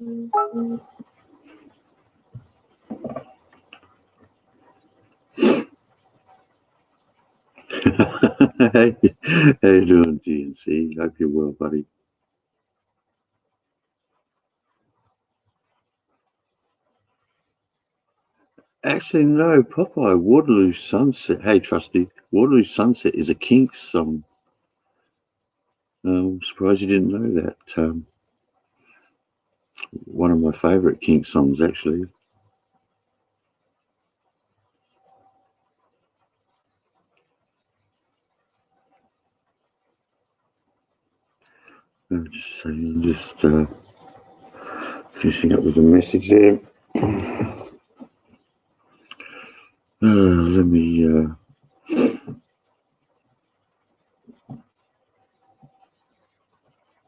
Hey, how you doing, GNC? Hope you're well, buddy. Actually, no, Popeye, Waterloo Sunset. Hey, Trusty, Waterloo Sunset is a Kinks song. I'm surprised you didn't know that. One of my favourite Kinks songs, actually. I'm just saying, finishing up with the message there. Let me.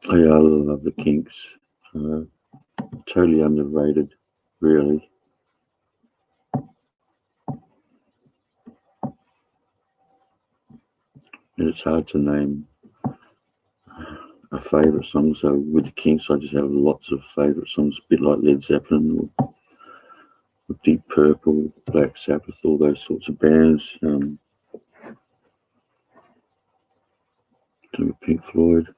Oh, yeah, I love the Kinks. Totally underrated, really. And it's hard to name a favourite song. So with the Kinks, I just have lots of favourite songs, a bit like Led Zeppelin or Deep Purple, Black Sabbath, all those sorts of bands. Pink Floyd.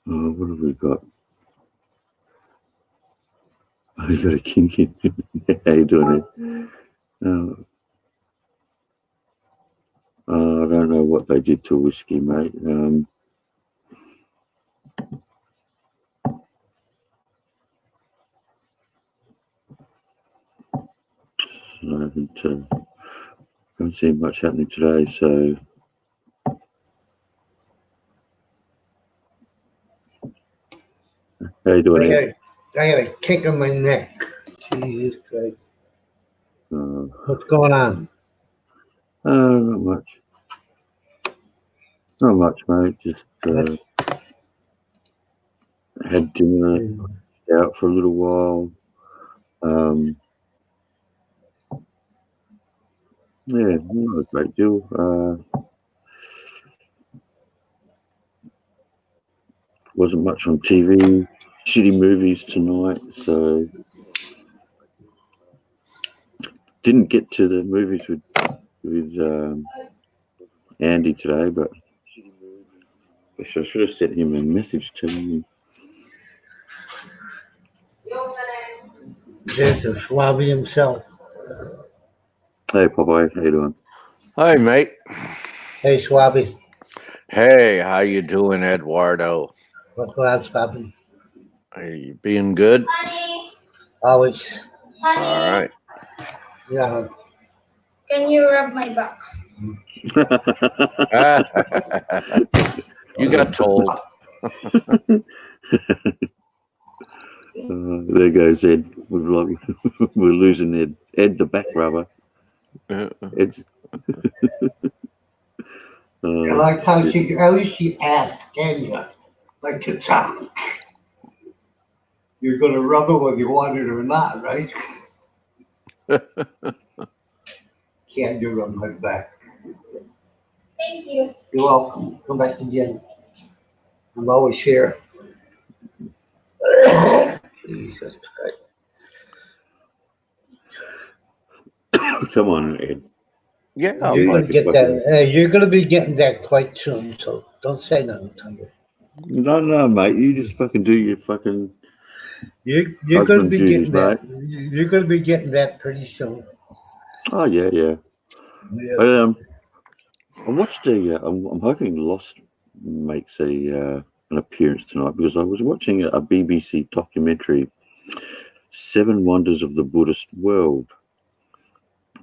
What have we got? Oh, you got a kinky. How you doing it? I don't know what they did to whiskey, mate. Haven't seen much happening today, so. How you doing it? I got a kick in my neck. Jesus Christ. What's going on? Not much. Not much, mate. Just had dinner, out for a little while. Yeah, not a great deal. Wasn't much on TV. Shitty movies tonight, so didn't get to the movies with Andy today, but I should have sent him a message telling him. There's the Swabby himself. Hey, Popeye, how you doing? Hi, mate. Hey, Swabby. Hey, how you doing, Eduardo? What's going on, Swabby? Are you being good? Always. All right. Yeah. Can you rub my back? You got told. There goes Ed. We're losing Ed. Ed, the back rubber. Ed. I like how at least she asked, can you? Like to talk. You're going to rub it whether you want it or not, right? Can't do rub my back. Thank you. You're welcome. Come back again. I'm always here. Jesus Christ. Come on, Ed. Yeah, You're gonna get that. You're gonna be getting that quite soon, so don't say nothing to you. No, mate. You just fucking do your fucking. You're gonna be duties, getting that. You're gonna be getting that pretty soon. Oh yeah. I watched I'm hoping Lost makes an appearance tonight because I was watching a BBC documentary, Seven Wonders of the Buddhist World,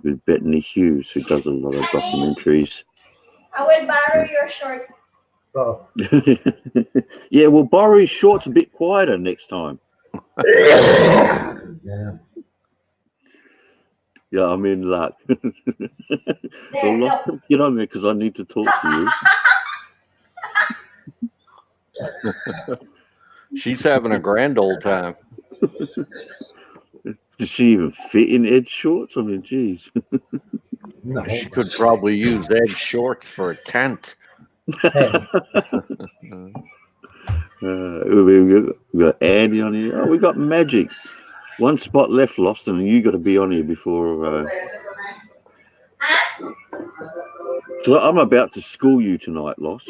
with Bettany Hughes, who does a lot of documentaries. I will borrow your short. Oh. Yeah, well, borrow his shorts a bit quieter next time. Yeah. Yeah, I'm in luck. Well, Lost, get on there because I need to talk to you. She's having a grand old time. Does she even fit in Ed's shorts? I mean, geez. No, she could probably use Ed's shorts for a tent. We've got Andy on here. Oh, we got Magic. One spot left, Lost, and you got to be on here before. So I'm about to school you tonight, Lost.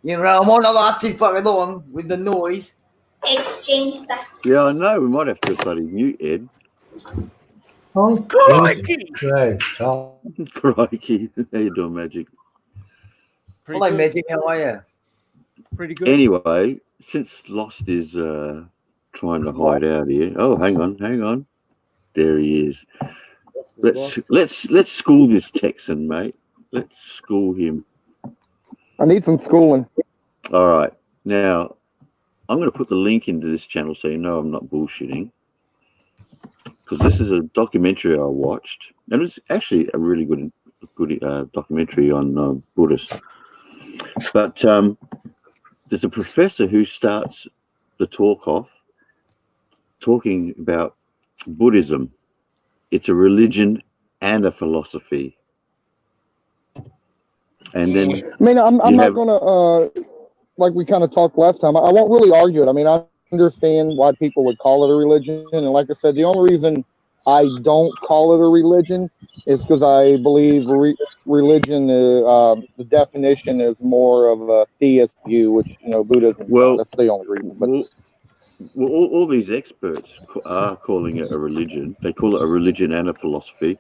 Yeah, right. I'm on a lasting fucking long with the noise. Exchange stuff. Yeah, I know. We might have to bloody mute Ed. Oh, Crikey! right. Oh, Crikey. How you doing, Magic? Pretty Hello, good. Magic. How are you? Pretty good. Anyway, since Lost is trying to hide out here. Oh, hang on. There he is. Let's school this Texan, mate. Let's school him. I need some schooling. All right. Now, I'm going to put the link into this channel so you know I'm not bullshitting. Because this is a documentary I watched, and it's actually a really good documentary on Buddhists. But there's a professor who starts the talk off talking about Buddhism. It's a religion and a philosophy. And then I mean, I'm not going to, like we kind of talked last time, I won't really argue it. I mean, I understand why people would call it a religion. And like I said, the only reason I don't call it a religion is because I believe religion, the definition is more of a theist view, which, Buddhism, that's the only reason. But all these experts are calling it a religion. They call it a religion and a philosophy.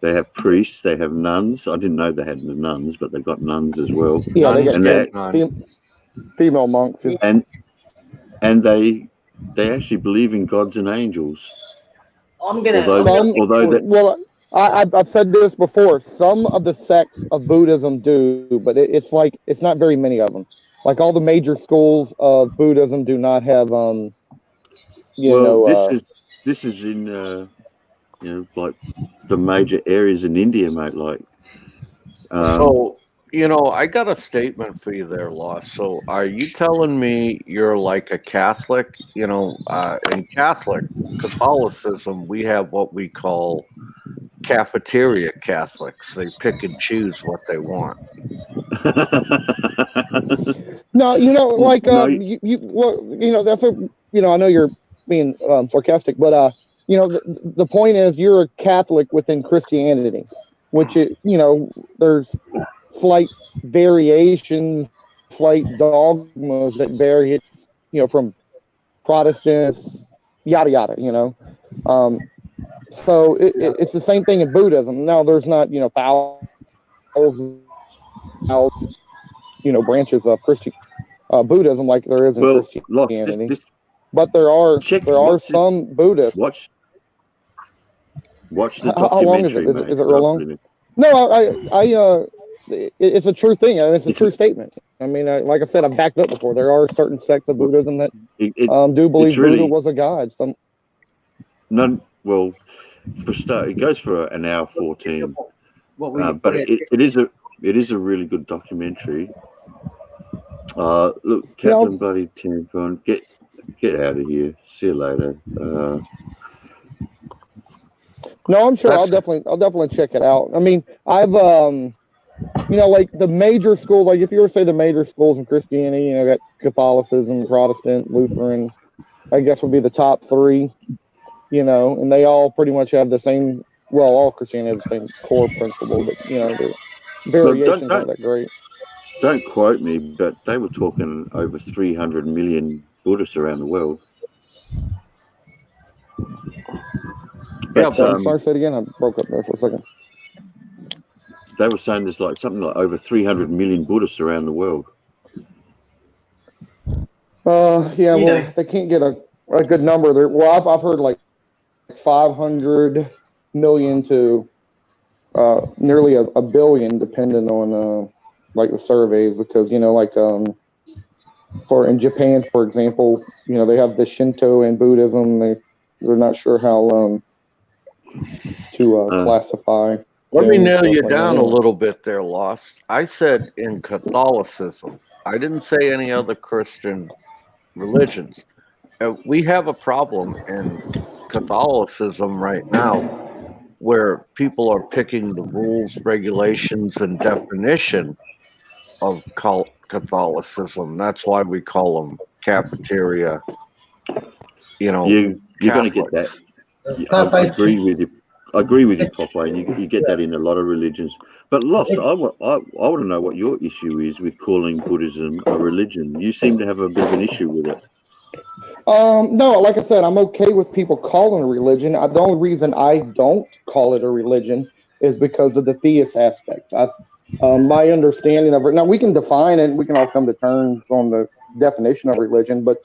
They have priests, they have nuns. I didn't know they had nuns, but they've got nuns as well. Yeah, they got female monks. And they actually believe in gods and angels. I'm gonna. I've said this before. Some of the sects of Buddhism do, but it's not very many of them. Like all the major schools of Buddhism do not have this is in like the major areas in India, mate. Like, So, I got a statement for you there, Lost. So, are you telling me you're like a Catholic? In Catholicism, we have what we call cafeteria Catholics. They pick and choose what they want. No, that's I know you're being sarcastic, but the point is you're a Catholic within Christianity, which there's slight variations, slight dogmas that vary, from Protestants, yada yada, so it's the same thing in Buddhism. Now there's not thousands, branches of Christian Buddhism like there is in Christianity. But there are some Buddhists. Watch the How long is it? Is it real long? No, it's a true thing. It's a true statement. I mean, like I said, I've backed up before. There are certain sects of Buddhism that do believe Buddha was a god. Well, for start, it goes for an hour 14. But it is a really good documentary. Look, Captain Bloody Tampon, get out of here. See you later. No, I'm sure I'll definitely check it out. I mean, I've like the major schools, like if you were to say the major schools in Christianity, got Catholicism, Protestant, Lutheran, I guess would be the top three, and they all pretty much have the same, well, all Christianity has the same core principle, but the variations aren't that great. Don't quote me, but they were talking over 300 million Buddhists around the world. Sorry, say it again. I broke up there for a second. They were saying there's like something like over 300 million Buddhists around the world. Yeah, well, they can't get a good number there. Well, I've heard like 500 million to nearly a billion, depending on like the surveys, because for in Japan, for example, they have the Shinto and Buddhism. They're not sure how to classify. Let me nail you down a little bit there, Lost. I said in Catholicism. I didn't say any other Christian religions. We have a problem in Catholicism right now. where people are picking the rules, regulations, and definition of Catholicism. That's why we call them cafeteria. You're going to get that. I agree with you. I agree with you, Popeye, and you get that in a lot of religions. But Loss, I want to know what your issue is with calling Buddhism a religion. You seem to have a bit of an issue with it. No, like I said, I'm okay with people calling it a religion. The only reason I don't call it a religion is because of the theist aspects. My understanding of it. Now we can define it. We can all come to terms on the definition of religion. But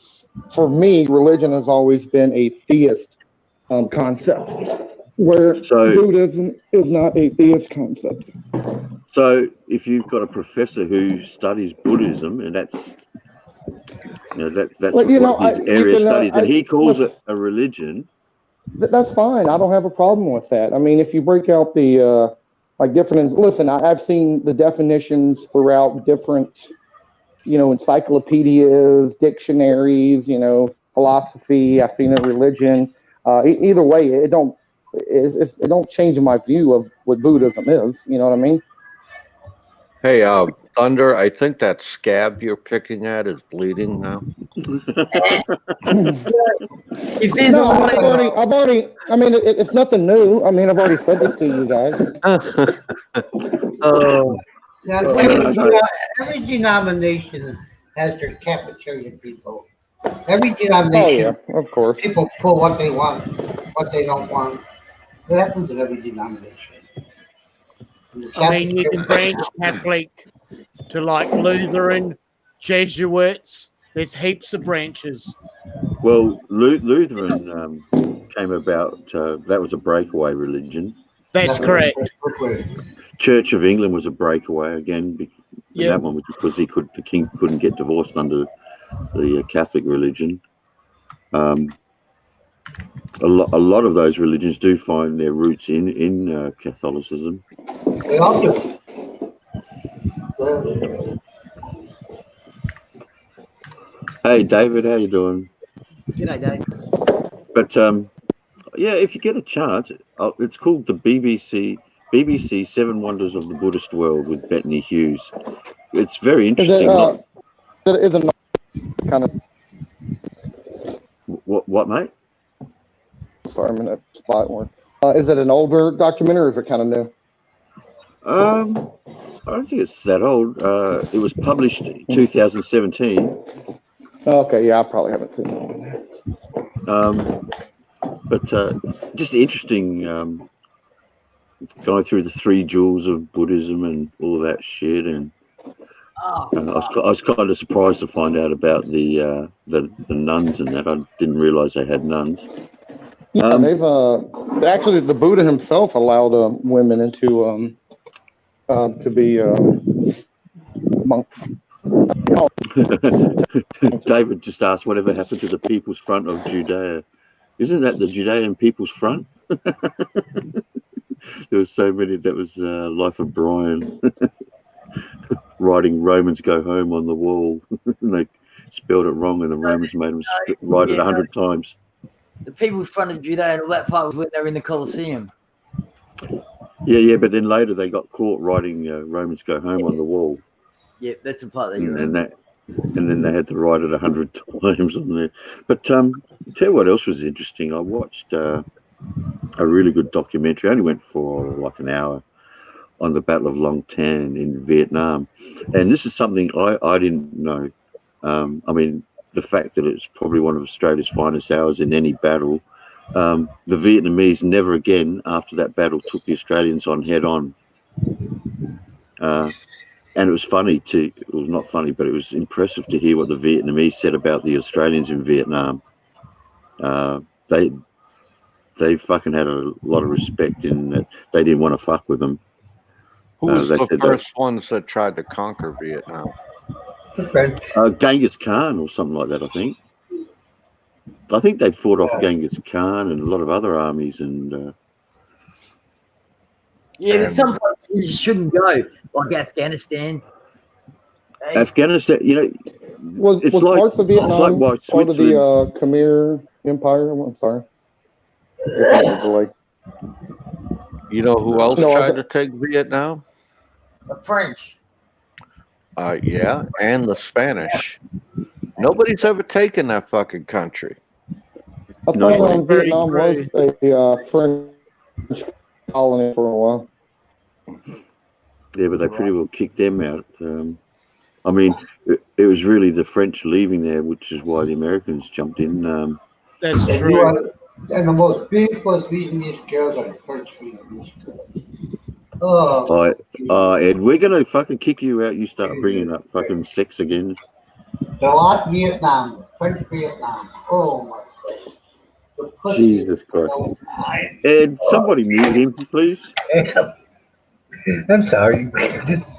for me, religion has always been a theist concept, where Buddhism is not a theist concept. So if you've got a professor who studies Buddhism, and that's what his area studies, and he calls it a religion, that's fine. I don't have a problem with that. I mean, if you break out the listen, I've seen the definitions throughout different, encyclopedias, dictionaries, philosophy. I've seen it religion. Either way, it don't change my view of what Buddhism is. You know what I mean? Hey, Thunder, I think that scab you're picking at is bleeding now. No, I've already. I mean, it's nothing new. I mean, I've already said this to you guys. Every denomination has their cafeteria people. Every denomination, of course, people pull what they want, what they don't want. That happens in every denomination. I mean, you can branch Catholic to like Lutheran, Jesuits. There's heaps of branches. Well, Lutheran came about. That was a breakaway religion. That's correct. Church of England was a breakaway again. Yep. That one was because the king couldn't get divorced under the Catholic religion. A lot of those religions do find their roots in Catholicism. They all do. Hey, David, how you doing? G'day, Dave. But yeah, if you get a chance, it's called the BBC 7 Wonders of the Buddhist World with Bethany Hughes. It's very interesting. Is it kind of what, mate? Sorry, I'm in a spot where. Is it an older documentary or is it kind of new? I don't think it's that old. It was published in 2017. Okay, yeah, I probably haven't seen it. But just interesting going through the 3 jewels of Buddhism and all of that shit, and I was kind of surprised to find out about the nuns and that. I didn't realize they had nuns. Yeah, they've actually the Buddha himself allowed women into to be monks. David just asked whatever happened to the People's Front of Judea. Isn't that the Judean People's Front? There was so many. That was Life of Brian writing "Romans go home" on the wall. They spelled it wrong, and the Romans made them write it 100 times. The People's Front of Judea and all that part was when they were in the Colosseum. Yeah, but then later they got caught writing "Romans go home" on the wall. Yeah, that's the part that and then they had to write it 100 times on there. But tell you what else was interesting. I watched a really good documentary. I only went for like an hour on the Battle of Long Tan in Vietnam, and this is something I didn't know. I mean, the fact that it's probably one of Australia's finest hours in any battle. The Vietnamese never again after that battle took the Australians on head on. And it was funny it was not funny, but it was impressive to hear what the Vietnamese said about the Australians in Vietnam. They fucking had a lot of respect in that they didn't want to fuck with them. Who was the first ones that tried to conquer Vietnam? Genghis Khan or something like that, I think. I think they fought off Genghis Khan and a lot of other armies and... there's some places you shouldn't go, like Afghanistan. Afghanistan, was parts of Vietnam part of the Khmer Empire? I'm sorry. You know who else No, tried to take Vietnam? The French. Yeah, and the Spanish. Nobody's ever taken that fucking country. I No, thought well, Vietnam was a French colony for a while. yeah, but they pretty well kicked them out. I mean, it was really the French leaving there, which is why the Americans jumped in. That's And true. and the most beautiful Vietnamese girls are the first Vietnamese girls. Oh, Ed, we're gonna fucking kick you out. You start bringing up fucking sex again. the last Vietnam, French Vietnam. Oh my God. The pussy Jesus is Christ. so nice. Ed, somebody mute him, please. I'm sorry. This,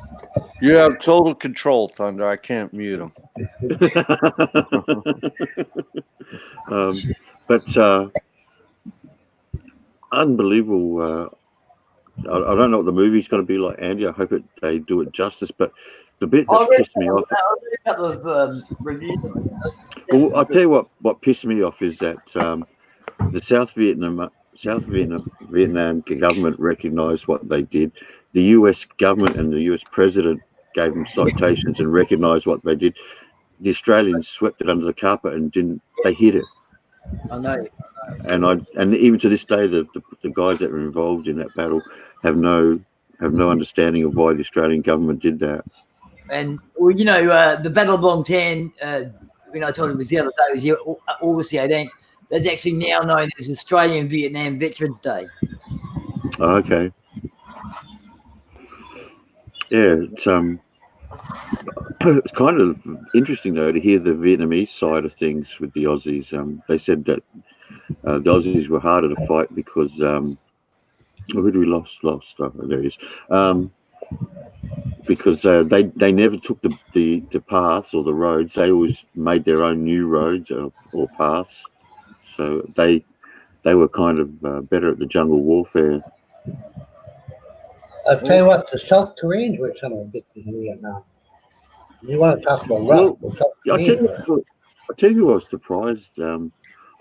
You have total control, Thunder. I can't mute him. But unbelievable. I don't know what the movie's going to be like, Andy. I hope they do it justice. But the bit that pissed me off. I read a couple of reviews on it. Well, I'll tell you what pissed me off is that the Vietnam government recognised what they did. The US government and the US president gave them citations and recognised what they did. The Australians swept it under the carpet and didn't. They hid it. I know. And even to this day, the guys that were involved in that battle have no understanding of why the Australian government did that. And well, you know, the Battle of Long Tan, when I told him it was the other day, it was August the 18th. That's actually now known as Australian Vietnam Veterans Day. Oh, okay. Yeah, it's kind of interesting though to hear the Vietnamese side of things with the Aussies. They said that the Aussies were harder to fight because who do we lost? Oh, there he is. Because they never took the paths or the roads. They always made their own new roads or paths. So they were kind of better at the jungle warfare. I'll tell you what, the South Koreans were some of the bitches in Vietnam. You want to talk about rough? The South I Koreans were. tell you, I was surprised. I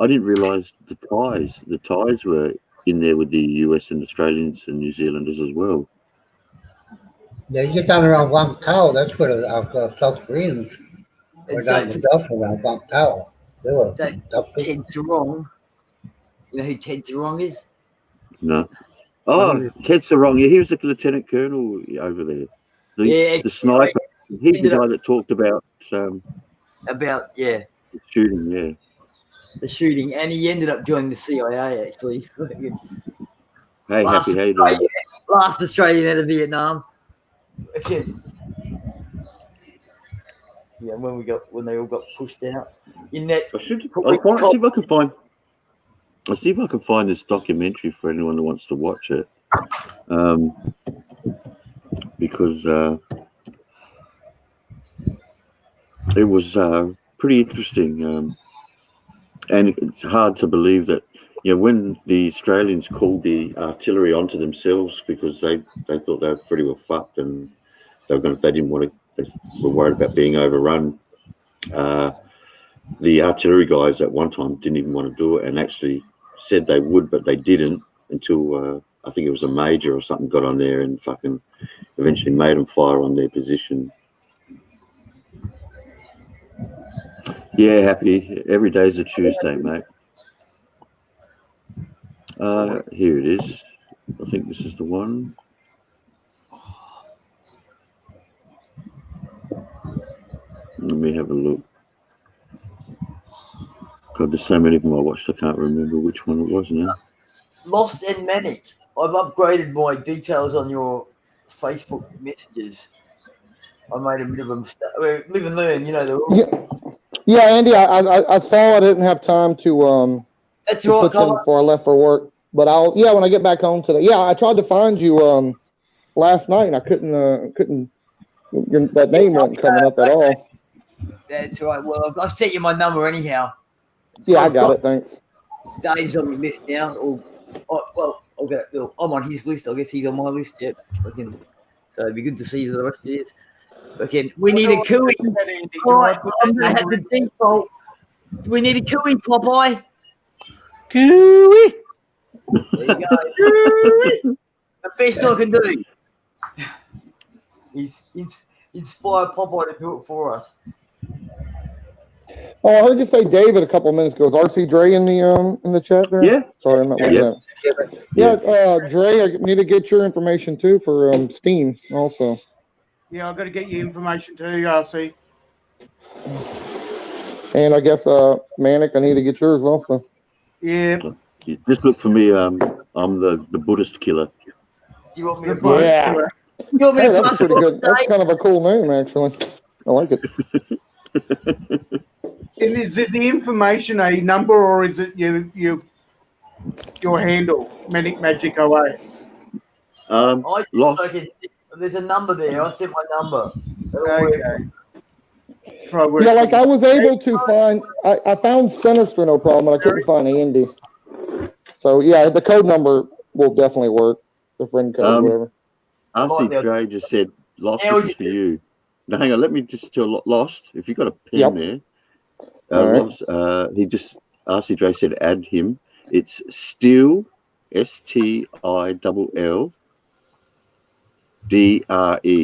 didn't realise the Thais were in there with the US and Australians and New Zealanders as well. Yeah, you get down around Wang Tao, that's where the South Koreans were down the Gulf around Wang Tao. They were Ted Sarong. You know who Ted Sarong is? No. Oh, Ted Sarong. Yeah, he was the lieutenant colonel over there. The sniper. He's the guy that talked about the shooting. Yeah, the shooting, and he ended up joining the CIA. Actually, hey, Happy, how you doing? Last Australian out of Vietnam. Okay. Yeah, when they all got pushed out. In that, I'll see if I can find this documentary for anyone who wants to watch it. Because it was pretty interesting, and it's hard to believe that when the Australians called the artillery onto themselves because they thought they were pretty well fucked and they were worried about being overrun. The artillery guys at one time didn't even want to do it and actually said they would, but they didn't until I think it was a major or something got on there and fucking eventually made them fire on their position. Yeah, Happy. Every day's a Tuesday, mate. Here it is. I think this is the one. Let me have a look. God, there's so many of them I watched, I can't remember which one it was now. Lost and Manic. I've upgraded my details on your Facebook messages. I made a bit of a mistake. Live and learn, they're all... Yeah, Andy, I saw I didn't have time to That's right, put them before I left for work. But when I get back home today. Yeah, I tried to find you last night and I couldn't that name wasn't coming up at all. That's right. Well, I've sent you my number anyhow. Yeah, I got it. Thanks. Dave's on my list now. I'm on his list. I guess he's on my list yet. So it'd be good to see you the rest of the years. Okay, we need a cooey. I had the default. We need a cooey, Popeye. Cooey. There you go. The best I can do is inspire Popeye to do it for us. Oh, I heard you say David a couple of minutes ago. Is RC Dre in the chat there? Yeah. Sorry, I'm not looking at it. Yeah, Dre, I need to get your information too for Steam also. Yeah, I've got to get your information too, RC. And I guess Manic, I need to get yours also. Yeah. Just look for me. I'm the Buddhist killer. Do you want me The to Buddhist Yeah. killer. You want me Hey, to that's pass pretty it on good. That's today? kind of a cool name, actually. I like it. And is it the information a number or is it your handle, Manic Magic 08? Lost. There's a number there. I sent my number. Okay. Try Yeah, like I was able to find, I found Sinister, no problem, but I couldn't find Andy. So yeah, the code number will definitely work. The friend code, whatever. RC Dre just said, Lost, this is for you. Now, hang on, let me just tell Lost, if you've got a pen there, Lost, RC Dre said, add him. It's Still, STILLDRE,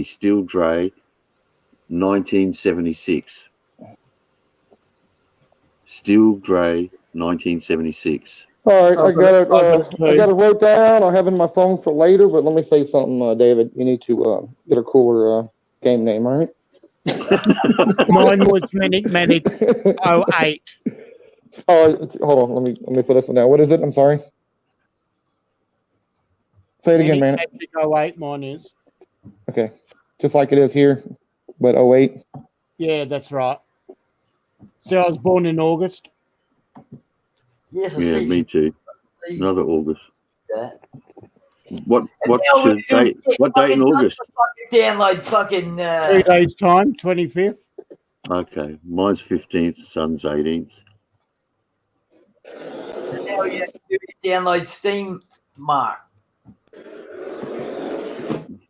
Still Dre, 1976. Still Dre, 1976. All right, I got it wrote down. I have it in my phone for later, but let me say something, David. You need to get a cooler game name, all right? Mine was Manic 08. Oh, hold on. Let me put this one down. What is it? I'm sorry. Say it again, man. Magic 08, mine is. Okay, just like it is here, but 08. Yeah, that's right. So I was born in August. Yes, I Yeah, see. me too. Another August. That. What date? What date in August? Download fucking 3 days time, 25th. Okay, mine's 15th, son's 18th. Now you have to do is download Steam, Mark.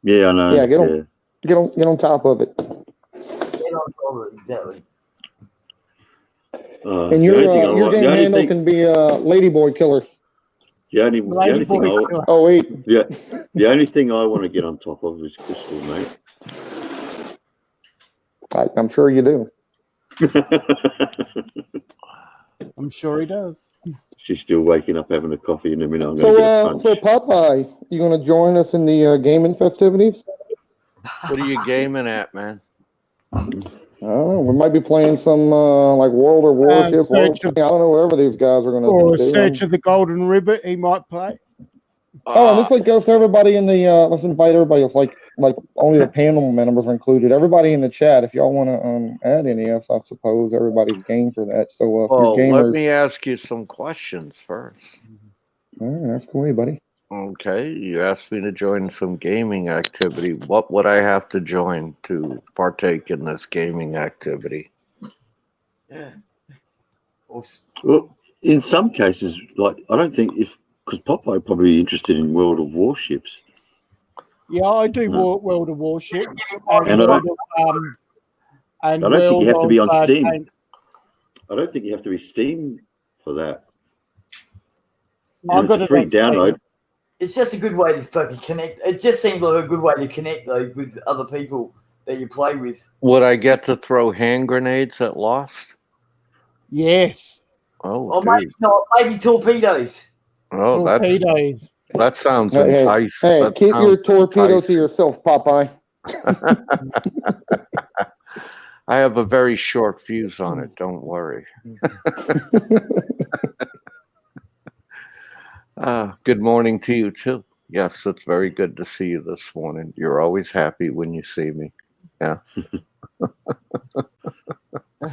Yeah, I know. Yeah, get on top of it. Get on top of it, exactly. And your game handle can be Ladyboy Killer. The only thing the only thing I want to get on top of is Crystal, mate. I'm sure you do. I'm sure he does. She's still waking up, having a coffee in a minute. I'm going to get a punch. So Popeye, you going to join us in the gaming festivities? What are you gaming at, man? Oh, we might be playing some like World or Warship. I don't know whatever these guys are going to do. Or Search of the Golden Ribbon, he might play. And this like goes to everybody in the. Let's invite everybody. It's like only the panel members are included. Everybody in the chat, if y'all want to add any else, I suppose everybody's game for that. So let me ask you some questions first. All right, ask away, buddy. Okay, you asked me to join some gaming activity. What would I have to join to partake in this gaming activity? Yeah. Well, in some cases, like I don't think because Popeye probably interested in World of Warships. Yeah, I do World of Warships. And I don't think you have to be on Steam. I don't think you have to be Steam for that. I've got a free download. It's just a good way to fucking connect. It just seems like a good way to connect though with other people that you play with. Would I get to throw hand grenades at Lost? Yes. Oh, maybe torpedoes. Oh, torpedoes. That sounds enticing. Hey, keep your torpedo to yourself, Popeye. I have a very short fuse on it. Don't worry. Good morning to you too. Yes, it's very good to see you this morning. You're always happy when you see me. Yeah.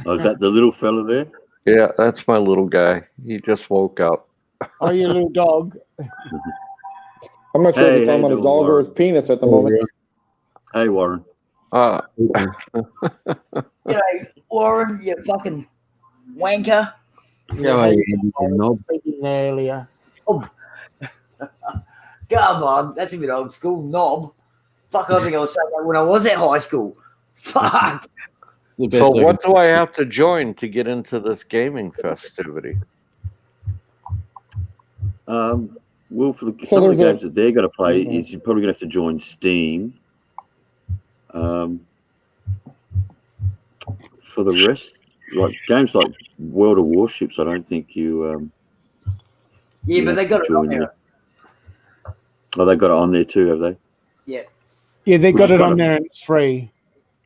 Oh, is that the little fella there? Yeah, that's my little guy. He just woke up. Oh, your little dog. I'm not sure if you're talking about a dog or his penis at the moment. Hey, Warren. G'day, Warren, you fucking wanker. Yeah, earlier. Oh. Come on, that's a bit old school, knob. Fuck, I think I was saying that when I was at high school. Fuck. So what do I have to join to get into this gaming festivity? Well, for some of the games that they're going to play, Mhm. is you're probably going to have to join Steam. For the rest, like games like World of Warships, I don't think you. Yeah, but they got it on there. Oh, they got it on there too, have they? Yeah. Yeah, they got Which it kind on of- there and it's free.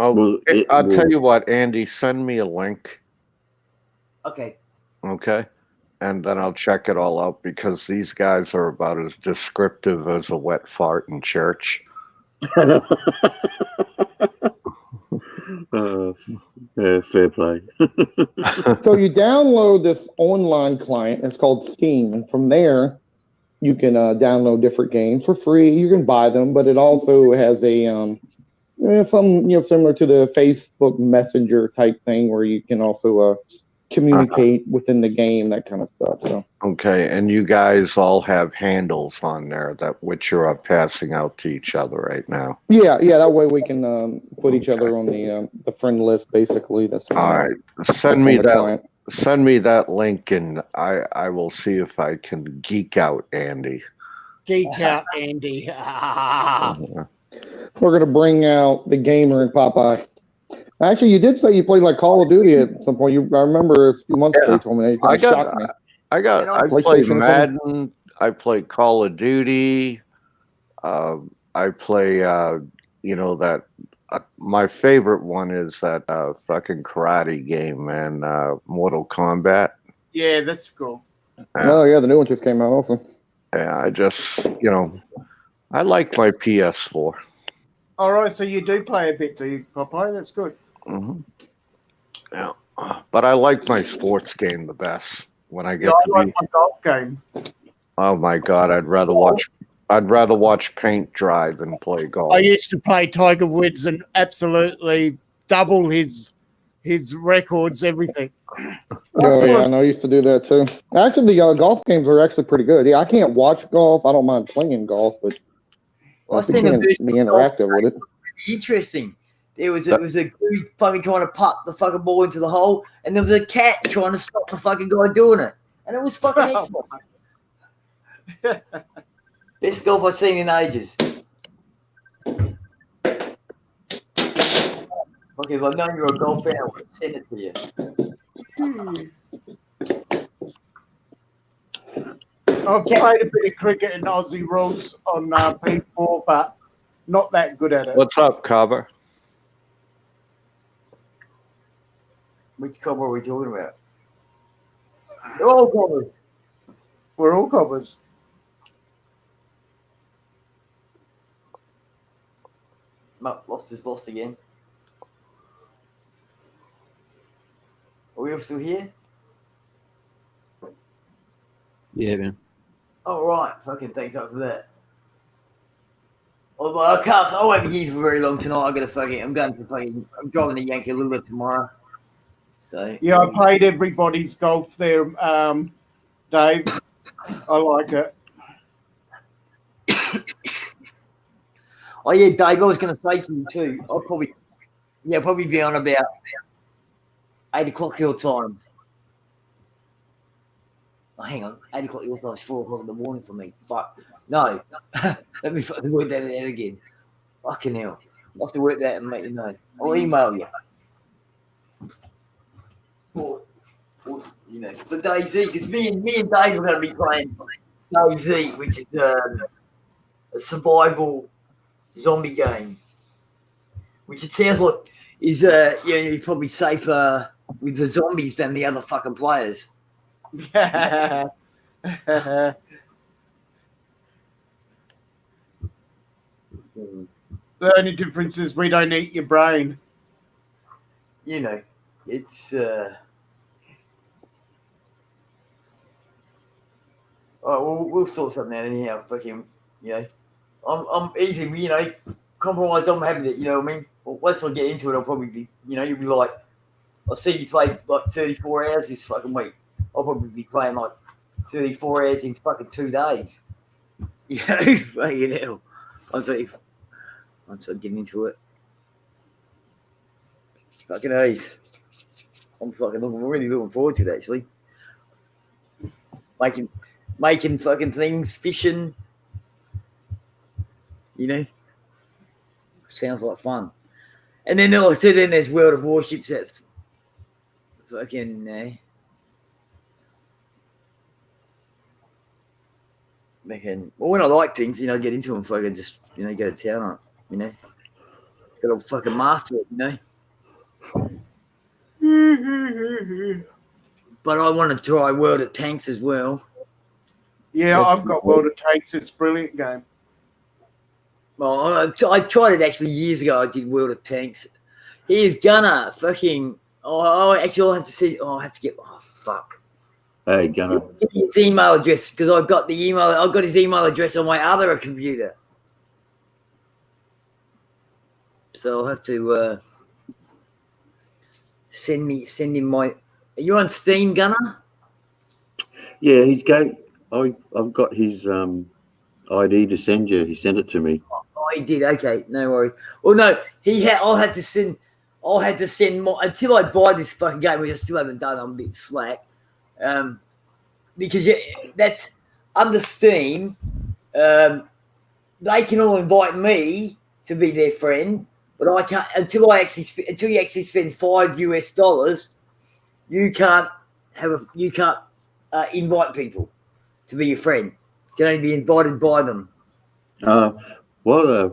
Oh, Well, I'll tell you what, Andy, send me a link, Okay. okay? And then I'll check it all out because these guys are about as descriptive as a wet fart in church. Yeah, fair play. So you download this online client. It's called Steam, and from there you can download different games for free. You can buy them, but it also has a similar to the Facebook Messenger type thing where you can also communicate within the game, that kind of stuff. So Okay, and you guys all have handles on there that which you're passing out to each other right now. yeah, that way we can put each other on the friend list. Basically, that's all right. Send me that link, and I will see if I can geek out Andy. Geek out, Andy. We're gonna bring out the gamer in Popeye. Actually, you did say you played like Call of Duty at some point. I remember a few months ago you told me that. You kind of shocked me. I played Madden. I played Call of Duty. I play, that. My favorite one is that fucking karate game, man. Mortal Kombat. Yeah, that's cool. Oh yeah, the new one just came out also. Yeah, I just, I like my PS4. All right, so you do play a bit, do you, Popeye? That's good. Mm-hmm. Yeah, but I like my sports game the best when I get I like my golf game. Oh my god, I'd rather watch paint dry than play golf. I used to play Tiger Woods and absolutely double his records, everything. Oh yeah, I know. I used to do that too. Actually, the golf games are actually pretty good. Yeah, I can't watch golf. I don't mind playing golf, but I think you can be interactive with it. Interesting. It was a dude fucking trying to putt the fucking ball into the hole, and there was a cat trying to stop the fucking guy doing it, and it was fucking excellent. Best golf I've seen in ages. Okay, well, I know you're a golf fan. I want to send it to you. I've played a bit of cricket in Aussie rules on P4, but not that good at it. What's up, Cover? Which cover are we talking about? They're all covers. We're all covers. Lost again. Are we all still here? Yeah, man. All right. Fucking thank God for that. Although I won't be here for very long tonight. I'm driving to Yankee a little bit tomorrow. So yeah, I played everybody's golf there, Dave. I like it. Oh yeah, Dave, I was going to say to you too. I'll probably be on about 8 o'clock your time. Oh, hang on, 8 o'clock your time is 4 o'clock in the morning for me. Fuck no, let me fucking work that out again. Fucking hell, I'll have to work that and let you know. I'll email you. For DayZ, because me and Dave are going to be playing DayZ, which is a survival zombie game, which it sounds like is you're probably safer with the zombies than the other fucking players. The only difference is we don't eat your brain. It's we'll sort something out anyhow. Fucking, I'm easy. Compromise. I'm happy that what I mean. Well, once I get into it, I'll probably be. You'll be like, I see you play like 34 hours this fucking week. I'll probably be playing like 34 hours in fucking 2 days. Fucking hell. I'm so getting into it. Fucking ace. I'm really looking forward to it actually. making fucking things, fishing. You know, sounds like fun. And then also then there's World of Warships that fucking making. Well, when I like things, you know, get into them, fucking just go to town on it. You know, got to fucking master it. You know. But I want to try World of Tanks as well. Yeah, I've got World of Tanks. It's a brilliant game. Well, I tried it actually years ago. I did World of Tanks. He is gonna fucking. Actually, I'll have to see. I have to get. Oh fuck. Hey, Gunner. Give me his email address because I've got the email. I've got his email address on my other computer. So I'll have to send him my. Are you on Steam, Gunner? Yeah, I've got his ID to send you. He sent it to me. Oh, he did. Okay, no worries. Well, no, I'll have to send more until I buy this fucking game, which I still haven't done. I'm a bit slack. Because that's under Steam. They can all invite me to be their friend, but I can't until you actually spend $5. You can't invite people to be your friend. You can only be invited by them. What I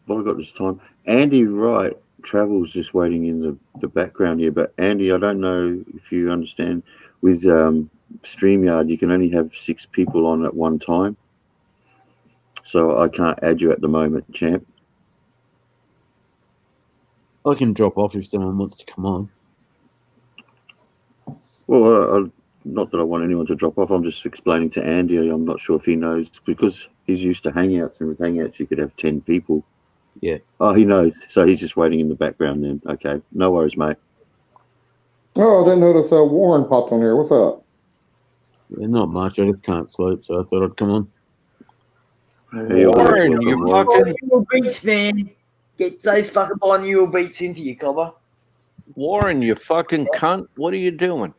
got this time? Andy Wright Travel's just waiting in the background here, but Andy, I don't know if you understand with StreamYard, you can only have 6 people on at one time. So I can't add you at the moment, champ. I can drop off if someone wants to come on. Well, not that I want anyone to drop off. I'm just explaining to Andy. I'm not sure if he knows because he's used to Hangouts, and with Hangouts you could have 10 people. Yeah. Oh, he knows. So he's just waiting in the background then. Okay. No worries, mate. Oh, I didn't notice Warren popped on here. What's up? Yeah, not much. I just can't sleep, so I thought I'd come on. Hey, Warren, you fucking binaural beats, man. Get those fucking binaural beats into you, cobber. Warren, you fucking cunt. What are you doing?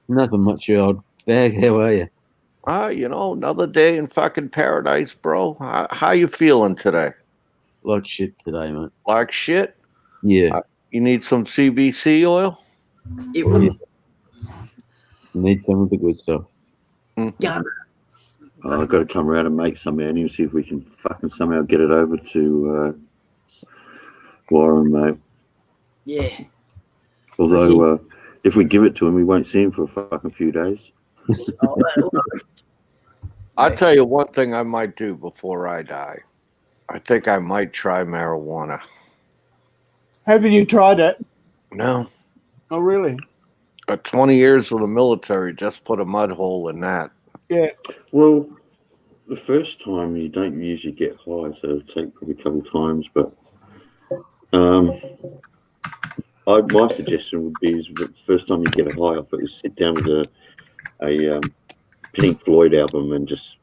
Nothing much, you old bag. How are you? Another day in fucking paradise, bro. How you feeling today? Like shit today, mate. Like shit? Yeah. You need some CBC oil? It wouldn't. You need some of the good stuff. Gunner. I've got to come around and make some, Andy, and see if we can fucking somehow get it over to Warren, mate. Yeah. Although, if we give it to him, we won't see him for a fucking few days. I'll tell you one thing I might do before I die. I think I might try marijuana. Haven't you tried it? No. Oh, really? 20 years of the military just put a mud hole in that. Yeah. Well, the first time you don't usually get high, so it'll take probably a couple of times. But my suggestion would be is the first time you get a high off it is sit down with a Pink Floyd album and just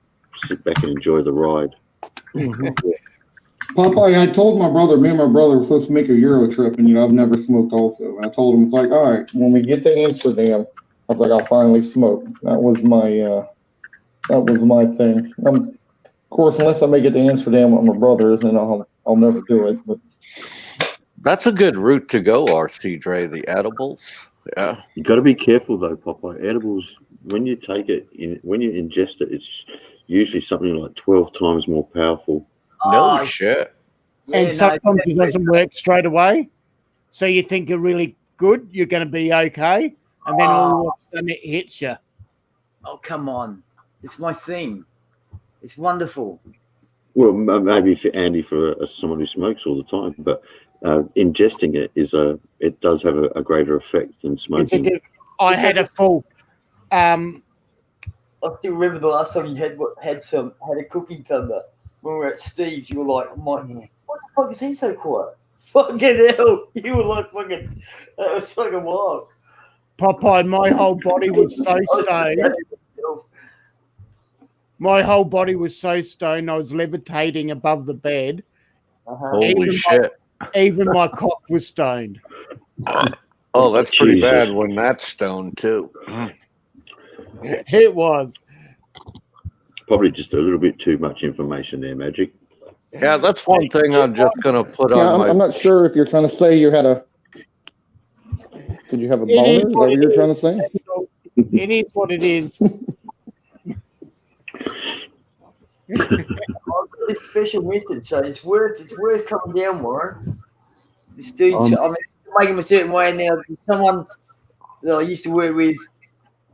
sit back and enjoy the ride. Popeye, I told my brother, me and my brother were supposed to make a Euro trip, and I've never smoked also. And I told him, it's like, all right, when we get to Amsterdam, I was like, I'll finally smoke. That was my thing. Of course, unless I make it to Amsterdam with my brothers, then I'll never do it. But that's a good route to go, RC Dre, the edibles. Yeah. You got to be careful though, Popeye. Edibles, when you take it, when you ingest it, it's usually something like 12 times more powerful. No shit. And sometimes it doesn't work straight away. So you think you're really good, you're going to be okay, and then all of a sudden it hits you. Oh, come on. It's my thing. It's wonderful. Well, maybe for Andy, for someone who smokes all the time, but ingesting it it does have a greater effect than smoking. I had a full. I still remember the last time you had a cookie thunder when we were at Steve's. You were like, what the fuck is he so quiet? Fucking hell. You were like fucking, that was fucking wild. Popeye, my whole body was so stoned. My whole body was so stoned, I was levitating above the bed. Holy shit. Even my cock was stoned. Oh, that's pretty bad when that's stoned, too. It was. probably just a little bit too much information there, Magic. Yeah, that's one thing I'm just gonna put on my. I'm not sure if you're trying to say you had a. Did you have a boner? Is that what you're trying to say? It is what it is. I've got this special method, so it's worth coming down, Warren. This dude, I mean, make him a certain way. Now, someone that I used to work with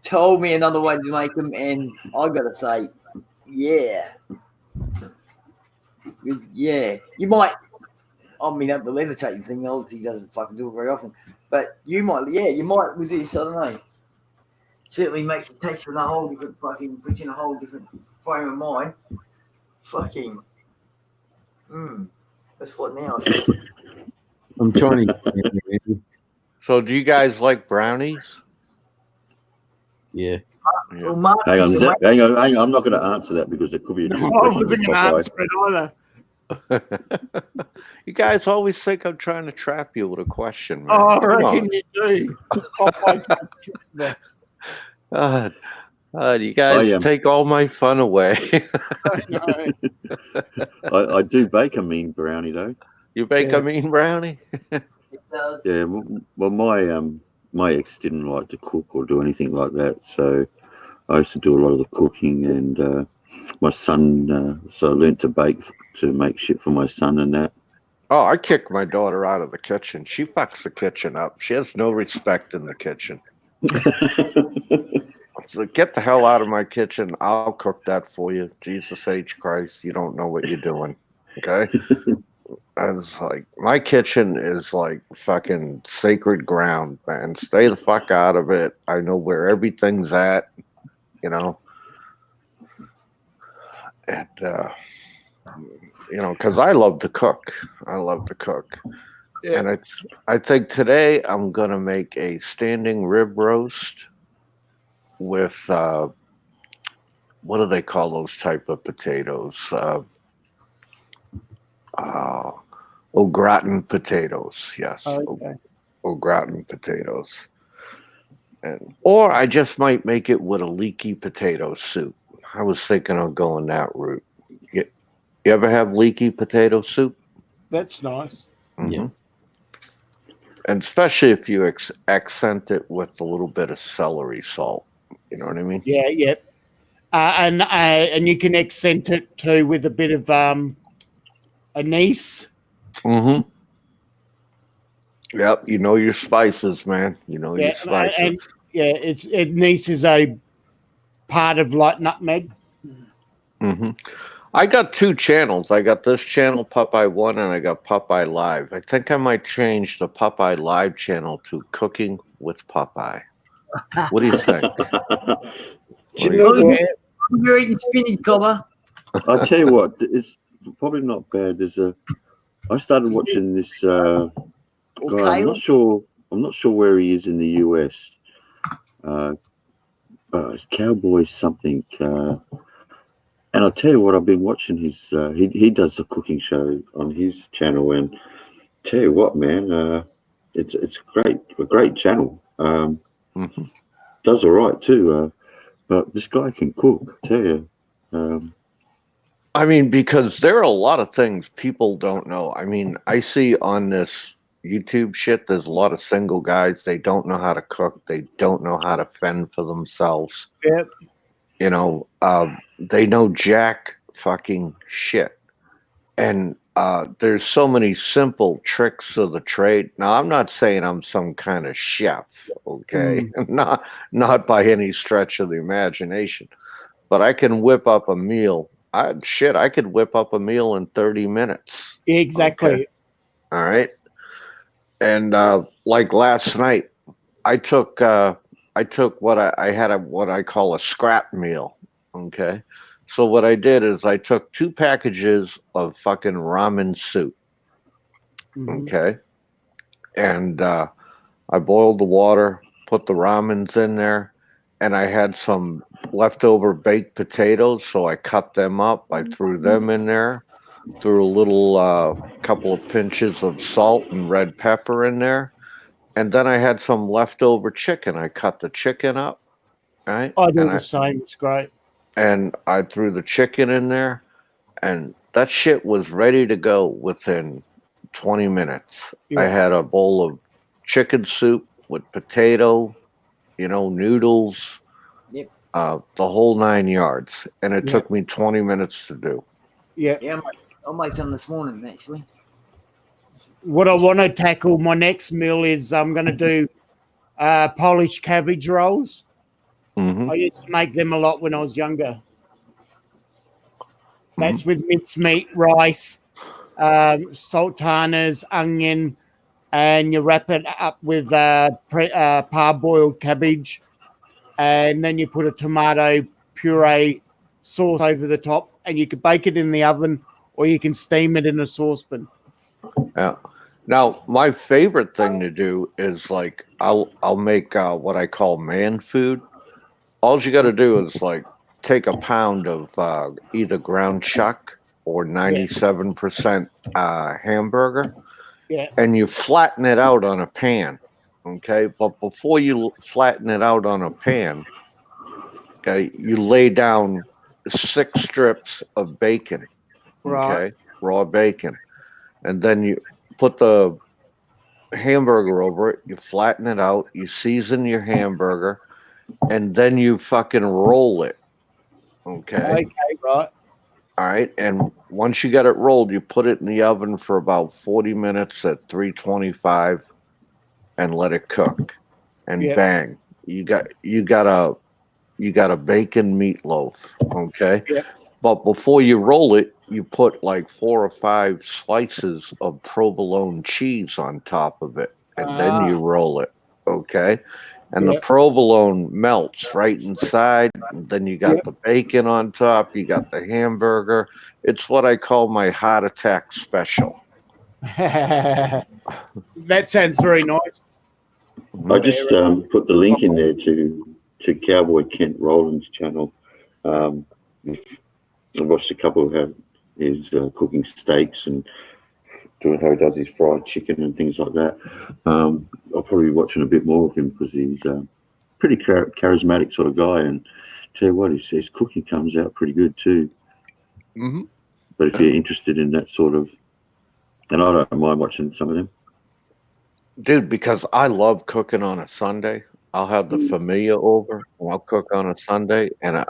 told me another way to make them, and I gotta say, yeah, you might. I mean, the levitating thing obviously doesn't fucking do it very often, but you might with this. I don't know. Certainly makes you taste from a whole different fucking, puts you in a whole different frame of mind. Fucking, that's what now. I'm trying to. So, do you guys like brownies? Yeah. Well, Mark, Hang on. I'm not going to answer that because it could be a trick I question. wasn't going to answer it either. You guys always think I'm trying to trap you with a question, man. Oh, I Come reckon on. you do. You guys take all my fun away. I do bake a mean brownie though. You bake a mean brownie? It does. Yeah. Well, my ex didn't like to cook or do anything like that, so I used to do a lot of the cooking, and my son. So I learned to bake to make shit for my son and that. Oh, I kicked my daughter out of the kitchen. She fucks the kitchen up. She has no respect in the kitchen. So get the hell out of my kitchen. I'll cook that for you. Jesus H. Christ, you don't know what you're doing. Okay? I was like, my kitchen is like fucking sacred ground, man. Stay the fuck out of it. I know where everything's at, you know. And, because I love to cook. Yeah. And I think today I'm going to make a standing rib roast with what do they call those type of potatoes? Au gratin potatoes. Yes. Okay. Au gratin potatoes. Or I just might make it with a leaky potato soup. I was thinking of going that route. You ever have leaky potato soup? That's nice. Mm-hmm. Yeah. And especially if you accent it with a little bit of celery salt. You know what I mean? Yeah, yeah. And you can accent it too with a bit of anise. Mm-hmm. Yep, you know your spices, man. You know your spices. Anise is a part of like nutmeg. Mm-hmm. I got 2 channels. I got this channel, Popeye 1, and I got Popeye Live. I think I might change the Popeye Live channel to Cooking with Popeye. What do you think? You're eating spinach, Cobber. I'll tell you what, it's probably not bad. I started watching this guy. I'm not sure where he is in the US. It's Cowboy something. And I'll tell you what, I've been watching his. He does a cooking show on his channel, and tell you what, man, it's a great channel. Does all right too, but this guy can cook. I tell you. I mean, because there are a lot of things people don't know. I mean, I see on this YouTube shit, there's a lot of single guys. They don't know how to cook. They don't know how to fend for themselves. Yep. You know, they know jack fucking shit. And there's so many simple tricks of the trade. Now, I'm not saying I'm some kind of chef, okay? Not by any stretch of the imagination. But I can whip up a meal. I could whip up a meal in 30 minutes. Exactly. Okay? All right. And like last night, I took what I call a scrap meal. Okay. So what I did is I took 2 packages of fucking ramen soup. Okay. And I boiled the water, put the ramens in there, and I had some leftover baked potatoes, so I cut them up. I threw them in there, threw a little couple of pinches of salt and red pepper in there, and then I had some leftover chicken. I cut the chicken up, right? I do the same. It's great. and I threw the chicken in there, and that shit was ready to go within 20 minutes. I Yeah. had a bowl of chicken soup with potato, noodles, Yep. the whole 9 yards, and it Yeah. took me 20 minutes to do. Yeah. Yeah, I'll make some this morning actually. What I want to tackle my next meal is I'm going to do Polish cabbage rolls. Mm-hmm. I used to make them a lot when I was younger. That's with mincemeat, rice, sultanas, onion, and you wrap it up with parboiled cabbage, and then you put a tomato puree sauce over the top, and you can bake it in the oven or you can steam it in a saucepan. Yeah. Now, my favorite thing to do is like I'll make what I call man food. All you got to do is like take a pound of either ground chuck or Yeah. 97% hamburger, Yeah. and you flatten it out on a pan. Okay, but before you flatten it out on a pan, okay, you lay down 6 strips of bacon. Right. Okay, raw bacon, and then you put the hamburger over it, you flatten it out, you season your hamburger, and then you fucking roll it. Okay. Okay. Right. All right. And once you get it rolled, you put it in the oven for about 40 minutes at 325 and let it cook. And Yeah. bang, you got a bacon meatloaf. Okay. Yeah. But before you roll it, you put like 4 or 5 slices of provolone cheese on top of it, and then you roll it. Okay. And the Yeah. provolone melts right inside. And then you got Yeah. the bacon on top. You got the hamburger. It's what I call my heart attack special. That sounds very nice. I just put the link in there to Cowboy Kent Rowland's channel. I've watched a couple of his cooking steaks and doing how he does his fried chicken and things like that. I'll probably be watching a bit more of him because he's a pretty charismatic sort of guy. And tell you what, his cooking comes out pretty good too. Mm-hmm. But if you're interested in that sort of, and I don't mind watching some of them. Dude, because I love cooking on a Sunday. I'll have the familia over and I'll cook on a Sunday, and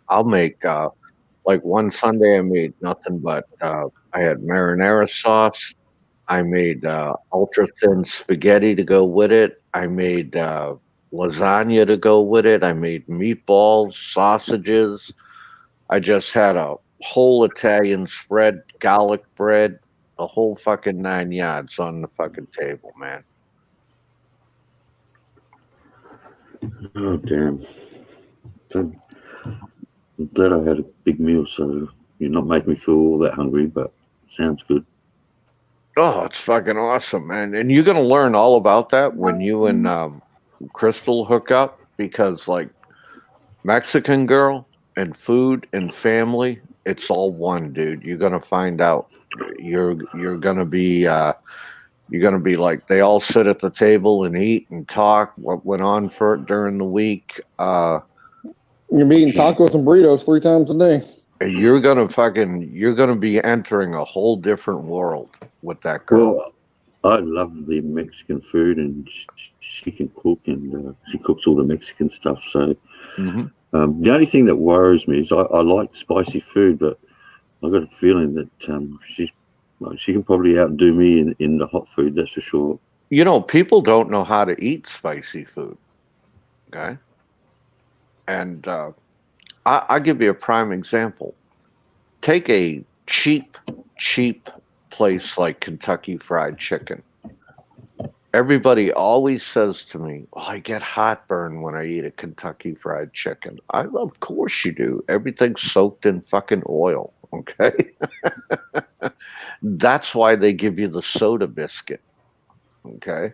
I'll make like one Sunday I made nothing but I had marinara sauce. I made ultra thin spaghetti to go with it. I made lasagna to go with it. I made meatballs, sausages. I just had a whole Italian spread, garlic bread, the whole fucking 9 yards on the fucking table, man. Oh damn! So, I'm glad I had a big meal, so you're not making me feel all that hungry, but sounds good. Oh, it's fucking awesome, man. And you're going to learn all about that when you and Crystal hook up because, like, Mexican girl and food and family, it's all one, dude. You're going to find out. You're going to be like they all sit at the table and eat and talk what went on for it during the week. You're be eating tacos and burritos 3 times a day. You're gonna be entering a whole different world with that girl. Well, I love the Mexican food, and she can cook, and she cooks all the Mexican stuff. So Mm-hmm. the only thing that worries me is I like spicy food, but I've got a feeling that she can probably outdo me in the hot food. That's for sure. People don't know how to eat spicy food. Okay, and I'll give you a prime example. Take a cheap place like Kentucky Fried Chicken. Everybody always says to me, "Oh, I get heartburn when I eat a Kentucky Fried Chicken." Of course you do. Everything's soaked in fucking oil. Okay, that's why they give you the soda biscuit. Okay,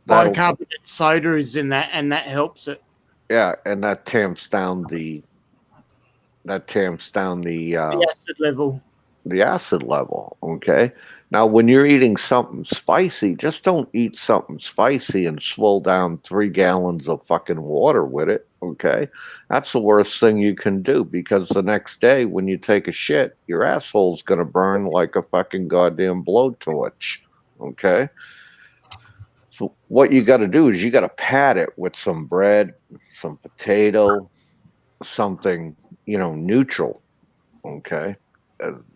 Bicarbonate soda is in that, and that helps it. yeah, and that tamps down the acid level. The acid level. Okay. Now, when you're eating something spicy, just don't eat something spicy and swirl down 3 gallons of fucking water with it. Okay, that's the worst thing you can do because the next day when you take a shit, your asshole's gonna burn like a fucking goddamn blowtorch. Okay, so what you got to do is you got to pat it with some bread, some potato, something neutral. Okay,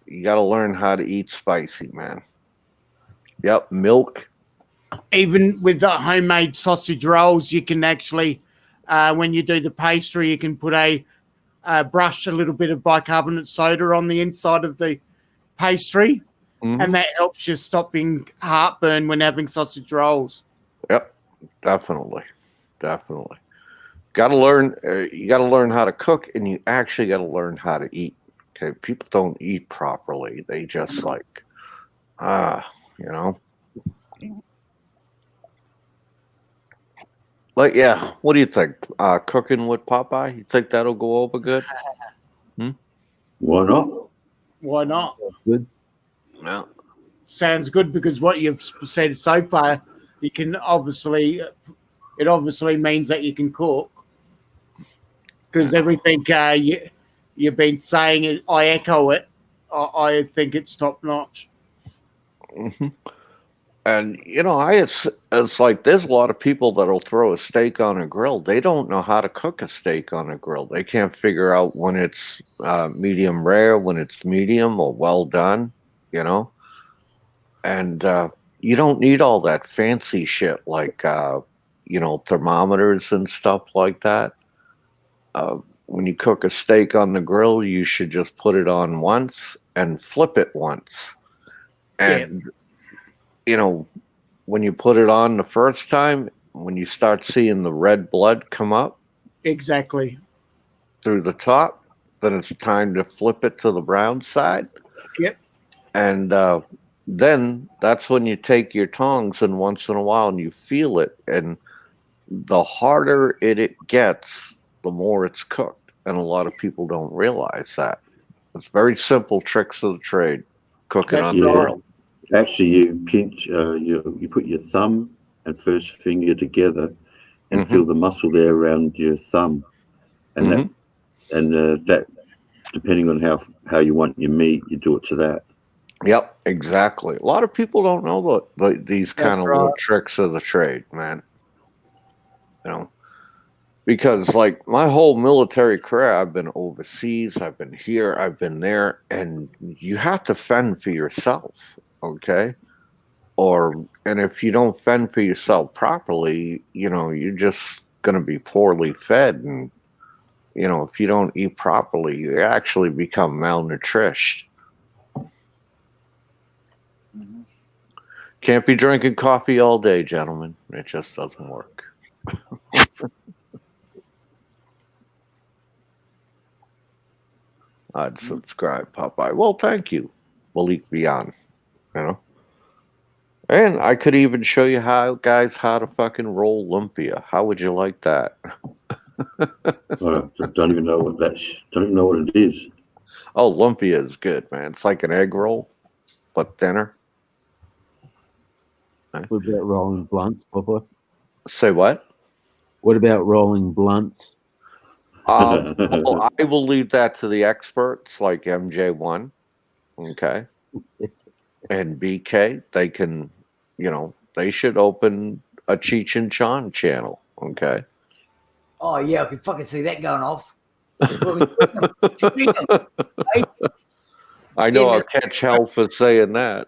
you got to learn how to eat spicy, man. Yep, milk. Even with the homemade sausage rolls, you can actually, when you do the pastry, you can put brush a little bit of bicarbonate soda on the inside of the pastry, and that helps you stopping heartburn when having sausage rolls. Yep, definitely. Got to learn. You got to learn how to cook, and you actually got to learn how to eat. Okay, people don't eat properly. They just like, you know. But yeah, what do you think? Cooking with Popeye? You think that'll go over good? Why not? Why not? Good. Yeah. Sounds good because what you've said so far, you can obviously means that you can cook because everything you've been saying, I echo it. I think it's top notch. Mm-hmm. And it's like there's a lot of people that'll throw a steak on a grill. They don't know how to cook a steak on a grill. They can't figure out when it's medium rare, when it's medium or well done. And you don't need all that fancy shit like thermometers and stuff like that. When you cook a steak on the grill, you should just put it on once and flip it once. And when you put it on the first time, when you start seeing the red blood come up exactly through the top, then it's time to flip it to the brown side. Yep. And then that's when you take your tongs and once in a while and you feel it. And the harder it gets, the more it's cooked. And a lot of people don't realize that. It's very simple tricks of the trade. Cooking on the grill. Actually, you pinch, you put your thumb and first finger together, and feel the muscle there around your thumb, and that depending on how you want your meat, you do it to that. Yep, exactly. A lot of people don't know these kind of little tricks of the trade, man. Because like my whole military career, I've been overseas, I've been here, I've been there, and you have to fend for yourself, okay? And if you don't fend for yourself properly, you're just going to be poorly fed, and if you don't eat properly, you actually become malnourished. Can't be drinking coffee all day, gentlemen. It just doesn't work. I'd subscribe, Popeye. Well, thank you, Malik Beyond. And I could even show you how to fucking roll lumpia. How would you like that? I don't even know what don't even know what it is. Oh, lumpia is good, man. It's like an egg roll, but thinner. What about rolling blunts, Papa? Say what? What about rolling blunts? I will leave that to the experts like MJ1, okay, and BK. They can, they should open a Cheech and Chong channel, okay. Oh yeah, I can fucking see that going off. I know I'll catch hell for saying that.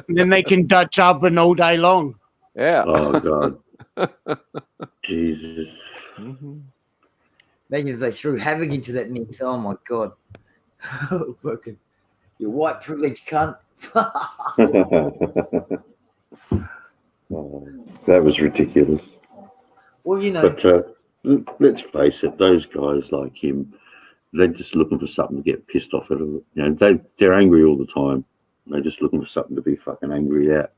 Then they can Dutch oven all day long. Yeah. Oh God. Jesus. Imagine if they threw havoc into that mix. Oh my God. Fucking, you white privileged cunt. That was ridiculous. Well, But let's face it, those guys like him, they're just looking for something to get pissed off at. They're angry all the time. They're just looking for something to be fucking angry at.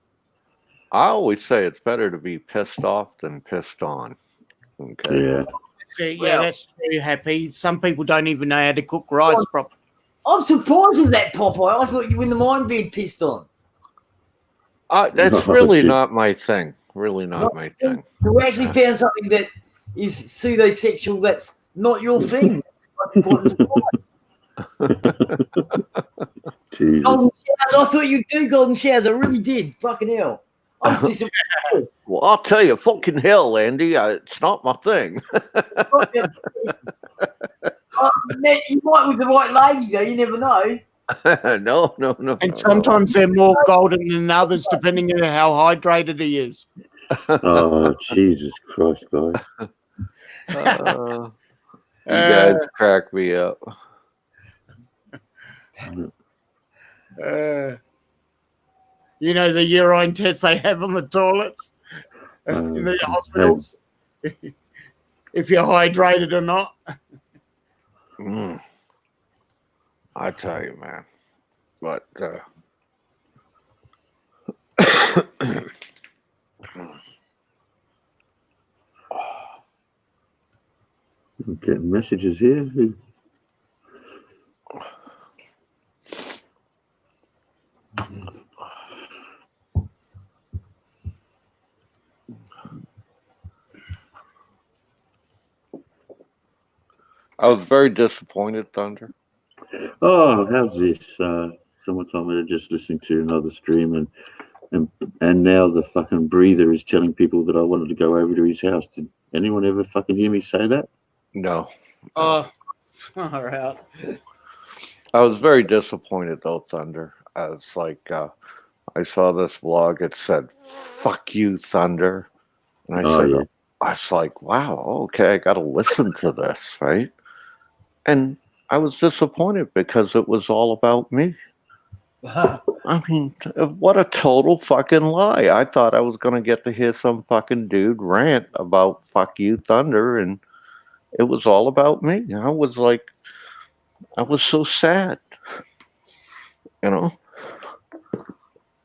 I always say it's better to be pissed off than pissed on. Okay. Yeah. So, that's very happy. Some people don't even know how to cook rice properly. I'm surprised with that, Popeye. I thought you wouldn't mind being pissed on. That's really not my thing. Really not my thing. So we actually found something that is pseudosexual. That's not your thing. Golden Jesus. showers. I thought you'd do golden showers. I really did. Fucking hell. I'm disappointed. Well, I'll tell you, fucking hell, Andy, it's not my thing. You might with the right lady, though. You never know. No. And sometimes they're more golden than others, depending on how hydrated he is. Oh, Jesus Christ, guys. You guys crack me up. You know, the urine tests they have on the toilets in the hospitals, if you're hydrated or not. I tell you, man. But I'm getting messages here. I was very disappointed, Thunder. Oh, how's this? Someone told me they're just listening to another stream, and now the fucking breather is telling people that I wanted to go over to his house. Did anyone ever fucking hear me say that? No. Oh, all right. I was very disappointed, though, Thunder. I was like, I saw this vlog. It said, "Fuck you, Thunder," and I said, yeah. I was like, wow, okay, I got to listen to this, right? And I was disappointed because it was all about me. I mean, what a total fucking lie. I thought I was going to get to hear some fucking dude rant about "fuck you, Thunder," and it was all about me. I was like, I was so sad, you know?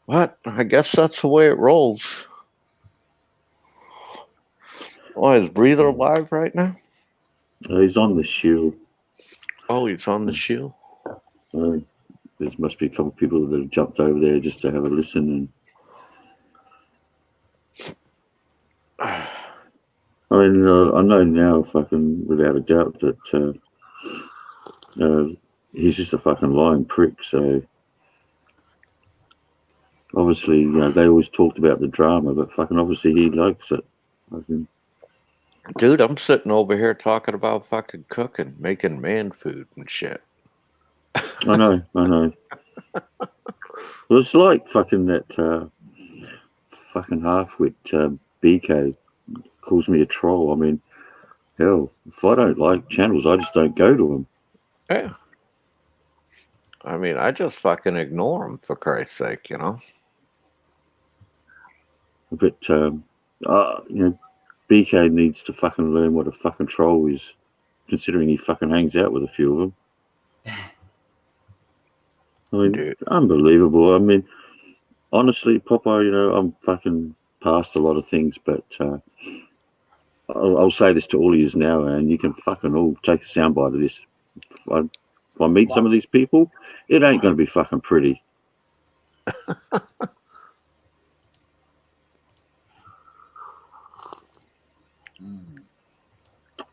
But I guess that's the way it rolls. Oh, is Breather alive right now? He's on the shield. Oh, he's on the shield? There must be a couple of people that have jumped over there just to have a listen. And I mean, I know now, fucking without a doubt, that he's just a fucking lying prick. So obviously, you know, they always talked about the drama, but fucking obviously he likes it. Fucking... Dude, I'm sitting over here talking about fucking cooking, making man food and shit. I know. Well, it's like fucking that fucking half-wit BK calls me a troll. I mean, hell, if I don't like channels, I just don't go to them. Yeah. I mean, I just fucking ignore them, for Christ's sake, you know? But, you know, BK needs to fucking learn what a fucking troll is, considering he fucking hangs out with a few of them. I mean, Dude. Unbelievable. I mean, honestly, Popeye, you know, I'm fucking past a lot of things, but I'll say this to all of you now, and you can fucking all take a soundbite of this. If I meet some of these people, it ain't going to be fucking pretty.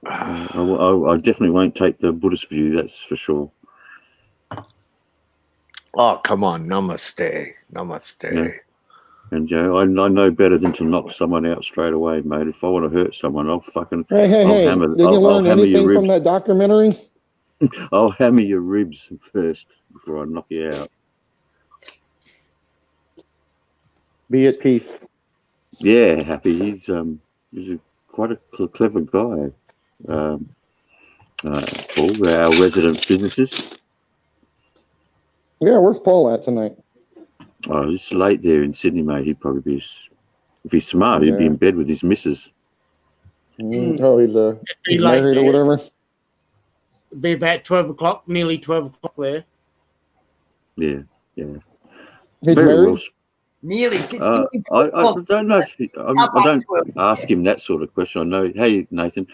I definitely won't take the Buddhist view, that's for sure. Oh, come on. Namaste. Yeah. And, you know, I know better than to knock someone out straight away, mate. If I want to hurt someone, I'll fucking... Hey, hammer, did you learn anything from that documentary? I'll hammer your ribs first before I knock you out. Be at peace. Yeah, Happy. He's quite a clever guy. Paul, our resident physicist. Yeah, where's Paul at tonight? Oh, it's late there in Sydney, mate. He'd probably be, if he's smart, he'd be in bed with his missus. Oh, he's married or whatever. It'd be about 12 o'clock, nearly 12 o'clock there. Yeah. He's married? Nearly. I don't know if I don't ask him that sort of question. I know. Hey, Nathan.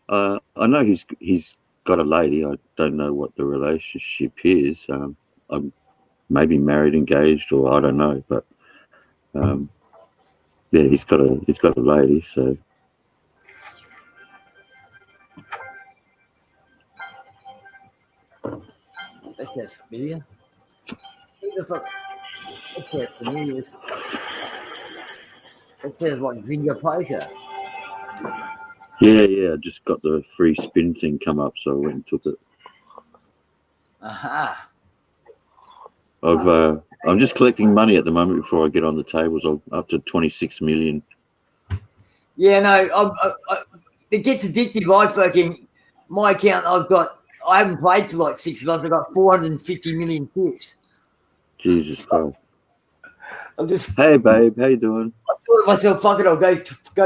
I know he's got a lady. I don't know what the relationship is. I'm maybe married, engaged, or I don't know. But yeah, he's got a lady. So that's familiar. Who the fuck? That sounds familiar. That sounds like Zinger Poker. Yeah. I just got the free spin thing come up, so I went and took it. Aha. I'm just collecting money at the moment before I get on the tables. I'm up to 26 million. Yeah, no, it gets addictive. My account, I haven't played for like 6 months. I've got 450 million tips. Jesus Christ. I'm just, Hey, babe, how you doing? I thought to myself, fuck it, I'll go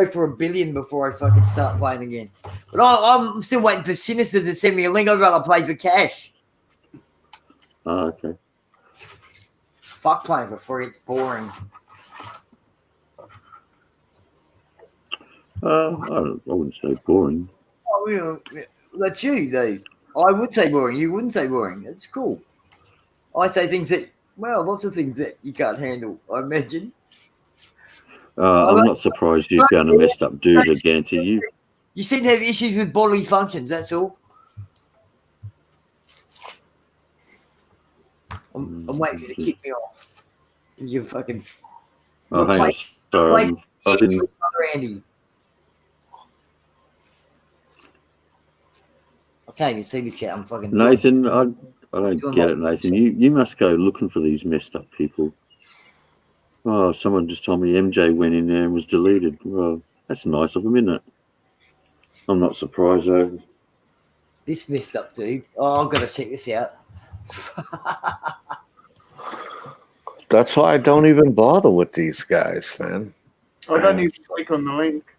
for $1 billion before I fucking start playing again. But I'm still waiting for Sinister to send me a link. I'd rather play for cash. Oh, okay. Fuck playing for free. It's boring. I wouldn't say boring. Oh, you know, that's you, though. I would say boring. You wouldn't say boring. That's cool. I say things that, well, lots of things that you can't handle, I imagine. I'm not surprised you found a messed up dude again to you. You seem to have issues with bodily functions, that's all. I'm waiting for you to kick me off. You fucking... Oh, hang on. Sorry, I'm fucking... Andy. I can't even see the cat. I'm fucking... Nathan, I don't get it, Nathan. You must go looking for these messed up people. Oh, someone just told me MJ went in there and was deleted. Well, that's nice of him, isn't it? I'm not surprised, though. This messed up, dude. Oh, I've got to check this out. That's why I don't even bother with these guys, man. I don't even click on the link.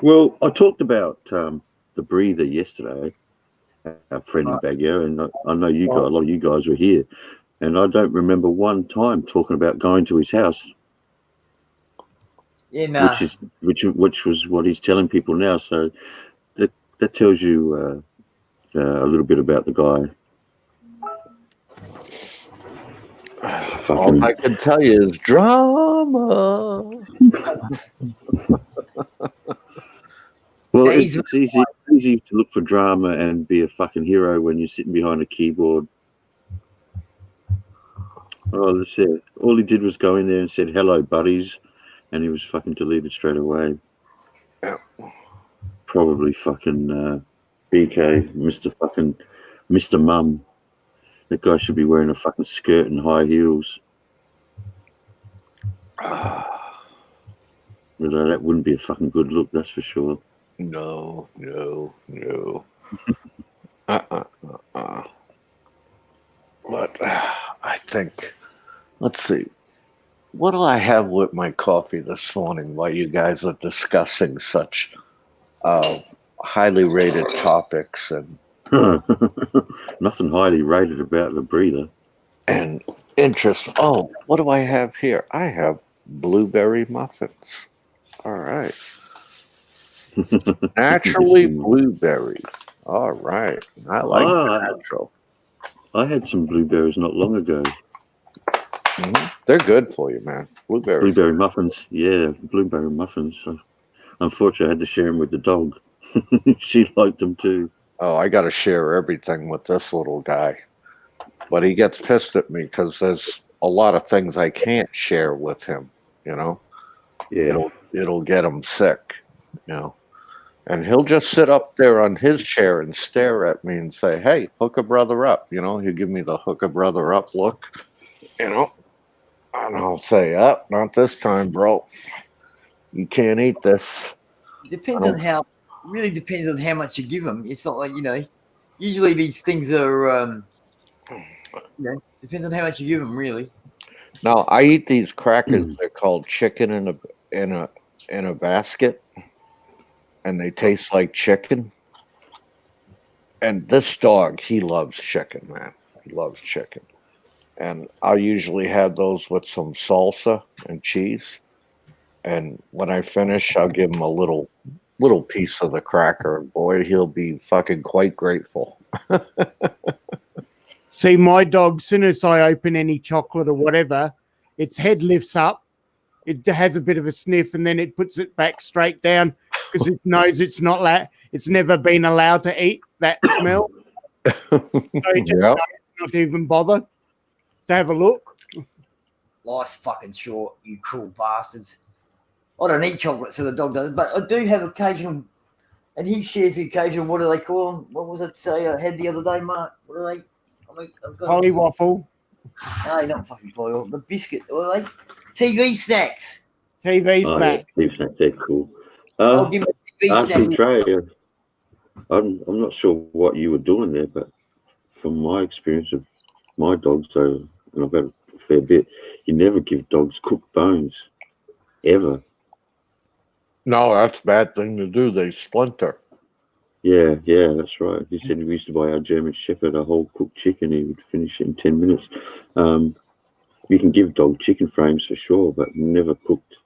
Well, I talked about the breather yesterday, our friend Baggio, and I know a lot of you guys were here, and I don't remember one time talking about going to his house. Yeah, nah. Which was what he's telling people now. So that tells you a little bit about the guy. All I can tell you is drama. Well, it's easy to look for drama and be a fucking hero when you're sitting behind a keyboard. Oh, that's it. All he did was go in there and said, "Hello, buddies," and he was fucking deleted straight away. Yeah. Probably fucking BK, Mr. Mum. That guy should be wearing a fucking skirt and high heels. Although that wouldn't be a fucking good look, that's for sure. No. But I think, let's see. What do I have with my coffee this morning while you guys are discussing such highly rated topics and nothing highly rated about the breather and interest? Oh, what do I have here? I have blueberry muffins. All right. Naturally blueberry. All right. I like natural. I had some blueberries not long ago. Mm-hmm. They're good for you, man. Blueberry muffins. Yeah, blueberry muffins. Unfortunately, I had to share them with the dog. She liked them too. Oh, I got to share everything with this little guy. But he gets pissed at me because there's a lot of things I can't share with him, you know? Yeah. It'll get him sick, you know? And he'll just sit up there on his chair and stare at me and say, "Hey, hook a brother up." You know, he'll give me the hook a brother up look, you know? And I'll say, not this time, bro. You can't eat this. Depends on really depends on how much you give them. It's not like, usually these things are, depends on how much you give them, really. Now, I eat these crackers. They're called chicken in a basket, and they taste like chicken. And this dog, he loves chicken, man. He loves chicken. And I'll usually have those with some salsa and cheese. And when I finish, I'll give him a little piece of the cracker. And boy, he'll be fucking quite grateful. See, my dog, as soon as I open any chocolate or whatever, its head lifts up. It has a bit of a sniff, and then it puts it back straight down because it knows it's not it's never been allowed to eat that smell. So it just knows not to even bother to have a look. Life's fucking short, you cruel bastards. I don't eat chocolate, so the dog doesn't, but I do have occasional, and he shares the occasional, what do they call them? What was it say I had the other day, Mark? What are they? I've got Pollywaffle. No, not fucking pollywaffle, but biscuit. What are they? TV snacks. TV snack. Yeah, TV snacks, they're cool. I'll give him a TV Asking snack. Trey, I'm not sure what you were doing there, but from my experience of my dogs, and I've had a fair bit, you never give dogs cooked bones, ever. No, that's a bad thing to do. They splinter. Yeah, that's right. He said we used to buy our German Shepherd a whole cooked chicken. He would finish it in 10 minutes. You can give dog chicken frames for sure, but never cooked.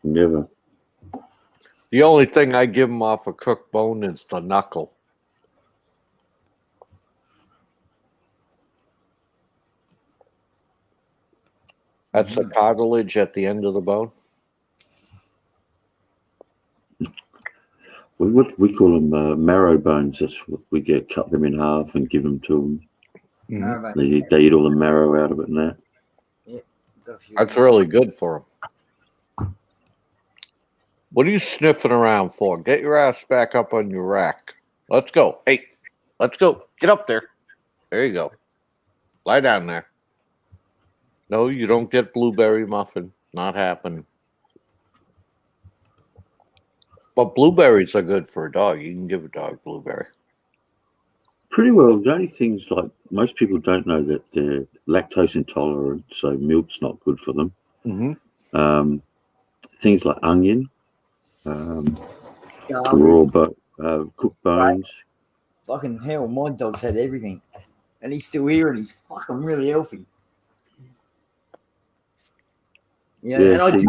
Never. The only thing I give them off a cooked bone is the knuckle. That's the cartilage at the end of the bone. We call them marrow bones. That's what we get. Cut them in half and give them to them. Mm-hmm. They eat all the marrow out of it and that. Yeah, that's really good for them. What are you sniffing around for? Get your ass back up on your rack. Let's go. Hey, let's go. Get up there. There you go. Lie down there. No, you don't get blueberry muffin. Not happening. But blueberries are good for a dog. You can give a dog blueberry. Pretty well. The only things like most people don't know that they're lactose intolerant, so milk's not good for them. Mm-hmm. Things like onion, raw cooked bones. Fucking hell, my dog's had everything, and he's still here, and he's fucking really healthy. Yeah, and I did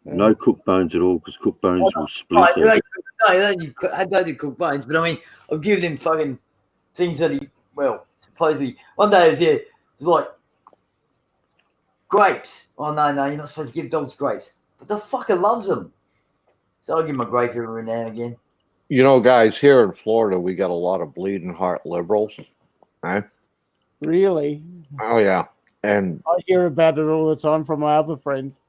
no cooked bones at all, because cooked bones will split. No, I don't do cooked bones, but I mean, I've given him fucking things that supposedly one day it was like grapes. Oh no, you're not supposed to give dogs grapes, but the fucker loves them. So I'll give him a grape every now and again. You know, guys, here in Florida, we got a lot of bleeding heart liberals, right? Really? Oh yeah, and I hear about it all the time from my other friends.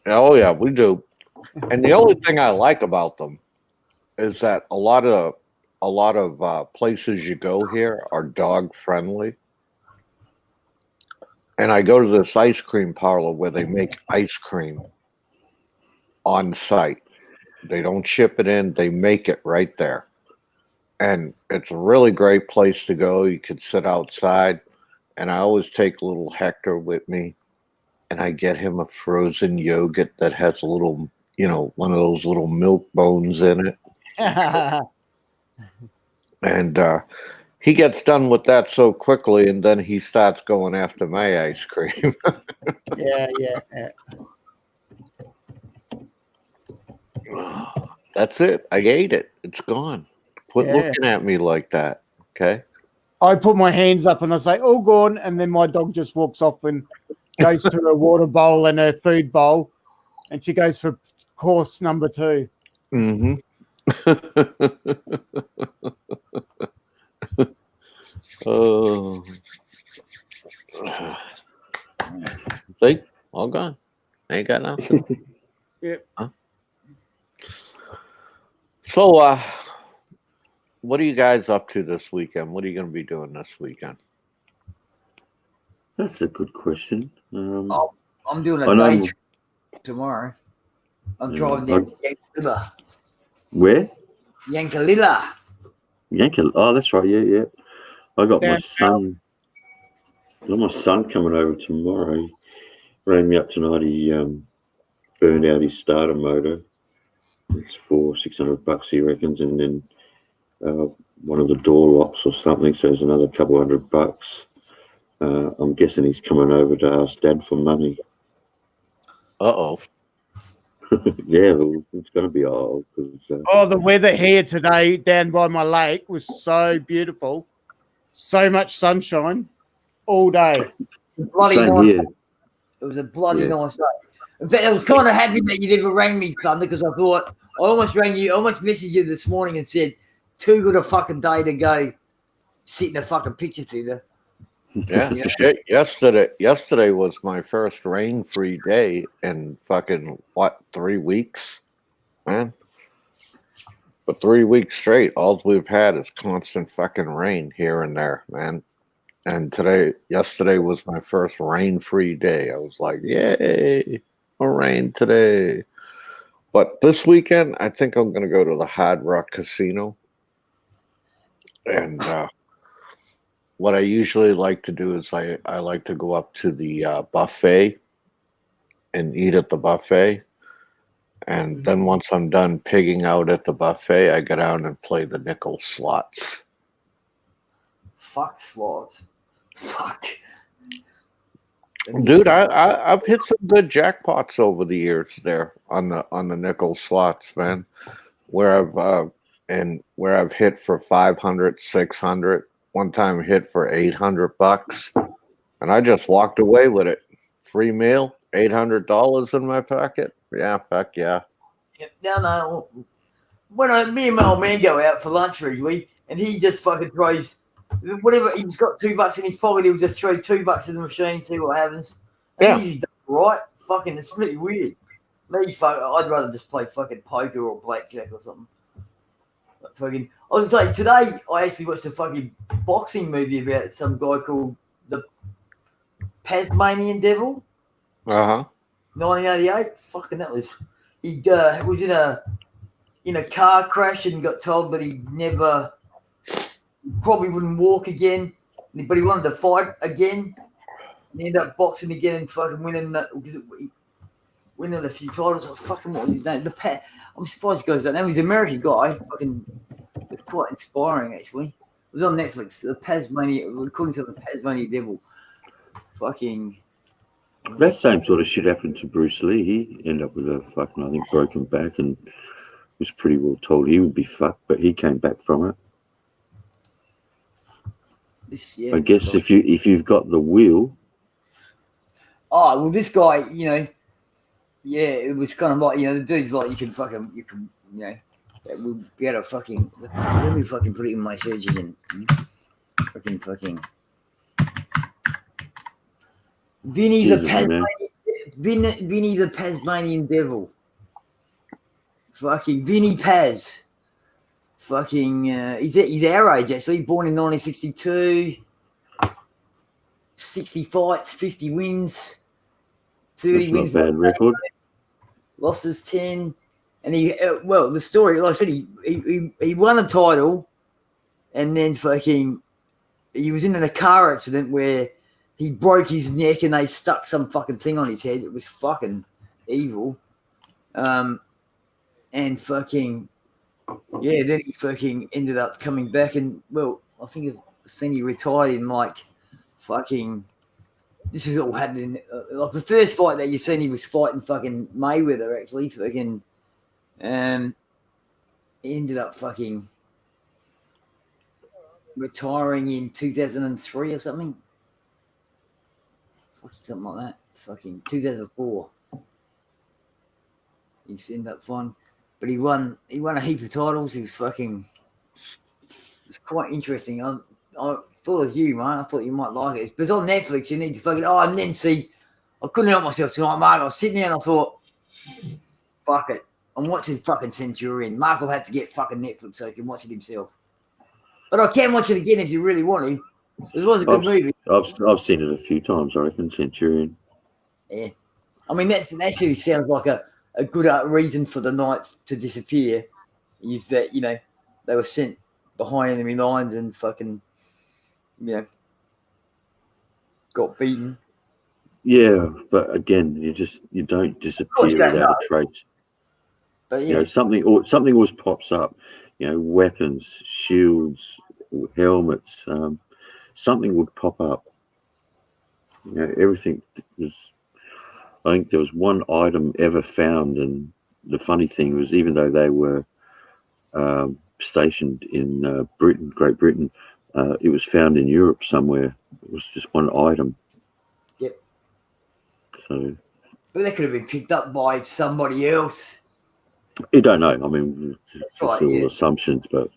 Oh yeah, we do. And the only thing I like about them is that a lot of places you go here are dog friendly. And I go to this ice cream parlor where they make ice cream on site. They don't ship it in; they make it right there. And it's a really great place to go. You could sit outside, and I always take little Hector with me. And I get him a frozen yogurt that has a little, one of those little milk bones in it. And he gets done with that so quickly, and then he starts going after my ice cream. Yeah. That's it. I ate it. It's gone. Quit looking at me like that, okay? I put my hands up and I say, "Oh, gone," and then my dog just walks off and goes to her water bowl and her food bowl, and she goes for course number 2. Mm-hmm. Oh. See? All gone. Ain't got nothing. Yep. Huh? So, what are you guys up to this weekend? What are you going to be doing this weekend? That's a good question. I'm doing a day trip tomorrow. I'm driving down to Yankalilla. Where? Yankalilla. Oh, that's right. Yeah. I got my son. Coming over tomorrow. He rang me up tonight. He burned out his starter motor. It's $600, he reckons, and then one of the door locks or something. So there's another couple $100. I'm guessing he's coming over to ask Dad for money. Uh-oh. Yeah, well, it's going to be old. The weather here today down by my lake was so beautiful. So much sunshine all day. It was a bloody nice day. In fact, I was kind of happy that you never rang me, Thunder, because I thought I almost rang you, I almost messaged you this morning and said, too good a fucking day to go sit in a fucking picture theater. Yeah. Yesterday was my first rain-free day in fucking 3 weeks, man. For 3 weeks straight, all we've had is constant fucking rain here and there, man. And yesterday was my first rain-free day. I was like, yay, no rain today. But this weekend, I think I'm gonna go to the Hard Rock Casino. And what I usually like to do is I like to go up to the buffet and eat at the buffet. And then once I'm done pigging out at the buffet, I get out and play the nickel slots. Fuck slots. Fuck. Dude, I've hit some good jackpots over the years there on the nickel slots, man. Where I've hit for 500, 600. One time hit for $800, and I just walked away with it. Free meal, $800 in my pocket. Yeah, fuck yeah. No. When me and my old man go out for lunch regularly, and he just fucking throws whatever he's got $2 in his pocket, he'll just throw $2 in the machine, see what happens. And Yeah. he's right. Fucking, it's really weird. I'd rather just play fucking poker or blackjack or something. But fucking, I was like, today I actually watched a fucking boxing movie about some guy called the Tasmanian Devil. 1988. Fucking, that was he was in a car crash and got told that he probably wouldn't walk again, but he wanted to fight again. And he ended up boxing again and fucking winning a few titles. Fucking, what was his name? I'm surprised he goes that name. He's an American guy. Fucking, it's quite inspiring actually. It was on Netflix. According to the Tasmanian Devil. Fucking. That same sort of shit happened to Bruce Lee. He ended up with a fucking, I think, broken back, and was pretty well told he would be fucked, but he came back from it. I guess if you've got the will. Oh well, this guy, it was kind of like, the dude's like, you can, we'll be able to fucking, let me fucking put it in my search again. Fucking. Vinny the Tasmanian Devil. Fucking Vinny Paz. Fucking, he's our age actually. Born in 1962. 60 fights, 50 wins. 30 That's wins. Not a bad record. Losses 10. And the story, like I said, he won a title, and then fucking, he was in a car accident where he broke his neck and they stuck some fucking thing on his head. It was fucking evil. And fucking, then he fucking ended up coming back, and, well, I think I've seen he retired in fucking, this was all happening. Like the first fight that you seen, he was fighting fucking Mayweather, actually. Fucking, he ended up fucking retiring in 2003 or something. Something like that. Fucking 2004. He's ended up fine. But he won a heap of titles. He was fucking, it's quite interesting. I thought it was you, man. I thought you might like it. But it's on Netflix. You need to fucking, and then see, I couldn't help myself tonight, Mark. I was sitting there and I thought, fuck it. I'm watching fucking Centurion. Mark will have to get fucking Netflix so he can watch it himself. But I can watch it again if you really want to. It was a good movie. I've seen it a few times, I reckon, Centurion. Yeah. I mean, that actually sounds like a good reason for the Knights to disappear, is that, they were sent behind enemy lines and fucking, got beaten. Yeah, but again, you don't disappear without a trace. But something always pops up. Weapons, shields, helmets. Something would pop up. Everything was. I think there was one item ever found, and the funny thing was, even though they were stationed in Great Britain, it was found in Europe somewhere. It was just one item. Yep. So. But that could have been picked up by somebody else. You don't know. I mean, it's all assumptions, but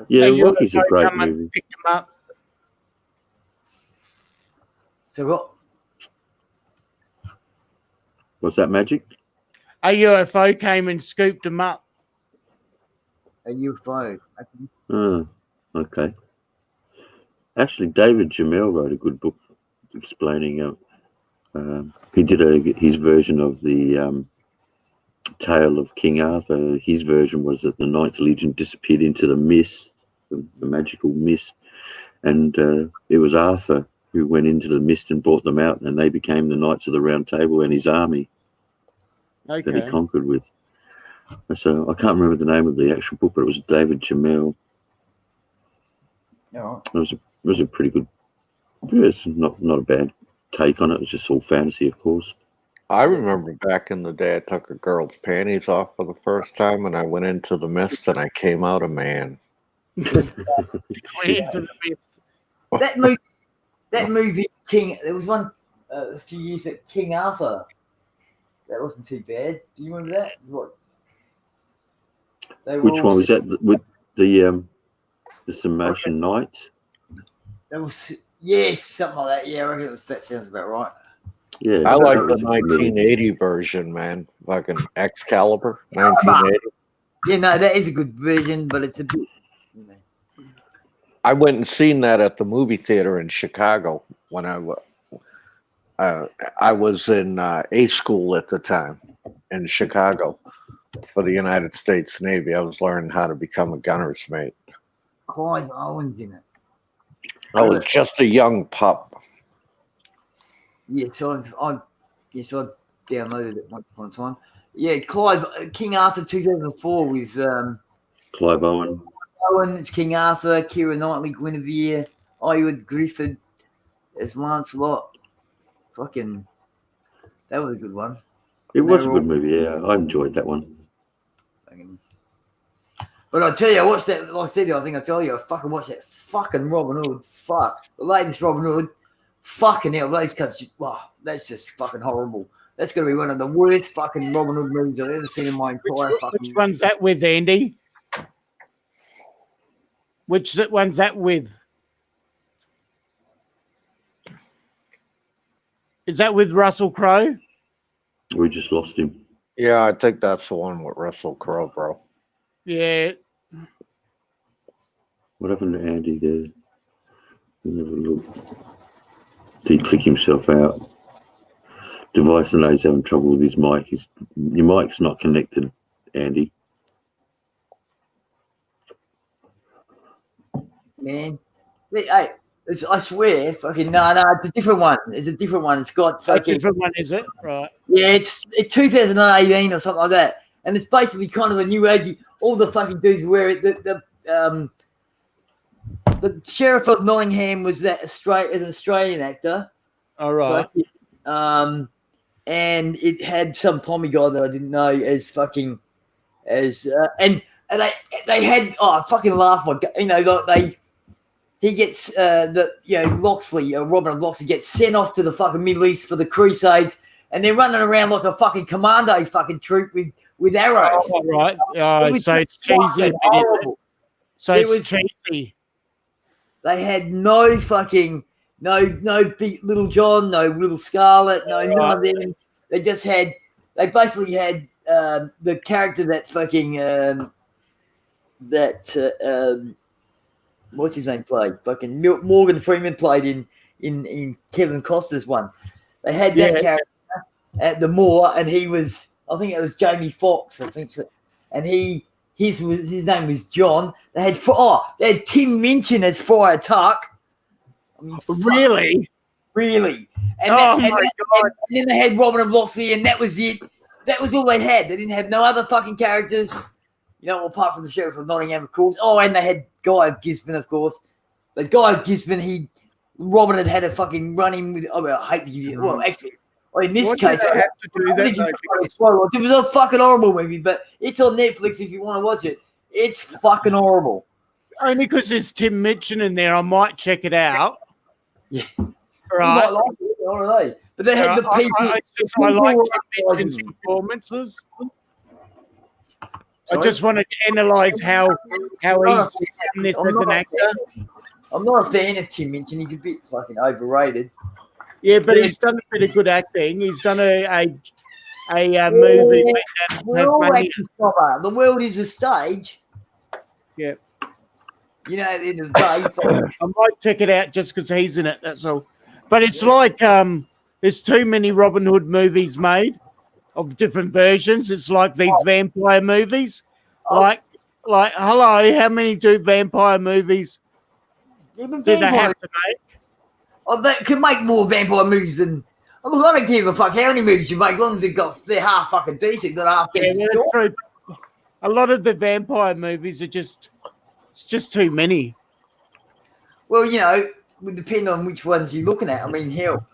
Yeah, Hey, Rocky's a UFO great come and movie. picked him up. So what? Was that Magic? A UFO came and scooped him up. A UFO. Oh, okay. Actually, David Jamel wrote a good book explaining. He did his version of the tale of King Arthur. His version was that the Ninth Legion disappeared into the mist, the magical mist, and it was Arthur who went into the mist and brought them out, and they became the Knights of the Round Table and his army that he Okay. conquered with. So I can't remember the name of the actual book, but it was David Jamel. Yeah. It was a pretty good. It's not a bad take on it. It was just all fantasy, of course. I remember back in the day, I took a girl's panties off for the first time, and I went into the mist, and I came out a man. Went into the mist. That movie, King. There was one a few years back, King Arthur. That wasn't too bad. Do you remember that? What? Which one was that? With the Sarmatian Knights? That was something like that. Yeah, I reckon that sounds about right. Yeah, I like that the was a good movie. 1980 version, man. Fucking Excalibur, 1980. Yeah, no, that is a good version, but it's a bit. You know. I went and seen that at the movie theater in Chicago when I was in A school at the time in Chicago for the United States Navy. I was learning how to become a gunner's mate. Clive Owen's in it. I was just a young pup. Yeah, so I downloaded it once upon a time. Yeah, Clive King Arthur 2004 with Clive Owen. Owen, it's King Arthur, Keira Knightley, Guinevere, Ewan Griffith as Lancelot. Fucking, that was a good one. It was a good movie. Yeah, I enjoyed that one. But I tell you, I watched that. Like I said, I think I told you, I fucking watched that fucking Robin Hood. Fuck, the latest Robin Hood. Fucking hell, those cuts. Wow, that's just fucking horrible. That's going to be one of the worst fucking Robin Hood movies I've ever seen in my entire fucking. Which one's that with, Andy? Which one's that with? Is that with Russell Crowe? We just lost him. Yeah, I think that's the one with Russell Crowe, bro. Yeah. What happened to Andy there? Never look. Did he click himself out? Device and he's having trouble with his mic. Your mic's not connected, Andy. Man, hey, I swear, fucking no, it's a different one. It's a different one. It's got fucking. A different one, is it? Right. Yeah, it's 2018 or something like that, and it's basically kind of a new age. All the fucking dudes wear it. The Sheriff of Nottingham was an Australian actor. All right. And it had some Pommy guy that I didn't know as fucking as and they had I fucking laugh my he gets Loxley, Robin of Loxley gets sent off to the fucking Middle East for the Crusades, and they're running around like a fucking commando fucking troop with arrows. Oh, right. So it's cheesy. So it's cheesy. They had no fucking big Little John, no Little Scarlet, none of them. They basically had the character that fucking what's his name played? Fucking Morgan Freeman played in Kevin Costner's one. They had that character at the Moor, and he was, I think it was Jamie Foxx, I think so. And his name was John. They had Tim Minchin as Friar Tuck. I mean, really? And then they had Robin of Loxley, and that was it. That was all they had. They didn't have no other fucking characters, apart from the Sheriff of Nottingham, of course. Oh, and they had Guy of Gisborne, of course. But Guy of Gisborne, Robin had a fucking run-in with. I hate to give you. Well, actually, in this case, have to do that. It was a fucking horrible movie, but it's on Netflix if you want to watch it. It's fucking horrible. Only because there's Tim Minchin in there, I might check it out. Yeah. Right. You might like it, I don't know. But they had the people. I like Tim Minchin's performances. I just wanted to analyse how he's done this as an actor. I'm not a fan of Tim Minchin. He's a bit fucking overrated. Yeah, but he's done a bit of good acting. He's done a movie. We're all actors, brother. The world is a stage. Yeah. You know, at the end of the day. I might check it out just because he's in it, that's all. But it's like there's too many Robin Hood movies made of different versions. It's like these vampire movies. Like, hello, how many do vampire movies do they have to make? Oh, they can make more vampire movies than... I don't give a fuck how many movies you make, as long as they're half fucking decent, got half decent. Yeah, that's true. A lot of the vampire movies are it's just too many. Well, you know, it would depend on which ones you're looking at. I mean, hell,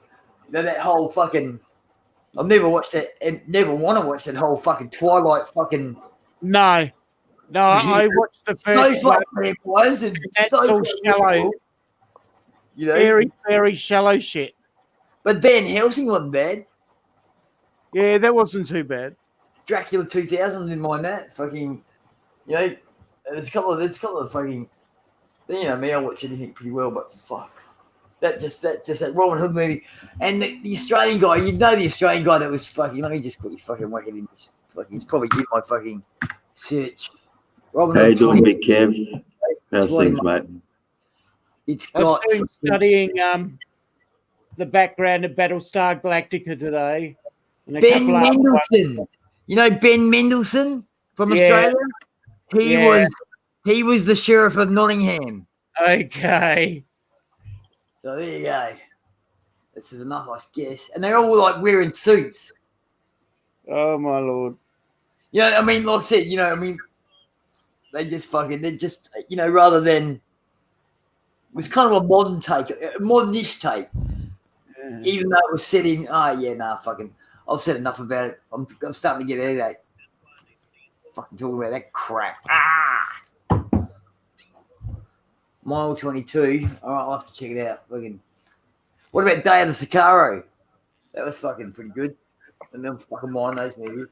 you know, that whole fucking... I've never watched that, and never want to watch that whole fucking Twilight fucking... No, I watched the first one. Vampires and that's all shallow. You know? Very, very shallow shit. But Van Helsing wasn't bad. Yeah, that wasn't too bad. Dracula 2000, didn't mind that. Fucking, you know, there's a couple of fucking, you know me, I watch anything pretty well, but fuck. That Robin Hood movie. And the Australian guy, you know the Australian guy that was fucking, let me just quickly fucking whack it in this. Like, he's probably in my fucking search. Robin Hood. How you doing, Big Kev? How's things, mate? I was studying the background of Battlestar Galactica today. Ben Mendelsohn. You know Ben Mendelsohn from Australia? He was the sheriff of Nottingham. Okay. So there you go. This is enough, I guess. And they're all like wearing suits. Oh my lord. Yeah, I mean, like I said, you know, I mean, they're just, you know, rather than, it was kind of a modern take, a modernish take. Yeah. Even though it was set in, fucking, I've said enough about it. I'm starting to get a headache. Fucking talking about that crap. Mile 22. All right, I'll have to check it out. Fucking. What about Day of the Sicario? That was fucking pretty good. And then fucking mind those movies.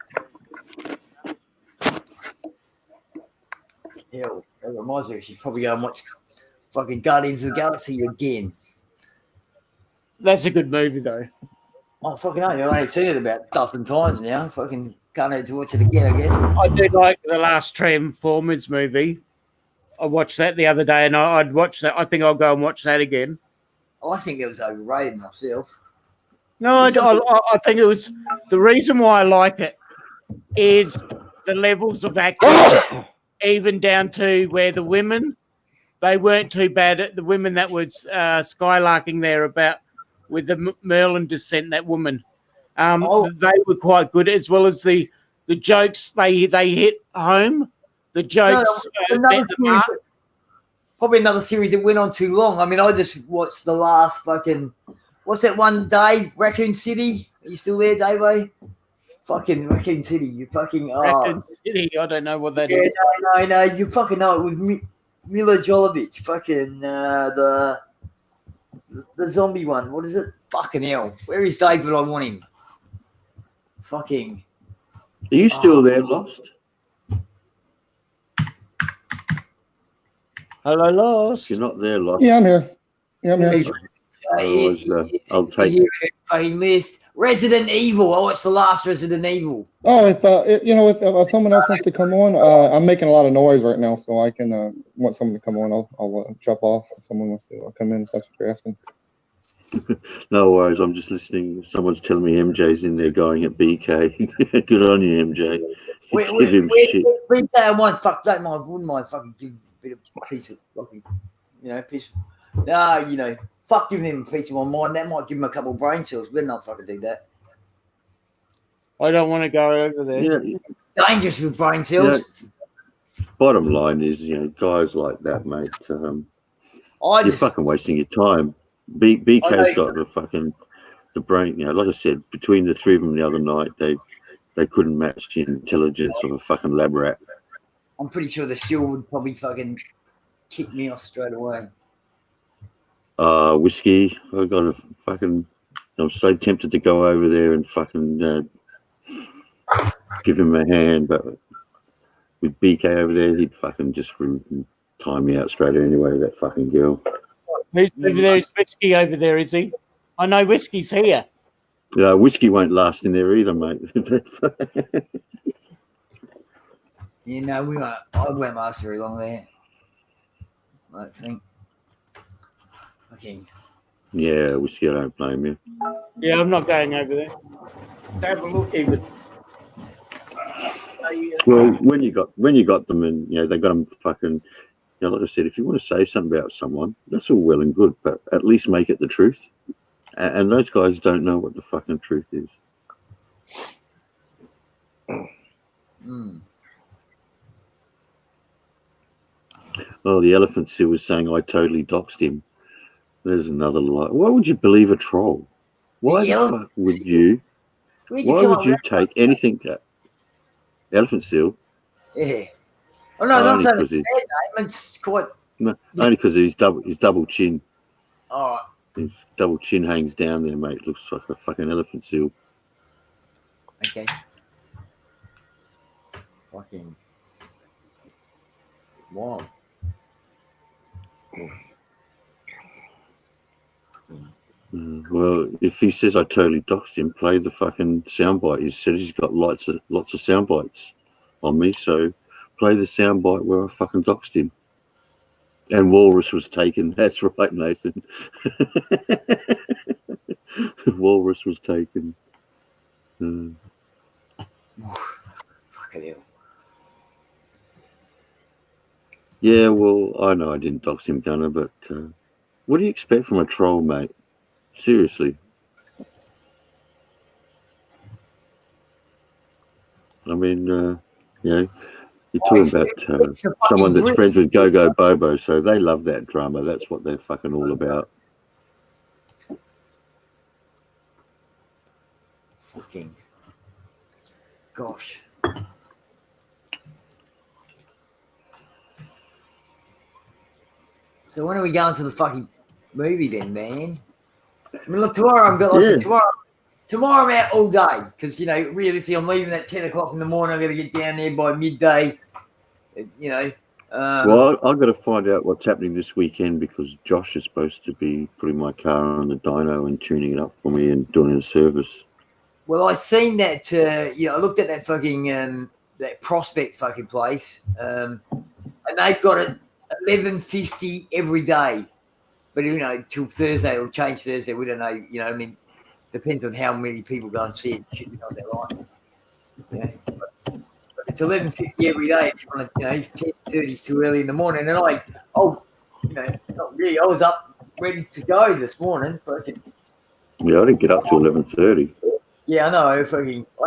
Hell, that reminds me, I should probably go and watch fucking Guardians of the Galaxy again. That's a good movie, though. Oh, fucking hell, I've only seen it about a dozen times now. Fucking can't wait to watch it again, I guess. I did like the last Transformers movie. I watched that the other day, and I'd watch that. I think I'll go and watch that again. Oh, I think it was overrated myself. No, I think it was... The reason why I like it is the levels of acting, even down to where the women, they weren't too bad. The women that was skylarking there about with the Merlin descent, that woman, they were quite good, as well as the jokes they hit home. The jokes. So, probably another series that went on too long. I mean, I just watched the last fucking... What's that one, Dave? Raccoon City? Are you still there, Dave? Fucking Raccoon City. You fucking... Raccoon City? I don't know what that is. No. You fucking know it with Mila Jovovich. Fucking the zombie one. What is it? Fucking hell. Where is David? I want him. Fucking... Are you still there, Lost? Hello, Lost. You're not there, Lost. Yeah, I'm here. I'll take it. Fucking list. Resident Evil. I watched the last Resident Evil. Oh, if someone else wants to come on, I'm making a lot of noise right now, so I can want someone to come on. I'll jump off. If someone wants to come in, if that's what you're asking. No worries. I'm just listening. Someone's telling me MJ's in there going at BK. Good on you, MJ. Give him shit. BK, I wouldn't mind fucking giving a bit of piece of fucking, piece. Fuck giving him a piece of my mind. That might give him a couple of brain cells. Better not fucking do that. I don't want to go over there. Yeah. Dangerous with brain cells. Bottom line is, guys like that, mate. You're fucking wasting your time. BK's got the brain. Like I said, between the three of them the other night, they couldn't match the intelligence of a fucking lab rat. I'm pretty sure the shield would probably fucking kick me off straight away. Whiskey. I'm so tempted to go over there and fucking give him a hand, but with BK over there, he'd fucking just time me out straight anyway. That fucking girl. There's whiskey over there, is he? I know whiskey's here. Yeah, whiskey won't last in there either, mate. You know, I won't last very long there. I think. Okay. Yeah, whiskey, I don't blame you. Yeah, I'm not going over there. Have a look even. Well, when you got them, and they got them fucking. Like I said, if you want to say something about someone, that's all well and good, but at least make it the truth. And those guys don't know what the fucking truth is. Mm. Oh, the elephant seal was saying I totally doxed him. There's another lie. Why would you believe a troll? Why the fuck would you? Why would you take anything? Elephant seal? Yeah. Oh no, not saying it's it's quite. No, only because he's double chin. All right. His double chin hangs down there, mate. Looks like a fucking elephant seal. Okay. Fucking. Wow. Well, if he says I totally doxed him, play the fucking soundbite. He says he's got lots of sound bites on me, so play the soundbite where I fucking doxed him. And Walrus was taken. That's right, Nathan. Walrus was taken. Fucking hell. Yeah, well, I know I didn't dox him, Gunner, but what do you expect from a troll, mate? Seriously. I mean, you're talking about someone that's friends with Go-Go Bobo, so they love that drama. That's what they're fucking all about. Fucking. Gosh. So when are we going to the fucking movie then, man? I mean, look, tomorrow tomorrow I'm out all day because realistically I'm leaving at 10 o'clock in the morning. I'm going to get down there by midday. Well, I've got to find out what's happening this weekend because Josh is supposed to be putting my car on the dyno and tuning it up for me and doing a service. Well, I seen that. I looked at that fucking that Prospect fucking place, and they've got it 11:50 every day. But till Thursday it'll change Thursday. We don't know. I mean, depends on how many people go and see it. They're like, but it's 11:50 every day. If you want to, 10:30 is too early in the morning. And not really. I was up ready to go this morning. Fucking. Yeah, I didn't get up till 11:30. Yeah, I know. I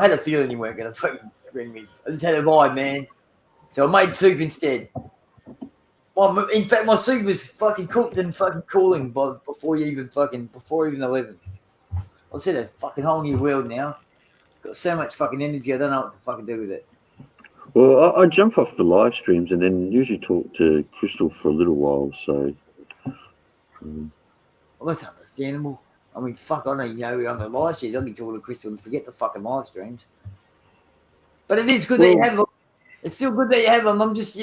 had a feeling you weren't going to fucking bring me. I just had a vibe, man. So I made soup instead. In fact, my soup was fucking cooked and fucking cooling before even 11. I said a fucking whole new world now. Got so much fucking energy, I don't know what to fucking do with it. Well, I jump off the live streams and then usually talk to Crystal for a little while. So, well, that's understandable. I mean, fuck, I don't even know on the live streams. I'll be talking to Crystal and forget the fucking live streams. But it is good that you have them. It's still good that you have them. I'm just,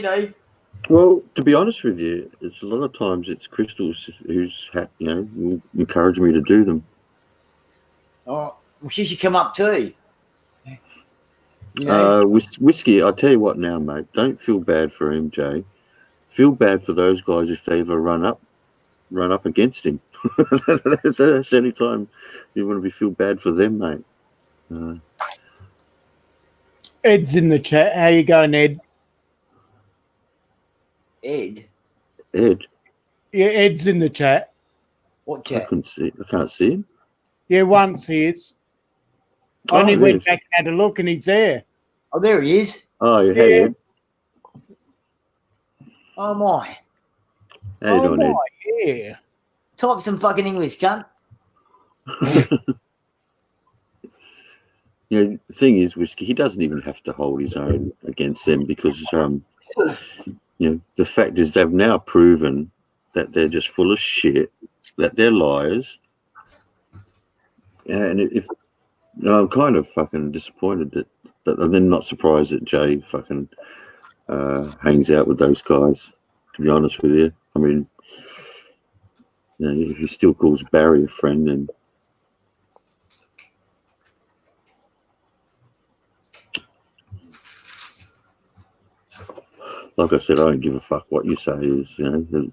Well, to be honest with you, it's a lot of times it's Crystal who's will encourage me to do them. Oh, well, she should come up too. Whiskey, I'll tell you what now, mate. Don't feel bad for MJ. Feel bad for those guys if they ever run up against him. That's any time you want to feel bad for them, mate. Ed's in the chat. How you going, Ed? Ed? Ed? Yeah, Ed's in the chat. What chat? I can't see him. Yeah, once he is. I only went back and had a look and he's there. Oh, there he is. Oh, yeah. Hey, Ed. Oh, my. How you doing, Ed? Yeah. Type some fucking English, cunt. The thing is, Whiskey, he doesn't even have to hold his own against them because, the fact is they've now proven that they're just full of shit, that they're liars. And I'm kind of fucking disappointed that I'm then not surprised that Jay fucking hangs out with those guys. To be honest with you, I mean, you know, if he still calls Barry a friend, then like I said, I don't give a fuck what you say. Is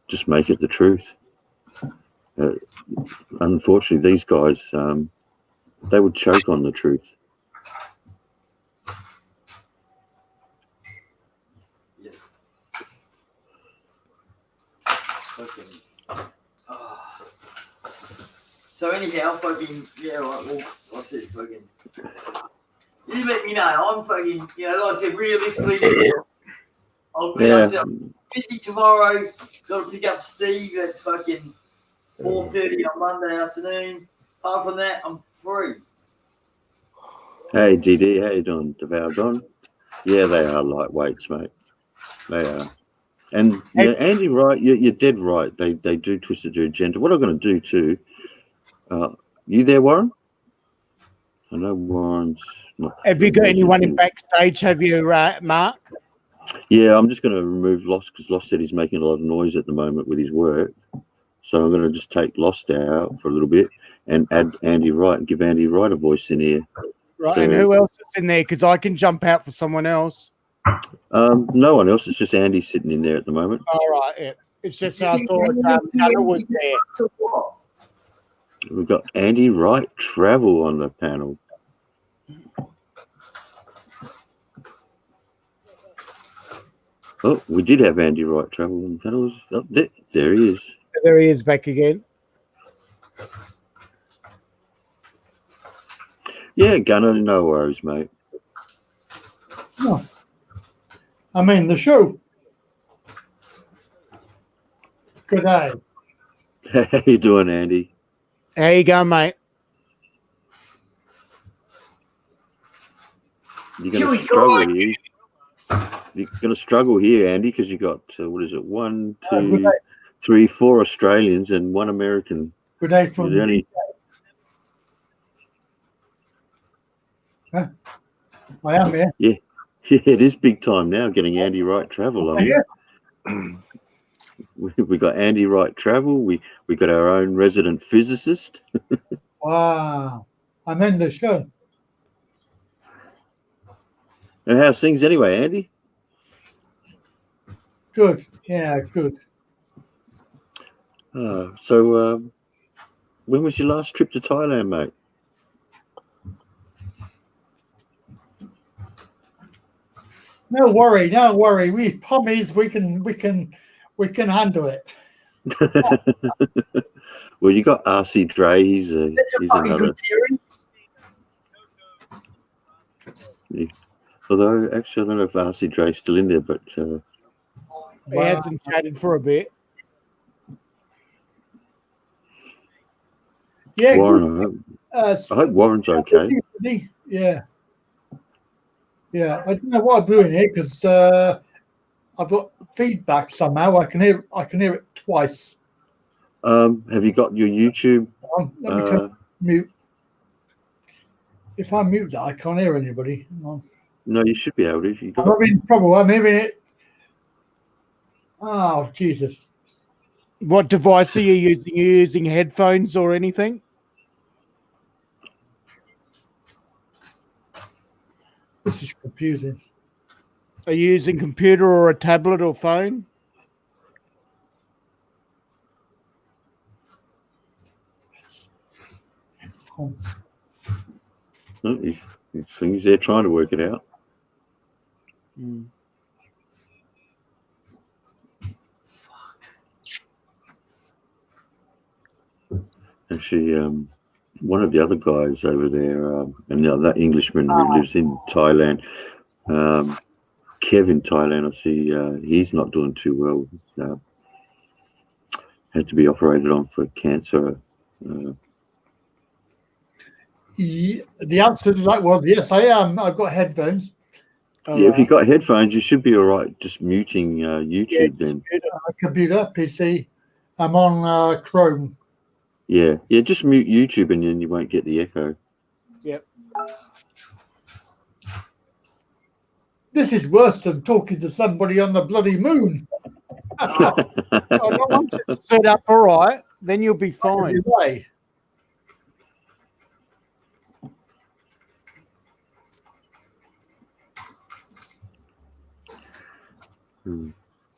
just make it the truth. Unfortunately, these guys, they would choke on the truth. So anyhow, fucking yeah, right. Well, I said fucking. You let me know. I'm fucking. You know, like I said, realistically, I'll be myself. Busy tomorrow. Got to pick up Steve at fucking 4:30 on Monday afternoon. Apart from that, I'm free. Hey GD, how you doing? Devoured on? Yeah, they are lightweights, mate. They are. And yeah, Andy, right? You're dead right. They do twist it to agenda. What I'm going to do too. You there, Warren? I know Warren's not. Have you got anyone in backstage? Have you, Mark? Yeah, I'm just going to remove Lost because Lost said he's making a lot of noise at the moment with his work. So I'm going to just take Lost out for a little bit and add Andy Wright and give Andy Wright a voice in here. Right, so, and who else is in there? Because I can jump out for someone else. No one else. It's just Andy sitting in there at the moment. All right, yeah. It's just I thought Gunner was there. We've got Andy Wright Travel on the panel. Oh, we did have Andy Wright Travel on the panel. Oh, there he is. There he is back again. Yeah, Gunner, no worries, mate. No. I'm in the show. Good day. How you doing, Andy? How you going, mate? You're going to struggle here. You're going to struggle here, Andy, because you got, what is it, 1, 2, 3, 4 Australians and 1 American. Good day from only... Huh? I am here. Yeah. Yeah, it is big time now getting Andy Wright Travel on here. We got Andy Wright Travel. We got our own resident physicist. Wow. I'm in the show. And how's things anyway, Andy? Good. Yeah, good. So when was your last trip to Thailand, mate? No worry, no worry. We promise we can handle it. Well, you got RC Dre. He's another. Good theory. Yeah. Although, actually, I don't know if RC Dre's still in there, but he hasn't chatted for a bit. Yeah, Warren, I hope Warren's okay. Yeah. Yeah, I don't know what I'm doing here because I've got feedback somehow. I can hear it twice. Have you got your YouTube? Let me turn mute. If I mute that, I can't hear anybody. No, you should be able to. I'm having trouble. I'm hearing it. Oh, Jesus. What device are you using? Are you using headphones or anything? This is confusing. Are you using computer or a tablet or phone? No, he's there trying to work it out. Mm. Actually, one of the other guys over there, and that Englishman who lives in Thailand, Kevin Thailand, I see he's not doing too well. Had to be operated on for cancer. The answer to that was yes, I am. I've got headphones. Yeah, if you've got headphones, you should be all right. Just muting YouTube then. Computer, PC. I'm on Chrome. Yeah, just mute YouTube and then you won't get the echo. Yep. This is worse than talking to somebody on the bloody moon. Oh, no, once it's set up all right, then you'll be fine. Way.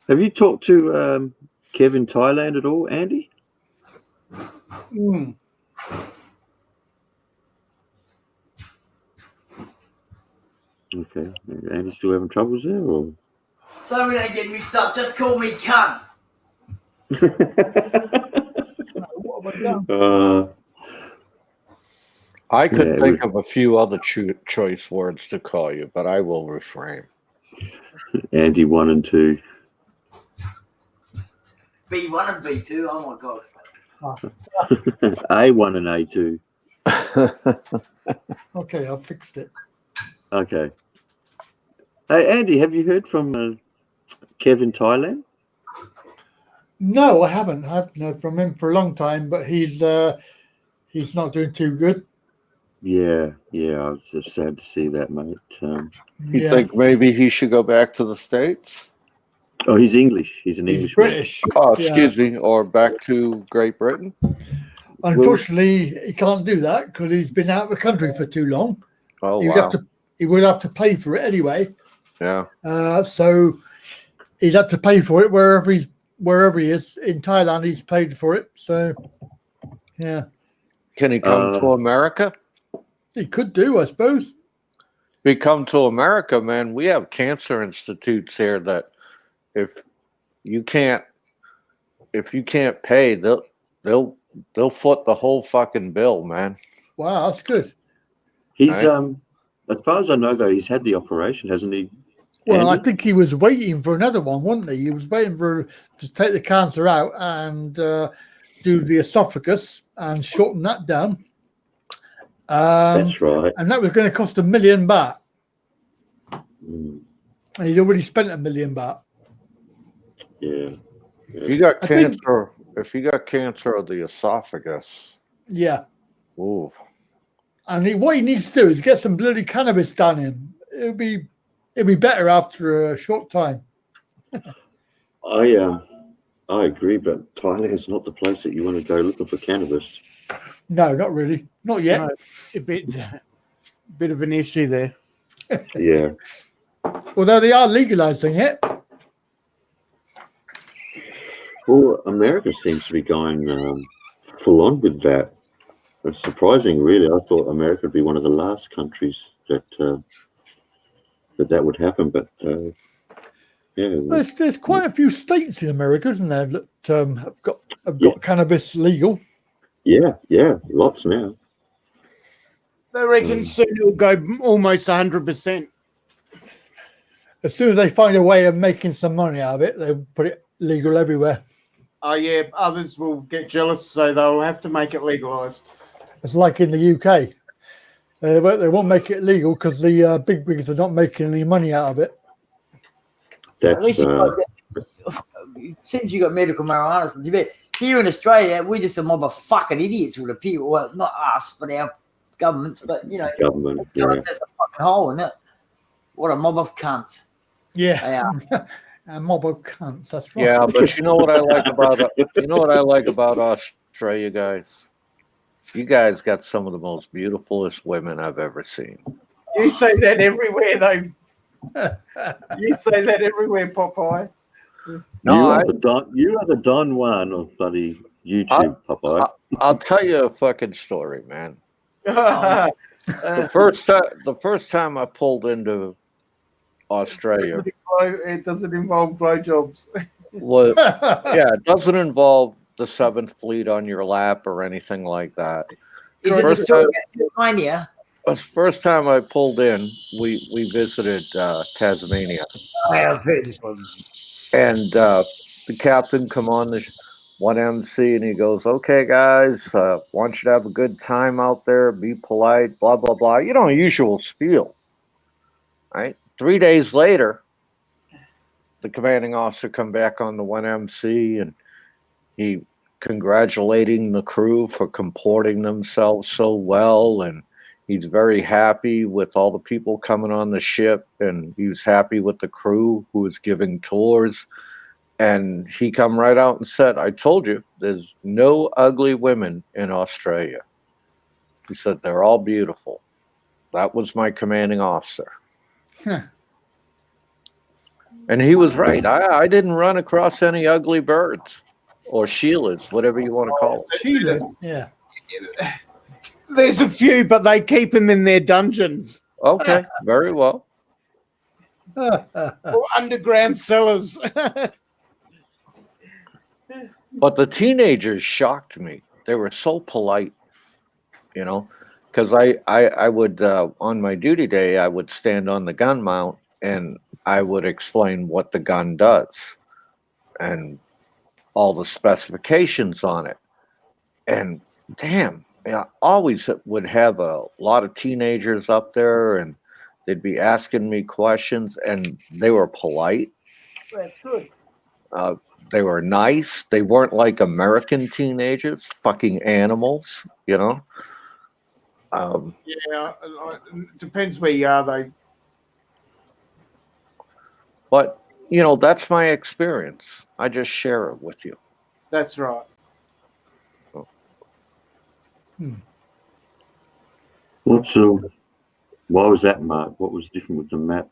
Have you talked to Kevin Thailand at all, Andy? Okay. Andy still having troubles there, or? So we don't get mixed up. Just call me cunt. What have I done? I could think of a few other choice words to call you, but I will refrain. Andy 1 and 2. B1 and B2. Oh my god. A1 and A2. Okay, I've fixed it. Okay. Hey, Andy, have you heard from Kevin Thailand? No, I haven't. I haven't heard from him for a long time, but he's not doing too good. Yeah, I was just sad to see that, mate. You think maybe he should go back to the States? Oh, he's English. He's an English British. Oh, excuse me, or back to Great Britain? Unfortunately, he can't do that because he's been out of the country for too long. Oh, he wow. He would have to pay for it anyway. Yeah. So he's had to pay for it wherever he is. In Thailand, he's paid for it. So, yeah. Can he come to America? He could do, I suppose. If he come to America, man, we have cancer institutes here that if you can't pay, they'll foot the whole fucking bill, man. Wow, that's good. He's as far as I know, though, he's had the operation, hasn't he? Well, Andy? I think he was waiting for another one, wasn't he? He was waiting to take the cancer out and do the esophagus and shorten that down. That's right. And that was going to cost $1 million baht. Mm. And he'd already spent $1 million baht. Yeah. If you got cancer, of the esophagus, Yeah. ooh. And what he needs to do is get some bloody cannabis down him. It'll be better after a short time. I agree, but Thailand's not the place that you want to go looking for cannabis. No, not really. Not yet. No, a bit of an issue there. Yeah. Although they are legalizing it. Well, America seems to be going full on with that. It's surprising, really. I thought America would be one of the last countries that would happen, but yeah. There's quite a few states in America, isn't there, that have got cannabis legal. Yeah, lots now. They reckon soon it'll go almost 100%. As soon as they find a way of making some money out of it, they'll put it legal everywhere. Oh yeah, others will get jealous, so they'll have to make it legalized. It's like in the UK. They won't make it legal because the big wigs are not making any money out of it. Since you got medical marijuana, here in Australia, we're just a mob of fucking idiots with the people. Well, not us, but our governments. But government. Yeah. There's a fucking hole in it. What a mob of cunts. Yeah. A mob of cunts. That's right. Yeah, but you know what I like about Australia, guys? You guys got some of the most beautifulest women I've ever seen. You say that everywhere, though. You say that everywhere, Popeye. No, you are the Don Juan of bloody YouTube, Popeye. I'll tell you a fucking story, man. The first time I pulled into Australia, it doesn't involve blowjobs. Well, yeah, it doesn't involve the 7th Fleet on your lap or anything like that. Is it the story about Tasmania? The first time I pulled in, we visited Tasmania. I've heard this one. And the captain come on the 1MC and he goes, "Okay, guys, want you to have a good time out there, be polite, blah, blah, blah." Usual spiel, right? 3 days later, the commanding officer come back on the 1MC and he congratulating the crew for comporting themselves so well, and He's very happy with all the people coming on the ship, and he was happy with the crew who was giving tours. And he come right out and said, "I told you, there's no ugly women in Australia." He said, "They're all beautiful." That was my commanding officer. Huh. And he was right. I didn't run across any ugly birds or Sheilas, whatever you want to call them. Sheila, yeah. There's a few, but they keep them in their dungeons. Okay, very well. Or underground cellars. But the teenagers shocked me. They were so polite, because I would, on my duty day, I would stand on the gun mount and I would explain what the gun does and all the specifications on it. And damn, I always would have a lot of teenagers up there, and they'd be asking me questions, and they were polite. That's good. They were nice. They weren't like American teenagers, fucking animals, Yeah, it depends where you are, though. But, that's my experience. I just share it with you. That's right. Why was that, Mark? What was different with the map?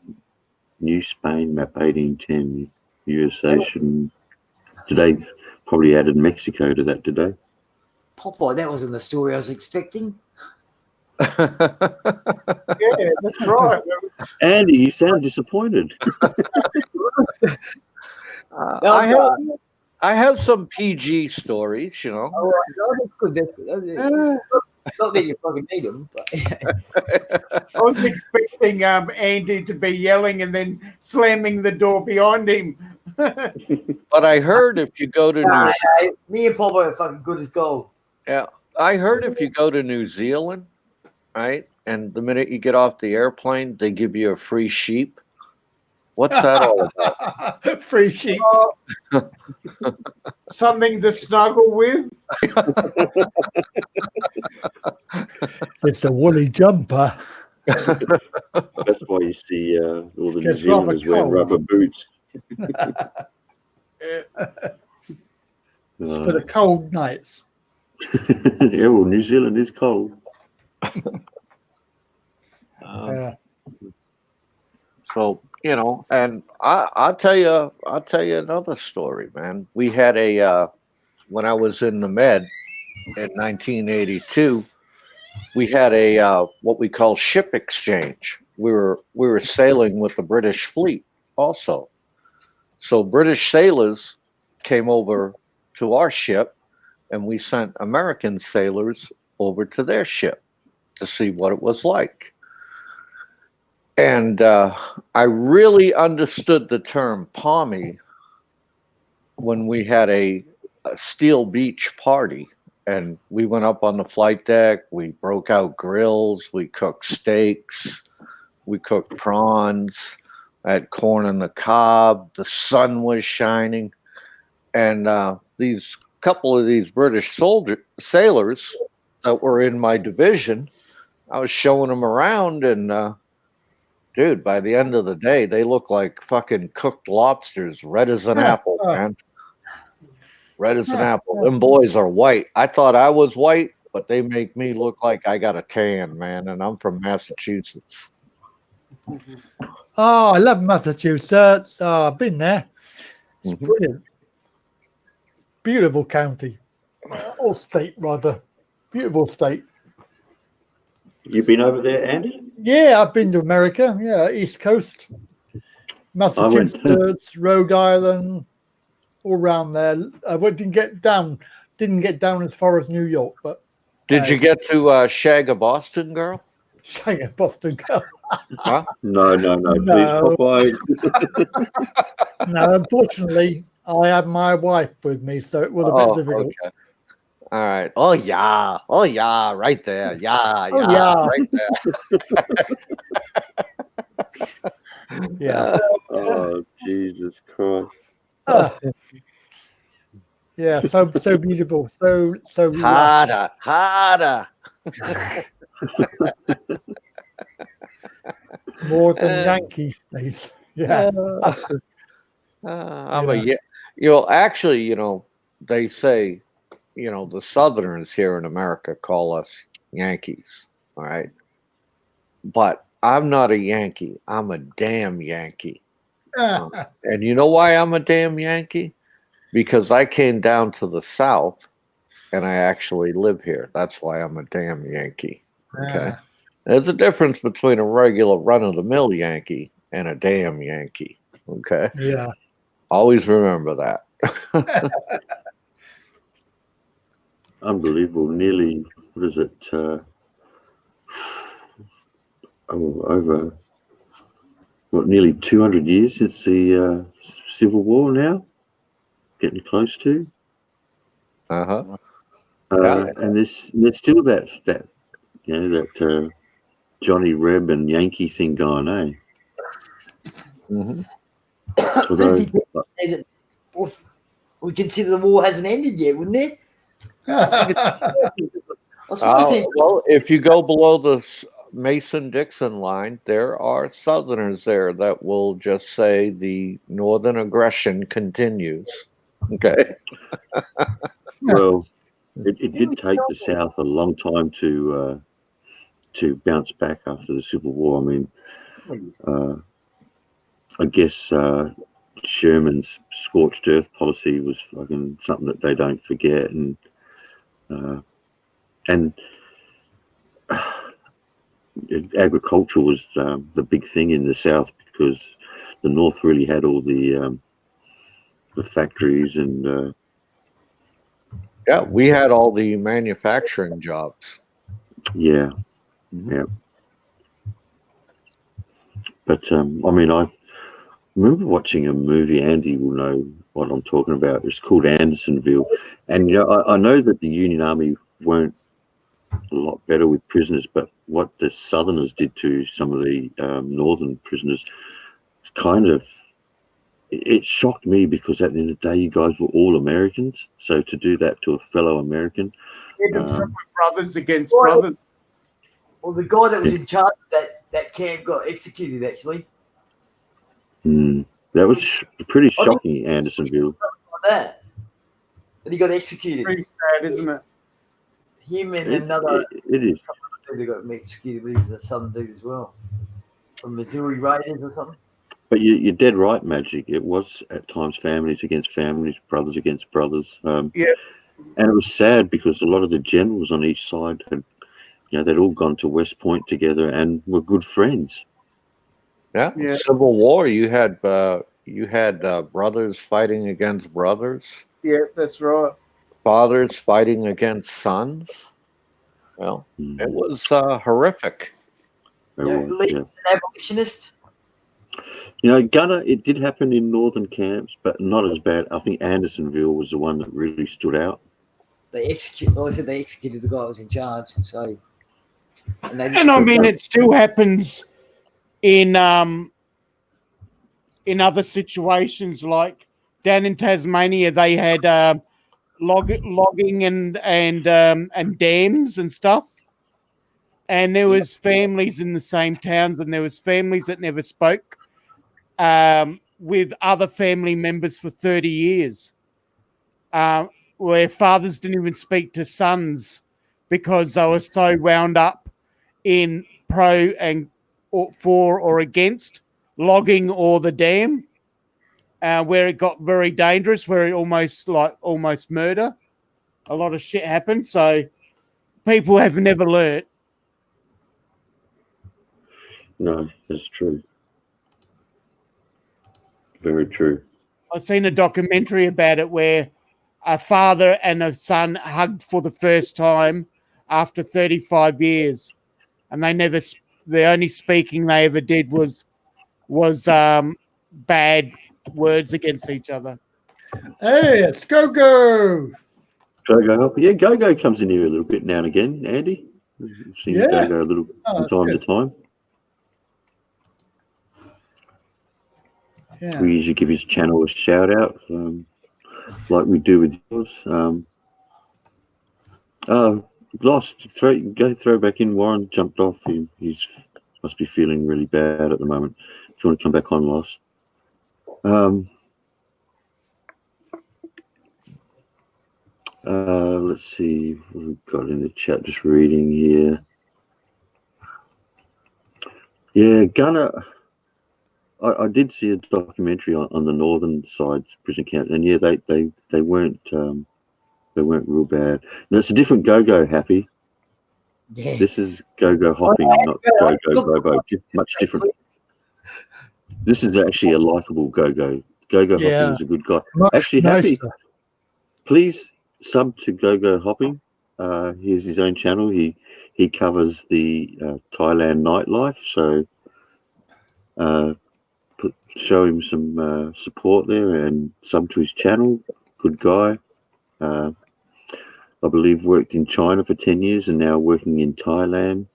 New Spain, map 1810, USA. Did they probably added Mexico to that, did they? Popeye, that wasn't the story I was expecting. Yeah, that's right. Andy, you sound disappointed. I have some PG stories, All right, no, that's good. That's good. Not that you fucking need them, but I was expecting Andy to be yelling and then slamming the door behind him. But I heard if you go to me and Popeye are fucking good as gold. Yeah, I heard if you go to New Zealand, right, and the minute you get off the airplane, they give you a free sheep. What's that all about? Free sheep. Something to snuggle with. It's a woolly jumper. That's why you see all the New Gets Zealanders wear cold. rubber boots. It's for the cold nights. Yeah, well, New Zealand is cold. So, and I'll tell you another story, man. We had when I was in the Med in 1982, we had what we call ship exchange. We were sailing with the British fleet also. So British sailors came over to our ship, and we sent American sailors over to their ship to see what it was like. And I really understood the term pommy when we had a Steel Beach party, and we went up on the flight deck. We broke out grills. We cooked steaks. We cooked prawns. I had corn on the cob. The sun was shining, and these couple of these British sailors that were in my division, I was showing them around, and dude, by the end of the day, they look like fucking cooked lobsters, red as an apple, man. Red as an apple. Them boys are white. I thought I was white, but they make me look like I got a tan, man, and I'm from Massachusetts. Oh, I love Massachusetts. Oh, I've been there. It's brilliant. Beautiful county. Or state, rather. Beautiful state. You've been over there, Andy? Yeah, I've been to America. Yeah, East Coast. Massachusetts, Rhode Island, all around there. I didn't get down as far as New York, but did you get to shag a Boston girl? Shag a Boston girl? Huh? No. Please, Popeye. No, unfortunately, I had my wife with me, so it was a bit difficult. Okay. All right. Oh yeah, right there. Yeah, right there. Yeah. Oh, Jesus Christ. Yeah, so beautiful, so harder. More than Yankees, please. Yeah. I'm a yeah. Actually, they say, the Southerners here in America call us Yankees. All right, but I'm not a Yankee. I'm a damn Yankee. And you know why I'm a damn Yankee? Because I came down to the South and I actually live here. That's why I'm a damn Yankee. Okay. There's a difference between a regular run of the mill Yankee and a damn Yankee. Okay. Yeah. Always remember that. Unbelievable. Nearly, what is it? Over nearly 200 years since the Civil War now. Getting close to. Uh-huh. And there's still that Johnny Reb and Yankee thing going, eh? Mm-hmm. Although, we consider the war hasn't ended yet, wouldn't it? Well, if you go below the Mason-Dixon line, there are Southerners there that will just say the Northern aggression continues. Okay. Well, it did take the South a long time to bounce back after the Civil War. I mean, I guess Sherman's scorched earth policy was fucking something that they don't forget, and agriculture was the big thing in the South because the North really had all the factories and yeah, we had all the manufacturing jobs. Yeah. But I mean, I remember watching a movie. Andy will know what I'm talking about. It's called Andersonville, and I know that the Union Army weren't a lot better with prisoners, but what the Southerners did to some of the Northern prisoners, kind of, it shocked me because at the end of the day, you guys were all Americans. So to do that to a fellow American, brothers against brothers. Well, the guy that was in charge of that camp got executed. Actually, that was pretty shocking, Andersonville. Like that, and he got executed. Pretty sad, isn't it? Him and another. It is. They got executed. He was a Southern dude as well, from Missouri Raiders or something. But you're dead right, Magic. It was at times families against families, brothers against brothers. Yeah. And it was sad because a lot of the generals on each side had, they'd all gone to West Point together and were good friends. Yeah. Civil War. You had brothers fighting against brothers. Yeah, that's right. Fathers fighting against sons. Well, it was horrific. Lee's an abolitionist. Gunner, it did happen in northern camps, but not as bad. I think Andersonville was the one that really stood out. They executed the guy who was in charge. So, and I mean, it still happens in other situations, like down in Tasmania, they had logging and dams and stuff. And there was families in the same towns, and there was families that never spoke with other family members for 30 years, where fathers didn't even speak to sons because they were so wound up in pro and for or against logging or the dam, where it got very dangerous, where it almost murder. A lot of shit happened. So people have never learnt. No, that's true. Very true. I've seen a documentary about it where a father and a son hugged for the first time after 35 years, and the only speaking they ever did was bad words against each other. Hey, it's Go-Go. Go-Go help. Yeah, Go-Go comes in here a little bit now and again, Andy. We've seen Go-Go a little from time to time. Yeah. We usually give his channel a shout out, like we do with yours. Lost. Throw back in. Warren jumped off. He's must be feeling really bad at the moment. If you want to come back on, Lost. Let's see what we've got in the chat. Just reading here. Yeah, Gunner. I did see a documentary on the northern side prison camp, and yeah, they weren't real bad. No, it's a different go-go, Happy. Yeah. This is go-go hopping, not go-go bobo. Much different. This is actually a likable go-go. Go-go hopping is a good guy. Actually, Happy, please sub to go-go hopping. He has his own channel. He covers the Thailand nightlife. So show him some support there and sub to his channel. Good guy. I believe worked in China for 10 years and now working in Thailand.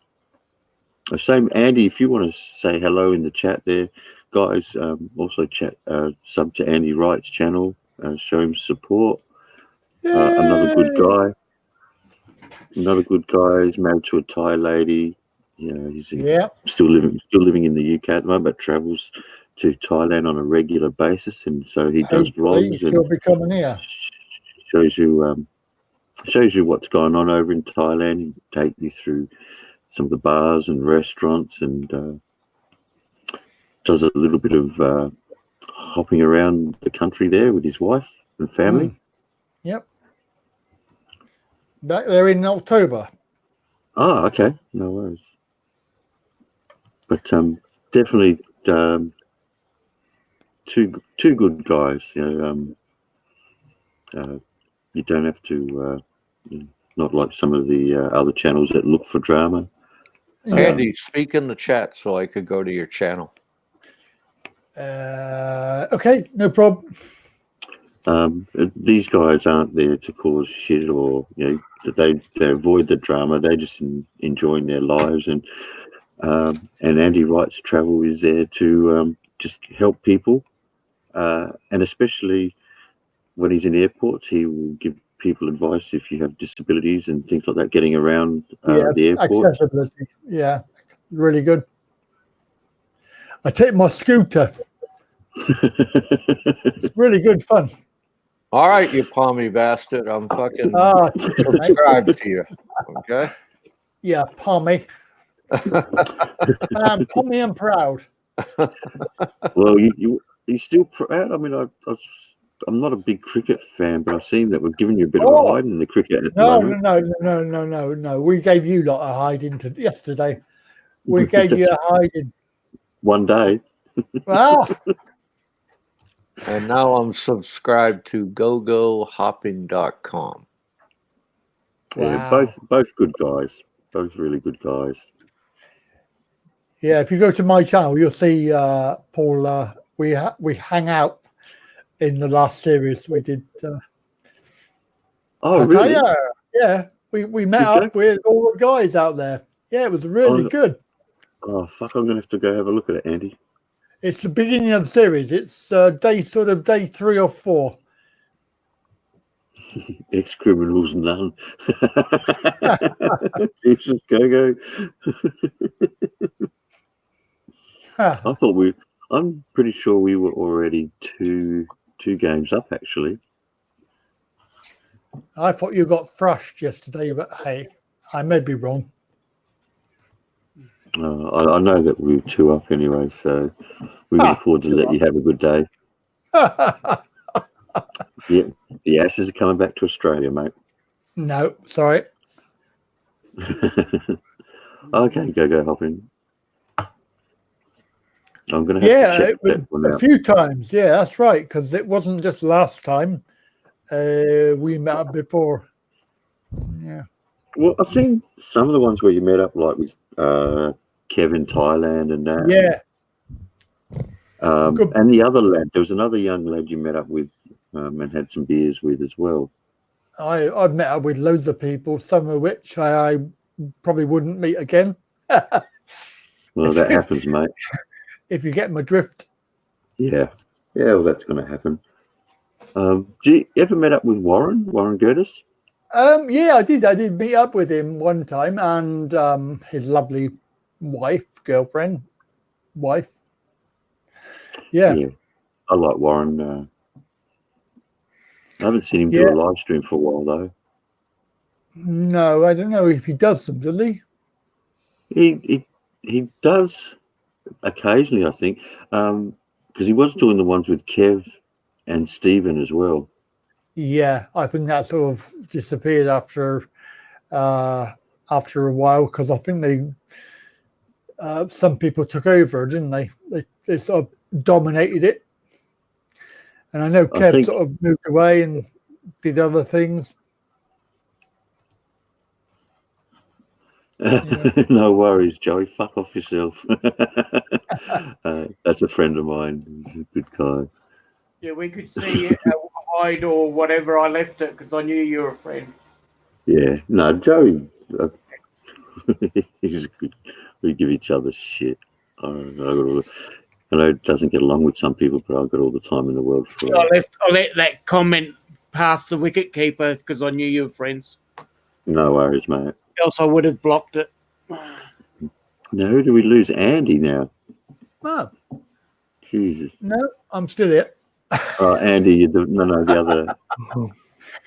Same, Andy, if you want to say hello in the chat there, guys, also chat sub to Andy Wright's channel, show him support. Another good guy. He's married to a Thai lady. You know, he's still living in the UK at the moment, but travels to Thailand on a regular basis, and so he does vlogs and he'll be coming here. Shows you what's going on over in Thailand. He'll take you through some of the bars and restaurants, and does a little bit of hopping around the country there with his wife and family. Yep. Back there in October. Oh, okay. No worries. But definitely two good guys. You know, you don't have to not like some of the other channels that look for drama. Andy, speak in the chat so I could go to your channel. Okay, no problem. These guys aren't there to cause shit, or you know, they avoid the drama. They're just enjoying their lives, and Andy Wright's travel is there to just help people, and especially when he's in airports, he will give people advice if you have disabilities and things like that, getting around the airport. Accessibility. Yeah, really good. I take my scooter. It's really good fun. All right, you palmy bastard. I'm fucking subscribed to you. Okay? Yeah, palmy. Palmy and proud. Well, you still proud? I mean, I'm not a big cricket fan, but I've seen that we've given you a bit of a hide in the cricket at the moment. No. We gave you lot a hiding yesterday. We gave you a hiding. One day. And now I'm subscribed to gogohopping.com. Yeah, both good guys. Both really good guys. Yeah, if you go to my channel, you'll see Paul. We hang out in the last series we did. Oh, really? Yeah, we met up with all the guys out there. Yeah, it was really good. Oh fuck! I'm gonna have to go have a look at it, Andy. It's the beginning of the series. It's day 3 or 4. Ex-criminals, none. Jesus, go. I thought I'm pretty sure we were already two games up, actually. I thought you got thrashed yesterday, but hey, I may be wrong. I know that we were 2 up anyway, so we can afford to let you have a good day. Yeah, the Ashes are coming back to Australia, mate. No, sorry. Okay, go hopping. I'm going to have to check that one out. A few times. Yeah, that's right, because it wasn't just last time. We met up before. Yeah. Well, I've seen some of the ones where you met up, like with Kevin Thailand and that. Yeah. And the other lad, there was another young lad you met up with and had some beers with as well. I've met up with loads of people, some of which I probably wouldn't meet again. Well, that happens, mate. If you get my drift. Yeah, well, that's going to happen. Do you ever met up with Warren Gertis? Yeah, I did. I did meet up with him one time, and his lovely girlfriend, wife. Yeah. I like Warren. I haven't seen him do a live stream for a while though. No, I don't know if he does them, does he? He does occasionally, I think, because he was doing the ones with Kev and Stephen as well. Yeah, I think that sort of disappeared after a while because I think they some people took over, didn't they? They sort of dominated it, and I know Kev sort of moved away and did other things. No worries, Joey. Fuck off yourself. That's a friend of mine. He's a good guy. Yeah, we could see hide or whatever. I left it because I knew you were a friend. Yeah, no, Joey. He's good. We give each other shit. I know it doesn't get along with some people, but I've got all the time in the world for it. I let that comment past the wicket keeper because I knew you were friends. No worries, mate. Else I would have blocked it. Now, who do we lose? Andy now. No. Jesus. No, I'm still here. Oh, Andy, the other.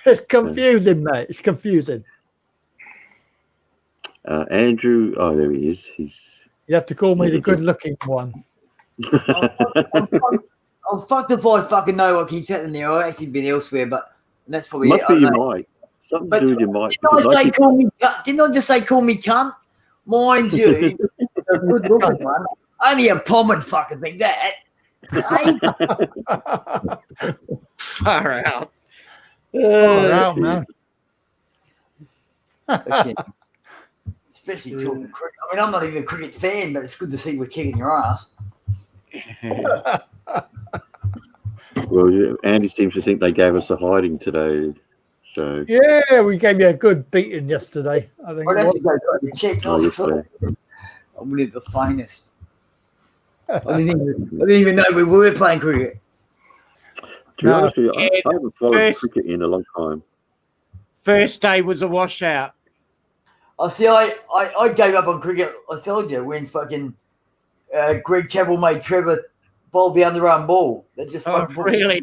It's confusing, mate. It's confusing. Andrew, oh, there he is. You have to call me the good-looking one. I'm fucked if I fucking know what keeps happening there. I've actually been elsewhere, but that's probably Must it. be your mic. Something to do with your mic. Didn't I just say call me cunt? Mind you, a good looking one. Only a pom would fucking think that. Far out. Far out, man. Especially talking cricket. I mean, I'm not even a cricket fan, but it's good to see we're kicking your ass. Well, yeah, Andy seems to think they gave us a hiding today. So yeah, we gave you a good beating yesterday. I think. I'd have to go to check. Oh, yes, I'm really the finest. I didn't even know we were playing cricket. To be honest with you, I haven't followed cricket in a long time. First day was a washout. I see. I gave up on cricket. I told you when fucking Greg Chappell made Trevor bowl the underarm ball. That just really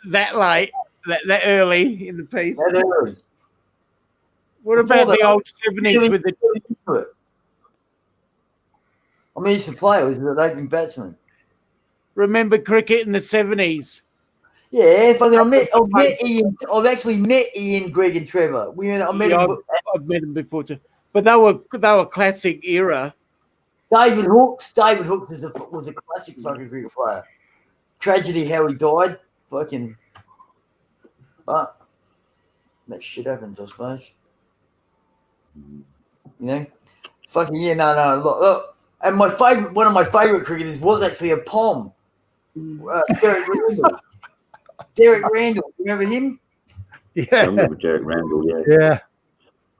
that late, that early in the piece. That early. What about the old 70s with the? I mean, he's a player. He's an opening batsman. Remember cricket in the 70s? Yeah, I've actually met Ian, Greg, and Trevor. I've met them before too. But they were classic era. David Hooks was a classic fucking cricket player. Tragedy how he died. Fucking, but that shit happens, I suppose. You know, fucking yeah, no. Look. And one of my favorite cricketers was actually a Pom. Derek Randall. Derek Randall, remember him? Yeah, I remember Derek Randall. Yeah. Yeah.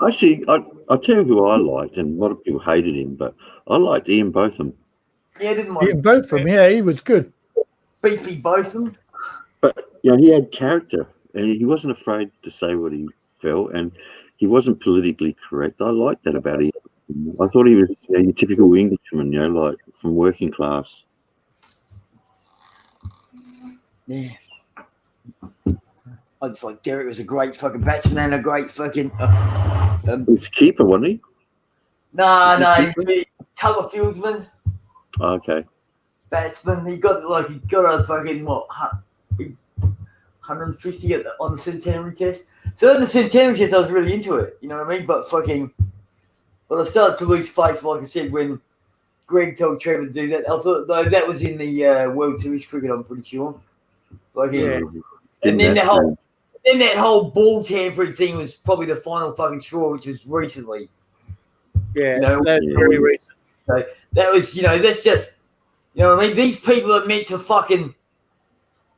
Actually, I'll tell you who I liked, and a lot of people hated him, but I liked Ian Botham. Yeah, didn't mind. Ian Botham, yeah, he was good. Beefy Botham. But he had character, and he wasn't afraid to say what he felt, and he wasn't politically correct. I liked that about him. I thought he was your typical Englishman, like from working class. Yeah. I just like Derek was a great fucking batsman and a great fucking. He's a keeper, wasn't he? No, he was a cover fieldsman. Okay. Batsman. He got a fucking 150 on the centenary test. So in the centenary test, I was really into it. You know what I mean? But I started to lose faith, like I said, when Greg told Trevor to do that. I thought though that was in the World Series cricket. I'm pretty sure. And then that whole ball tampering thing was probably the final fucking straw, which was recently. Yeah, that's very recent. So that was, that's just, what I mean? These people are meant to fucking,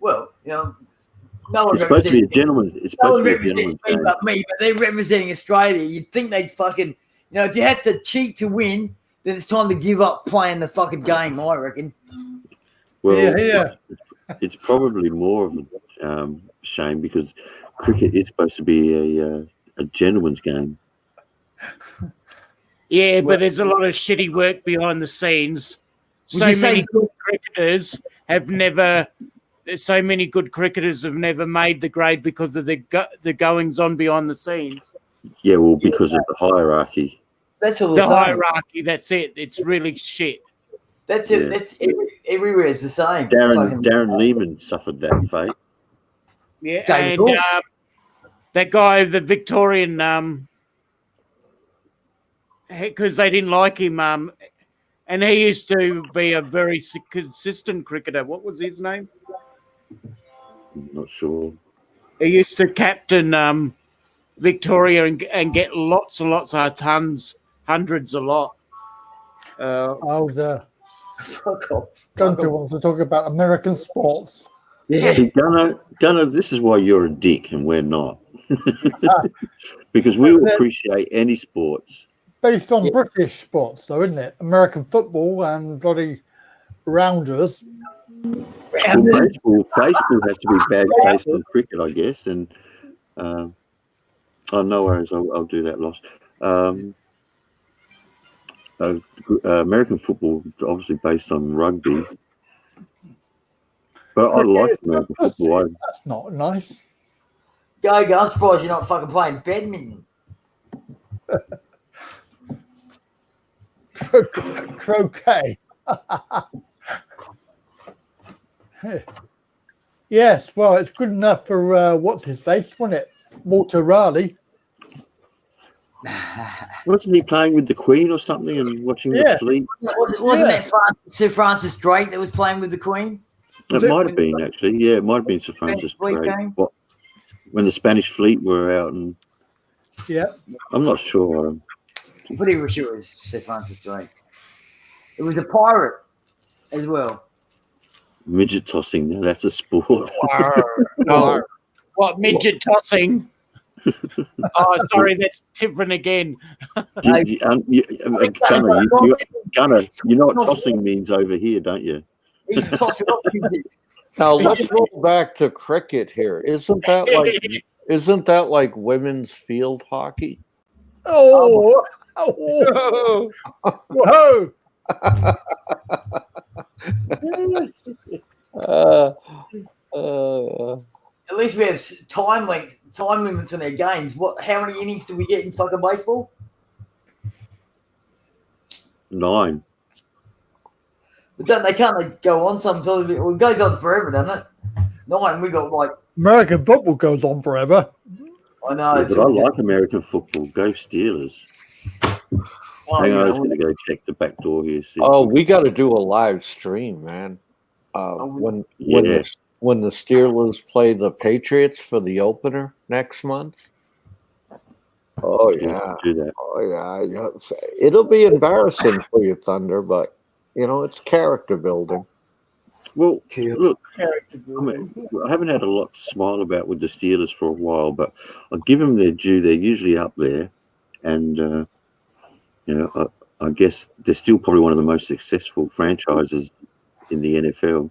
no one it's supposed to be a gentleman. It's supposed to be a gentleman's game. But they're representing Australia. You'd think they'd fucking, if you have to cheat to win, then it's time to give up playing the fucking game, I reckon. Well, it's probably more of a shame because cricket is supposed to be a gentleman's game. Yeah, but there's a lot of shitty work behind the scenes. So many good cricketers have never made the grade because of the goings on behind the scenes. Yeah, well, because of the hierarchy. That's all the hierarchy. That's it. It's really shit. That's it. Yeah. That's everywhere is the same. Darren Lehman suffered that fate. Yeah, and that guy, the Victorian, because they didn't like him, and he used to be a very consistent cricketer. What was his name? I'm not sure. He used to captain Victoria and get lots and lots of tons, hundreds a lot. Gunter wants to talk about American sports. Yeah. See, Gunner, this is why you're a dick and we're not. Because we appreciate any sports. Based on British sports, though, isn't it? American football and bloody rounders. Well, baseball has to be based on cricket, I guess. And oh, no worries, I'll do that. Lost. American football obviously based on rugby, but I like American football. That's not nice. Go! I'm surprised you're not fucking playing badminton. Croquet. Yes, well, it's good enough for what's his face, wasn't it? Walter Raleigh. Wasn't he playing with the Queen or something and watching the fleet? Wasn't that Sir Francis Drake that was playing with the Queen? It might have been, actually. Yeah, it might have been Sir Francis Drake. When the Spanish fleet were out. And I'm not sure. I'm pretty sure it was Sir Francis Drake. It was a pirate as well. Midget tossing, now that's a sport. No. What, midget tossing? Oh, sorry, that's different again. Gunner, you know what tossing means over here, don't you? He's tossing up. Now let's go back to cricket here. Isn't that like women's field hockey? Oh, whoa! At least we have time limits on our games. How many innings do we get in fucking baseball? 9. But they can't go on sometimes. Well, it goes on forever, doesn't it? 9. We got like American football goes on forever. I know. Yeah, but I like American football. Go Steelers. Hang on, I was going to go check the back door here. Oh, we got to do a live stream, man. When the Steelers play the Patriots for the opener next month. Oh yeah, do that. Oh yeah, it'll be embarrassing for you, Thunder, but it's character building. Well, look, I haven't had a lot to smile about with the Steelers for a while, but I'll give them their due. They're usually up there, and I guess they're still probably one of the most successful franchises in the NFL.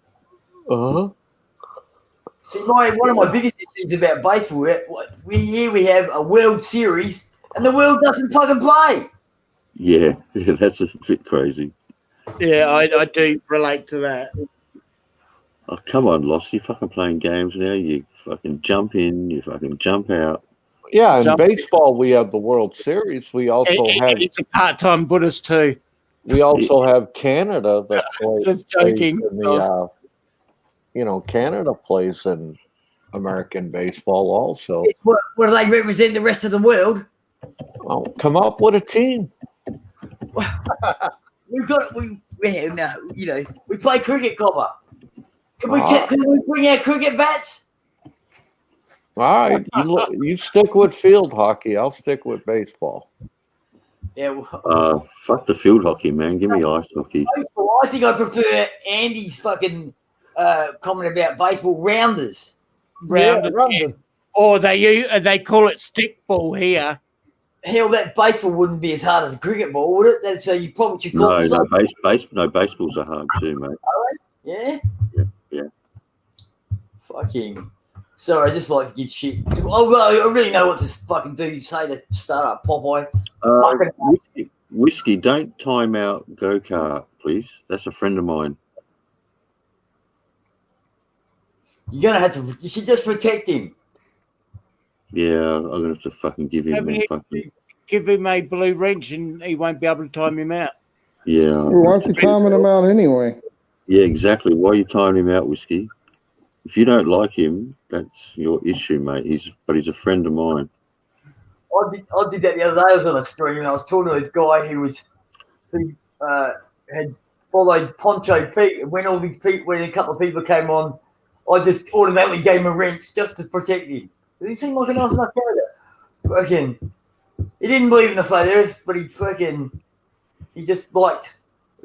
See, one of my biggest issues about baseball, we have a World Series, and the world doesn't fucking play. Yeah, that's a bit crazy. Yeah, I do relate to that. Oh, come on, Lost. You're fucking playing games now. You fucking jump in, you fucking jump out. Yeah, in baseball, we have the World Series. We also have... He's a part-time Buddhist, too. We also have Canada that plays. Just joking. Canada plays in American baseball also. What do they represent the rest of the world? Well, come up with a team. We play cricket, Copper. Can we bring our cricket bats? All right, you stick with field hockey. I'll stick with baseball. Yeah. Fuck the field hockey, man. Give me ice hockey. Baseball, I think I prefer Andy's fucking comment about baseball rounders. Rounders. Or they call it stickball here. Hell, that baseball wouldn't be as hard as a cricket ball, would it? So you probably should call it. Baseballs are hard too, mate. Yeah. Yeah. Fucking. Sorry, I just like to give shit. I really know what to fucking do. Say to start up Popeye. Whiskey, don't time out go-kart, please. That's a friend of mine. You're gonna have to. You should just protect him. Yeah, I'm gonna have to fucking give him Haven't them you- fucking. Give him a blue wrench and he won't be able to time him out. Yeah. Well, why aren't you timing him out anyway? Yeah, exactly. Why are you timing him out, Whiskey? If you don't like him, that's your issue, mate. He's a friend of mine. I did that the other day. I was on a stream and I was talking to a guy who had followed Poncho Pete. And when a couple of people came on, I just automatically gave him a wrench just to protect him. He seemed like a nice enough character. Fucking, he didn't believe in the flat earth, but he just liked.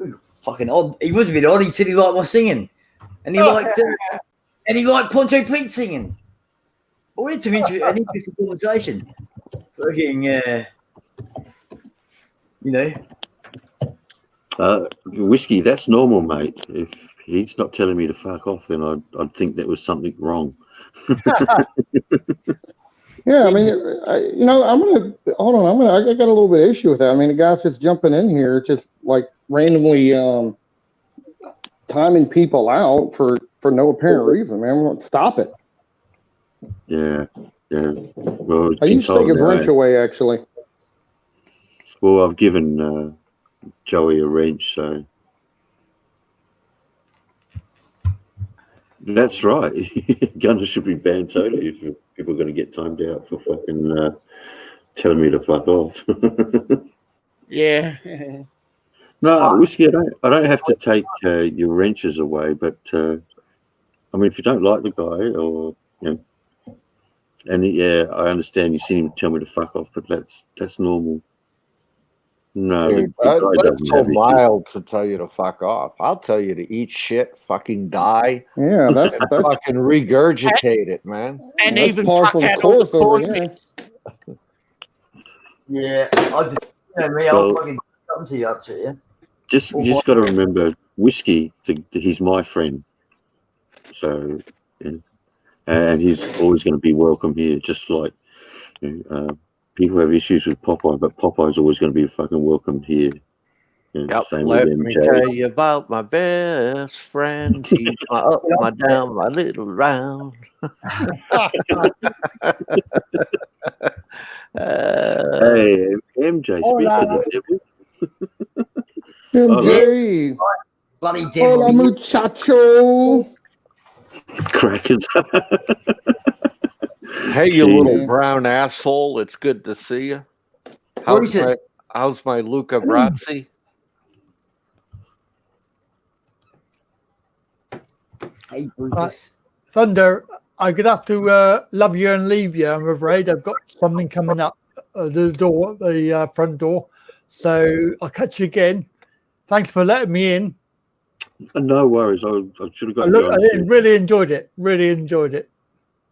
Ooh, fucking odd. He was a bit odd. He said he liked my singing, and he liked Poncho Pete singing. We had an interesting conversation. Fucking, Whiskey, that's normal, mate. If he's not telling me to fuck off, then I'd think there was something wrong. Yeah, I mean, I'm gonna hold on. I got a little bit of issue with that. I mean, the guy's just jumping in here, just like randomly timing people out for no apparent reason. Man, stop it. Yeah. Well, I used to take his wrench away, actually. Well, I've given Joey a wrench, so that's right. Gunners should be banned totally if people are going to get timed out for fucking telling me to fuck off. Yeah. No, Whiskey, I don't have to take your wrenches away, but I mean, if you don't like the guy, or and I understand you seen him tell me to fuck off, but that's normal. No, Dude, the guy that's doesn't so have issues. mild to tell you to fuck off. I'll tell you to eat shit, fucking die, Yeah, that's fucking regurgitate it, man. And that's even par pluck for the out all the course over here. toilets. yeah. I just, I'll fucking something to you up to you. You just got to remember, Whiskey, he's my friend. So, and he's always going to be welcome here, just like people have issues with Popeye, but Popeye's always going to be fucking welcome here. Yep. Same Let with me MJ. tell you about my best friend. He's my up, my down, my little round. Hey, MJ, speak for the devil. MJ, Bloody devil. hola muchacho. Crackers. Hey, you little brown asshole! It's good to see you. How's my Luca Brazzi? Hey, Brutus. Thunder, I'm going to have to love you and leave you, I'm afraid. I've got something coming up at the front door. So I'll catch you again. Thanks for letting me in. No worries. I should have got I really enjoyed it. Really enjoyed it.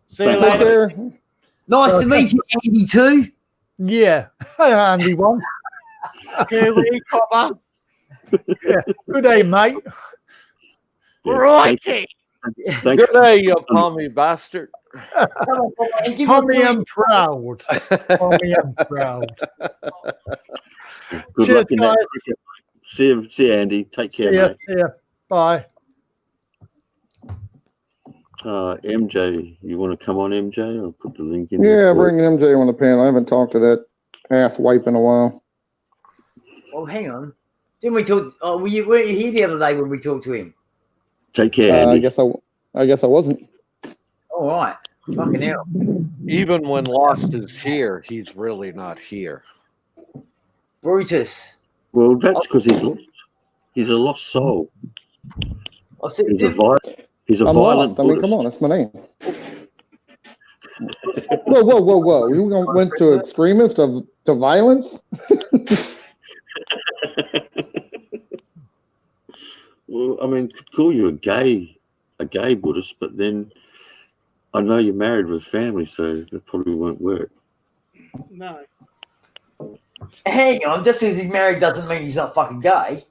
See you later. Nice to meet you, Andy, too. Yeah. Andy one. Kiwi copper. Yeah. Good day, mate. Righty. Good day, you palmy bastard. Tommy, I'm proud. Tommy, I'm proud. Good Cheers, luck in guys. that cricket. See you, Andy. Take care, mate. See ya. Bye. MJ, you want to come on, MJ? I'll put the link in. Yeah, bring MJ on the panel. I haven't talked to that ass wipe in a while. Oh, hang on. Didn't we talk? Oh, weren't you here the other day when we talked to him? Take care, Andy. I guess I wasn't. All right. Fucking hell. Even when Lost is here, he's really not here. Brutus. Well, that's because he's lost. He's a lost soul. He's a I'm violent lost. I mean, come on, that's my name. Whoa. You went to extremists to violence? Well, I mean, could call you a gay Buddhist, but then I know you're married with family, so that probably won't work. No. Hang on, just because he's married doesn't mean he's not fucking gay.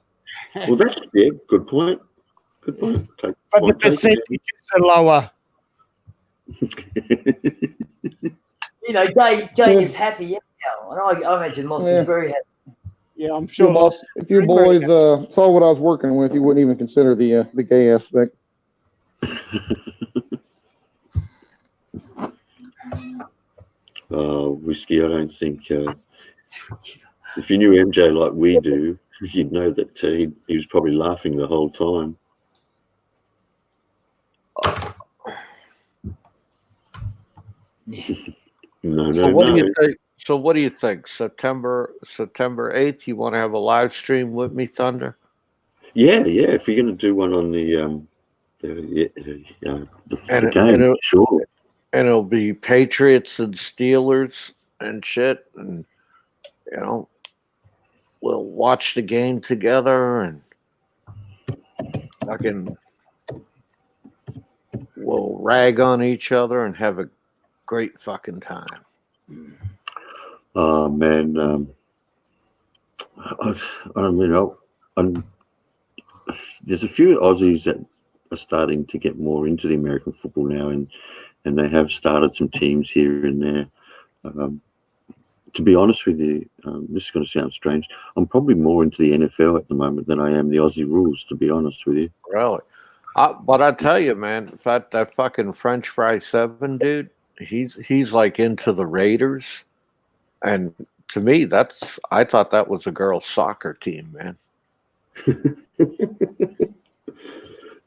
Well, that's good point. Good point. But the percentages are lower. Gay is happy anyhow, and I imagine Lost is very happy. Yeah, I'm sure. Boss, if you boys saw what I was working with, you wouldn't even consider the gay aspect. Whiskey, I don't think. If you knew MJ like we do, you'd know that he was probably laughing the whole time. No. What do you think? So what do you think? September 8th, you want to have a live stream with me, Thunder? Yeah. If you're going to do one on the game, sure. And it'll be Patriots and Steelers and shit, and we'll watch the game together, and we'll rag on each other and have a great fucking time. Oh man, I don't know. There's a few Aussies that are starting to get more into the American football now, and they have started some teams here and there. To be honest with you, this is going to sound strange. I'm probably more into the NFL at the moment than I am the Aussie rules, to be honest with you. Really? But I tell you, man, that fucking French Fry 7 dude, he's like into the Raiders, and to me, I thought that was a girls' soccer team, man.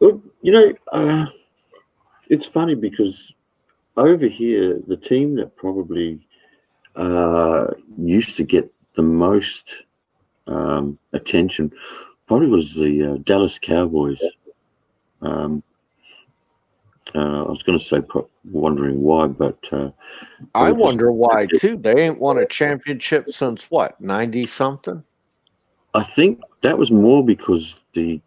Well, it's funny because over here, the team that probably used to get the most attention probably was the Dallas Cowboys. I was going to say wondering why, but I wonder why too. They ain't won a championship since what, 90 something? I think that was more because the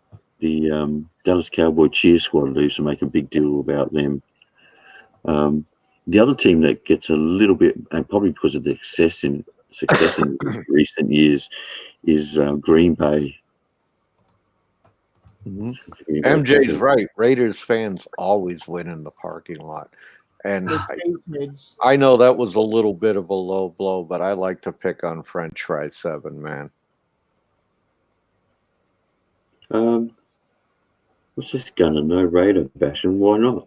Dallas Cowboy cheer squad used to make a big deal about them. The other team that gets a little bit, and probably because of the success in recent years, is Green Bay. Mm-hmm. MJ's right. Raiders fans always win in the parking lot. And I know that was a little bit of a low blow, but I like to pick on French Fry 7, man. What's this, Gunner? No Raider bashing. Why not?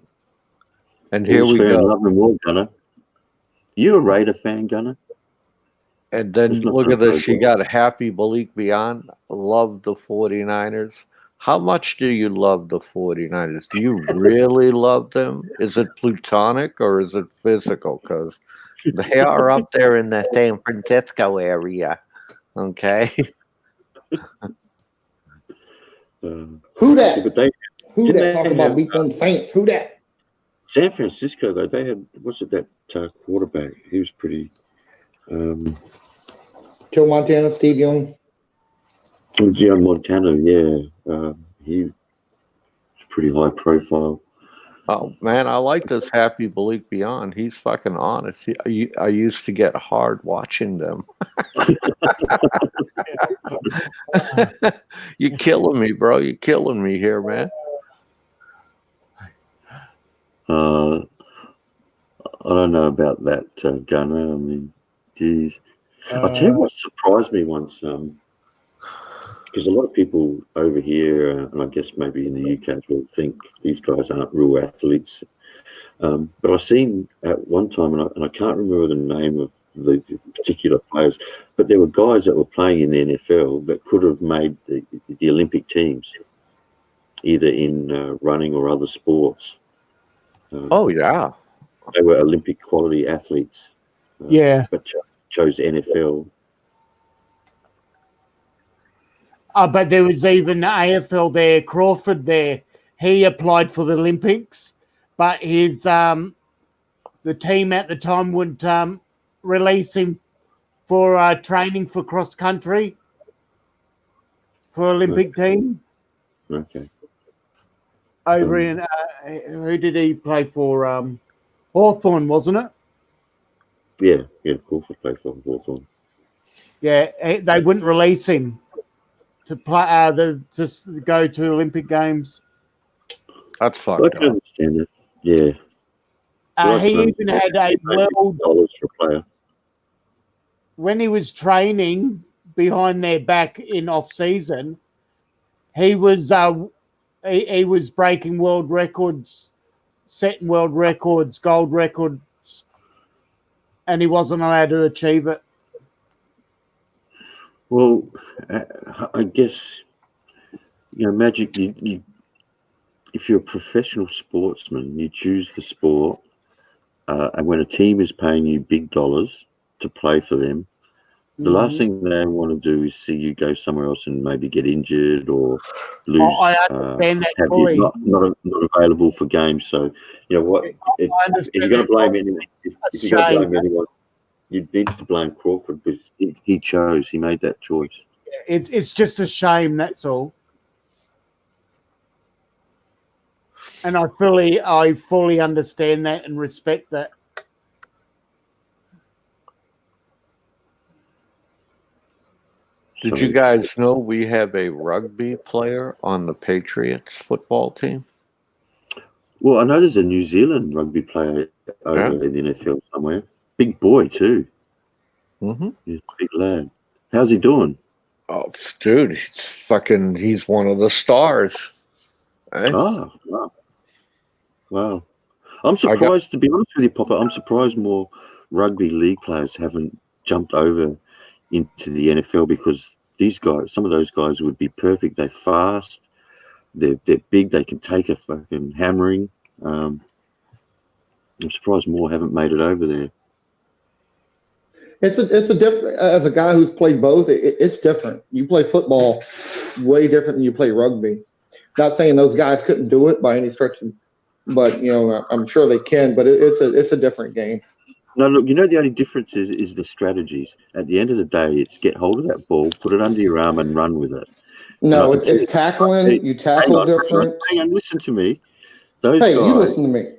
And here we go. Love them all, Gunner. You a Raider fan, Gunner? And then look at this. She got a happy Malik Beyond. Love the 49ers. How much do you love the 49ers? Do you really love them? Is it plutonic or is it physical? Because they are up there in the San Francisco area. Okay. Who that? But who that talking about beat them Saints? Who that? San Francisco, though, they had, what's it, that quarterback? He was pretty. Joe Montana, Steve Young. Joe Montana, yeah. He was pretty high profile. Oh, man, I like this Happy Malik Beyond. He's fucking honest. I used to get hard watching them. You're killing me, bro. You're killing me here, man. I don't know about that, Gunner. I mean, geez. I'll tell you what surprised me once, because a lot of people over here, and I guess maybe in the UK, will think these guys aren't real athletes. But I seen at one time, and I can't remember the name of the particular players, but there were guys that were playing in the NFL that could have made the Olympic teams, either in running or other sports. Oh, yeah. They were Olympic quality athletes. Yeah. But chose NFL. But there was even AFL there, Crawford there. He applied for the Olympics, but his the team at the time wouldn't release him for training for cross country for Olympic team. Okay. Over in who did he play for? Hawthorn, wasn't it? Yeah, Crawford played for Hawthorn. Yeah, they wouldn't release him to play to go to Olympic Games. That's fucked up. I can understand it. Yeah. He even had a world dollars for a player. when he was training behind their back in off season, he was breaking world records, setting world records, gold records, and he wasn't allowed to achieve it. Well, I guess Magic. If you're a professional sportsman, you choose the sport, and when a team is paying you big dollars to play for them, the last thing they want to do is see you go somewhere else and maybe get injured or lose. I understand that have fully. you not available for games. So what? If you're going to blame anyone, if you're going to blame anyone, you need to blame Crawford because he made that choice. It's just a shame, that's all. And I fully understand that and respect that. Did you guys know we have a rugby player on the Patriots football team? Well, I know there's a New Zealand rugby player over in the NFL somewhere. Big boy too. Mm-hmm. He's a big lad. How's he doing? Oh, dude, he's one of the stars. Eh? Oh, wow. I'm surprised, to be honest with you, Papa. I'm surprised more rugby league players haven't jumped over into the NFL because some of those guys would be perfect. They're fast. They're big. They can take a fucking hammering. I'm surprised more haven't made it over there. It's a different. As a guy who's played both, it's different. You play football way different than you play rugby. Not saying those guys couldn't do it by any stretch, but I'm sure they can. But it's a different game. No, look, the only difference is the strategies. At the end of the day, it's get hold of that ball, put it under your arm, and run with it. No, it's tackling. You tackle different. Hang on, listen to me. Those guys. You listen to me.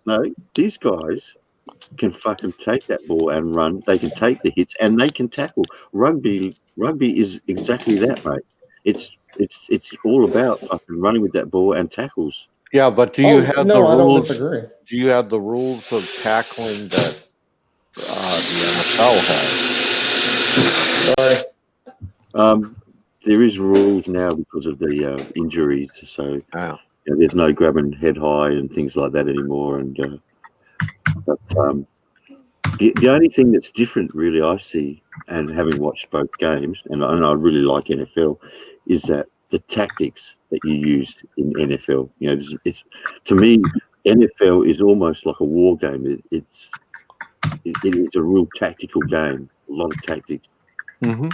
No, these guys can fucking take that ball and run. They can take the hits and they can tackle. Rugby is exactly that, mate. It's all about fucking running with that ball and tackles. Yeah, but do you have the I rules? don't disagree. Do you have the rules of tackling that the NFL has? Sorry. There is rules now because of the injuries. So there's no grabbing head high and things like that anymore. And but the only thing that's different, really, I see, and having watched both games, and I really like NFL, is that the tactics that you use in NFL. It's to me, NFL is almost like a war game. It's a real tactical game. A lot of tactics. Mm-hmm.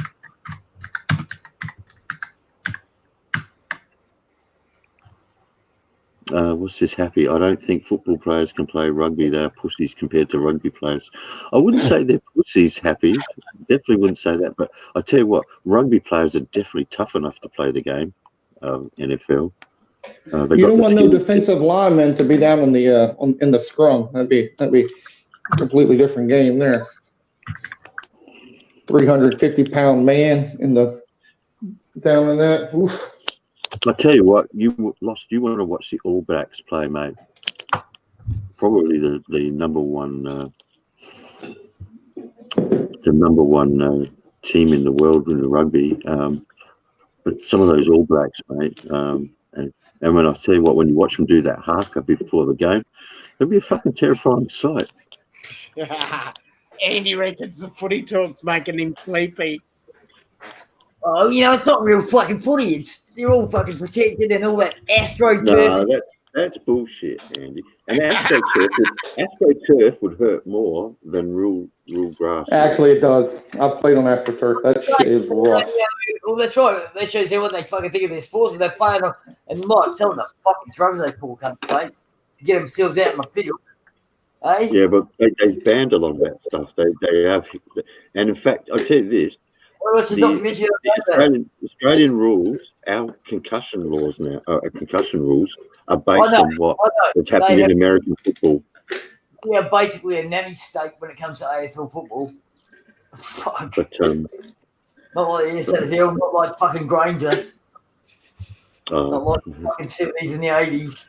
What's this happy? I don't think football players can play rugby. They're pussies compared to rugby players. I wouldn't say they're pussies, happy. Definitely wouldn't say that. But I tell you what, rugby players are definitely tough enough to play the game. NFL. You don't want no defensive lineman to be down in the scrum. That'd be a completely different game there. 350-pound man down in that. Oof. I tell you what, you want to watch the All Blacks play, mate. Probably the number one team in the world in the rugby. But some of those All Blacks, mate. And when I tell you what, when you watch them do that haka before the game, it'll be a fucking terrifying sight. Andy reckons the footy talk's making him sleepy. Oh, it's not real fucking footy. They're all fucking protected and all that AstroTurf. No, that's bullshit, Andy. And AstroTurf would hurt more than real grass. Actually, it does. I've played on AstroTurf. That shit is rough. Well, that's right. That shows you what they fucking think of their sports when they're playing on and like selling the fucking drugs they poor cunts play to get themselves out in the field. Eh? Yeah, but they've banned a lot of that stuff. They have, and in fact, I'll tell you this. The Australian rules, our concussion laws now, concussion rules are based on what's happening in American football. We are basically a nanny state when it comes to AFL football. Fuck. But not like the Hill, not like fucking Granger. Not like the fucking 70s and the 80s.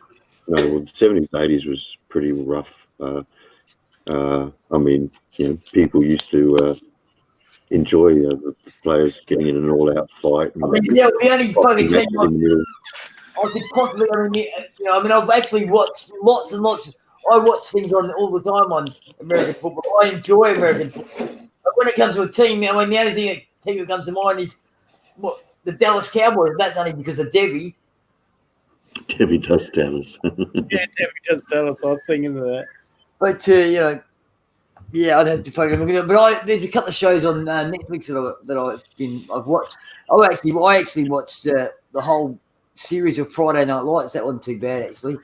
No, well, the 70s, 80s was pretty rough. I mean, people used to enjoy the players getting in an all-out fight. And I mean, yeah, the only fucking team in the middle. I could possibly, I've actually watched lots and lots. I watch things on all the time on American football. I enjoy American football. But when it comes to a team, the only team that comes to mind is the Dallas Cowboys. That's only because of Debbie. Debbie does Dallas. Yeah, Debbie does Dallas. I was thinking of that. But yeah, I'd have to fucking look at it. But there's a couple of shows on Netflix that I've watched. I actually watched the whole series of Friday Night Lights. That wasn't too bad actually.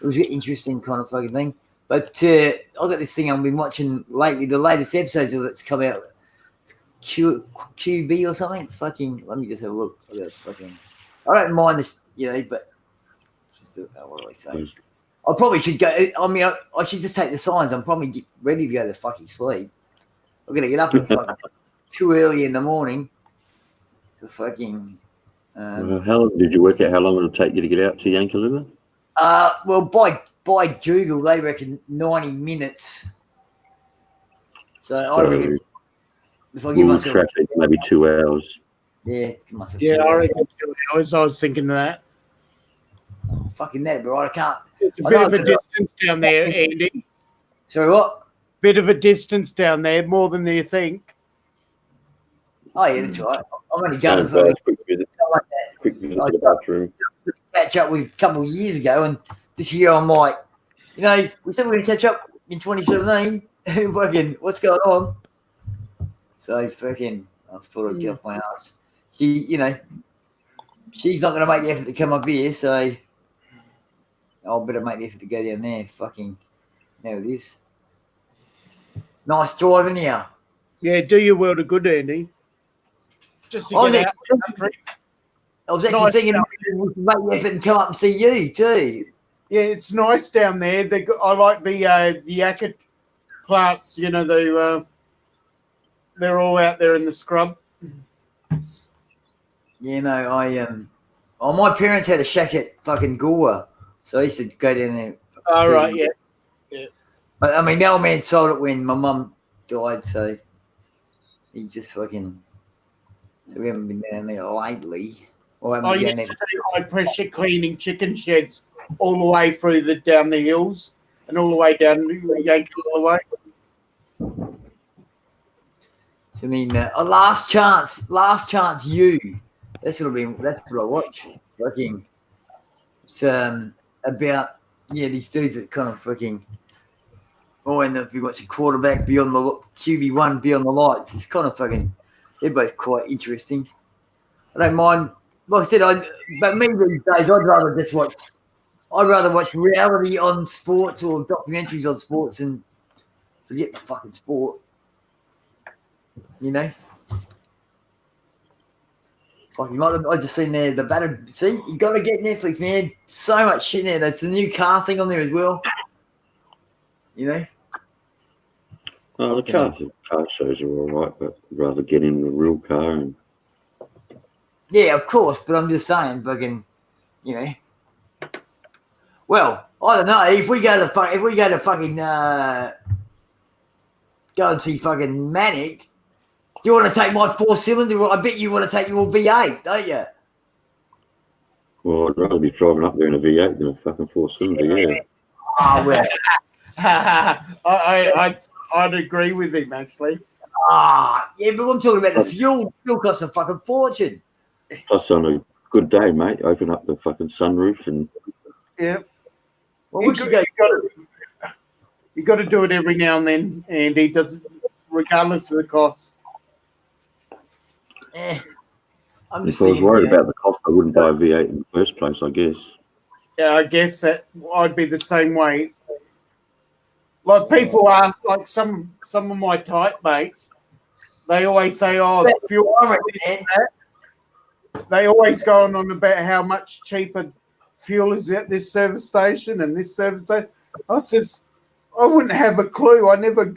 It was an interesting kind of fucking thing. But I got this thing I've been watching lately. The latest episodes of it's come out. It's QB or something. Fucking. Let me just have a look. I don't mind this, but just what do I say? I probably should go. I mean, I should just take the signs. I'm probably ready to go to fucking sleep. I'm gonna get up and fucking too early in the morning. To fucking. How long did you work out? How long it'll take you to get out to Yankalilla? Well, by Google, they reckon 90 minutes. So I reckon if I give myself traffic, maybe 2 hours. Yeah, give myself 2 hours. I reckon 2 hours. I was thinking of that. Oh, fucking that, bro. I can't. It's a bit of a distance down there, Andy. Sorry, what? Bit of a distance down there, more than you think. Oh yeah, that's right. I'm only going for quick visit to the bathroom. Catch up with a couple of years ago, and this year I'm like, we said we're going to catch up in 2017. Fucking, what's going on? So fucking, I thought I'd get off my ass. She's not going to make the effort to come up here, so I'll better make the effort to go down there. Fucking, there it is. Nice driving here. Yeah, do your world a good, Andy. Just to get out of the country. I was actually thinking we could make the effort and come up and see you too. Yeah, it's nice down there. I like the yakut plants. They're all out there in the scrub. My parents had a shack at fucking Goa, so I used to go down there. Oh, right, yeah. But I mean, the old man sold it when my mum died, so he just fucking. So we haven't been down there lately. I used to do high pressure cleaning chicken sheds all the way down the hills and all the way down Yankalilla way. So I mean, last chance, you. That's what I watch. Fucking, it's about these dudes that kind of fucking. Oh, and if you watch a quarterback beyond the QB1 beyond the lights, it's kind of fucking. They're both quite interesting. I don't mind. Like I said, but me these days, I'd rather watch reality on sports or documentaries on sports and forget the fucking sport. Fucking, I just seen there the batter. See, you got to get Netflix, man. So much shit in there. There's the new car thing on there as well. Oh, the car shows are all right, but I'd rather get in the real car and. Yeah, of course, but I'm just saying, fucking, Well, I don't know. If we go to fucking go and see fucking Manic, do you want to take my 4-cylinder? I bet you want to take your V8, don't you? Well, I'd rather be driving up there in a V8 than a fucking 4-cylinder. Yeah. Oh well. I'd agree with him actually. Yeah, but I'm talking about the fuel. Fuel costs a fucking fortune. Plus, on a good day, mate, open up the fucking sunroof and. Yeah. Well, you got to do it every now and then, and he does it regardless of the cost. I'm if I was worried about the cost, I wouldn't buy a V8 in the first place, I guess. Yeah, I guess that I'd be the same way. Like people are, like some of my type mates, they always say, "Oh, fuel is this and that." They always go on about how much cheaper fuel is at this service station and this service station. I says, I wouldn't have a clue. I never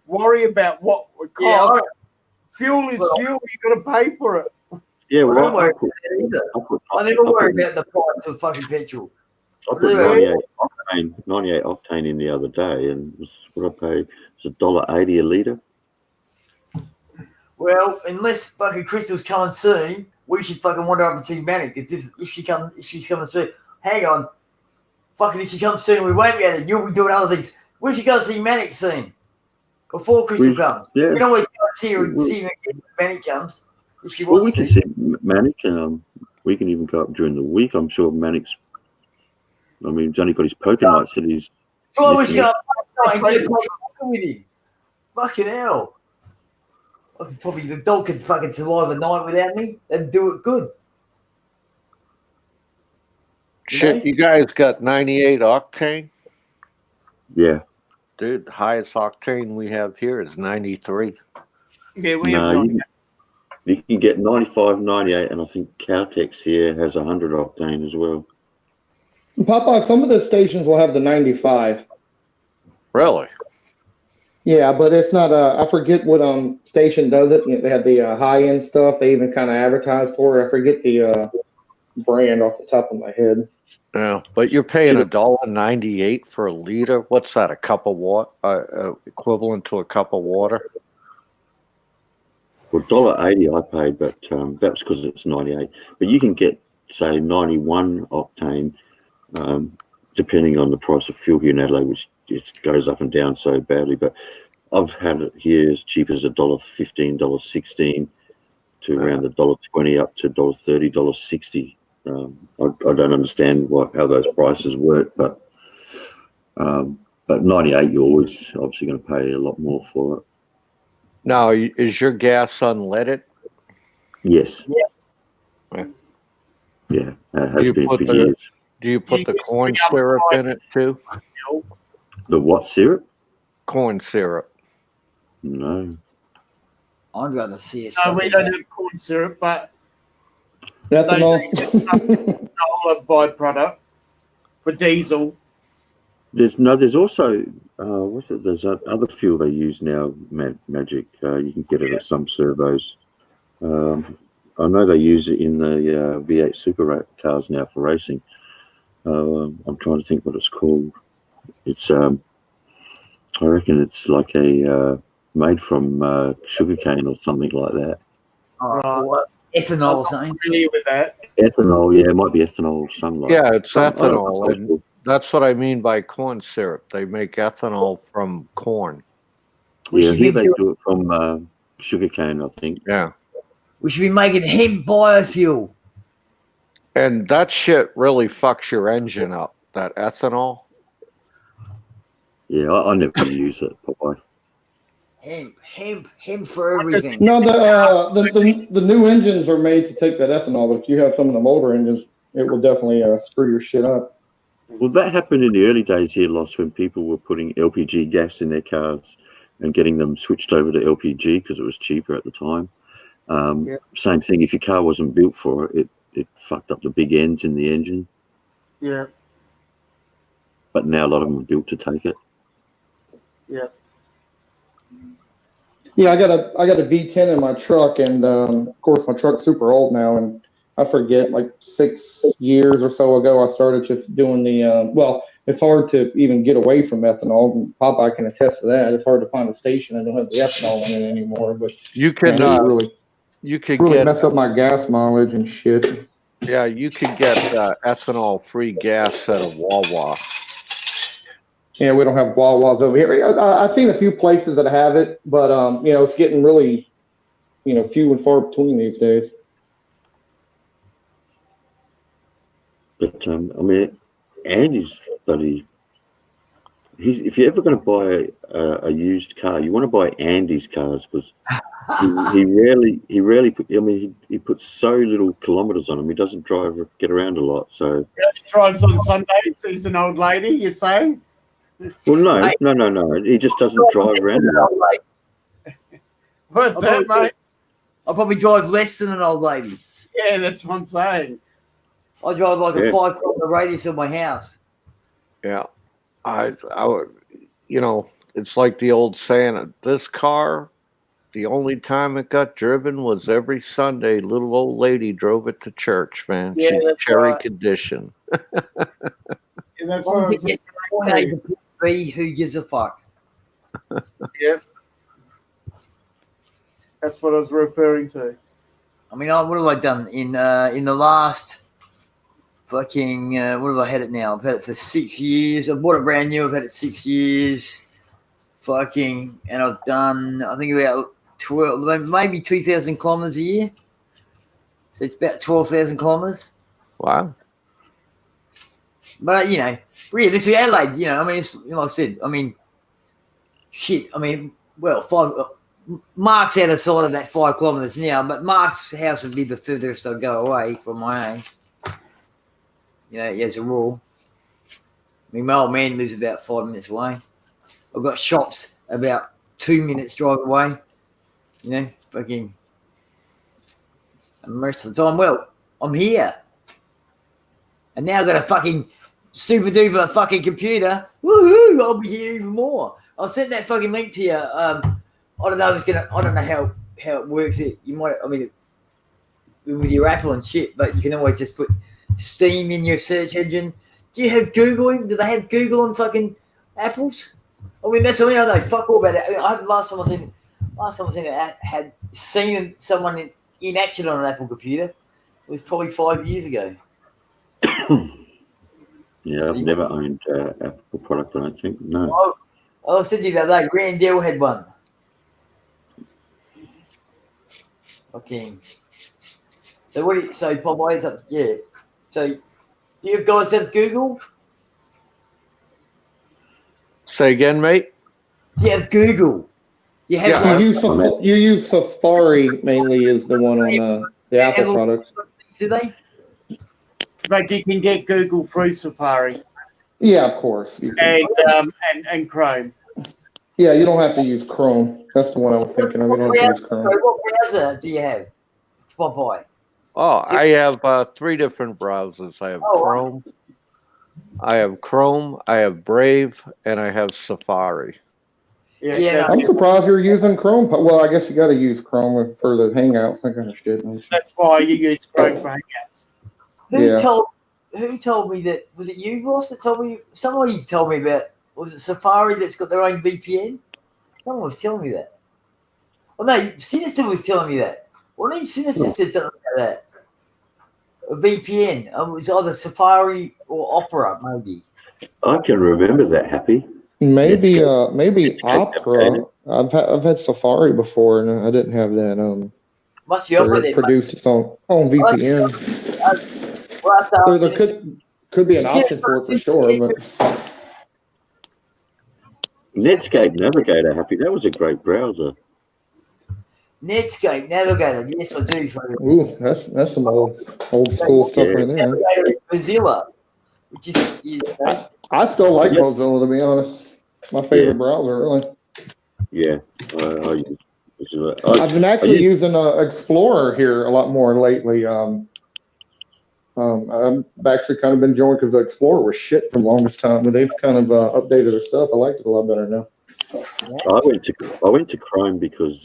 worry about what it costs. Fuel is fuel. You got to pay for it. Yeah, well, I don't worry about that either. I never worry about the price of fucking petrol. I put 98 octane in the other day, and what I paid was $1.80 a litre. Well, unless fucking Crystal's coming soon, we should fucking wander up and see Manic. Because if she's coming soon, hang on. Fucking if she comes soon, we won't be at it. You'll be doing other things. We should go see Manic soon. Before Crystal comes. Yeah. We can always go and see her again when Manic comes. If she Well, wants we to. can see Manic. We can even go up during the week. I'm sure Manic's. I mean, he's only got his poker nights that he's. Well, we should go up and play poker with him. Fucking hell. Probably the dog could fucking survive a night without me and do it good. Shit, you guys got 98 octane? Yeah. Dude, the highest octane we have here is 93. Yeah, we have one. You can get 95, 98, and I think Caltex here has 100 octane as well. Popeye, some of the stations will have the 95. Really? Yeah, but it's not. I forget what station does it. You know, they have the high end stuff. They even kind of advertise for it. I forget the brand off the top of my head. Yeah, but you're paying $1.98 for a liter. What's that? A cup of water, equivalent to a cup of water? Well, $1.80 I paid, but that's because it's 98. But you can get, say, 91 octane, depending on the price of fuel here in Adelaide, which it goes up and down so badly. But I've had it here as cheap as $1.15, $1.16 to around $1.20 up to $1.30, $1.60. I don't understand how those prices work, but 98, you're always obviously going to pay a lot more for it. Now, is your gas unleaded? Yes. Yeah. Yeah, it has been for years. Do you put the corn syrup in it too? The what syrup? Corn syrup. No. I'd rather see it. No, we don't have corn syrup, but ethanol. A byproduct for diesel. There's also what's it? There's other fuel they use now, Magic. You can get it at some servos. I know they use it in the V8 Super cars now for racing. I'm trying to think what it's called. It's I reckon it's like a made from sugarcane or something like that. Right. Ethanol or something. I'm familiar with that. Ethanol, yeah, it might be ethanol or something like that. Yeah, it's ethanol, and that's what I mean by corn syrup. They make ethanol from corn. Yeah, here they do it from sugarcane, I think. Yeah. We should be making hemp biofuel. And that shit really fucks your engine up, that ethanol. Yeah, I never use it, Popeye. Hemp for everything. No, the new engines are made to take that ethanol, but if you have some of the older engines, it will definitely screw your shit up. Well, that happened in the early days here, Lost, when people were putting LPG gas in their cars and getting them switched over to LPG because it was cheaper at the time. Same thing, if your car wasn't built for it, it fucked up the big ends in the engine. Yeah. But now a lot of them are built to take it. Yeah. Yeah, I got a V10 in my truck, and of course my truck's super old now, and I forget, like 6 years or so ago, I started just doing the well, it's hard to even get away from ethanol, and Popeye can attest to that. It's hard to find a station that don't have the ethanol in it anymore. But you can really get mess up my gas mileage and shit. Yeah, you could get ethanol-free gas at a Wawa. Yeah, we don't have Wawas over here. I've seen a few places that have it, but it's getting really, few and far between these days. But I mean, Andy's bloody. If you're ever going to buy a used car, you want to buy Andy's cars because he rarely put. I mean, he puts so little kilometers on them. He doesn't get around a lot. So he drives on Sundays. He's an old lady. You're saying? Well, no. He just doesn't drive around a lot. What's that, mate? I probably drive less than an old lady. Yeah, that's what I'm saying. I drive like a 5 kilometer radius of my house. Yeah, I would, it's like the old saying. This car, the only time it got driven was every Sunday. Little old lady drove it to church, man. Yeah, she's that's cherry right. condition. And that's what I was who gives a fuck? Yeah. That's what I was referring to. I mean, what have I done in the last fucking? What have I had it now? I've had it for 6 years. I bought it brand new. I've had it 6 years. Fucking, and I've done, I think about 12, maybe 2,000 kilometers a year. So it's about 12,000 kilometers. Wow. But realistically, Adelaide, I mean, it's, like I said, I mean, shit. I mean, well, Mark's out of sight of that 5 kilometres now, but Mark's house would be the furthest I go away from my own. As a rule. I mean, my old man lives about 5 minutes away. I've got shops about 2 minutes drive away. Fucking. And most of the time, well, I'm here. And now I've got a fucking super duper fucking computer. Woohoo! I'll be here even more. I'll send that fucking link to you. I don't know if I don't know how it works. You might, I mean, with your Apple and shit, but you can always just put Steam in your search engine. Do you have Google? Do they have Google on fucking Apples? I mean, that's something I know. Fuck all about it. I mean, last time I seen it, had seen someone in action on an Apple computer. It was probably 5 years ago. Yeah, I've never owned Apple product, I don't think. No. I said to you the other day, Randell had one. Okay. So Popeye is up, yeah. So do you guys have Google? Say again, mate? Do you have Google? You have you use Safari mainly is the one on the Apple products. Do they? But you can get Google through Safari. Yeah, of course. And Chrome. Yeah, you don't have to use Chrome. That's the one I was thinking of. You don't have to use Chrome. What browser do you have, Popeye? Oh, I have 3 different browsers. I have Chrome. I have Brave, and I have Safari. Yeah, I'm surprised you're using Chrome. Well, I guess you got to use Chrome for the Hangouts, that kind of shit. That's why you use Chrome for Hangouts. Who told me that? Was it you, Ross, that told me? Somebody told me about. Was it Safari that's got their own VPN? Someone was telling me that. Oh no, Sinister was telling me that. Well, Sinister said something about that. A VPN. It was either Safari or Opera, maybe. I can remember that, Happy. Maybe Opera. I've had Safari before, and I didn't have that. Must be Opera. It produced its own VPN. There could be an option for it for sure, but Netscape Navigator, Happy. That was a great browser. Netscape Navigator. Yes, I do. Ooh, that's some old school stuff right there. Navigator is Mozilla, which is. I still like Mozilla, to be honest. My favorite browser, really. Yeah, I use Mozilla. I've been actually using Explorer here a lot more lately. I've actually kind of been enjoying because the Explorer was shit for the longest time, but they've kind of updated their stuff. I like it a lot better now. I went to Chrome because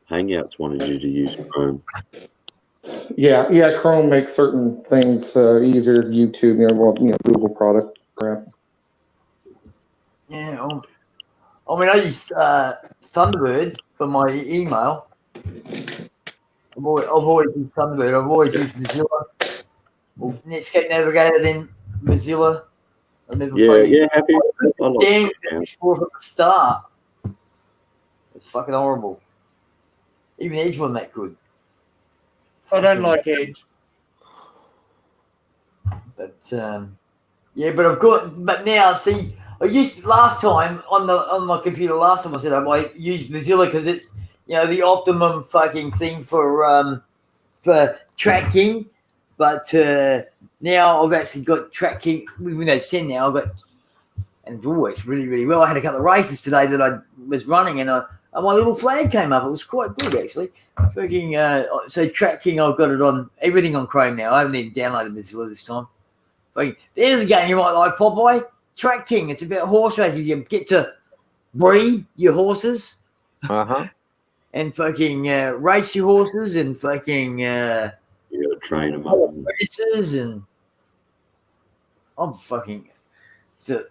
Hangouts wanted you to use Chrome. Yeah, Chrome makes certain things easier. YouTube, Google product crap. Yeah, I mean, I use Thunderbird for my email. I've always used Thunderbird. I've always used Mozilla. Netscape Navigator, then Mozilla. Happy. Damn, Explorer from the start. It's fucking horrible. Even Edge wasn't that good. I don't like Edge. But but now see, I used last time on my computer. Last time I said I might use Mozilla because it's the optimum fucking thing for tracking. But now I've actually got tracking with Windows 10 now. And it's always really, really well. I had a couple of races today that I was running, and my little flag came up. It was quite good, actually. So tracking, I've got it on everything on Chrome now. I haven't even downloaded Mozilla this time. There's a game you might like, Popeye. Track King. It's about horse racing. You get to breed your horses. And fucking race your horses and fucking you gotta train them up. Races and I'm fucking so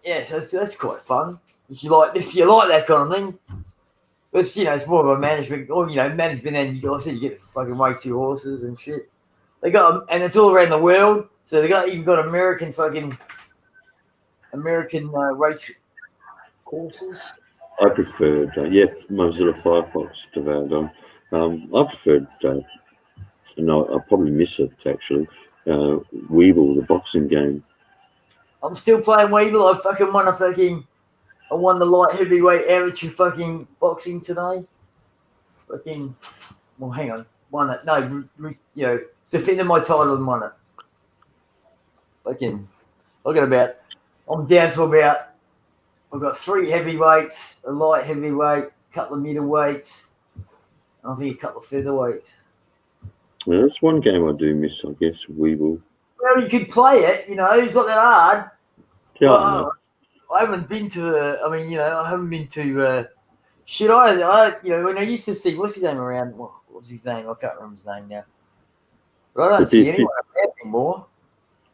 that's quite fun. If you like that kind of thing. It's it's more of a management, or management, and you get fucking race your horses and shit. They got, and it's all around the world. So they got even got American race courses. I preferred, Mozilla Firefox to Valdon. I preferred, no, I probably miss it actually. Weeble, the boxing game. I'm still playing Weeble. I won the light heavyweight amateur fucking boxing today. Fucking, well, hang on, won it. No, defended my title and won it. Fucking, I'm down to about. I've got 3 heavyweights, a light heavyweight, a couple of middleweights, and I think a couple of featherweights. Well, that's one game I do miss, I guess, Weeble. Well, you could play it, it's not that hard. Yeah, I haven't been to I haven't been to shit. I when I used to see, what's his name around? What was his name? I can't remember his name now. But I don't see anyone around anymore.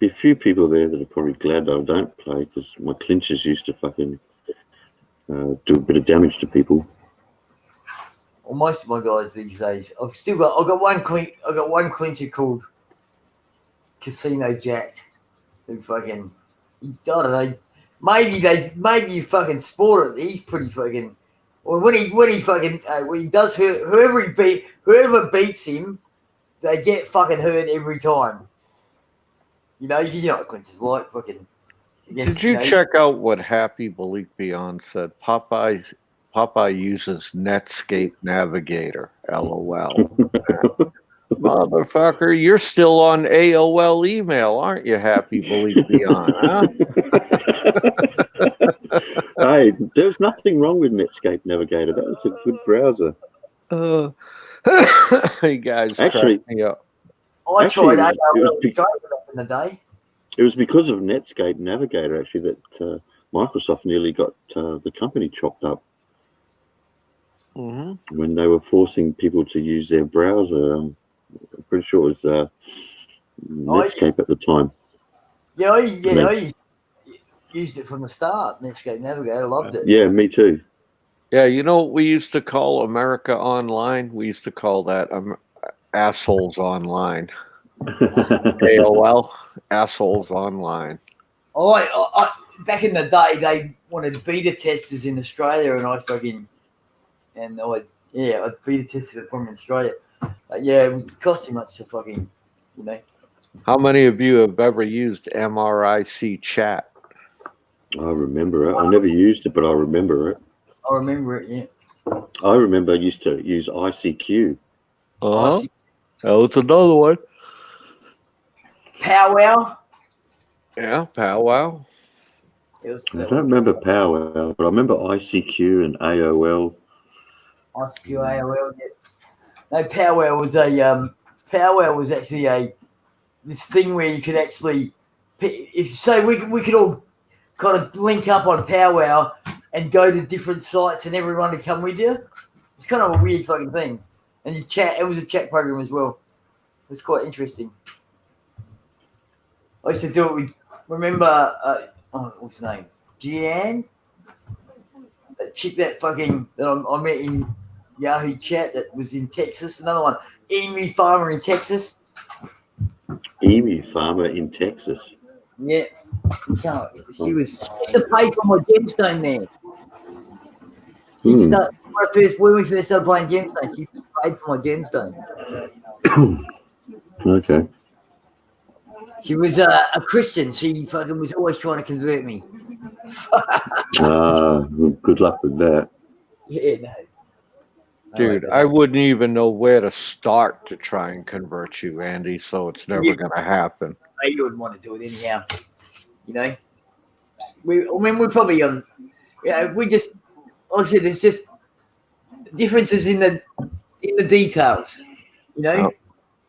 Be a few people there that are probably glad I don't play because my clinchers used to fucking do a bit of damage to people. Well, most of my guys these days, I've got one clincher called Casino Jack, who fucking, I don't know, maybe you fucking sport it. He's pretty fucking. Well, when he does hurt, whoever beats him, they get fucking hurt every time. You know what clinchers like, fucking. Did you check out what Happy Malik Beyond said? Popeye uses Netscape Navigator. LOL. Motherfucker, you're still on AOL email, aren't you, Happy Malik Beyond? Huh? Hey, there's nothing wrong with Netscape Navigator. That's a good browser. You guys actually crack me up. I tried AOL back in the day. It was because of Netscape Navigator, actually, that Microsoft nearly got the company chopped up when they were forcing people to use their browser. I'm pretty sure it was Netscape at the time. Yeah, I used it from the start. Netscape Navigator, loved it. Yeah, me too. Yeah, you know what we used to call America Online? We used to call that Assholes Online. AOL, Assholes Online. I back in the day, they wanted beta testers in Australia, and I beta tested it from Australia. It would cost too much to fucking, How many of you have ever used MRIC Chat? I remember it. I never used it, but I remember it. I remember it, yeah. I remember I used to use ICQ. That was another one. Powwow. Yeah, Powwow. I don't remember Powwow, but I remember ICQ and AOL. ICQ, AOL. Yeah. No, Powwow was actually this thing where you could actually, we could all kind of link up on Powwow and go to different sites and everyone would come with you. It's kind of a weird fucking thing. And you chat. It was a chat program as well. It was quite interesting. I used to do it with, remember, what's his name? Jeanne? That chick that I met in Yahoo Chat that was in Texas. Another one, Emu Farmer in Texas. Emu Farmer in Texas? Yeah. She used to pay for my gemstone there. When we first started playing gemstone, she paid for my gemstone. Okay. She was a Christian. She fucking was always trying to convert me. Good luck with that. Yeah, no. Dude, I wouldn't even know where to start to try and convert you, Andy, so it's never going to happen. You wouldn't want to do it anyhow. We're probably we just, like I said, there's just differences in the details,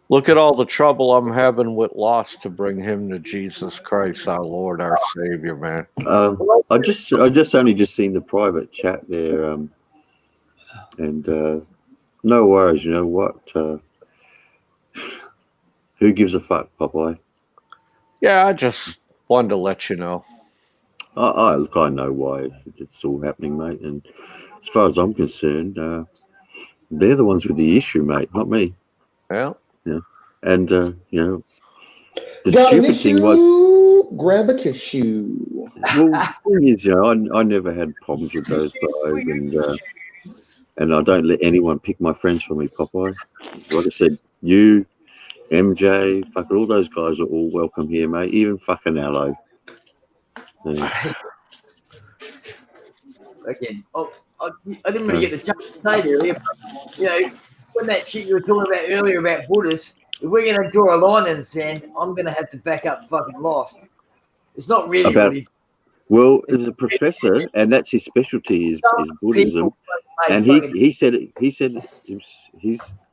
Look at all the trouble I'm having with Lost to bring him to Jesus Christ, our Lord, our Savior, man. I just only seen the private chat there, and no worries. You know what? Who gives a fuck, Popeye? Yeah, I just wanted to let you know. Look, I know why it's all happening, mate, and as far as I'm concerned, they're the ones with the issue, mate, not me. Yeah. Yeah. And the Got an stupid thing was, grab a tissue. well, the thing is, I never had problems with those guys, and I don't let anyone pick my friends for me, Popeye. Like I said, you, MJ, fucking all those guys are all welcome here, mate. Even fucking Aloe. Yeah. Again, I didn't really get the chance to say it earlier, but, when that shit you were talking about earlier about Buddhists, if we're going to draw a line in the sand, I'm going to have to back up fucking Lost. It's not really religion. Well, as a professor, and that's his specialty is Buddhism, and he said his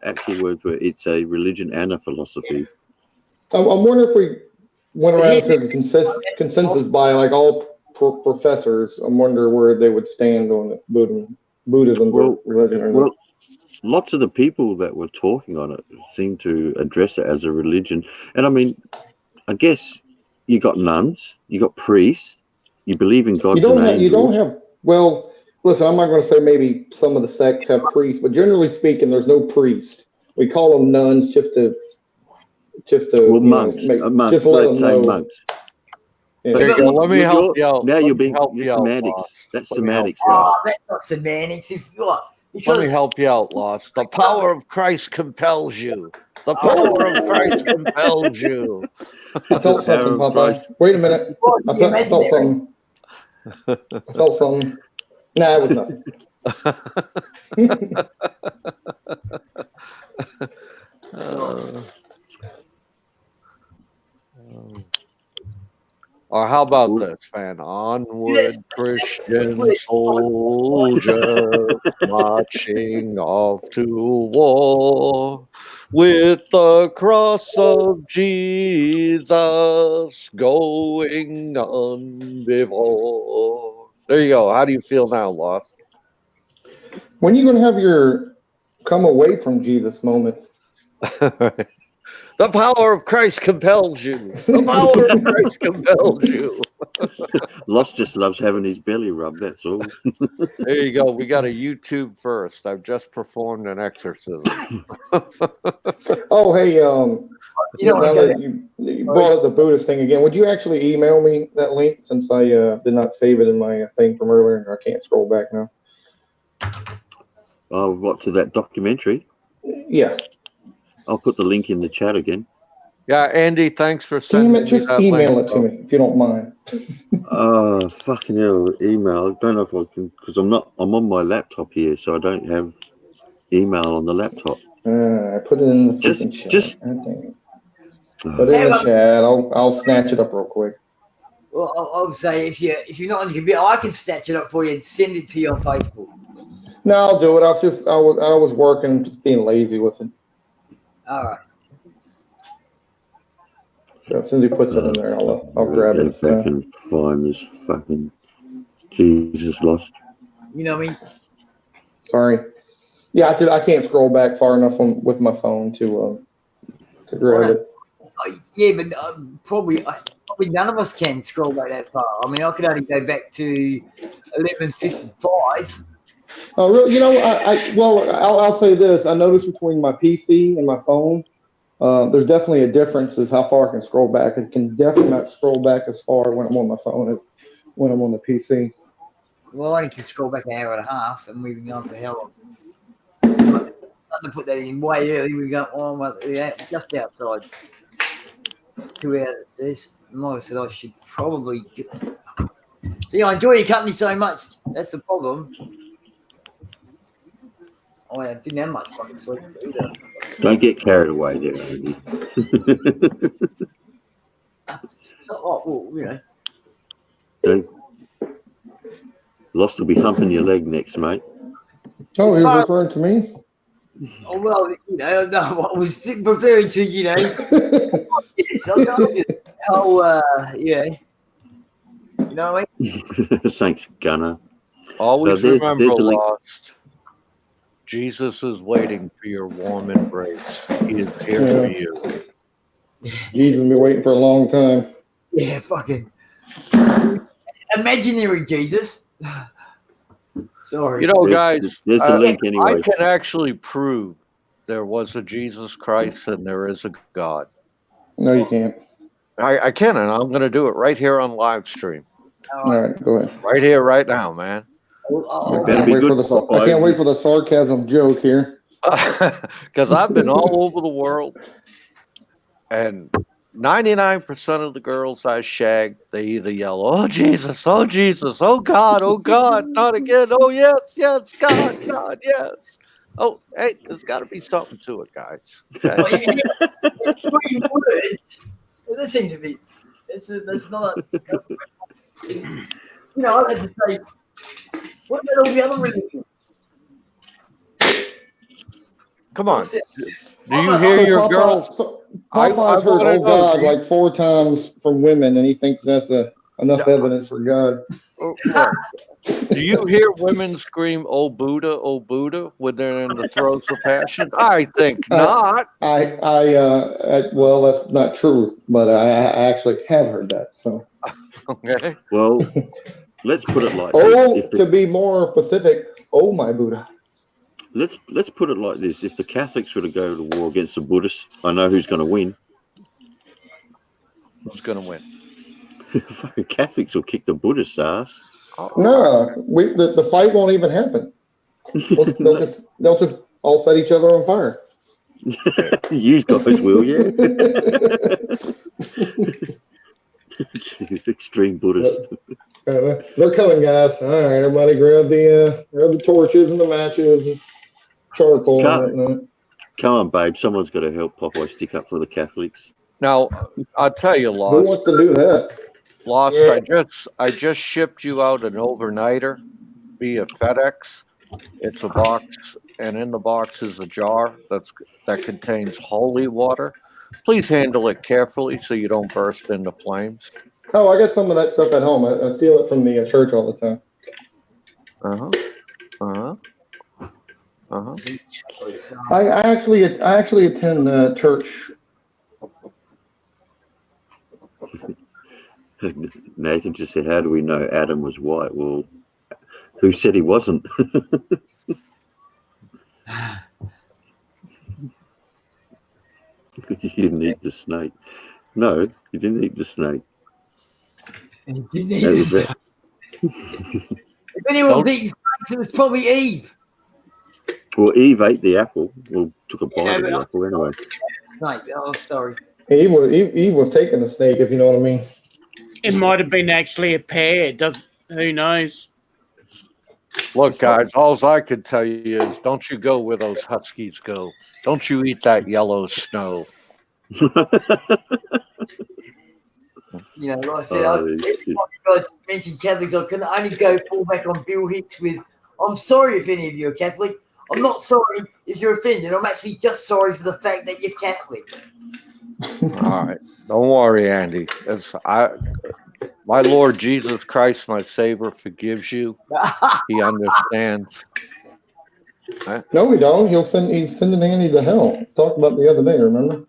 actual words were, it's a religion and a philosophy. I'm wondering if we went around to a consensus by like all professors. I'm wondering where they would stand on Buddhism religion or not. Well, lots of the people that were talking on it seem to address it as a religion, and I mean, I guess you got nuns, you got priests. You believe in God's angels. You don't have. Well, listen, I'm not going to say maybe some of the sects have priests, but generally speaking, there's no priest. We call them nuns just to monks. Monks. Just let them know. Monks. Yeah. There you go. Let me help you out. Now you're being semantics. That's semantics. Oh, that's not semantics. Let me help you out, Lost. The power of Christ compels you. The power of Christ compels you. I felt something, Popeye. Wait a minute. I felt something. I felt something. Nah, it was nothing. Or how about this, man? Onward, Christian soldier, marching off to war, with the cross of Jesus going on before. There you go. How do you feel now, Lost? When are you going to have your come away from Jesus moment? The power of Christ compels you. The power of Christ compels you. Lost just loves having his belly rubbed, that's all. There you go. We got a YouTube first. I've just performed an exorcism. Oh, hey, you brought up the Buddhist thing again. Would you actually email me that link since I did not save it in my thing from earlier and I can't scroll back now? Oh, what, to that documentary? Yeah. I'll put the link in the chat again. Yeah, Andy, thanks for sending me just that email link, it to me if you don't mind. Fucking hell, email. I don't know if I can, because I'm on my laptop here, so I don't have email on the laptop. I put it in the freaking chat. Put it in the chat. I'll snatch it up real quick. Well, I would say if you're not on the computer, I can snatch it up for you and send it to you on Facebook. No, I'll do it. I was working, just being lazy with it. All right. So as soon as he puts it in there, I'll grab it. If I can find this fucking Jesus Lost. You know what I mean? Sorry. Yeah, I can't scroll back far enough with my phone to grab it. Yeah, but probably none of us can scroll back that far. I mean, I could only go back to 11:55. Oh, really? You know, I'll say this. I noticed between my PC and my phone, there's definitely a difference as how far I can scroll back. I can definitely not scroll back as far when I'm on my phone as when I'm on the PC. Well, I can scroll back an hour and a half, and we've been going for hell. Starting to put that in way early. We're going just outside 2 hours. It says. And like I said, I should probably. See, I enjoy your company so much. That's the problem. I didn't have much fucking sleep either. Don't get carried away there, Andy. Lost will be humping your leg next, mate. Oh, he was referring to me? Oh, well, no, I was referring to, yes, I told you. Yeah. You know what I mean? Thanks, Gunner. Always remember, Lost. Jesus is waiting for your warm embrace. He is here for you. Jesus has been waiting for a long time. Yeah, fucking imaginary Jesus. Sorry. You know, guys, There's the link anyway. I can actually prove there was a Jesus Christ and there is a God. No, you can't. I can, and I'm going to do it right here on live stream. All right, go ahead. Right here, right now, man. I can't wait for the sarcasm joke here. Because I've been all over the world, and 99% of the girls I shag, they either yell, "Oh Jesus, oh Jesus, oh God, not again, oh yes, yes, God, God, yes." Oh, hey, there's got to be something to it, guys. Okay? Well, it's 3 words. There seems to be. That's not. You know, I had to say, what about all the other religions? Come on. Do you hear your girls? Popeye's heard "Oh God" like 4 times from women, and he thinks that's enough evidence for God. Do you hear women scream "Oh Buddha" when they're in the throes of passion? I think not. Well, that's not true, but I actually have heard that. So. Okay. Well, let's put it like this. To be more specific, oh my Buddha. Let's put it like this: if the Catholics were to go to war against the Buddhists, I know who's going to win. Who's going to win? Catholics will kick the Buddhists' ass. No, the fight won't even happen. They'll just all set each other on fire. You guys will, yeah. Extreme Buddhist. They're coming, guys. All right, everybody, grab the torches and the matches, and charcoal. Come on, babe. Someone's got to help Popeye stick up for the Catholics. Now, I'll tell you, Lost. Who wants to do that? Lost. Yeah. I just shipped you out an overnighter via FedEx. It's a box, and in the box is a jar that contains holy water. Please handle it carefully so you don't burst into flames. Oh, I got some of that stuff at home. I steal it from the church all the time. I actually attend church. Nathan just said, "How do we know Adam was white?" Well, who said he wasn't? You didn't eat the snake. No, you didn't eat the snake. You didn't eat the snake. If anyone beat snakes, it was probably Eve. Well, Eve ate the apple. Well, took a bite of the apple anyway. Snake. Oh, sorry. Eve was taking the snake, if you know what I mean. It might have been actually a pear. Who knows? Look, guys, all I could tell you is don't you go where those huskies go. Don't you eat that yellow snow. You know, like I said, every time you guys mention Catholics, I can only go fall back on Bill Hicks with, "I'm sorry if any of you are Catholic. I'm not sorry if you're offended. I'm actually just sorry for the fact that you're Catholic." All right. Don't worry, Andy. My Lord Jesus Christ, my Savior, forgives you. He understands. Huh? No, we don't. He's sending Andy to hell. Talked about the other day, remember?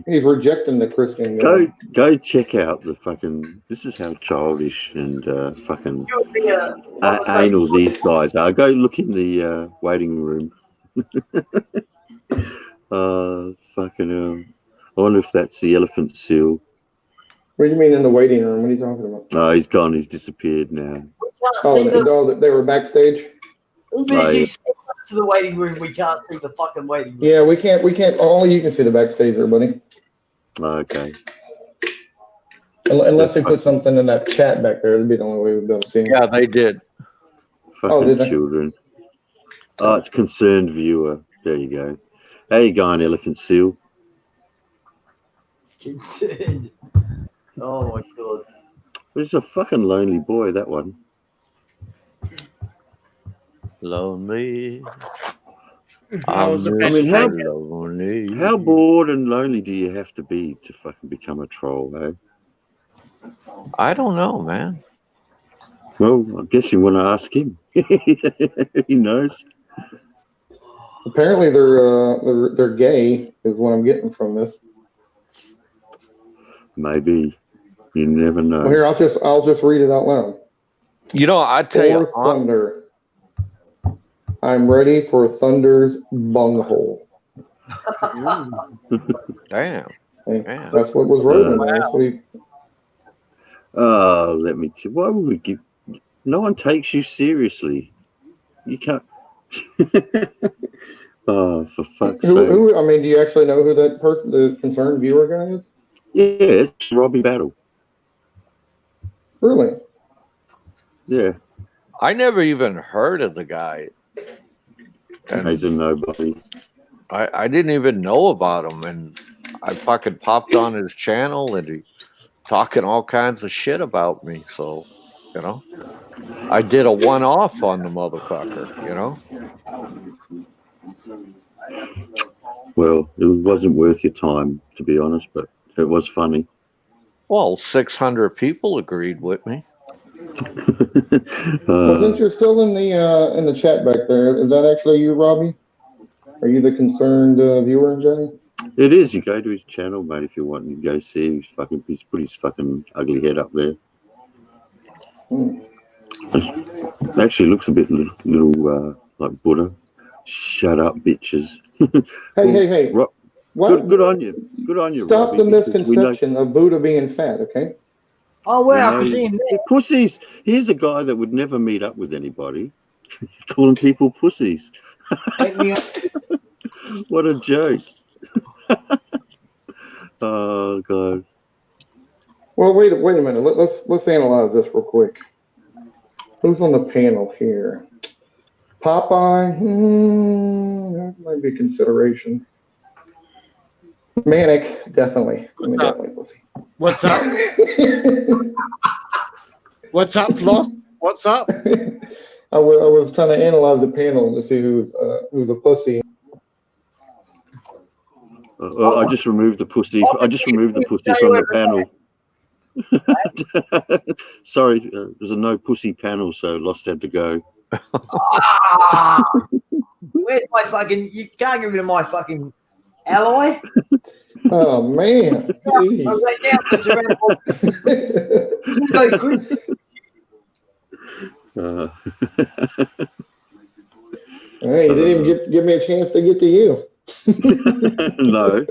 He's rejecting the Christian God. Go check out the fucking. This is how childish and fucking anal these guys are. Go look in the waiting room. Fucking I wonder if that's the elephant seal. What do you mean in the waiting room? What are you talking about? Oh, he's gone. He's disappeared now. They were backstage. Even if you step us to the waiting room, we can't see the fucking waiting room. Yeah, we can't. Only you can see the backstage there, buddy. Okay. Unless they put something in that chat back there, it'd be the only way we'd be able to see. Yeah, they did. Fucking did they? Children. Oh, it's concerned viewer. There you go. How you going, elephant seal? Concerned. Oh my god. It's a fucking lonely boy, that one. Lonely. How bored and lonely do you have to be to fucking become a troll, eh? I don't know, man. Well, I guess you want to ask him. He knows. Apparently, they're gay, is what I'm getting from this. Maybe. You never know. Well, here, I'll just read it out loud. You know, I tell you, Thunder. I'm ready for Thunder's bunghole. Damn. Hey, that's what was wrote in there. That's what he. Let me. Why would we give? No one takes you seriously. You can't. Oh, for fuck's sake! Who? I mean, do you actually know who that person, the concerned viewer guy is? Yeah, it's Robbie Battle. Really? Yeah. I never even heard of the guy. And he's a nobody. I didn't even know about him, and I fucking popped on his channel, and he talking all kinds of shit about me. So, you know, I did a one-off on the motherfucker. You know. Well, it wasn't worth your time, to be honest, but it was funny. Well, 600 people agreed with me. Well, since you're still in the chat back there, is that actually you, Robbie? Are you the concerned viewer, Jenny? It is. You go to his channel, mate, if you want. You go see he's put his fucking ugly head up there. It actually looks a bit little like Buddha. Shut up, bitches. Hey. Good on you. Good on you, Stop Robbie, the misconception of Buddha being fat, okay? Oh, wow, I can see him there. Pussies. Here's a guy that would never meet up with anybody. Calling people pussies. What a joke. Oh, God. Well, wait a minute. Let's analyze this real quick. Who's on the panel here? Popeye. That might be a consideration. Manic, definitely. Definitely pussy. What's up? What's up, Floss? What's up? I was trying to analyze the panel to see who's a pussy. I just removed the pussy. I just removed the pussy from the panel. Sorry, there's a no pussy panel, so Lost had to go. Where's my fucking? You can't get rid of my fucking alloy. Oh man! Hey, you didn't even give me a chance to get to you. No.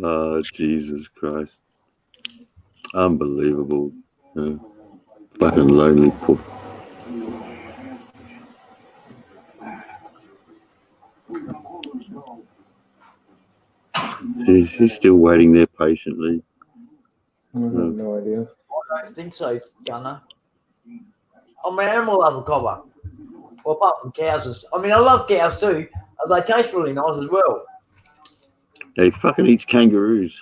Oh, Jesus Christ. Unbelievable. Fucking lonely poor. He's still waiting there patiently. I have no idea. I don't think so, Gunner. I mean, animal love a cobber. Well, apart from cows. I mean, I love cows too. They taste really nice as well. He fucking eats kangaroos.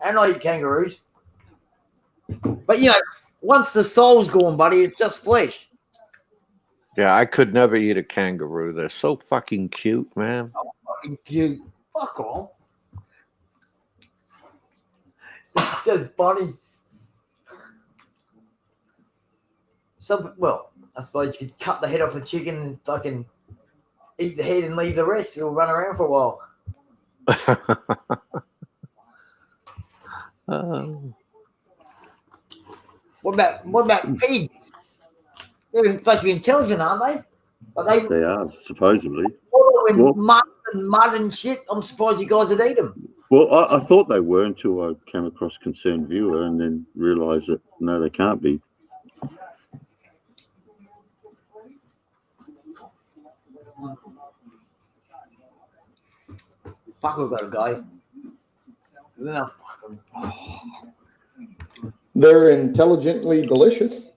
And I eat kangaroos. But, you know, once the soul's gone, buddy, it's just flesh. Yeah, I could never eat a kangaroo. They're so fucking cute, man. Oh, fucking cute. Fuck off. It's just funny. Well, I suppose you could cut the head off a chicken and fucking eat the head and leave the rest. It'll run around for a while. What about pigs? They're supposed to be intelligent, aren't they? But they are, supposedly. Mud and shit. I'm surprised you guys would eat them. Well, I thought they were until I came across Concerned Viewer and then realised that, no, they can't be. Fuck, we've got a guy. No, They're intelligently delicious.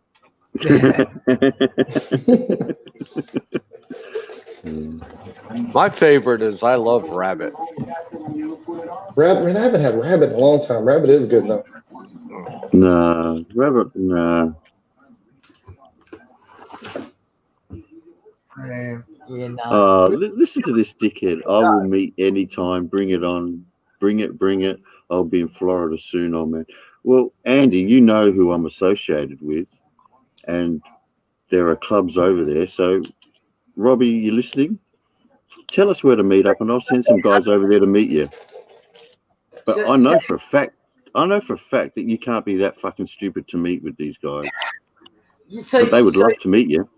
My favorite is I love rabbit. Rabbit. I mean, I haven't had rabbit in a long time. Rabbit is good though. Nah, rabbit. Nah. Listen to this dickhead. I will meet anytime. Bring it on. Bring it. I'll be in Florida soon, old man. Well, Andy, you know who I'm associated with, and there are clubs over there. So, Robbie, you listening? Tell us where to meet up, and I'll send some guys over there to meet you. But I know for a fact I know for a fact that you can't be that fucking stupid to meet with these guys. So but they would love to meet you.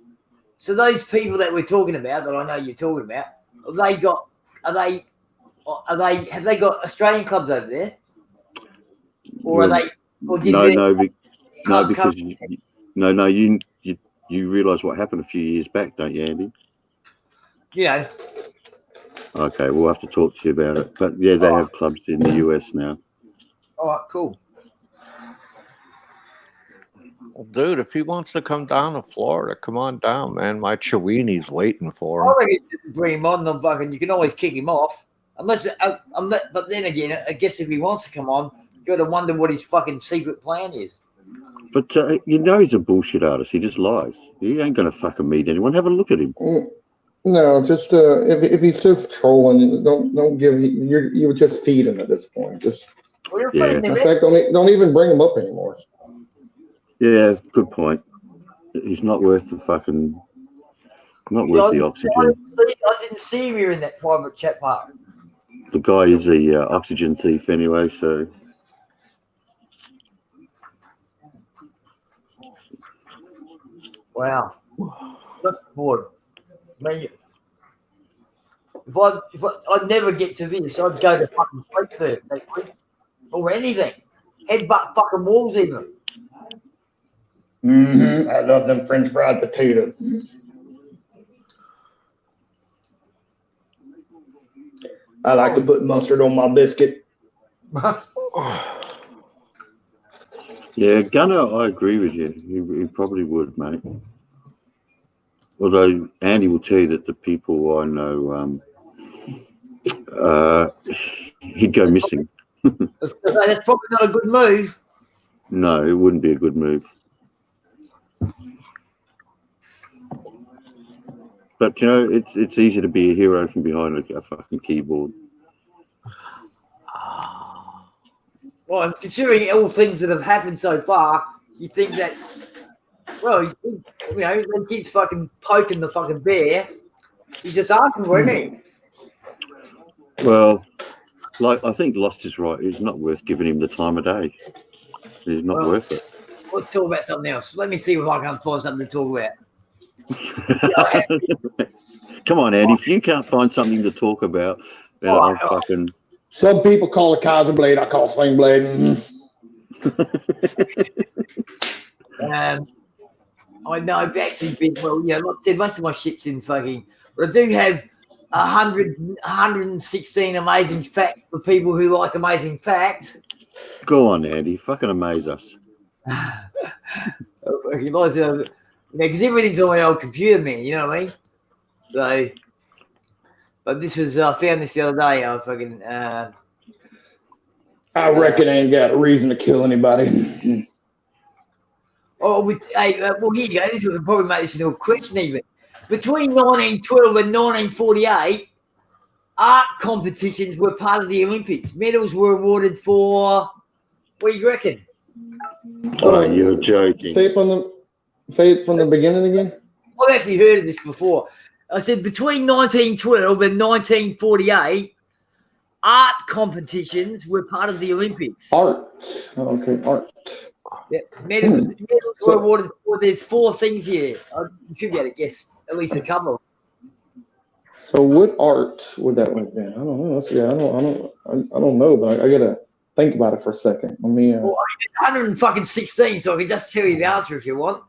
So those people that we're talking about, that I know you're talking about, have they got Australian clubs over there, or Well, are they? Or because you realise what happened a few years back, don't you, Andy? Yeah. Okay, we'll have to talk to you about it. But yeah, they have clubs in the US now. All right, cool. Well, dude, if he wants to come down to Florida, come on down, man. My Chiweeni's waiting for him. I reckon you can bring him on. You can always kick him off, but then again, I guess if he wants to come on, you got to wonder what his fucking secret plan is. But he's a bullshit artist. He just lies. He ain't gonna fucking meet anyone. Have a look at him. No, just if he's just trolling, don't give you would just feed him at this point. Just yeah. In fact, don't even bring him up anymore. Yeah, good point. He's not worth the fucking. Not worth the oxygen. I didn't see him here in that private chat part. The guy is a oxygen thief anyway, so. Wow, that's bored. Man, if I'd never get to this, I'd go to fucking sleep first, or anything. Headbutt fucking walls even. Mm-hmm. I love them French fried potatoes. I like to put mustard on my biscuit. Yeah, Gunner, I agree with you. He probably would, mate. Although Andy will tell you that the people I know, he'd go missing. That's probably not a good move. No, it wouldn't be a good move. But it's easy to be a hero from behind a fucking keyboard. Well, considering all things that have happened so far, you think that, well, he keeps fucking poking the fucking bear. He's just asking for it. Well, I think Lost is right. It's not worth giving him the time of day. It's not worth it. Let's talk about something else. Let me see if I can find something to talk about. Come on, Andy. If you can't find something to talk about, then I'll fucking. Some people call it Kaiser Blade. I call it Sling Blade. I know I've actually been, like I said, most of my shit's in fucking, but I do have 116 amazing facts for people who like amazing facts. Go on, Andy. Fucking amaze us. Because everything's on my old computer, man. You know what I mean? So, but this was I found this the other day. I fucking. I reckon I ain't got a reason to kill anybody. Well, here you go. This would probably make this into a question even. Between 1912 and 1948, art competitions were part of the Olympics. Medals were awarded for. What do you reckon? Oh, you're joking. Say it from the beginning again. I've actually heard of this before. I said between 1912 and 1948, art competitions were part of the Olympics. Art. Okay, art. Yeah, medals were awarded for. There's 4 things here. You should be able to guess at least a couple. So what art would that have been? I don't know. I don't know, but I gotta think about it for a second. Let me. Well, 116, so I can just tell you the answer if you want.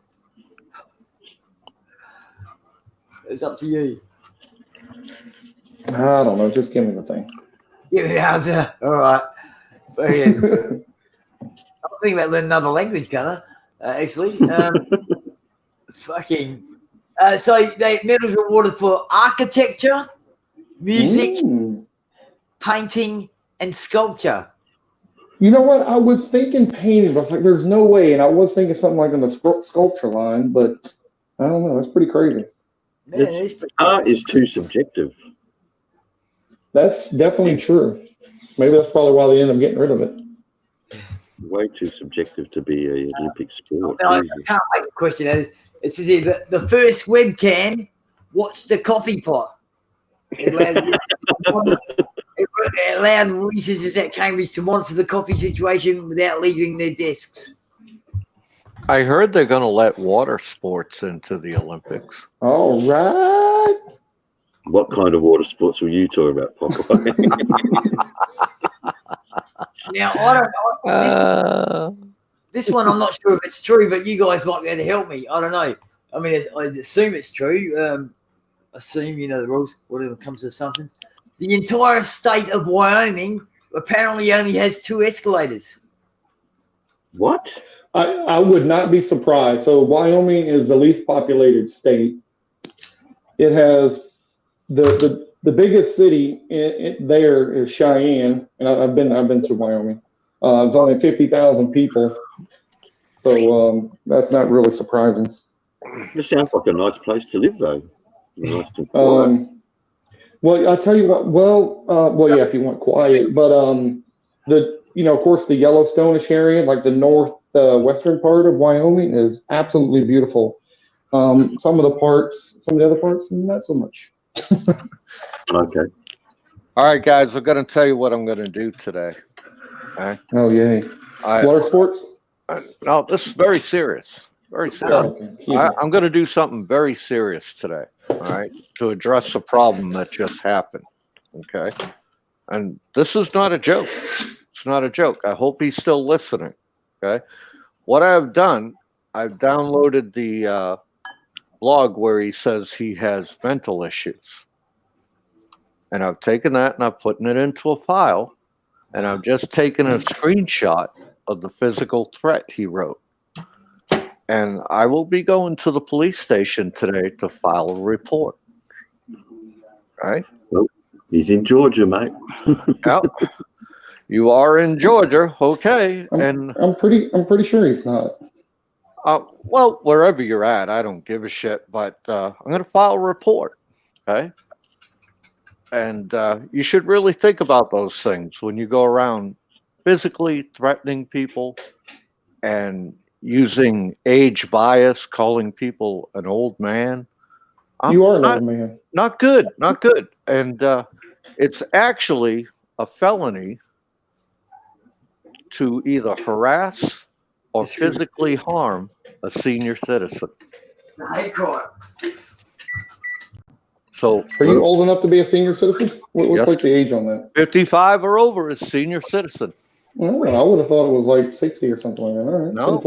It's up to you. I don't know. Just give me the thing. Give me the answer. All right. I'm thinking about learning another language, Gunnar. Actually, so they medals were awarded for architecture, music, painting, and sculpture. You know what? I was thinking painting, but I was like, "There's no way," and I was thinking something like on the sculpture line, but I don't know. That's pretty crazy. Man, art is too subjective. That's definitely true. Maybe that's probably why they end up getting rid of it. Way too subjective to be an Olympic sport. I can't make a question. It says here the first webcam watched the coffee pot. It allowed researchers at Cambridge to monitor the coffee situation without leaving their desks. I heard they're going to let water sports into the Olympics. All right. What kind of water sports were you talking about, Popeye? Now, I don't know. This one, I'm not sure if it's true, but you guys might be able to help me. I don't know. I mean, I assume it's true. Assume, you know the rules, whatever comes to something. The entire state of Wyoming apparently only has 2 escalators. What? I would not be surprised. So Wyoming is the least populated state. It has the biggest city there is Cheyenne, and I've been to Wyoming. It's only 50,000 people, so that's not really surprising. It sounds like a nice place to live, though. Nice and quiet. Well, I'll tell you what. Well, yeah, if you want quiet, but of course, the Yellowstone-ish area, like the western part of Wyoming, is absolutely beautiful. Some of the other parts, not so much. Okay. All right, guys, I'm going to tell you what I'm going to do today. Okay? Oh, yay. Water sports? No, this is very serious. Very serious. Okay. I'm going to do something very serious today, all right, to address a problem that just happened, okay? And this is not a joke. It's not a joke. I hope he's still listening, okay? What I've done, I've downloaded the blog where he says he has mental issues. And I've taken that and I'm putting it into a file, and I've just taken a screenshot of the physical threat he wrote. And I will be going to the police station today to file a report. Right? Well, he's in Georgia, mate. Yep. You are in Georgia, okay? I'm pretty sure he's not. Well, wherever you're at, I don't give a shit. But I'm going to file a report, okay? And you should really think about those things when you go around physically threatening people and using age bias, calling people an old man. You are an old man. Not good, not good. And it's actually a felony to either harass or physically harm a senior citizen. So, are you old enough to be a senior citizen? What's like the age on that? 55 or over is senior citizen. Oh, I would have thought it was like 60 or something like that. All right. No.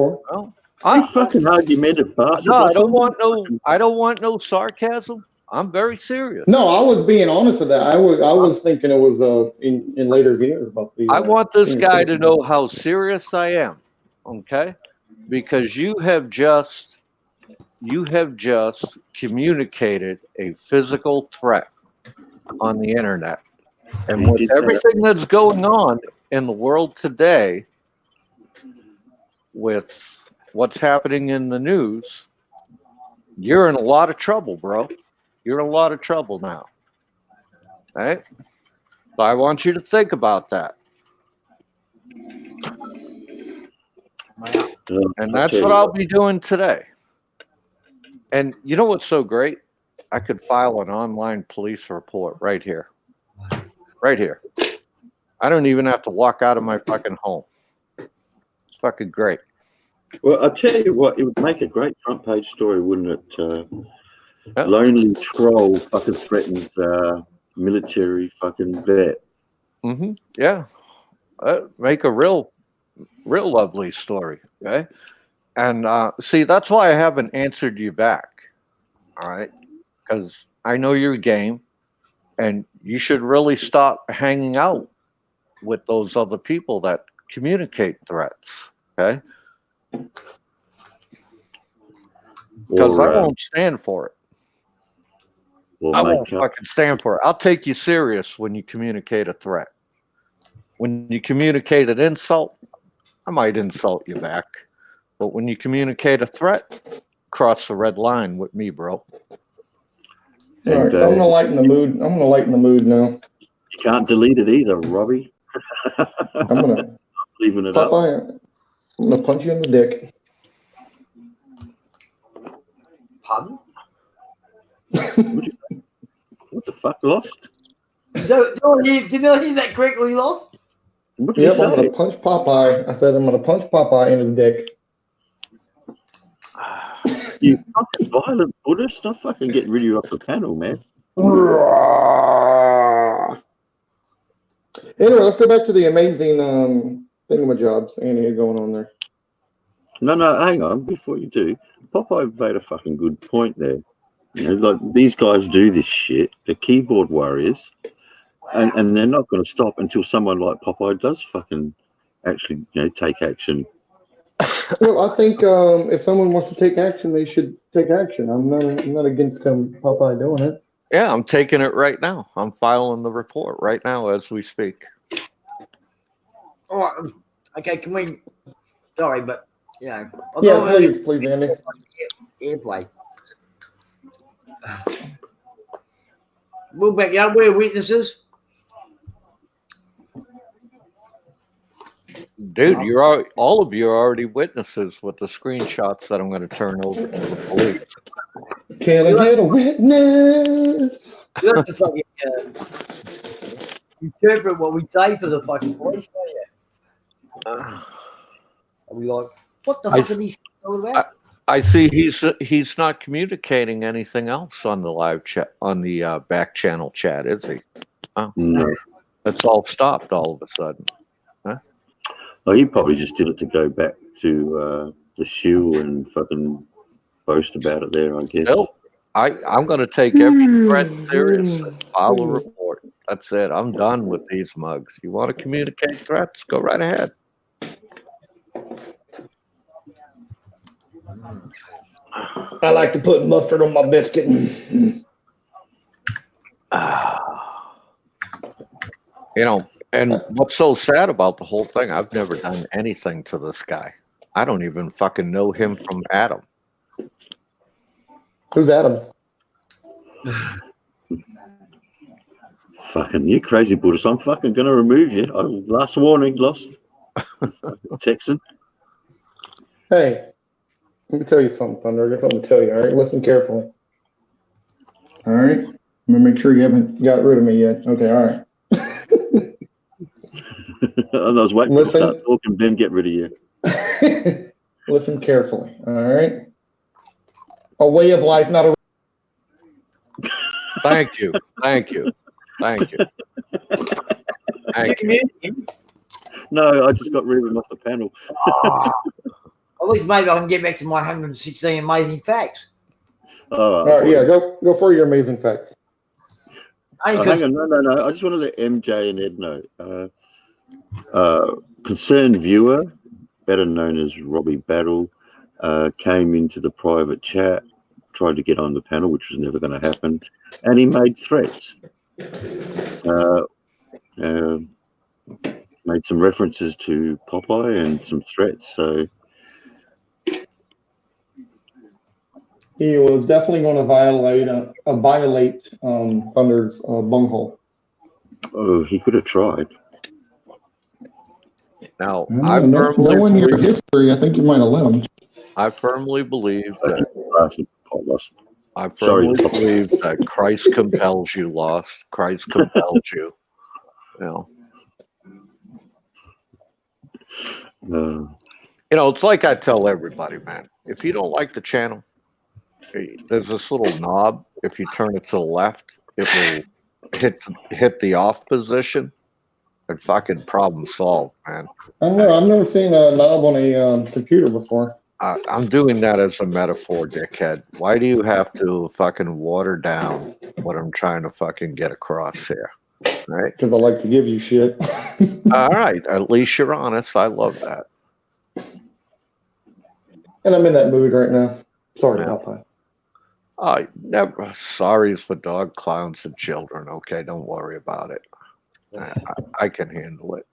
You fucking argumentative bastard. No, I don't want no sarcasm. I'm very serious. No, I was being honest with that. I was thinking it was in later years about the. I want this guy to know how serious I am, okay? Because you have just communicated a physical threat on the internet, and with everything that's going on in the world today, with what's happening in the news, you're in a lot of trouble, bro. You're in a lot of trouble now. All right? So I want you to think about that. And that's what I'll be doing today. And you know what's so great? I could file an online police report right here. Right here. I don't even have to walk out of my fucking home. It's fucking great. Well, I'll tell you what, it would make a great front page story, wouldn't it? Lonely troll fucking threatens military fucking vet. Mm-hmm. Yeah. Make a real lovely story. Okay. And see, that's why I haven't answered you back. All right. Because I know your game, and you should really stop hanging out with those other people that communicate threats. Okay. Because I won't stand for it. I won't fucking stand for it. I'll take you serious when you communicate a threat. When you communicate an insult, I might insult you back. But when you communicate a threat, cross the red line with me, bro. All right, so I'm gonna lighten the mood. I'm gonna lighten the mood now. You can't delete it either, Robbie. I'm gonna leaving it Popeye, up. I'm gonna punch you in the dick. Pardon? What the fuck, lost? So did I hear that correctly, Lost? What did you Yep, I'm say? gonna punch Popeye. I said I'm gonna punch Popeye in his dick. You fucking violent Buddhist. I'm fucking getting rid of you off the panel, man. Anyway, let's go back to the amazing thingamajobs Andy had going on there. No, hang on. Before you do, Popeye made a fucking good point there. You know, like these guys do this shit. They're keyboard warriors, and they're not going to stop until someone like Popeye does fucking actually, take action. Well, I think if someone wants to take action, they should take action. I'm not against Popeye doing it. Yeah, I'm taking it right now. I'm filing the report right now as we speak. All right. Okay, can we? Sorry, but yeah, please, Andy. Airplay. We'll back up. We're witnesses. Dude, all of you are already witnesses with the screenshots that I'm going to turn over to the police. Can I get a witness? You have to fucking interpret what we say for the fucking police. Are we like, what the fuck are these all about? I see he's not communicating anything else on the live chat, on the back channel chat, is he? Oh, no. It's all stopped all of a sudden. Huh? Oh, he probably just did it to go back to the shoe and fucking boast about it there, I guess. Nope. I'm going to take every threat serious and file a report. That's it. I'm done with these mugs. You want to communicate threats? Go right ahead. I like to put mustard on my biscuit. And what's so sad about the whole thing, I've never done anything to this guy. I don't even fucking know him from Adam. Who's Adam? Fucking you crazy Buddhist. I'm fucking going to remove you. Last warning, Lost. Texan. Hey, let me tell you something, Thunder. I got something to tell you, all right? Listen carefully. All right? I'm going to make sure you haven't got rid of me yet. Okay, all right. I was waiting for you to start talking, then get rid of you. Listen carefully, all right? A way of life, not a... Thank you. No, I just got rid of him off the panel. At least maybe I can get back to my 116 amazing facts. All right, yeah, go for your amazing facts. Hang on, no. I just want to let MJ and Ed know. Concerned viewer, better known as Robbie Battle, came into the private chat, tried to get on the panel, which was never going to happen, and he made threats. Made some references to Popeye and some threats. So he was definitely going to violate Thunder's bunghole. Oh, he could have tried. Now, knowing your history, I think you might have let him. I firmly believe that. Believe that Christ compels you, Lost. Christ compels you. It's like I tell everybody, man. If you don't like the channel, there's this little knob. If you turn it to the left, it will hit the off position, and fucking problem solved, man. I don't know. I've never seen a knob on a computer before. I'm doing that as a metaphor, dickhead. Why do you have to fucking water down what I'm trying to fucking get across here? Right? Because I like to give you shit. All right. At least you're honest. I love that. And I'm in that mood right now. Sorry about that. Sorry's for dog, clowns, and children. Okay, don't worry about it. I can handle it.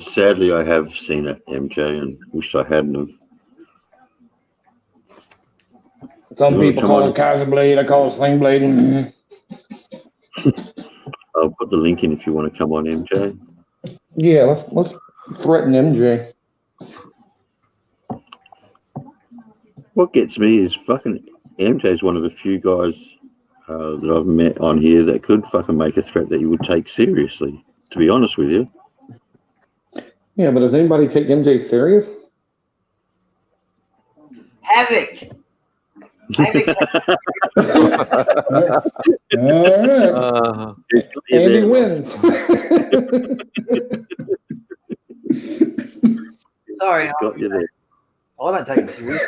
Sadly, I have seen it, MJ, and wished I hadn't have. Some people call it Kaiser Blade. I call it Sling Blade. I'll put the link in if you want to come on, MJ. Yeah, let's threaten MJ. What gets me is fucking MJ's one of the few guys that I've met on here that could fucking make a threat that you would take seriously. To be honest with you. Yeah, but does anybody take MJ serious? Havoc. Havoc. All right. Andy wins. Sorry, got you there. I don't take him serious.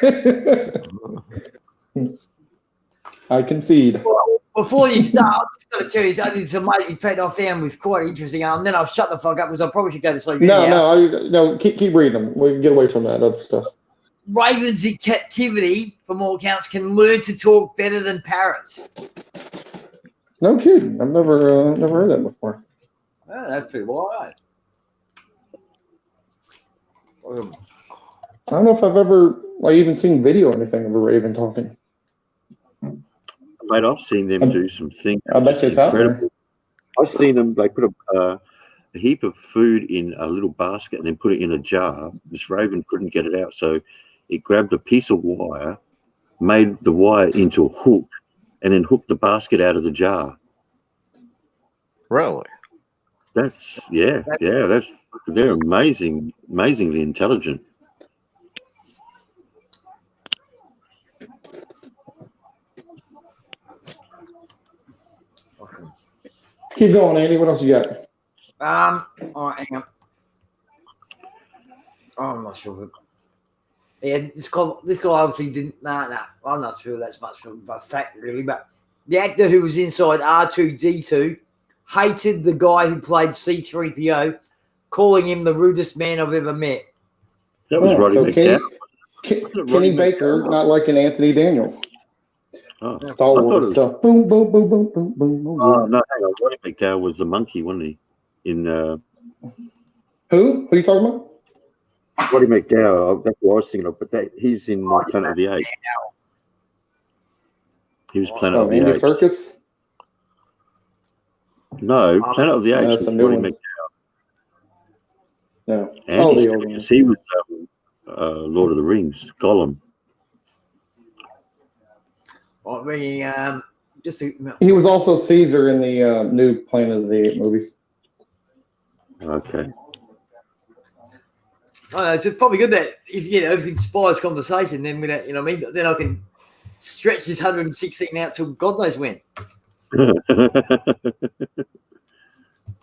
I concede. Well, before you start, I've just got to tell you, I did this amazing fact I found was quite interesting. And then I'll shut the fuck up because I probably should go to sleep. No, keep reading them. We can get away from that other stuff. Ravens in captivity, from all accounts, can learn to talk better than parrots. No kidding. I've never heard that before. Oh, that's pretty wild. I don't know if I've ever even seen video or anything of a raven talking. Mate, I've seen them do some things. I bet it's out there. I've seen them. They put a heap of food in a little basket and then put it in a jar. This raven couldn't get it out, so it grabbed a piece of wire, made the wire into a hook, and then hooked the basket out of the jar. Really? They're amazingly intelligent. Keep going, Andy. What else you got? All right, hang on. Oh, I'm not sure. Yeah, this guy obviously didn't. Nah. I'm not sure that's much of a fact, really. But the actor who was inside R2D2 hated the guy who played C3PO, calling him the rudest man I've ever met. That was Roddy McDowell. Kenny Baker, not like an Anthony Daniels. Oh, Star Wars stuff. Boom, boom, boom, boom, boom, boom. Oh, no, hang on. Roddy McDowell was the monkey, wasn't he? Who? Who are you talking about? Roddy McDowell. That's what I was thinking of. But he's in Planet of the Apes. He was Planet of the Andy Apes. Serkis? No, Planet of the Apes was Roddy McDowell. No. Andy Serkis, he was Lord of the Rings, Gollum. He was also Caesar in the new Planet of the Apes movies. Okay. Oh, it's probably good that if it inspires conversation, then then I can stretch this 116 out till God knows when.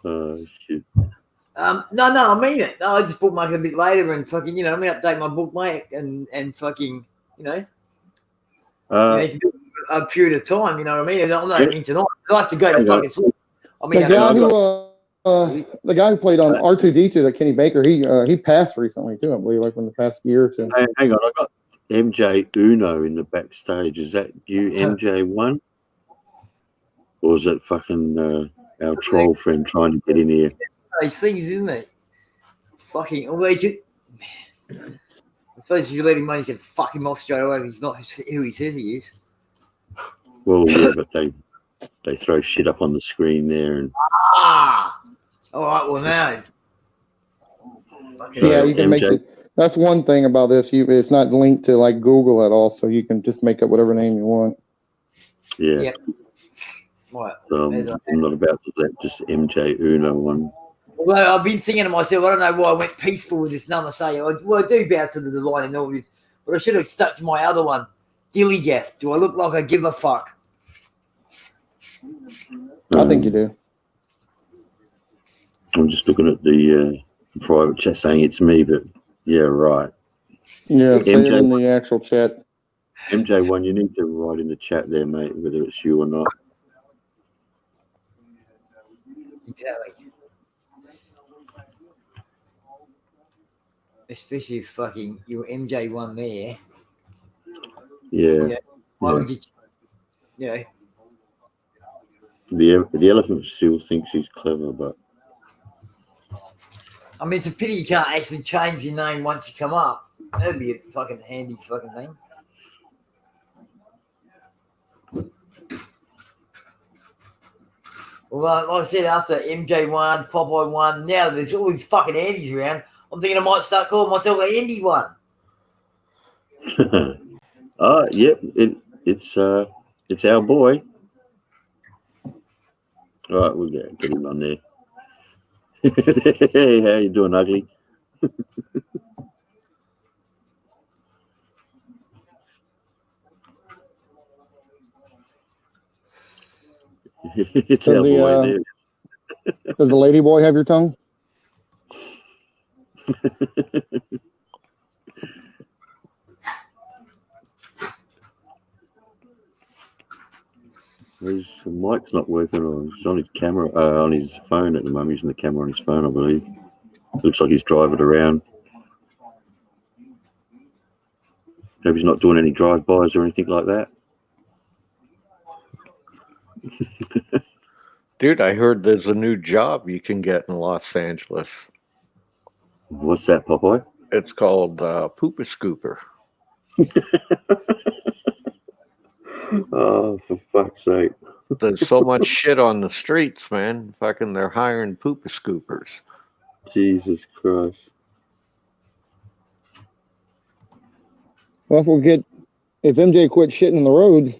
Oh shit. No, I mean it. No, I just bookmark it a bit later and fucking, update my book, mate, and fucking, a period of time, you know what I mean? I'm not in tonight. I have to go to fucking sleep. I mean, the guy who played on R2D2, that Kenny Baker, he passed recently too, I believe, like in the past year or two. Hey, hang on, I got MJ Uno in the backstage. Is that you, MJ1? Or is that fucking our troll friend trying to get in here? These things, isn't it? Fucking, I suppose if you let him know, you can fuck him off straight away. He's not who he says he is. Well, yeah, but they throw shit up on the screen there, and all right, well now. Okay. Yeah, you can make it. That's one thing about this. It's not linked to like Google at all, so you can just make up whatever name you want. Yeah. Yep. What? I'm not about to that. Just MJ Uno one. Well, I've been thinking to myself, I don't know why I went peaceful with this number. I do bow to the divine and all this, but I should have stuck to my other one. Dillygaff. Do I look like I give a fuck? I think you do. I'm just looking at the private chat saying it's me, but yeah, right. Yeah, say it in the actual chat. MJ1, you need to write in the chat there, mate, whether it's you or not. Exactly. Especially fucking your MJ1 there. Yeah. Why would you? The elephant still thinks he's clever, but I mean, it's a pity you can't actually change your name once you come up. That'd be a fucking handy fucking thing. Well, like I said, after MJ1, Popeye 1, now there's all these fucking Andys around. I'm thinking I might start calling myself an Andy 1. yeah, it's our boy. All right, we'll get him on there. Hey, how you doing, ugly? It's our boy there. Does the lady boy have your tongue? His mic's not working, or he's on his camera, on his phone at the moment. Using the camera on his phone, I believe. Looks like he's driving around. Hope he's not doing any drive-bys or anything like that. Dude, I heard there's a new job you can get in Los Angeles. What's that, Popeye? It's called Pooper Scooper. Oh, for fuck's sake. There's so much shit on the streets, man. Fucking, they're hiring Pooper Scoopers. Jesus Christ. Well, if MJ quit shitting in the roads.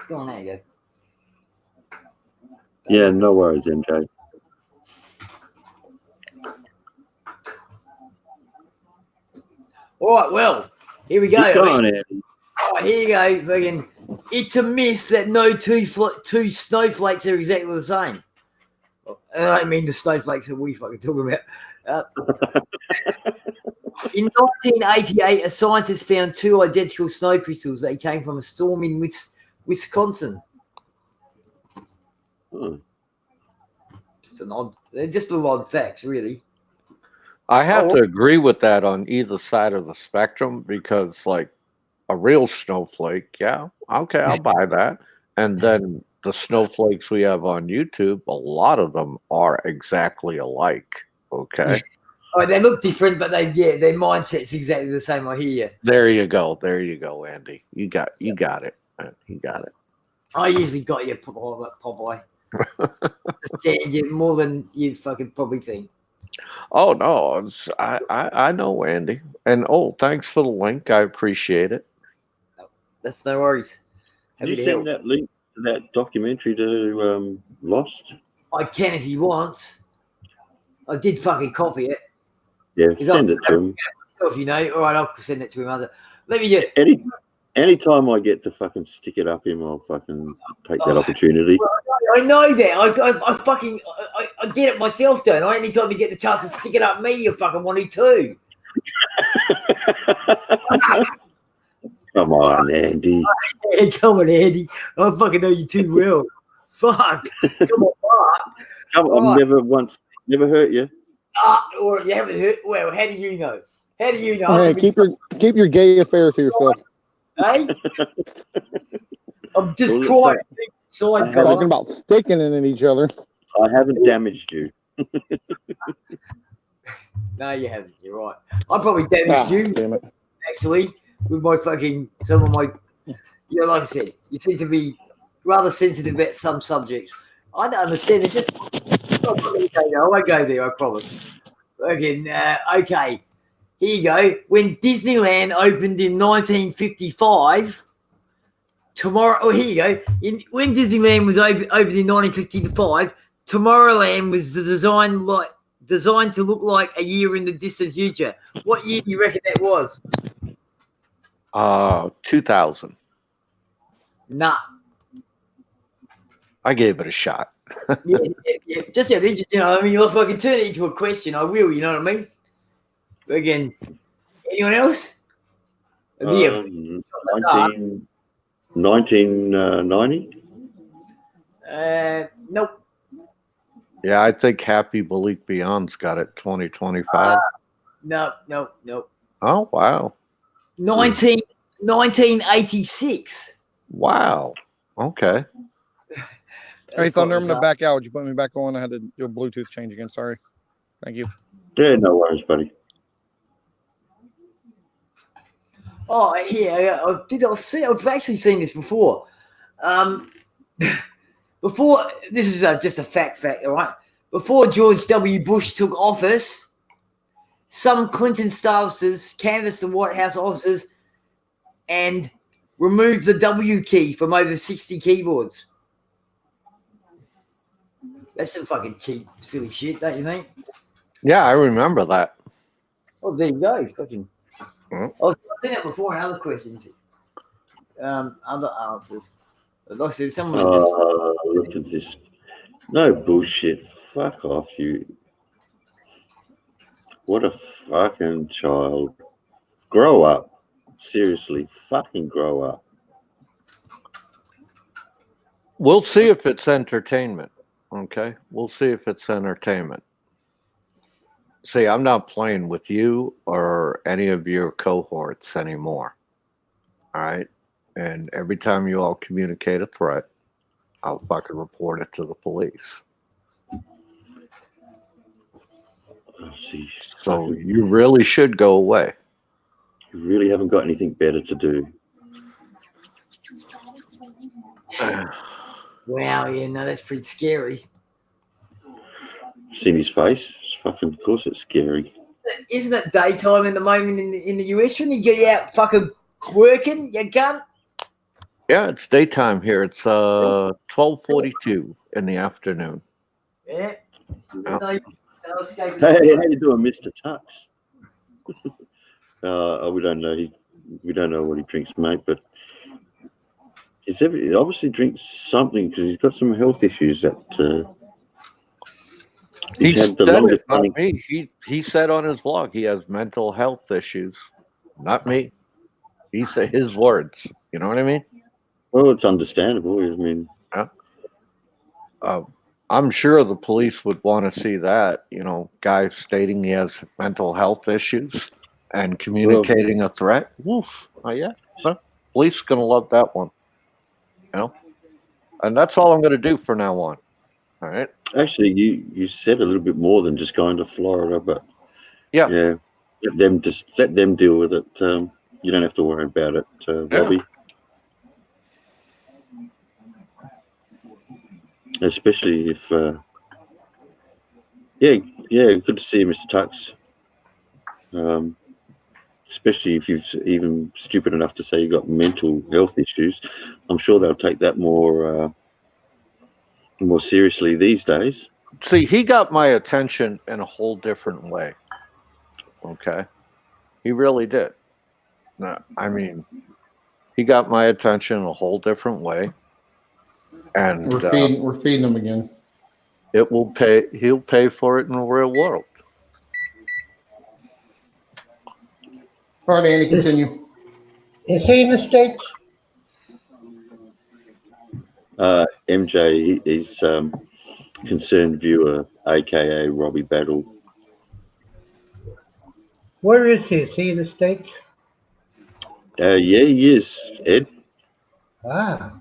Go on, there you go. Yeah, no worries, MJ. All right, well, here we go. Keep going, Andy. All right, here you go. Fucking, it's a myth that no two snowflakes are exactly the same. And I don't mean the snowflakes that we fucking talk about. In 1988, a scientist found two identical snow crystals that came from a storm in Wisconsin. They're just little odd facts, really. I have to agree with that on either side of the spectrum because, like, a real snowflake, yeah, okay, I'll buy that. And then the snowflakes we have on YouTube, a lot of them are exactly alike. Okay. Oh, they look different, but their mindset's exactly the same. I hear you. There you go, Andy. You got it, man. You got it. I usually got you, Popeye. Understand you more than you fucking probably think. Oh no, I know, Andy. And thanks for the link. I appreciate it. That's no worries. Did you send that link to that documentary to Lost? I can if he wants. I did fucking copy it. Yeah, send it to him. If you know, all right, I'll send it to him. Let me just. Anytime I get to fucking stick it up him, I'll fucking take that opportunity. Well, I know that. I fucking I get it myself, don't I? Anytime you get the chance to stick it up me, you fucking want to too. Come on, Andy. Hey, come on, Andy. I fucking know you too well. Fuck. Come on, Mark. Come on, I've never hurt you. Or you haven't hurt. Well, how do you know? How do you know? Hey, keep your gay affairs to yourself. Hey, I'm just trying. Talking about sticking it in each other. I haven't damaged you. No, you haven't. You're right. I probably damaged you. Damn it. Actually, with my some of my, like I said, you seem to be rather sensitive about some subjects. I don't understand it. I won't go there, I promise. Again, okay. Here you go. When Disneyland opened in 1955, here you go. When Disneyland was opened in 1955, Tomorrowland was designed to look like a year in the distant future. What year do you reckon that was? 2000. Nah. I gave it a shot. yeah. Just out of interest, I mean, if I can turn it into a question, I will, you know what I mean? Again, anyone else? 1990? Nope. Yeah, I think Happy Malik Beyond's got it 2025. No. Oh, wow. 1986. Wow. Okay. Hey, Thunder, I'm going to back out. Would you put me back on? I had to do a Bluetooth change again. Sorry. Thank you. Yeah, no worries, buddy. Oh, yeah. I've actually seen this before. Before, this is just a fact, all right? Before George W. Bush took office, some Clinton staffers canvassed the White House offices and remove the W key from over 60 keyboards. That's some fucking cheap, silly shit, don't you think? Yeah, I remember that. Oh, there you go. Fucking. Mm. I've seen that before in other questions. Other answers. But like I said, someone just. Look at this. No bullshit. Fuck off, you. What a fucking child. Grow up. Seriously, fucking grow up. We'll see if it's entertainment. Okay? We'll see if it's entertainment. See, I'm not playing with you or any of your cohorts anymore. All right? And every time you all communicate a threat, I'll fucking report it to the police. Oh, geez. So you really should go away. You really haven't got anything better to do. Wow, yeah, no, that's pretty scary. Seen his face? It's fucking, of course it's scary. Isn't it daytime in the moment in the US when you get out fucking working, you cunt? Yeah, it's daytime here. It's 12:42 in the afternoon. Yeah. Oh. Hey, how you doing, Mr. Tux? We don't know. We don't know what he drinks, mate. But he obviously drinks something because he's got some health issues that he's had the longest running. Not me. He said on his vlog he has mental health issues. Not me. He said his words. You know what I mean? Well, it's understandable. I mean, I'm sure the police would want to see that. You know, guy stating he has mental health issues and communicating a threat. Woof. Oh yeah. Huh? Police gonna love that one. You know, and that's all I'm gonna do from now on. All right. Actually, you said a little bit more than just going to Florida, but yeah, let them deal with it. You don't have to worry about it, Robbie. Especially if, good to see you, Mr. Tux. Especially if you're even stupid enough to say you got mental health issues, I'm sure they'll take that more seriously these days. See, he got my attention in a whole different way. Okay, he really did. No, I mean, he got my attention in a whole different way, and we're feeding him again. It will pay. He'll pay for it in the real world. All right, Andy, continue. Is he in the States? MJ is concerned viewer, aka Robbie Battle. Where is he? Is he in the States? Yeah, he is, Ed. Ah.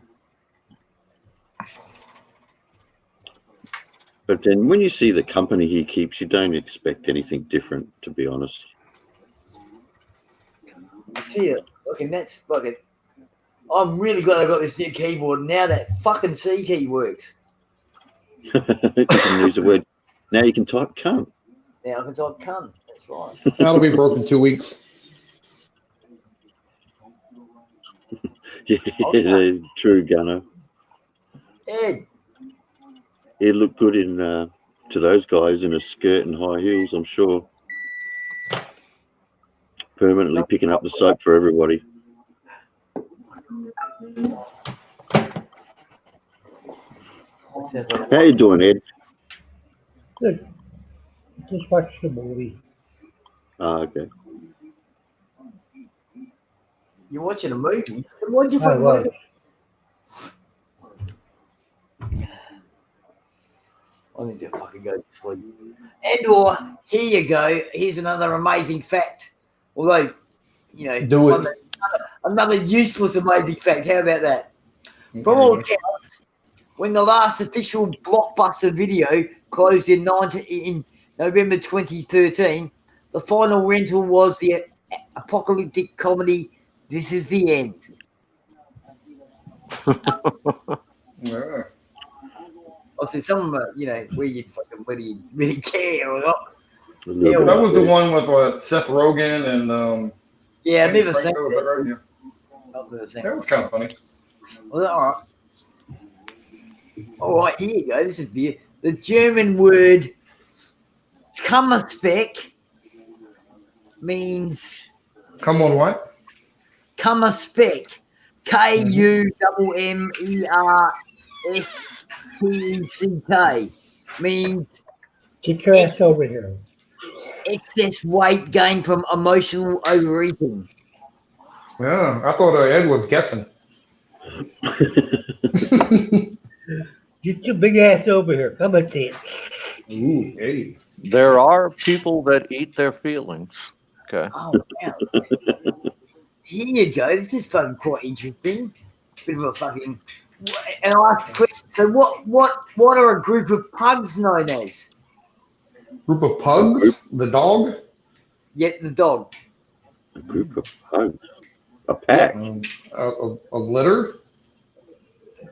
But then when you see the company he keeps, you don't expect anything different, to be honest. Yeah, fucking that's fucking. I'm really glad I got this new keyboard. Now that fucking C key works. You can use the word. Now you can type cunt. Now I can type cunt. That's right. That'll be broken in 2 weeks. Yeah, true, Gunner. Ed. He'd look good in to those guys in a skirt and high heels, I'm sure. Permanently picking up the soap for everybody. How you doing, Ed? Good. Just watched the movie. Okay. You're watching a movie? What'd you fucking watch? I need to fucking go to sleep. And/or here you go. Here's another amazing fact. Although, you know, do it. Another useless amazing fact. How about that? From all accounts, when the last official blockbuster video closed in November 2013, the final rental was the apocalyptic comedy "This Is the End." Yeah. I said, some of them, you know, whether you really care or not. Yeah, that was the one with Seth Rogen and yeah, I've never seen it. That was kind of funny. Well, all right. All right, here you go. This is beautiful. The German word Kammerspec means Come on, what? Kammerspec. Kummerspec means Get your ass over here. excess weight gained from emotional overeating. Yeah, I thought Ed was guessing. Get your big ass over here. Come on, see it. Ooh, hey. There are people that eat their feelings. Okay. Oh, wow. Here you go. This is fucking quite interesting. Bit of a fucking. And I asked a question. So, what are a group of pugs known as? Group of pugs? The dog? Yeah, the dog. A group of pugs. A pack. A litter?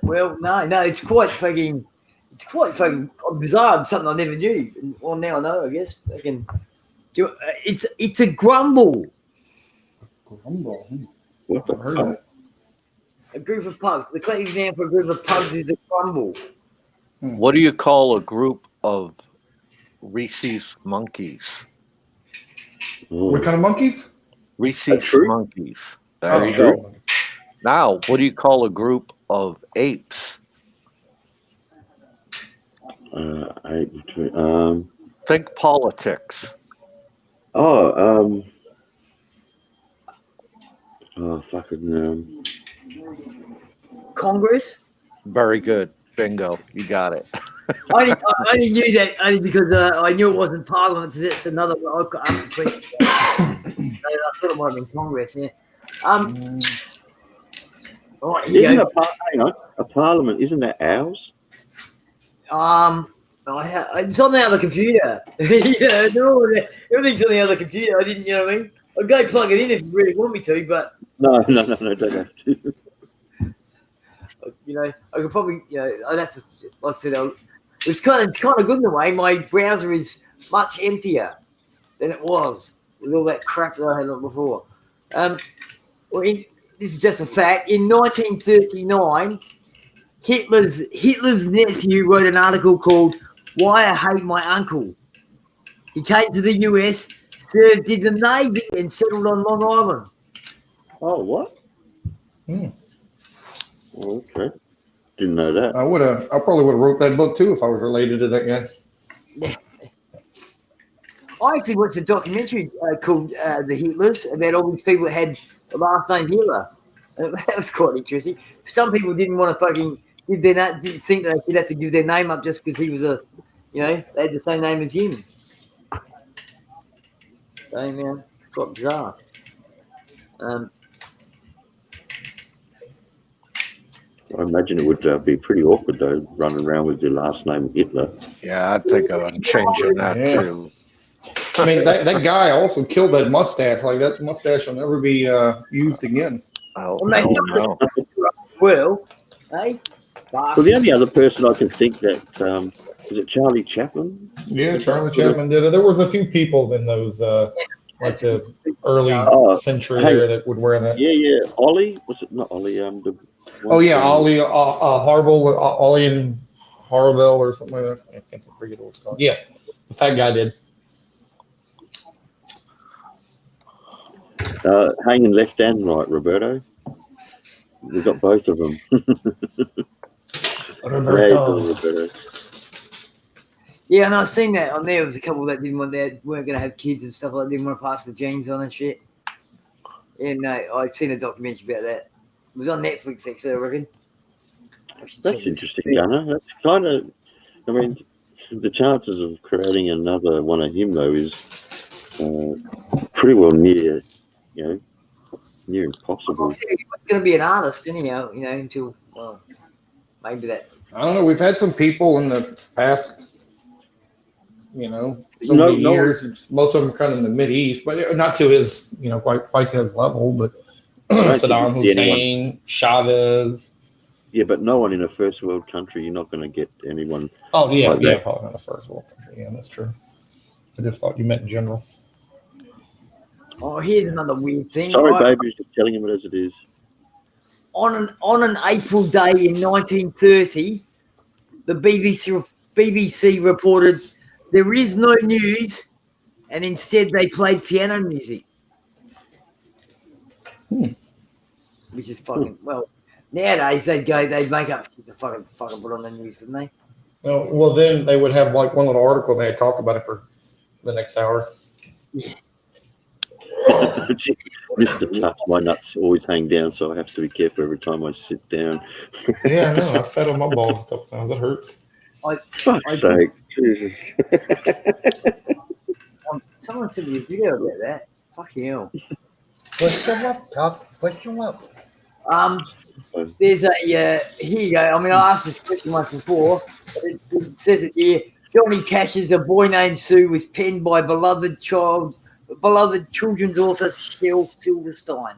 Well, no, it's quite fucking bizarre. Something I never knew. Well, now I know. I guess it's a grumble. Grumble. What the fuck? A group of pugs. The collective name for a group of pugs is a grumble. What do you call a group of rhesus monkeys? What kind of monkeys? Rhesus monkeys. There you sure. go. Now, what do you call a group of apes? Think politics. Fucking. Congress. Very good. Bingo. You got it. I only knew that only because I knew it wasn't Parliament. It's another. I got asked a question. I thought it might have been Congress. Yeah. Right, Isn't a parliament? Isn't that ours? It's on the other computer. Yeah, no, everything's on the other computer. I didn't, you know what I mean? I'll go plug it in if you really want me to, but No, don't have to. You know, I could probably, you know, I'd have to, like I said, it was kind of good in a way. My browser is much emptier than it was with all that crap that I had on before. This is just a fact. In 1939, Hitler's nephew wrote an article called "Why I Hate My Uncle." He came to the US, served in the Navy, and settled on Long Island. Oh, what? Okay. Didn't know that. I probably would have wrote that book too if I was related to that guy. Yeah. I actually watched a documentary called "The Hitlers" about all these people that had the last name Hitler. That was quite interesting. Some people didn't want to fucking didn't think that they'd have to give their name up just because he was they had the same name as him. So, yeah, quite bizarre. I imagine it would be pretty awkward though, running around with your last name Hitler. Yeah, I think I'm changing that too. I mean, that guy also killed that mustache. Like, that mustache will never be used again. Oh, no. Well, hey? Well, the only other person I can think that, is it Charlie Chaplin? Yeah, Charlie Chaplin did it. There was a few people in those, like the early century there that would wear that. Yeah. Ollie? Was it not Ollie? Ollie Harville, Ollie and Harville or something like that. I can't forget what it's called. Yeah, the fat guy did. Hanging left and right, Roberto. We got both of them. Roberto. Yeah, and I've seen that on there. There was a couple that didn't want that, weren't going to have kids and stuff like that, didn't want to pass the genes on and shit. And I've seen a documentary about that. It was on Netflix, actually, I reckon. That's interesting, Gunnar. That's kind of, I mean, the chances of creating another one of him, though, is pretty well near impossible. He's going to be an artist, anyhow, until, maybe that. I don't know. We've had some people in the past, many years. Most of them kind of in the Mideast, but not to his, quite to his level. But Saddam Hussein, Chavez. Yeah, but no one in a first world country. You're not going to get anyone. Oh yeah, yeah, probably not a first world country. Yeah, that's true. I just thought you meant in general. Oh, here's another weird thing. Sorry, baby, just telling him it as it is. on an April day in 1930, the BBC reported there is no news, and instead they played piano music, which is fucking well. Nowadays they'd make up shit to fucking put on the news, wouldn't they? Well, then they would have like one little article and they'd talk about it for the next hour. Yeah. Mr. Tuts, my nuts always hang down, so I have to be careful every time I sit down. Yeah, I know. I've sat on my balls a couple times. It hurts. Fuck's sake. Jesus. Someone sent me a video about that. Fucking hell. What's them up, Tuck? What's them up? There's a here you go. I mean, I asked this question once before. It says it here. Johnny Cash's A Boy Named Sue was penned by beloved children's author Shel Silverstein.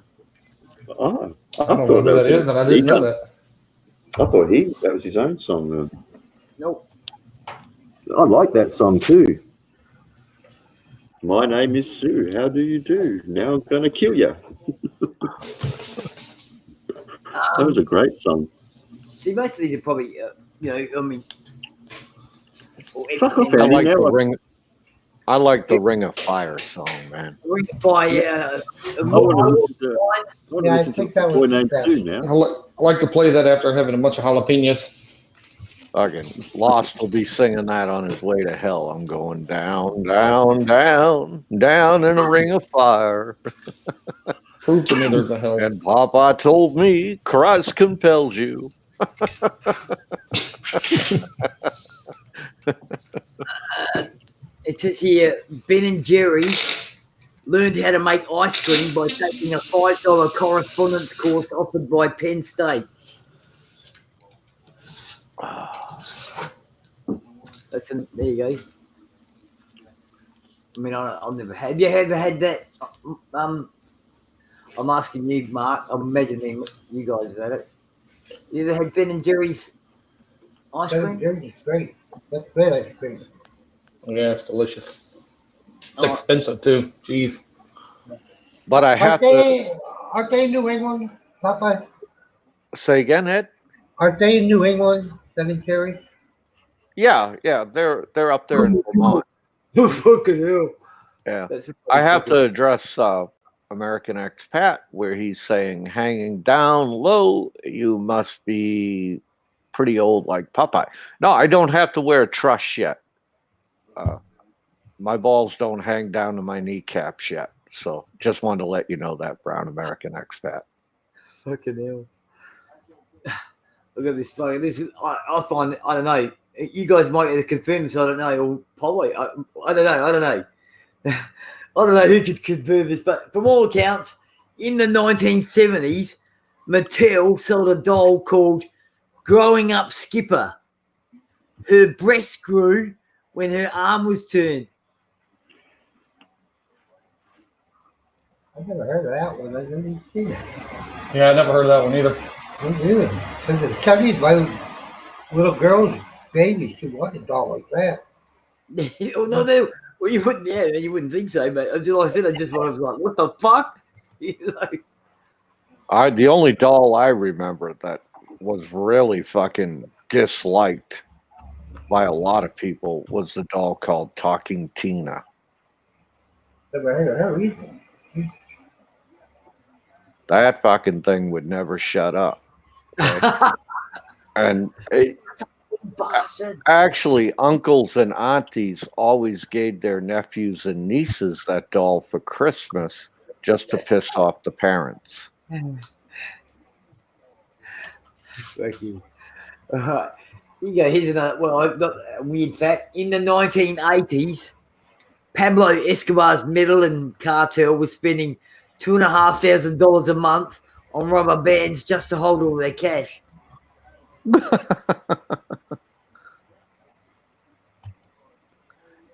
Oh, I don't know who that is, and I didn't know that. I thought that was his own song. Nope. I like that song too. My name is Sue. How do you do? Now I'm gonna kill you. That was a great song. See, most of these are probably, I mean. Fuck off, I like the Ring. I like the Ring of Fire song, man. Ring of Fire, yeah. I think that was named Sue now. I like to play that after having a bunch of jalapenos. Fucking Lost will be singing that on his way to hell. I'm going down, down, down, down in a ring of fire. Prove to me there's a hell. And Papa told me Christ compels you. It says here, Ben and Jerry learned how to make ice cream by taking a $5 correspondence course offered by Penn State. There you go. I mean, I've never had. Have you ever had that? I'm asking you, Mark. I'm imagining you guys have had it. You ever had Ben and Jerry's ice cream? Jerry's great. That's great ice cream. Yeah, it's delicious. It's expensive too. Jeez. But I have to. Aren't they in New England, Papa? Say again, Ed? Aren't they in New England, Ben and Jerry? Yeah, they're up there in Vermont. Fucking hell. Yeah. I have to address American Expat, where he's saying, hanging down low, you must be pretty old like Popeye. No, I don't have to wear a truss yet. My balls don't hang down to my kneecaps yet. So just wanted to let you know that, Brown American Expat. Fucking hell. Look at this fucking. I find, I don't know. You guys might have confirmed this, I don't know. Or probably, I don't know. I don't know. I don't know who could confirm this, but from all accounts, in the 1970s, Mattel sold a doll called Growing Up Skipper. Her breast grew when her arm was turned. I've never heard of that one. I've never seen it. Yeah, I never heard of that one either. Because it's studied by little girls, babies, to want a doll like that. Oh, no, well, you wouldn't. Yeah, you wouldn't think so. But until I said, I just was like, "What the fuck?" You know? The only doll I remember that was really fucking disliked by a lot of people was the doll called Talking Tina. Never heard of her either. That fucking thing would never shut up. Okay? And actually, uncles and aunties always gave their nephews and nieces that doll for Christmas just to piss off the parents. Thank you. Here's another. Well, I've got a weird fact. In the 1980s, Pablo Escobar's Medellin cartel was spending $2,500 a month on rubber bands just to hold all their cash.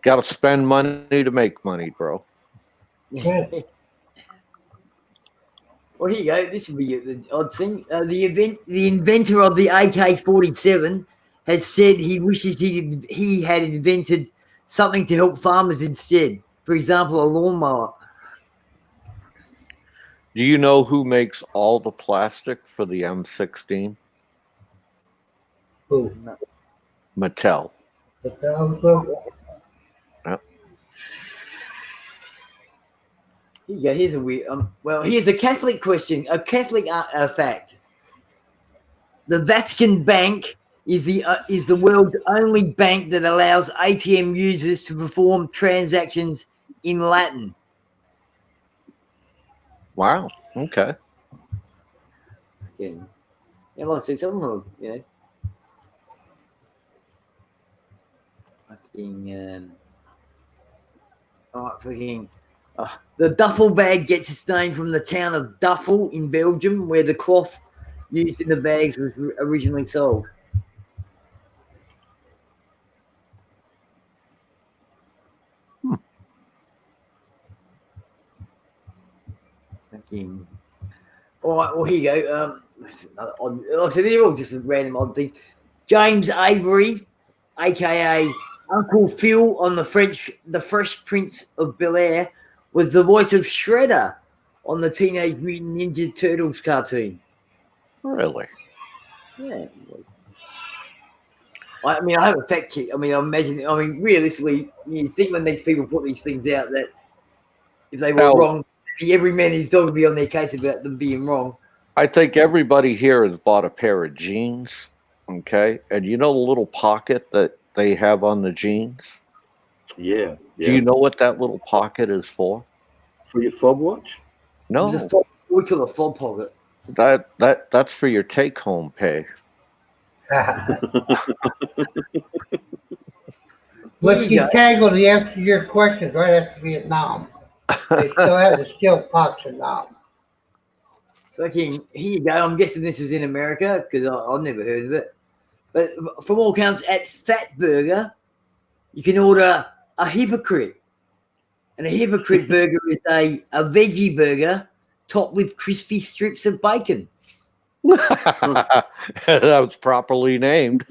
Got to spend money to make money, bro. Yeah. Well, here you go. This would be the odd thing. The inventor of the AK-47 has said he wishes he had invented something to help farmers instead. For example, a lawnmower. Do you know who makes all the plastic for the M16? Who? Mattel. Yep. Yeah, here's a weird. Well, here's a Catholic question. A Catholic fact. The Vatican Bank is the world's only bank that allows ATM users to perform transactions in Latin. Wow. Okay. Yeah, well, I see something wrong. Fucking. The duffel bag gets its name from the town of Duffel in Belgium, where the cloth used in the bags was originally sold. Fucking. All right, well, here you go. I said they're all just a random odd thing. James Avery, aka Uncle Phil on the Fresh Prince of Bel-Air, was the voice of Shredder on the Teenage Mutant Ninja Turtles cartoon. Really? Yeah. I mean, I have a fact check. I mean, realistically, you think when these people put these things out that if they were wrong, every man and his dog would be on their case about them being wrong. I think everybody here has bought a pair of jeans, okay? And you know the little pocket that they have on the jeans? Yeah. Do you know what that little pocket is for? For your fob watch? No. We call it a fob pocket. That's for your take-home pay. Whiskey Tango, the answer to your question right after Vietnam. They still have the steel pots in Nam. Fucking, here you go. I'm guessing this is in America because I've never heard of it. But from all accounts, at Fat Burger, you can order a hypocrite. And a hypocrite burger is a veggie burger topped with crispy strips of bacon. That was properly named.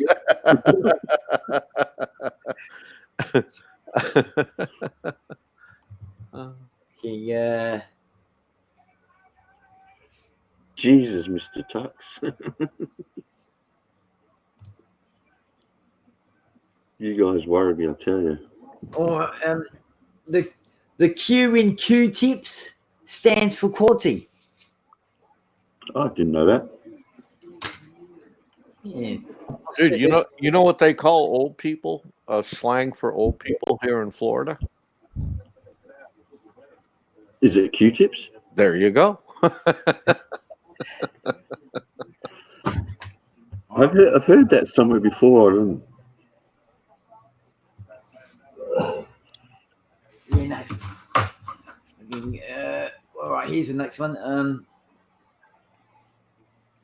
Yeah. Jesus, Mr. Tux. You guys worry me, I'll tell you. Or the Q in Q-tips stands for quality. I didn't know that. Yeah. Dude, you know what they call old people? Slang for old people here in Florida? Is it Q-tips? There you go. I've heard that somewhere before. I don't. Yeah, no. All right, here's the next one.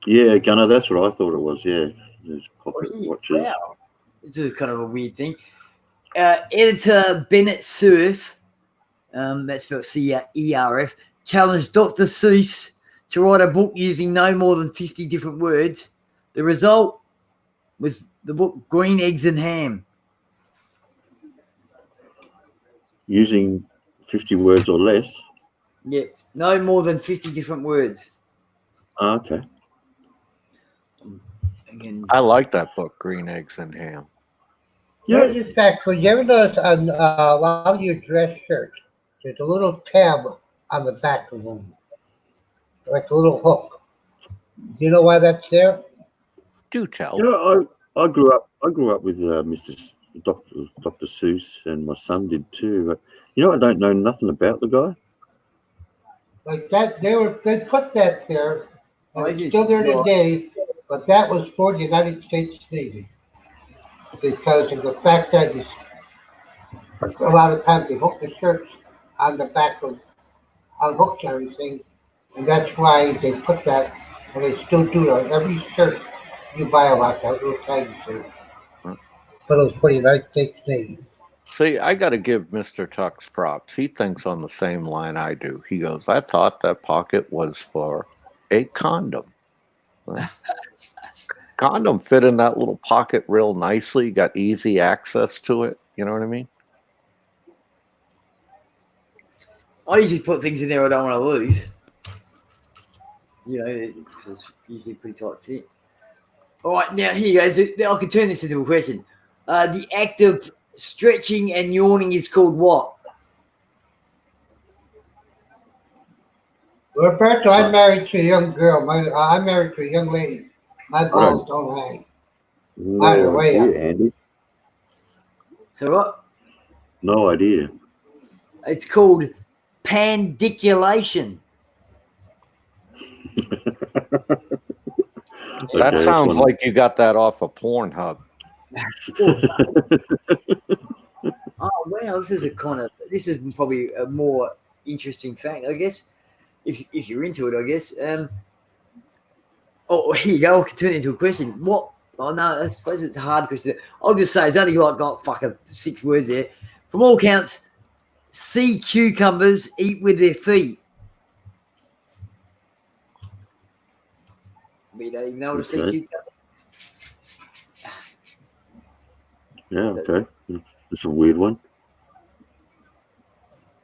Yeah, Gunnar, that's what I thought it was. Yeah, there's pocket watches. Wow, this is kind of a weird thing. Editor Bennett Cerf, that's spelled C-E-R-F, challenged Dr. Seuss to write a book using no more than 50 different words. The result was the book Green Eggs and Ham. Using 50 words or less? Yeah, no more than 50 different words. Okay. I like that book, Green Eggs and Ham. Yeah. Here's a fact for you. You ever notice on a lot of your dress shirts, there's a little tab on the back of them, like a little hook. Do you know why that's there? Do tell. You know, I grew up with Dr. Seuss, and my son did too. But you know, I don't know nothing about the guy. Like that, they put that there, and it's still there today. But that was for the United States Navy because of the fact that a lot of times they hook the shirts on the back of on hooks and everything, and that's why they put that. And they still do it. Every shirt you buy about that little tag shirt. But it was for the United States Navy. See, I got to give Mr. Tux props. He thinks on the same line I do. He goes, I thought that pocket was for a condom. Condom fit in that little pocket real nicely. You got easy access to it. You know what I mean? I usually put things in there I don't want to lose. You know, it's usually pretty tight fit. All right, now here goes. I can turn this into a question. The act of stretching and yawning is called what? Well, Roberto, I'm married to a young girl. I'm married to a young lady. My balls don't hang. Mine are No way up. idea, Andy. So what? No idea. It's called pandiculation. That sounds like you got that off of Pornhub. Oh wow, this is probably a more interesting fact, I guess. If you're into it, I guess. Oh, here you go. I'll turn it into a question. What? Oh no, I suppose it's a hard question. I'll just say it's only got fucking 6 words there. From all counts, sea cucumbers eat with their feet. We don't even know what a sea cucumber. Yeah, okay. It's a weird one.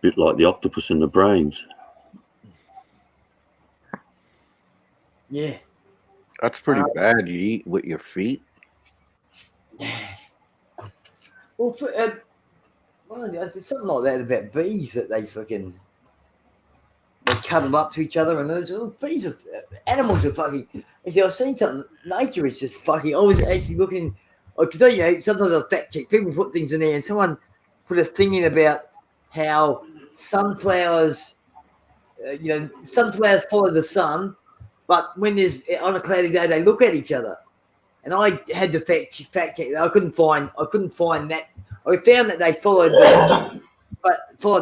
Bit like the octopus in the brains. Yeah. That's pretty bad. You eat with your feet? Well, there's something like that about bees that they cuddle up to each other, and those bees are animals are fucking. Actually, I've seen something. Nature is just fucking. I was actually looking because sometimes I fact check. People put things in there, and someone put a thing in about how sunflowers, sunflowers follow the sun, but when there's on a cloudy day, they look at each other. And I had to fact check. I couldn't find that. I found that they followed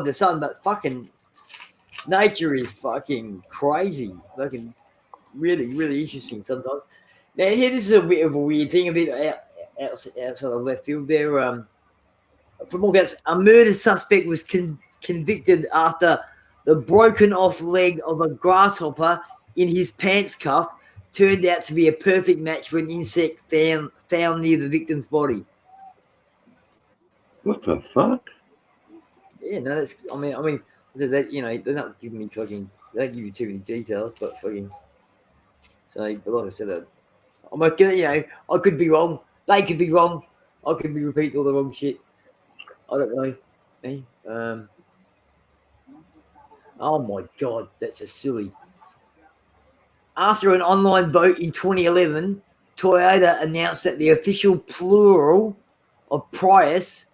the sun, but fucking nature is fucking crazy. Fucking really, really interesting sometimes. Now here, this is a bit of a weird thing, a bit outside of left field there. From all accounts, a murder suspect was convicted after the broken off leg of a grasshopper in his pants cuff turned out to be a perfect match for an insect found near the victim's body. What the fuck? Yeah, no, that's. I mean, that they're not giving me fucking. They don't give you too many details, but fucking. So, like I said, I'm not gonna. I could be wrong. They could be wrong. I could be repeating all the wrong shit. I don't know. Hey, oh my god, that's a silly. After an online vote in 2011, Toyota announced that the official plural of Prius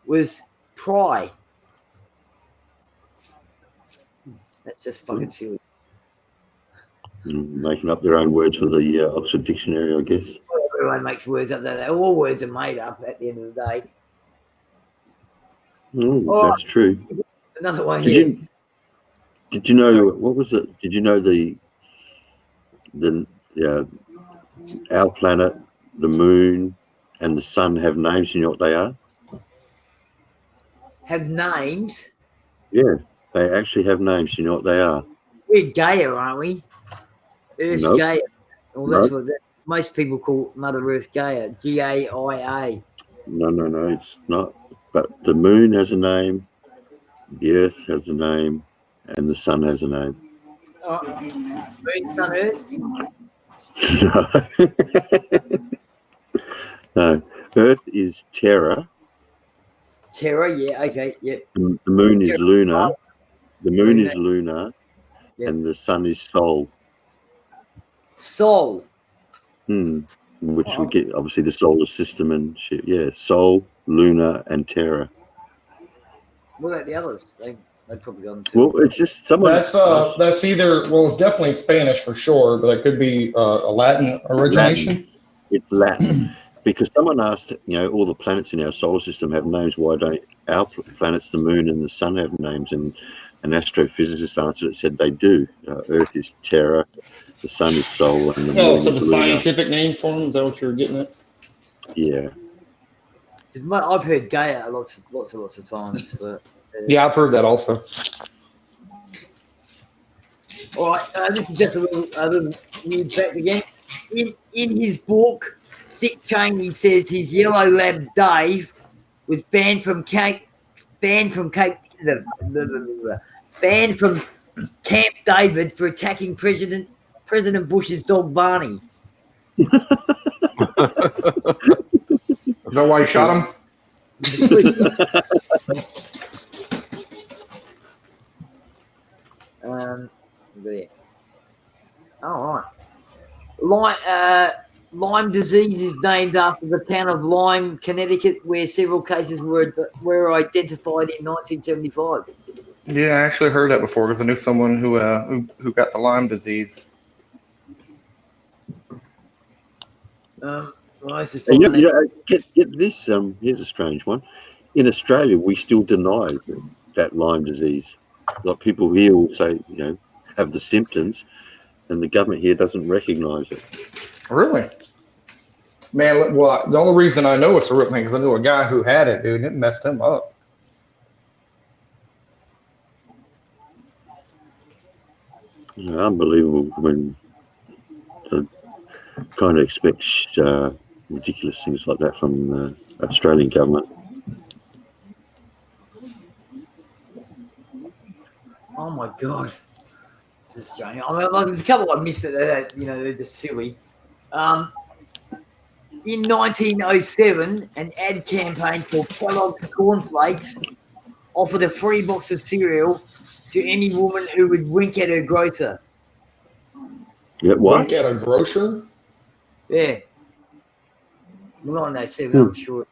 was Pry. That's just fucking silly. Making up their own words for the Oxford Dictionary, I guess. Everyone makes words up there. All words are made up at the end of the day. That's true. Another one here. Did you know what was it? Did you know our planet, the moon, and the sun have names? You know what they are? Have names? Yeah, they actually have names. You know what they are? We're Gaia, aren't we? Earth's Gaia. Well, that's what most people call Mother Earth Gaia. Gaia. No, it's not. But the moon has a name, the Earth has a name, and the sun has a name. Moon, sun, Earth? No. Earth is Terra. Terra, yeah, okay, yep. The moon is Luna. The moon is Luna, and the sun is Sol. Sol. Which we get obviously the solar system and shit. Yeah, Sol, Luna, and Terra. What about the others? They probably got them too. Well, it's just someone. That's either it's definitely Spanish for sure, but it could be a Latin origination. It's Latin. Because someone asked, all the planets in our solar system have names. Why don't our planets, the moon and the sun, have names? And an astrophysicist answered it, said they do. Earth is Terra, the sun is Sol, and the moon is the Luna. scientific name for them, is that what you're getting at? Yeah. I've heard Gaia lots of times. But, yeah, I've heard that also. All right, this is just a little weird fact again. In his book, Dick Cheney says his yellow lab Dave was banned from Camp David for attacking President President Bush's dog Barney. Is that why you shot him? There. All right. Lyme disease is named after the town of Lyme, Connecticut, where several cases were identified in 1975. Yeah, I actually heard that before because I knew someone who got the Lyme disease. Get this. Here's a strange one. In Australia, we still deny that Lyme disease. Like people here will say, have the symptoms, and the government here doesn't recognise it. Really? Man, well, the only reason I know it's a real thing is I knew a guy who had it, dude, and it messed him up. Unbelievable when to kind of expect ridiculous things like that from the Australian government. Oh my God, this is strange. I mean, there's a couple I missed that they're just silly. In 1907, an ad campaign for Kellogg's Cornflakes offered a free box of cereal to any woman who would wink at her grocer. Yeah, what? Wink at a grocer? Yeah. Well, 1907, I'm sure.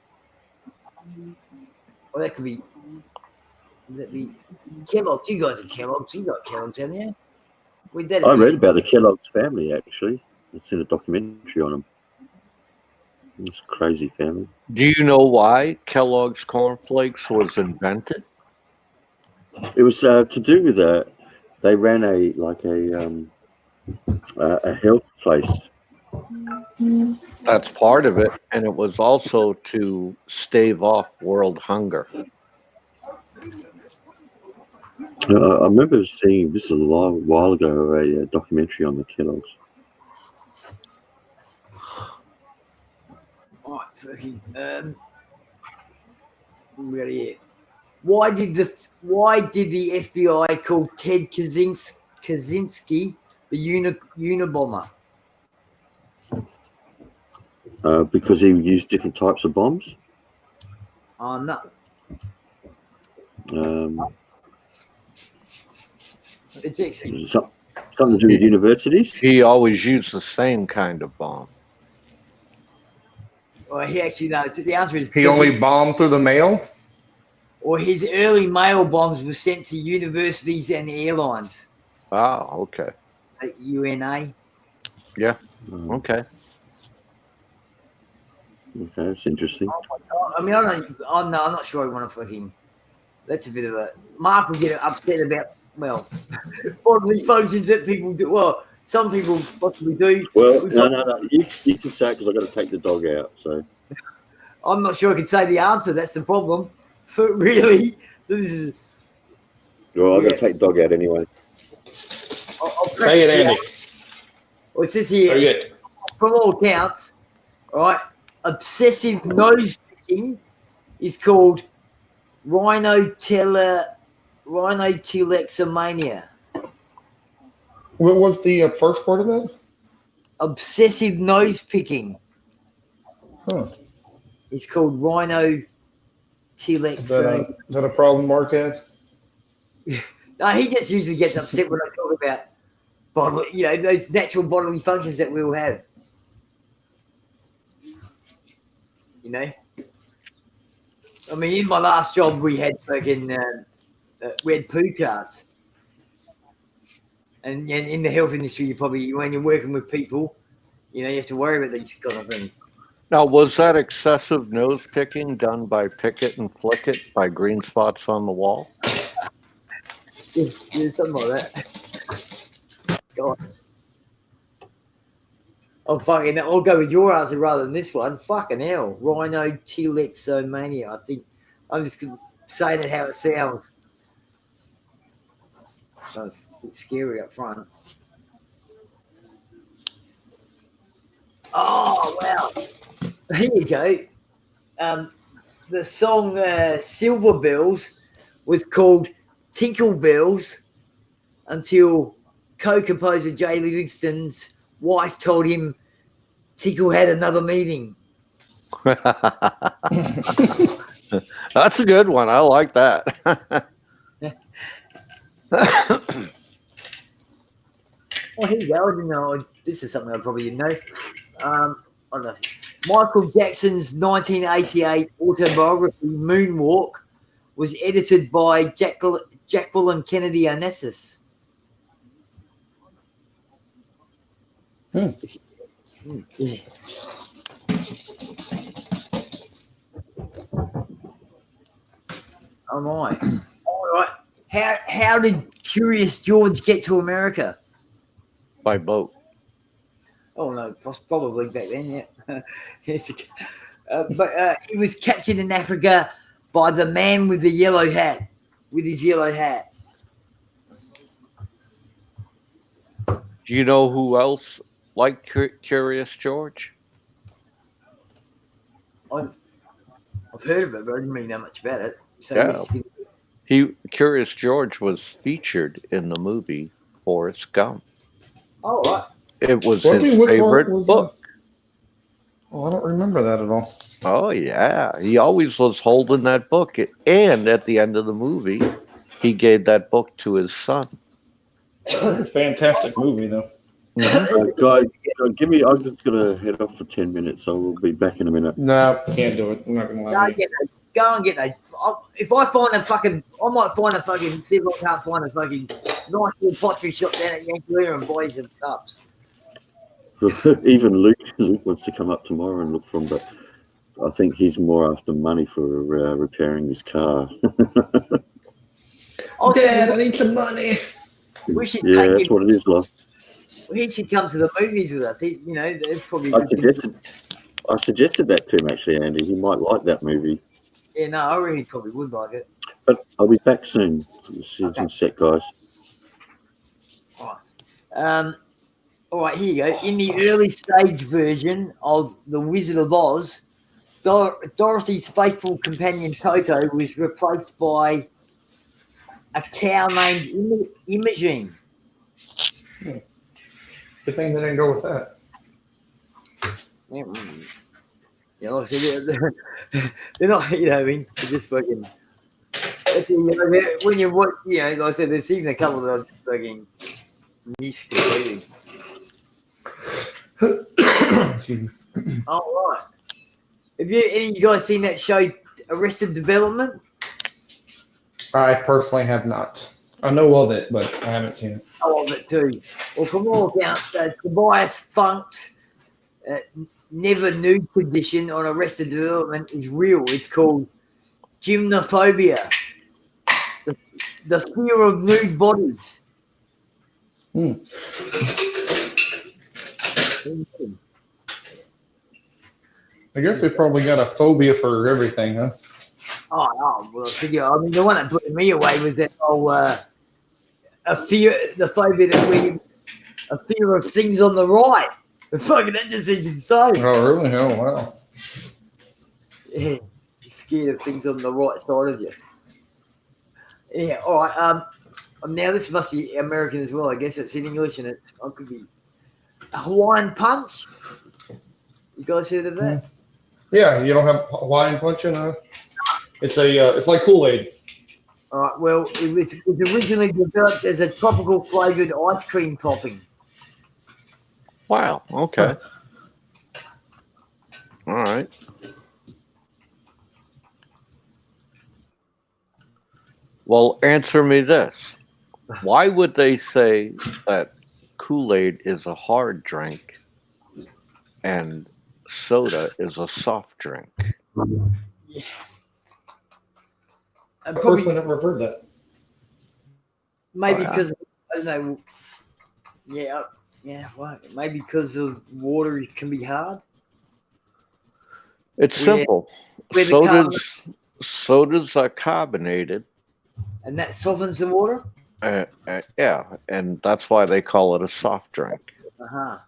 Well, that could be. Would that be Kellogg's? You guys are Kellogg's. You got Kellogg's, haven't you? I read about the Kellogg's family, actually. It's in a documentary on them. It's a crazy family. Do you know why Kellogg's Cornflakes was invented? It was to do with they ran a health place. That's part of it, and it was also to stave off world hunger. I remember seeing this a while ago, a documentary on the Kellogg's. We got here. Why did the FBI call Ted Kaczynski the Unabomber? Because he used different types of bombs. Oh no. It's actually something to do with universities. He always used the same kind of bomb. Well, he actually knows. The answer is he only bombed through the mail. Or his early mail bombs were sent to universities and airlines. Oh, okay. At UNA. Yeah. Okay. Okay, that's interesting. Oh my God. I mean, I'm not sure I want to fucking. That's a bit of a. Mark will get upset about bodily functions that people do. Well, some people possibly do. Well, no. You can say it because I've got to take the dog out. So I'm not sure I can say the answer. That's the problem. Really, this is. Well, I've got to take the dog out anyway. Say it, Andy. Well, it says here, Say it. From all accounts, right, obsessive nose picking is called rhinotelexomania. What was the first part of that? Obsessive nose picking. Huh. It's called rhinotelexomania. Is that a problem Mark has? No, he just usually gets upset when I talk about bodily, those natural bodily functions that we all have. I mean, in my last job, we had fucking we had poo carts, and in the health industry, when you're working with people, you have to worry about these kind of things. Now, was that excessive nose picking done by Pick It and Flick It by green spots on the wall? Yeah, something like that. God. Oh, fucking, I'll go with your answer rather than this one. Fucking hell. Rhinotelexomania. I think I'm just going to say that how it sounds. Oh, a bit scary up front. Oh, wow. Here you go. The song Silver Bells was called Tinkle Bells until co-composer Jay Livingston's wife told him Tickle had another meeting. That's a good one. I like that. Oh, here you go. I didn't know. This is something I probably didn't know. I don't know. Michael Jackson's 1988 autobiography, Moonwalk, was edited by Jacqueline Kennedy Onassis. Yeah. Oh my! All right. How did Curious George get to America? By boat. Oh no, probably back then. Yeah. Yes. But he was captured in Africa by the man with the yellow hat, with his yellow hat. Do you know who else liked Curious George? I've heard of it, but I didn't really know much about it. So yeah. Curious George was featured in the movie Forrest Gump. Oh, right. It was his favorite book. Oh, I don't remember that at all. Oh, yeah. He always was holding that book. And at the end of the movie, he gave that book to his son. Fantastic movie, though. Guys, give me. I'm just gonna head off for 10 minutes. I will be back in a minute. No, can't do it. I'm not gonna lie. Go and get those. If I find a fucking, I might find a fucking. See if I can't find a fucking nice little pottery shop down at Yankee and buy some cups. Even Luke wants to come up tomorrow and look for them, but I think he's more after money for repairing his car. Dad, I need some money. We should yeah, take that's him. what it is, like. He should come to the movies with us. You know, probably. I suggested that to him actually, Andy. He might like that movie. Yeah, no, I really probably would like it. But I'll be back soon. Season set, guys. All right, here you go. In the early stage version of The Wizard of Oz, Dorothy's faithful companion Toto was replaced by a cow named Imogene. Good thing they didn't go with that. Yeah, like I said, they're not, you know what I mean? They're just fucking. When you watch, you know, like I said, there's even a couple that are fucking missed completely. Excuse me. All right. Have any of you guys seen that show, Arrested Development? I personally have not. I know of it, but I haven't seen it. I love it too. Well, from all accounts, Tobias Funk's never nude condition on Arrested Development is real. It's called gymnophobia, the fear of nude bodies. I guess they probably got a phobia for everything, huh? Oh well, so, yeah, I mean, the one that blew me away was that a fear of things on the right. Fucking, that just seems insane. Oh, really? Oh, wow. Yeah, you're scared of things on the right side of you. Yeah, all right. Now this must be American as well. I guess it's in English and it could be a Hawaiian Punch. You guys heard of that? Yeah, you don't have Hawaiian Punch in a. It's like Kool-Aid. All right. Well, it was originally developed as a tropical flavored ice cream topping. Wow. Okay. All right. Well, answer me this. Why would they say that Kool-Aid is a hard drink and soda is a soft drink? Yeah. I personally never heard that. Maybe because, I don't know. Yeah, right. Maybe because of water can be hard. It's simple. Sodas are carbonated. And that softens the water? Yeah, and that's why they call it a soft drink. Uh-huh.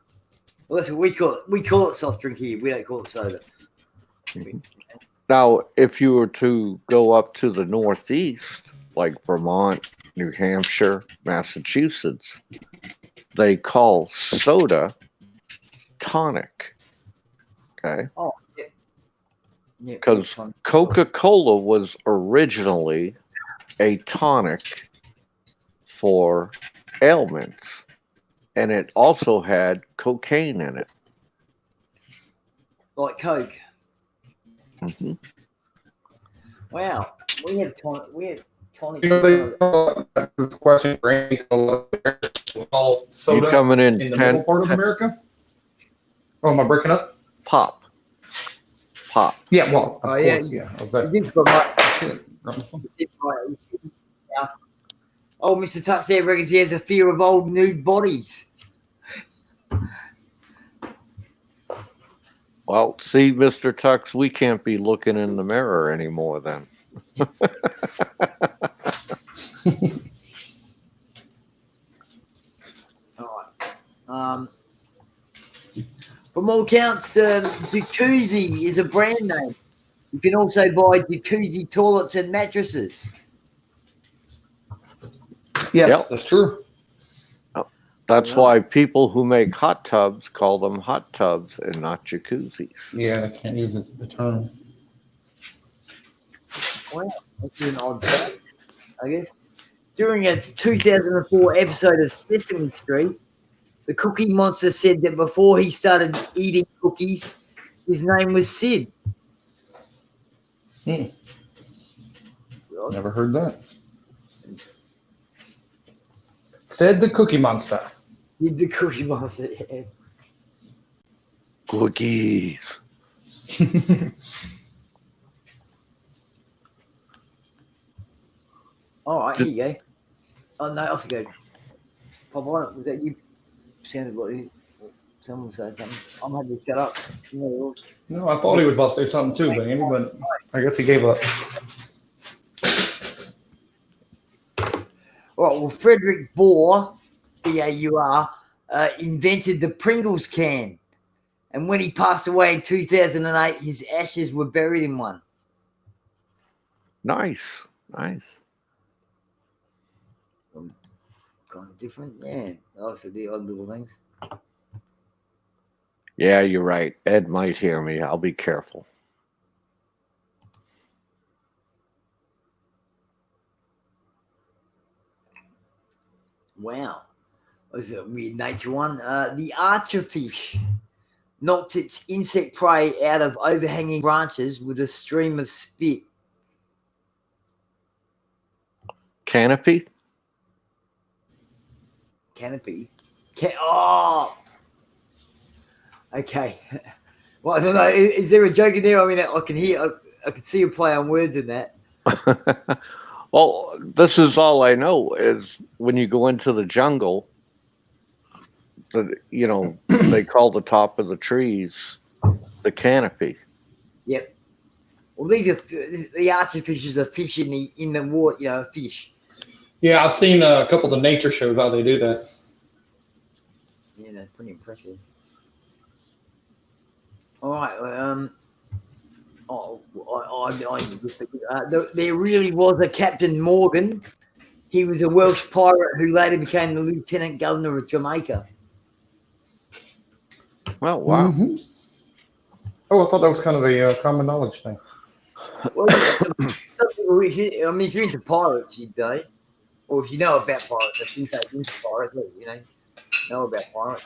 Well, listen, we call it soft drink here. We don't call it soda. Now, if you were to go up to the Northeast, like Vermont, New Hampshire, Massachusetts, they call soda tonic. Okay. Oh, yeah. Because Coca-Cola was originally a tonic for ailments, and it also had cocaine in it. Like Coke. Mm-hmm. Wow. We had tonic. You know, this question for Andy, all soda You coming in the middle part of America? Oh, am I breaking up? Pop. Yeah, well, of course, yeah. I was that. Shit. Oh, Mr. Tux there reckons he has a fear of old nude bodies. Well, see, Mr. Tux, we can't be looking in the mirror anymore then. All right. From all accounts, Jacuzzi is a brand name. You can also buy Jacuzzi toilets and mattresses. Yes, that's true. That's why people who make hot tubs call them hot tubs and not jacuzzis. Yeah, they can't use the term. Wow, that's an odd fact, I guess. During a 2004 episode of Sesame Street, the Cookie Monster said that before he started eating cookies, his name was Sid. Never heard that. Said the Cookie Monster. Sid the Cookie Monster, yeah. Cookies. All right, here you go. Oh, no, off you go. Papa, was that you? Sounded like someone said something. I'm happy to shut up. No, I thought he was about to say something too, Andy, but I guess he gave up. All right, well, Frederick Baur, B-A-U-R, invented the Pringles can. And when he passed away in 2008, his ashes were buried in one. Nice. Kind of different, yeah. I like to do odd little things. Yeah, you're right. Ed might hear me. I'll be careful. Wow. Was a weird nature one. The archerfish knocked its insect prey out of overhanging branches with a stream of spit. Canopy? Canopy? Oh! Okay. Well, I don't know. Is there a joke in there? I mean, I can hear, I can see a play on words in that. Well, this is all I know is when you go into the jungle, they call the top of the trees the canopy. Yep. Well, these are the archerfishes are fish in the water, fish. Yeah, I've seen a couple of the nature shows how they do that. Yeah, that's pretty impressive. All right. There really was a Captain Morgan. He was a Welsh pirate who later became the Lieutenant Governor of Jamaica. Oh, wow. Mm-hmm. Oh, I thought that was kind of a common knowledge thing. Well, if you're into pirates, you'd know. Or if you know about pirates, if you take into pirates, know about pirates.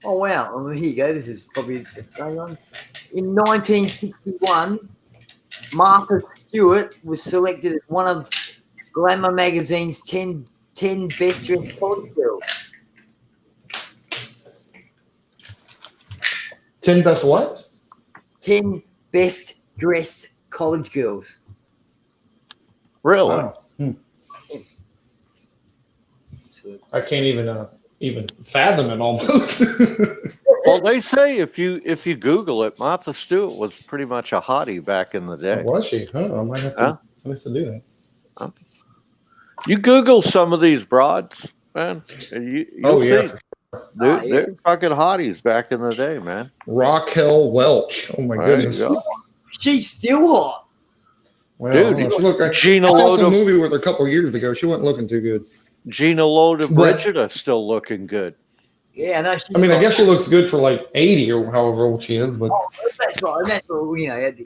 Oh, wow. Well, here you go. This is probably going on. In 1961, Martha Stewart was selected as one of Glamour magazine's 10 best dressed college girls. 10 best what? 10 best dressed college girls. Really? Wow. I can't even fathom it almost. Well, they say if you Google it, Martha Stewart was pretty much a hottie back in the day. Was she? Oh, I might have to do that. You Google some of these broads, man. You'll see. They're fucking hotties back in the day, man. Raquel Welch. Oh my goodness. She's still hot. Well, dude, I saw some movie with her a couple years ago. She wasn't looking too good. Gina Loda But- Brigida still looking good. Yeah, no, I mean, I guess she looks good for like 80 or however old she is, but that's right. That's all, you know, but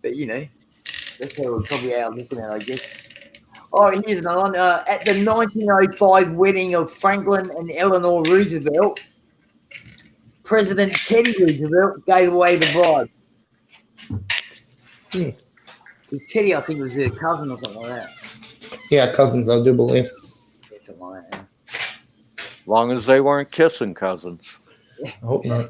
that's probably how I'm looking at it, I guess. Oh, here's another one. At the 1905 wedding of Franklin and Eleanor Roosevelt, President Teddy Roosevelt gave away the bride. Teddy, I think, was their cousin or something like that. yeah, cousins, I do believe. Yeah, something like that. As long as they weren't kissing cousins. I hope not.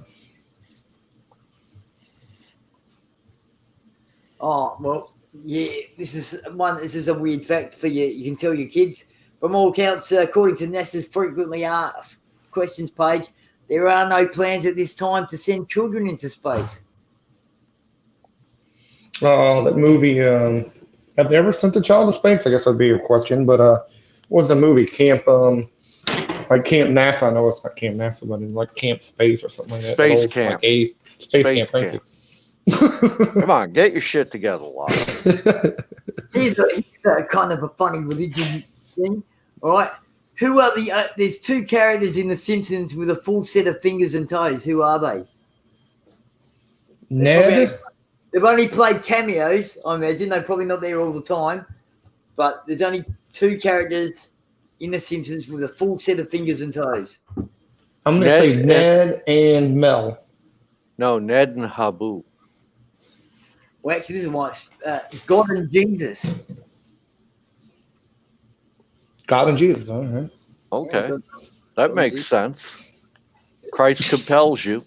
Oh, well, yeah, this is a weird fact for you. You can tell your kids. From all accounts, according to NASA's frequently asked questions page, there are no plans at this time to send children into space. That movie, have they ever sent a child to space? I guess that'd be your question, but what was the movie? Camp NASA. I know it's not Camp NASA, but it's like Camp Space or something like that. Space old, Camp. Like Space Camp, thank you. Come on, get your shit together, Lars. Here's a kind of a funny religion thing. All right. Who are the? There's two characters in The Simpsons with a full set of fingers and toes. Who are they? Ned? They've only played cameos, I imagine. They're probably not there all the time. But there's only two characters in The Simpsons with a full set of fingers and toes. I'm going to say Ned and Mel. No, Ned and Habu. Well, actually, this is why it's God and Jesus. God and Jesus, all right. Okay. That makes sense. Christ compels you.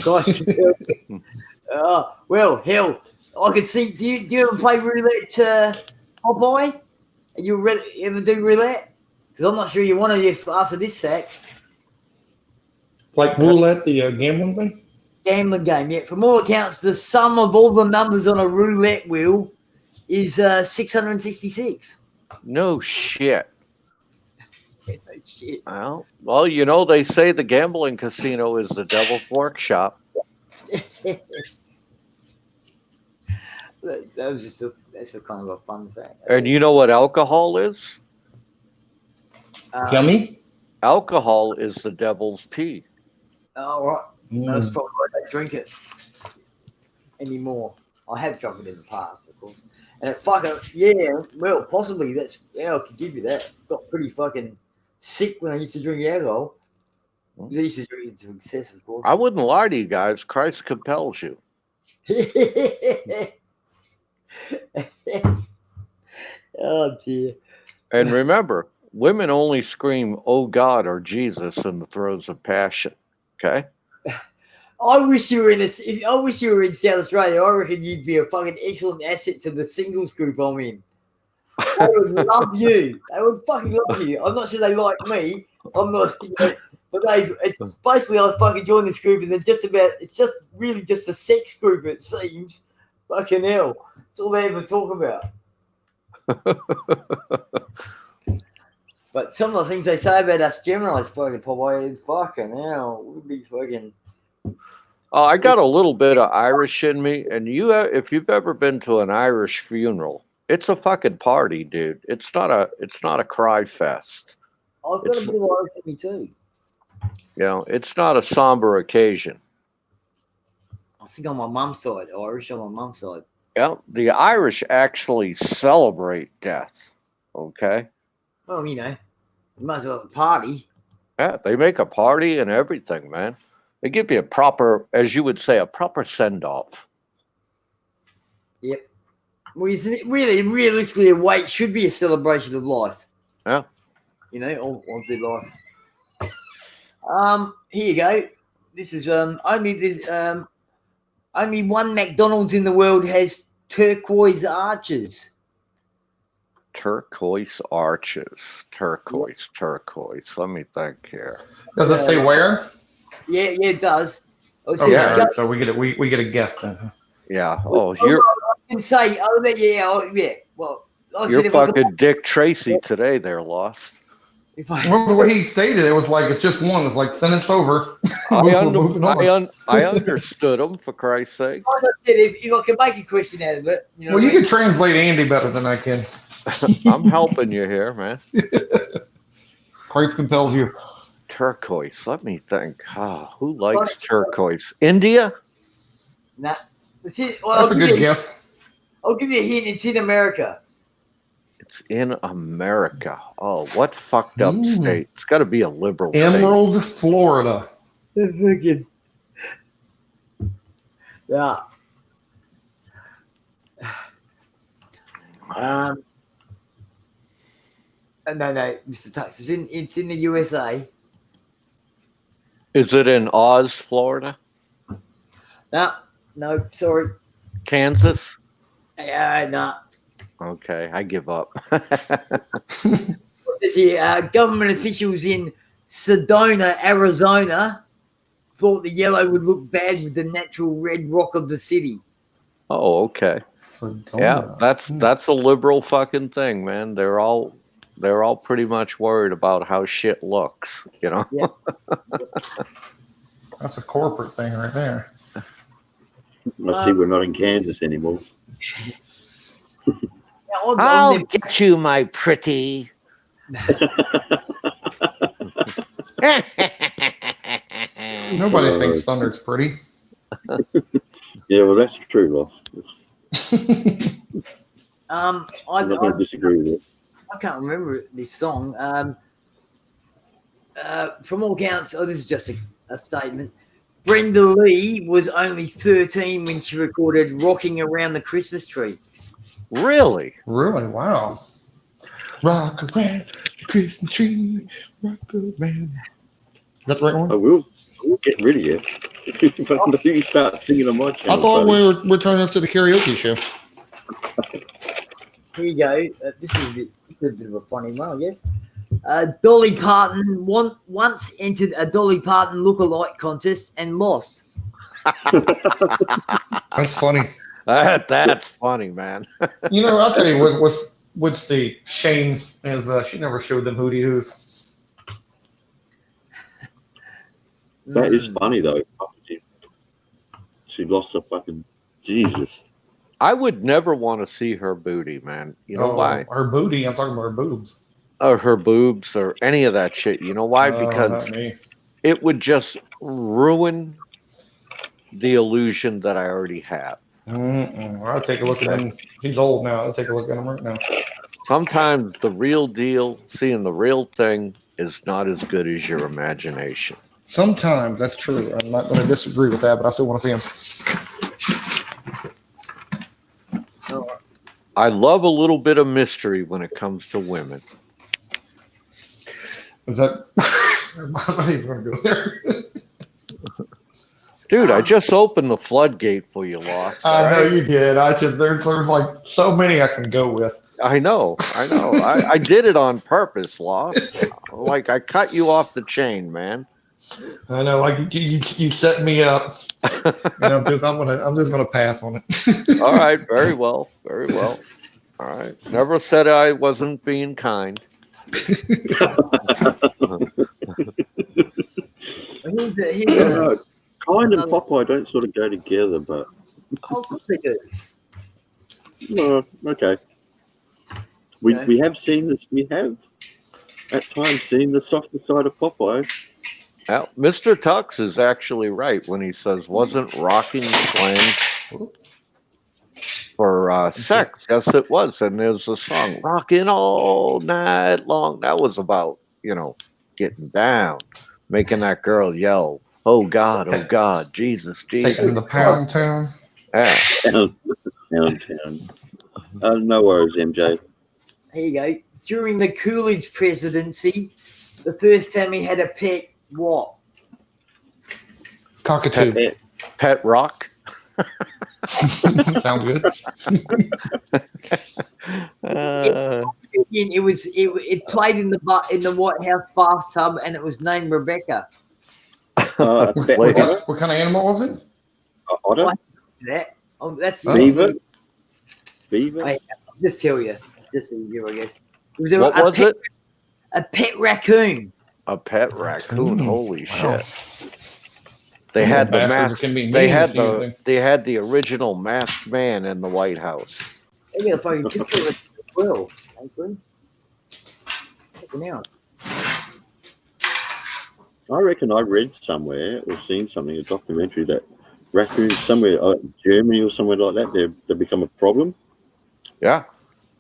Christ compels you. Well, hell, I can see. Do you ever play roulette, Popeye? And you ever do roulette? Because I'm not sure you want to after this fact. Like roulette, the gambling thing? Gambling game, yeah. From all accounts, the sum of all the numbers on a roulette wheel is 666. No shit. No shit. Well, you know, they say the gambling casino is the devil's workshop. That's a kind of a fun fact. And you know what alcohol is? Yummy? Alcohol is the devil's pee. Oh, right. That's probably why I don't drink it anymore. I have drunk it in the past, of course. And well, possibly I could give you that. Got pretty fucking sick when I used to drink alcohol. Because I used to drink it to excess, of course. I wouldn't lie to you guys. Christ compels you. Oh, dear. And remember, women only scream, "Oh God" or "Jesus" in the throes of passion. Okay? I wish you were in South Australia. I reckon you'd be a fucking excellent asset to the singles group I'm in. They would love you. They would fucking love you. I'm not sure they like me. I'm not, but it's basically I fucking joined this group and then it's just really just a sex group, it seems. Fucking hell. That's all they ever talk about. But some of the things they say about us Geminis fucking Popeye, fucking hell, we'd be fucking. I got a little bit of Irish in me, and if you've ever been to an Irish funeral, it's a fucking party, dude. It's not a cry fest. I've got a bit of Irish in me too. You know, it's not a somber occasion. I think on my mum's side, Irish on my mum's side. Yeah, the Irish actually celebrate death. Okay. Well, you might as well have a party. Yeah, they make a party and everything, man. They give you a proper, as you would say, a proper send-off. Yep. Well, really, realistically, a wake should be a celebration of life. Yeah. All through life. Here you go. This is only one McDonald's in the world has turquoise arches. Turquoise arches. Turquoise. Let me think here. Does it say where? Yeah, it does. So we get a guess then. Yeah. I can say, yeah. Well, you're fucking Dick Tracy today. They're lost. Well, the way he stated it was like it's just one. It's like sentence over. I understood him, for Christ's sake. Like I said, if I can make a question out of it, you know. Well, what you I mean? can translate Andy better than I can. I'm helping you here, man. Christ compels you. Turquoise. Let me think. Who likes turquoise? India? Nah. That's a good guess. I'll give you a hint. It's in America. It's in America. Oh, what fucked up state? It's got to be a liberal state. Emerald, Florida. Yeah. No, Mr. Tux. It's in the USA. Is it in Oz, Florida? No, sorry. Kansas? No. Okay, I give up. Government officials in Sedona, Arizona, thought the yellow would look bad with the natural red rock of the city. Oh, okay. Sedona. Yeah, that's a liberal fucking thing, man. They're all pretty much worried about how shit looks, you know. Yeah. That's a corporate thing right there. I see we're not in Kansas anymore. I'll get you, my pretty. Nobody thinks Thunder's pretty. Yeah, well, that's true, Ross. I'm not going to disagree with it. I can't remember this song. From all accounts, this is just a statement. Brenda Lee was only 13 when she recorded "Rocking Around the Christmas Tree." Really? Really? Wow. Rock around the Christmas tree, rock around. Is that the right one? I will get rid of you. If you start singing on my channel. I thought we were turning this to the karaoke show. Here you go. This is a bit of a funny one, I guess. Dolly Parton once entered a Dolly Parton look-alike contest and lost. That's funny. That's funny, man. You know, I'll tell you what's the shame is she never showed them Hootie Hoos. That is funny though. She lost her fucking Jesus. I would never want to see her booty, man. You know why? Her booty. I'm talking about her boobs. Or her boobs or any of that shit. You know why? Because it would just ruin the illusion that I already have. I'll take a look at him. He's old now. I'll take a look at him right now. Sometimes the real deal, seeing the real thing, is not as good as your imagination. Sometimes that's true. I'm not going to disagree with that, but I still want to see him. I love a little bit of mystery when it comes to women. Is that? I'm not even going to go there. Dude, I just opened the floodgate for you, Lost. I know you did. There's like so many I can go with. I know. I did it on purpose, Lost. Like I cut you off the chain, man. I know, like you set me up. Because I'm just gonna pass on it. All right, very well. All right. Never said I wasn't being kind. Kind and Popeye don't sort of go together, but of course they do. Okay. We have seen this. We have at times seen the softer side of Popeye. Well, Mr. Tux is actually right when he says, wasn't rocking slang for sex? Yes, it was. And there's a song, Rocking All Night Long. That was about, getting down, making that girl yell, oh, God, Jesus. Taking the pound town. Yeah. Pound town. No worries, MJ. Here you go. During the Coolidge presidency, the first time he had a pet, what? Cockatoo. Pet rock. Sounds good. It played in the White House bathtub, and it was named Rebecca. What kind of animal was it? Otter. That's beaver. I'll just tell you, just easier, I guess. It was what was it? A pet raccoon. A pet raccoon. Holy Wow. shit! They had the bastards mask. can be They mean had this evening. the original masked man in the White House. They got a fucking picture of it as well, actually. Fucking hell. I reckon I read somewhere or seen something, a documentary, that raccoons somewhere, Germany or somewhere like that, they become a problem. Yeah.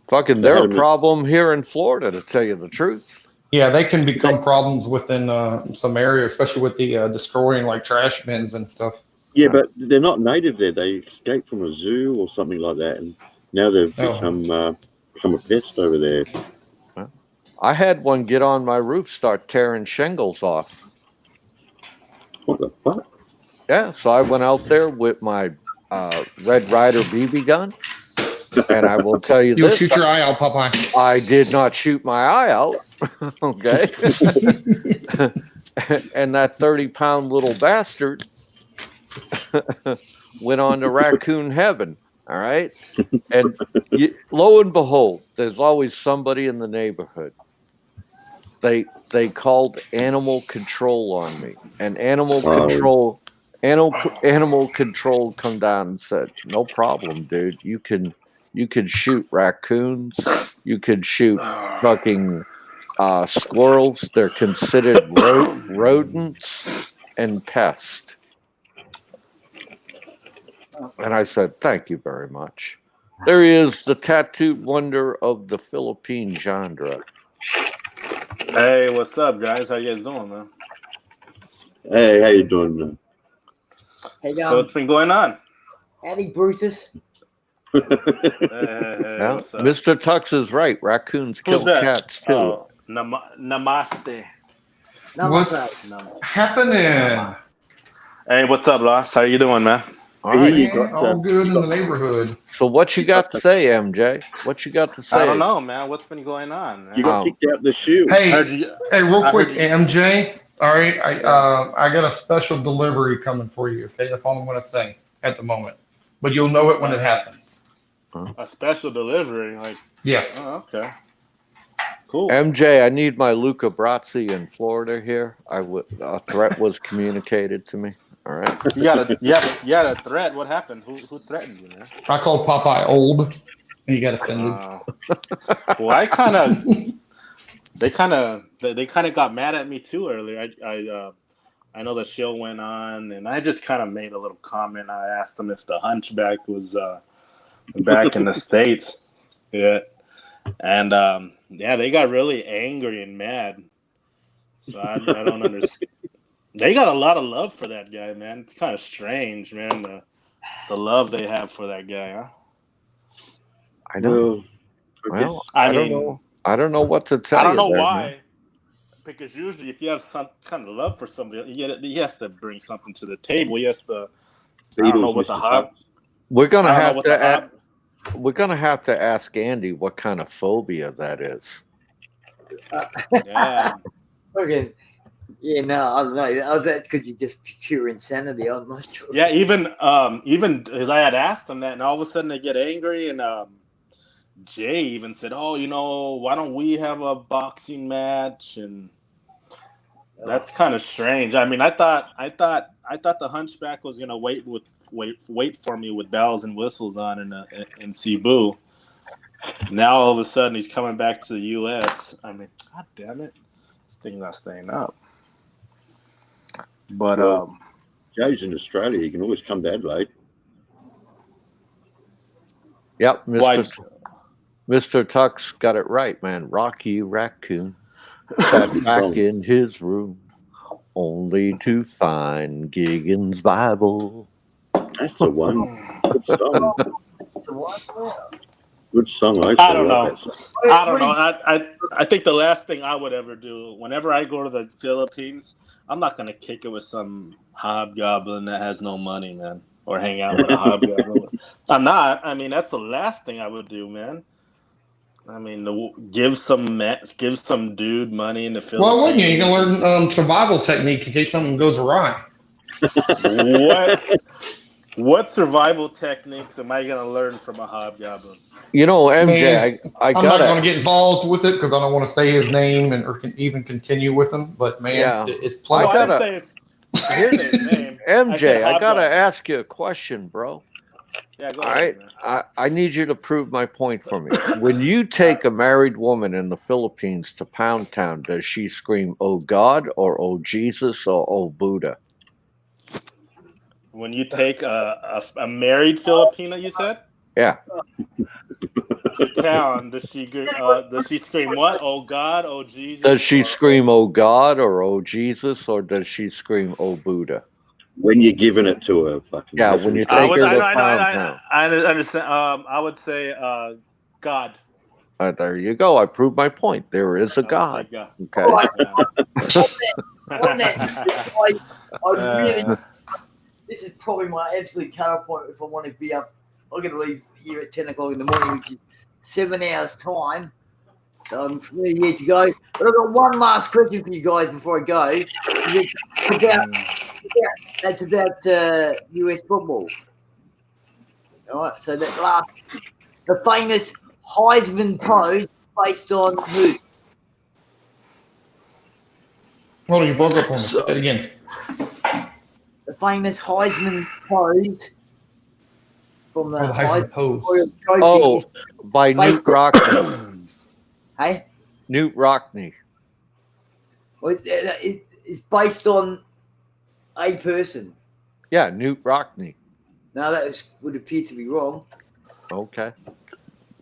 Fucking, they're a problem here in Florida, to tell you the truth. Yeah, they can become problems within some area, especially with the destroying like trash bins and stuff. Yeah, but they're not native there. They escaped from a zoo or something like that, and now they've become a pest over there. I had one get on my roof, start tearing shingles off. What the fuck? Yeah, so I went out there with my Red Ryder BB gun, and I will tell you You'll this: shoot your eye out, Popeye. I did not shoot my eye out. Okay, and that 30-pound little bastard went on to raccoon heaven. All right, and lo and behold, there's always somebody in the neighborhood. They called animal control on me, and animal control come down and said, "No problem, dude. You can shoot raccoons. You could shoot fucking squirrels. They're considered rodents and pests." And I said, "Thank you very much." There he is, the tattooed wonder of the Philippine genre. Hey, what's up, guys? How you guys doing, man? Hey, how you doing, man? Hey, So what's been going on? Howdy, Brutus. Hey, Well, what's up? Mr. Tux is right. Raccoons Who's kill that? cats too. Oh, namaste. What's happening? Hey, what's up, Lost? How you doing, man? All right. All good in the neighborhood. So what you got to say, MJ? What you got to say? I don't know, man. What's been going on? Man? You got kicked out the shoe. Hey, real quick, heard you- MJ. All right, I got a special delivery coming for you. Okay, that's all I'm going to say at the moment, but you'll know it when it happens. A special delivery, like yes. Oh, okay. Cool. MJ, I need my Luca Brazzi in Florida here. A threat was communicated to me. All right. You got a threat. What happened? Who threatened you, man? I called Popeye old, and you got offended. Well, they kind of got mad at me too earlier. I know the show went on, and I just kind of made a little comment. I asked them if the Hunchback was back in the States yet, and they got really angry and mad. So I don't understand. They got a lot of love for that guy, man. It's kind of strange, man. The love they have for that guy, huh? I know. Well, I don't know. I don't know what to tell you. I don't know there, why. man. Because usually, if you have some kind of love for somebody, he has to bring something to the table. He has to. I don't know what the hobby. We're gonna have to. We're gonna have to ask Andy what kind of phobia that is. Yeah. Okay. Yeah, no, I don't know. That could be just pure insanity. I'm not sure. Yeah, even as I had asked them that, and all of a sudden they get angry, and Jay even said, "Oh, why don't we have a boxing match?" And that's kind of strange. I mean, I thought the Hunchback was gonna wait for me with bells and whistles on in Cebu. Now all of a sudden he's coming back to the U.S. I mean, God damn it, this thing's not staying up. But Jay's in Australia. He can always come to Adelaide. Yep, Mr. Tux got it right, man. Rocky Raccoon sat back in his room only to find Giggin's Bible. That's the one. Good song. That's the one. Good song. I don't know. I don't know. I think the last thing I would ever do, whenever I go to the Philippines, I'm not gonna kick it with some hobgoblin that has no money, man, or hang out with a hobgoblin. I'm not. I mean, that's the last thing I would do, man. I mean, give some dude money in the Philippines. Well, wouldn't you? You can learn survival techniques in case something goes awry. What? What survival techniques am I gonna learn from a hobgoblin? You know, MJ, Man, I I'm not gotta. going to get involved with it because I don't want to say his name or can even continue with him. But man, Yeah, it's Oh, plenty. I didn't say I didn't say his name. I said MJ, I gotta hobgoblin. ask you a question, bro. Yeah, go All ahead, right, man. I need you to prove my point for me. When you take a married woman in the Philippines to Pound Town, does she scream "Oh God" or "Oh Jesus" or "Oh Buddha"? When you take a married Filipina, you said, Yeah. to town, does she scream what? Oh God, oh Jesus, Does she or scream "Oh God" or "Oh Jesus" or does she scream "Oh Buddha"? When you're giving it to her, fucking. Yeah, That's when what you it's take called. her to Pound Town. I understand. I would say God. There you go. I proved my point. There is a I would say God. God. Okay. All right, Yeah. on that, I really. Uh, This is probably my absolute cut-off point if I want to be up. I'm going to leave here at 10 o'clock in the morning, which is 7 hours' time. So I'm really here to go. But I've got one last question for you guys before I go. That's about US football. All right. So the famous Heisman pose based on who? Hold on, you broke up on me. Say it again. The famous Heisman pose from the Oh, the Heisman pose. Trophy. Oh, is by Newt based on- Rockney. Hey? Newt Rockney. Well, it's based on a person. Yeah, Newt Rockney. Now that would appear to be wrong. Okay.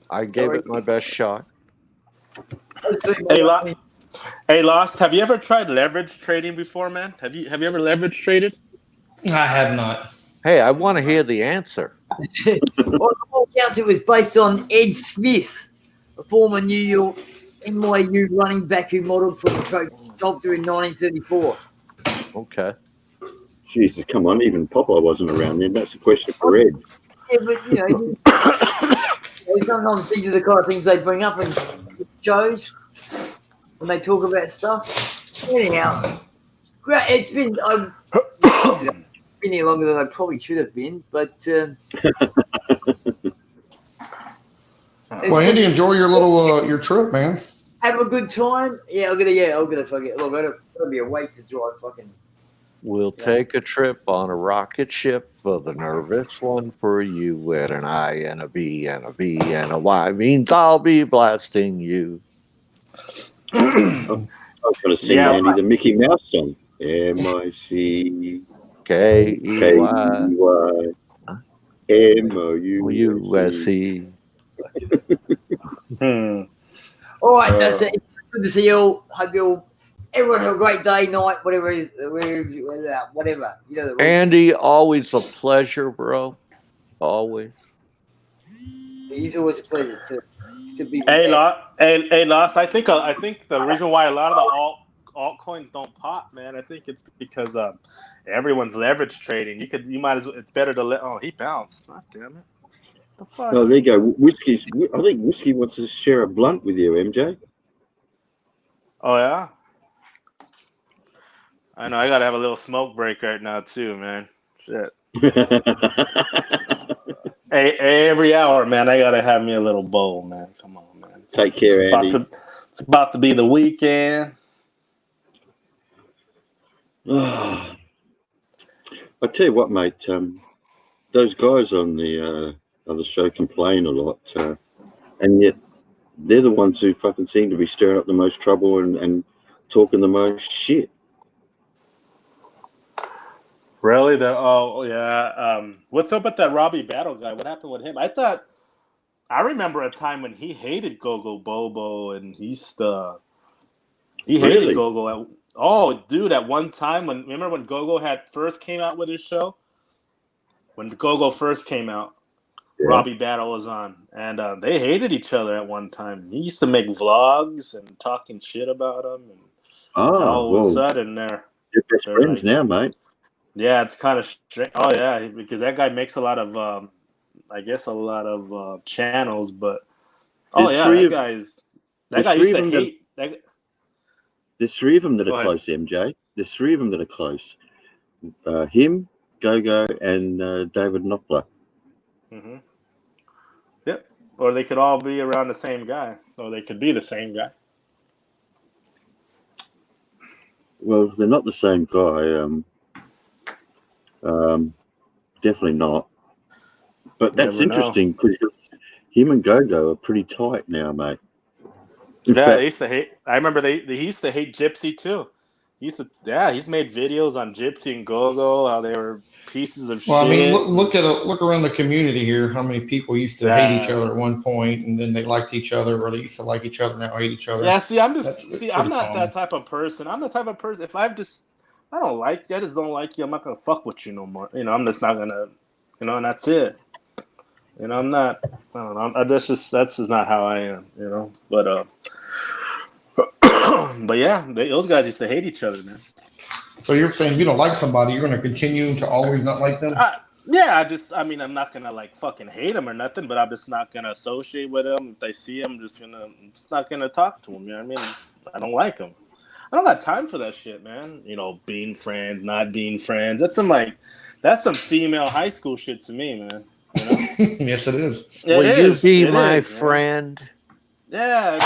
I gave it my best shot. Hey, Lost. Have you ever tried leverage trading before, man? Have you ever leverage traded? I have not. Hey, I want to hear the answer. On all counts, it was based on Ed Smith, a former New York NYU running back who modelled for the coach sculptor in 1934. Okay. Jesus, come on. Even Popeye wasn't around then. That's a question for Ed. Yeah, but sometimes these are the kind of things they bring up in shows when they talk about stuff. Anyhow, it's been I've been here longer than I probably should have been, but Well, Andy, enjoy your little your trip, man. have a good time. Yeah, I'm gonna fucking look. I gotta be awake to drive fucking. We'll take a trip on a rocket ship for the nervous one for you with an I and a B and a V and a Y means I'll be blasting you. I was going to sing Andy the Mickey Mouse song. MICKEY MOUSE. All right, that's it. It's good to see you all. Hope you everyone have a great day, night, whatever. Whatever. You know the rules. Andy, always a pleasure, bro. Always. It's always a pleasure to be. Hey, Lost. I think the reason why a lot of the altcoins don't pop, man. I think it's because everyone's leverage trading. You might as well. It's better to let. Oh, he bounced. God damn it. The fuck? Oh, there you go. I think Whiskey wants to share a blunt with you, MJ. Oh yeah. I know. I gotta have a little smoke break right now too, man. Shit. Hey, every hour, man. I gotta have me a little bowl, man. Come on, man. Take care, Andy. It's about to be the weekend. I tell you what, mate. Those guys on the other show complain a lot, and yet they're the ones who fucking seem to be stirring up the most trouble and talking the most shit. Really? Oh yeah. What's up with that Robbie Battle guy? What happened with him? I remember a time when he hated Gogo Bobo, and he hated Gogo. Dude, at one time remember when Gogo had first came out with his show? When Gogo first came out, Yeah. Robbie Battle was on, and they hated each other at one time. He used to make vlogs and talking shit about him, and all of a sudden they're best friends now, mate. Yeah, it's kind of strange. Oh yeah, because that guy makes a lot of, I guess, a lot of channels. But that guy used to hate. There's three of them that are close, MJ. There's three of them that are close. Him, Go-Go and David Knopfler. Mm-hmm. Yep. Or they could all be around the same guy, or they could be the same guy. Well, they're not the same guy. Definitely not. But that's interesting because him and Go-Go are pretty tight now, mate. In Yeah, fact, they used to hate. I remember he used to hate Gypsy too. He's made videos on Gypsy and Go-Go, how they were pieces of Well, I mean, shit. look around the community here. How many people used to hate each other at one point, and then they liked each other, or they used to like each other, now hate each other. Yeah, see, I'm pretty not common. that type of person. I'm the type of person, if I don't like you, I just don't like you. I'm not gonna fuck with you no more. I'm just not gonna, and that's it. I'm not. I don't know. That's just not how I am. But but yeah, those guys used to hate each other, man. So you're saying if you don't like somebody, you're going to continue to always not like them? Yeah, I'm not gonna like fucking hate them or nothing, but I'm just not gonna associate with them. If I see them, I'm just not gonna talk to them. You know what I mean? I don't like them. I don't got time for that shit, man. Being friends, not being friends. That's some female high school shit to me, man. Yes, it is. Will you be my friend? Yeah,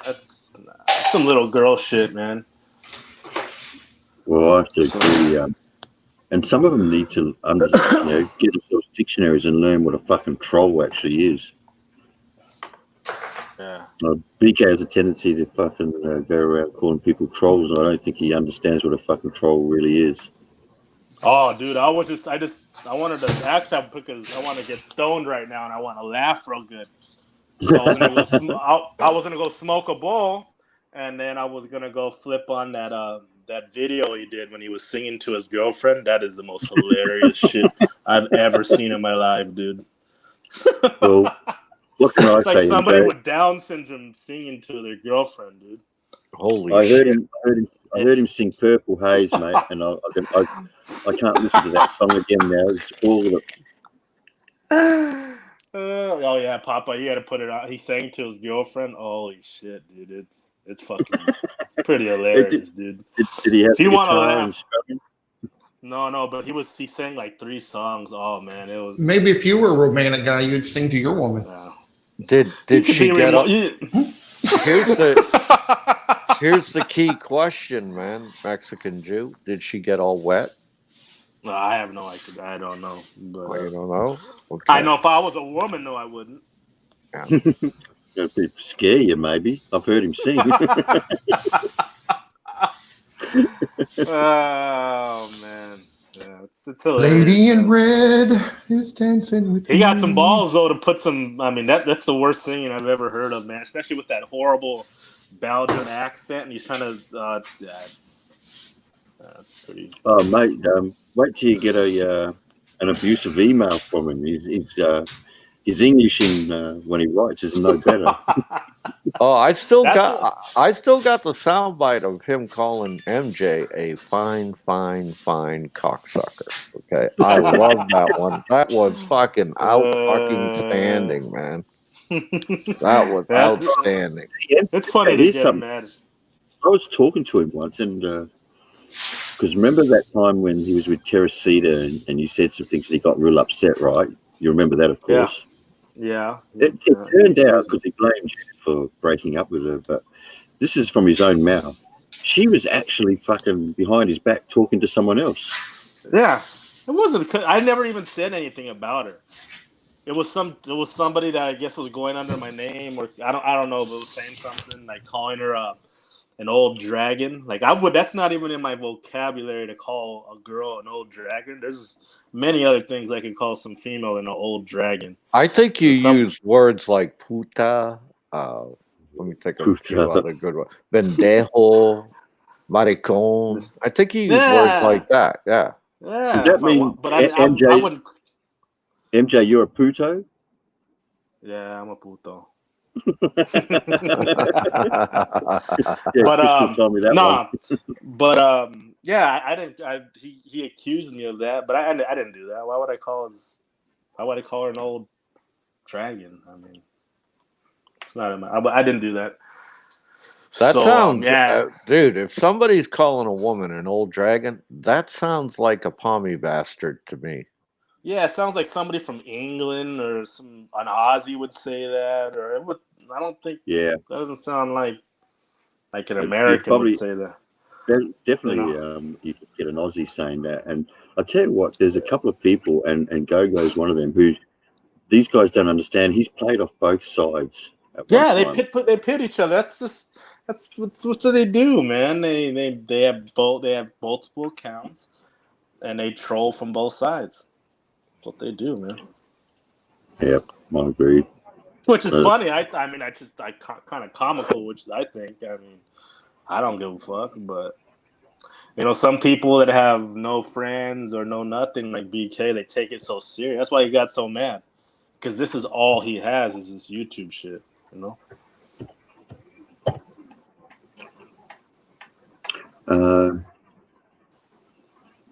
that's some little girl shit, man. well, I have to agree. And some of them need to get themselves dictionaries and learn what a fucking troll actually is. Yeah. BK has a tendency to fucking go around calling people trolls, and I don't think he understands what a fucking troll really is. Oh, dude, I wanted to actually because I want to get stoned right now and I want to laugh real good. So I was gonna go smoke a bowl, and then I was gonna go flip on that video he did when he was singing to his girlfriend. That is the most hilarious shit I've ever seen in my life, dude. Well, what can I It's like say? somebody with Down syndrome singing to their girlfriend, dude. I heard him sing "Purple Haze," mate, and I can't listen to that song again now. It's all of it. Oh yeah, Papa, you got to put it on. He sang to his girlfriend. Holy shit, dude! It's pretty hilarious, dude. Did he have If you the want to guitar and laugh, strumming? no, but he sang like 3 songs. Oh man, it was. Maybe if you were a romantic guy, you'd sing to your woman. Did she get up? Here's the key question, man. Mexican Jew. Did she get all wet? No, I have no idea. I don't know. But, you don't know? Okay. I know if I was a woman, no, I wouldn't. It'd scare you, maybe. I've heard him sing. Oh man, yeah, it's hilarious. Lady in red is dancing with He got some balls though to put some. I mean, that's the worst thing I've ever heard of, man. Especially with that horrible Belgian accent, and he's trying to. It's pretty. Oh, mate, wait till you get an abusive email from him. His English when he writes is no better. Oh, I still got the soundbite of him calling MJ a fine cocksucker. Okay, I love that one. That was fucking fucking standing, man. That was outstanding. It's funny to get him mad. I was talking to him once, and because remember that time when he was with Teresita and you said some things and he got real upset, right? You remember that, of course. Yeah. It turned out, because he blamed you for breaking up with her, but this is from his own mouth. She was actually fucking behind his back talking to someone else. Yeah, it wasn't. I never even said anything about her. It was somebody that I guess was going under my name, or I don't know if it was saying something like calling her an old dragon. Like that's not even in my vocabulary to call a girl an old dragon. There's many other things I could call some female an old dragon. I think you use words like puta. Let me think of a few other good ones. Pendejo, maricón. I think you use words like that. Yeah. Yeah. Does that mean MJ? I wouldn't. MJ, you're a puto? Yeah, I'm a puto. Yeah, Crystal told me that one. But yeah, I didn't. He accused me of that, but I didn't do that. Why would I call her an old dragon? I mean, it's not in my. I didn't do that. That So, sounds, yeah. dude. If somebody's calling a woman an old dragon, that sounds like a pommy bastard to me. Yeah, it sounds like somebody from England or an Aussie would say that, or it would. I don't think. Yeah, that doesn't sound like an you American would probably say that. definitely you could get an Aussie saying that. And I tell you what, there's a couple of people, and Gogo's one of them, who these guys don't understand. He's played off both sides at one Yeah, they time. pit each other. That's what do they do, man? They have multiple accounts, and they troll from both sides. That's what they do, man. Yeah, I agree. Which is funny. I mean, kind of comical, which I think. I mean, I don't give a fuck, but some people that have no friends or no nothing like BK, they take it so serious. That's why he got so mad, because this is all he has is this YouTube shit.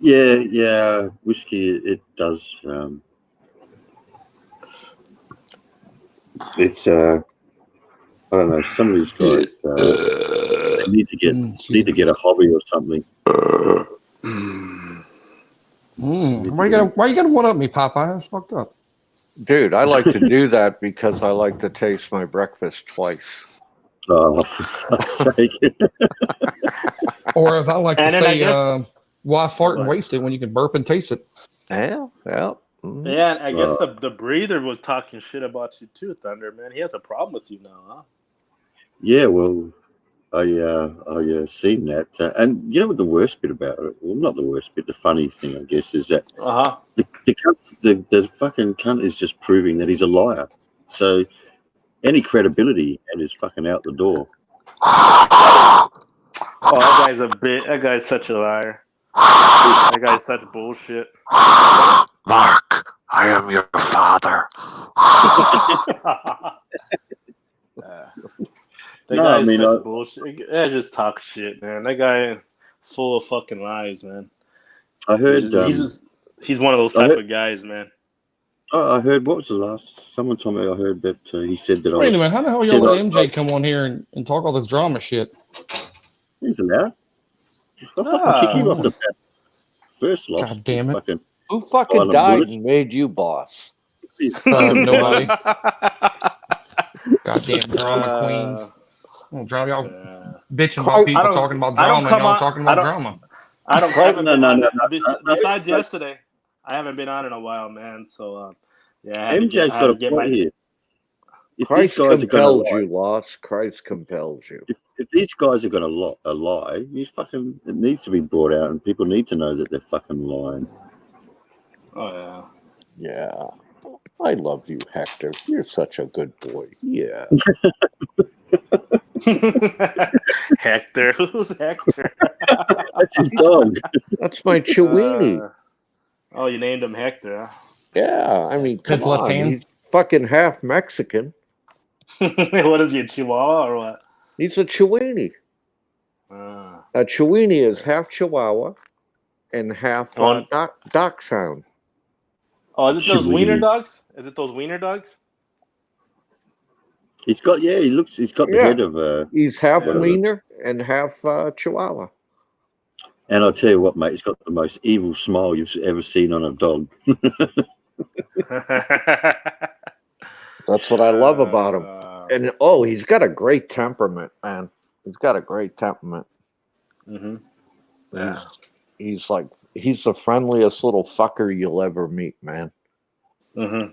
Yeah, whiskey. It does. It's I don't know. Some of these guys they need to get a hobby or something. Why you gotta one up me, Popeye? That's fucked up. Dude, I like to do that because I like to taste my breakfast twice. Oh, for fuck's sake. Or as I like to And then I say, guess- why fart and waste it when you can burp and taste it? Yeah. Yeah, and I guess the breather was talking shit about you too, Thunder, man. He has a problem with you now, huh? Yeah, well, I seen that, and you know what the worst bit about it? Well, not the worst bit. The funny thing, I guess, is that the fucking cunt is just proving that he's a liar. So any credibility and is fucking out the door. Oh, that guy's such a liar. That guy's such bullshit. Mark, I am your father. That guy is such bullshit. Yeah, just talk shit, man. That guy full of fucking lies, man. I heard he's one of those type of guys, man. Oh, I heard. What was the last? Someone told me. I heard that he said that. Wait a minute, how the hell y'all let MJ come on here and talk all this drama shit? He's allowed. I'll fucking kick him off the bat. First loss. God damn it. Who fucking died and made you boss? Nobody. Goddamn drama queens. I'll drive y'all bitching about people talking about drama and y'all talking about drama. I don't haven't been on no. Besides yesterday, I haven't been on in a while, man. So yeah, MJ's got a point here. If Christ these guys are going compels to lie, you, Loss. Christ compels you. If these guys are going to lie, it needs to be brought out, and people need to know that they're fucking lying. Oh yeah. Yeah. I love you, Hector. You're such a good boy. Yeah. Hector, who's Hector? That's his dog. That's my Chiweenie. Oh, you named him Hector, huh? Yeah, I mean, come His left on. hand? He's fucking half Mexican. What is he, a Chihuahua or what? He's a Chiweenie. A Chiweenie is half Chihuahua and half Dachshund. Oh, is it those wiener dogs? Is it those wiener dogs? He's got he's got the head of he's half wiener and half Chihuahua. And I'll tell you what, mate, he's got the most evil smile you've ever seen on a dog. That's what I love about him. And he's got a great temperament, man. He's got a great temperament. Mm-hmm. Yeah. He's the friendliest little fucker you'll ever meet, man. Mm-hmm.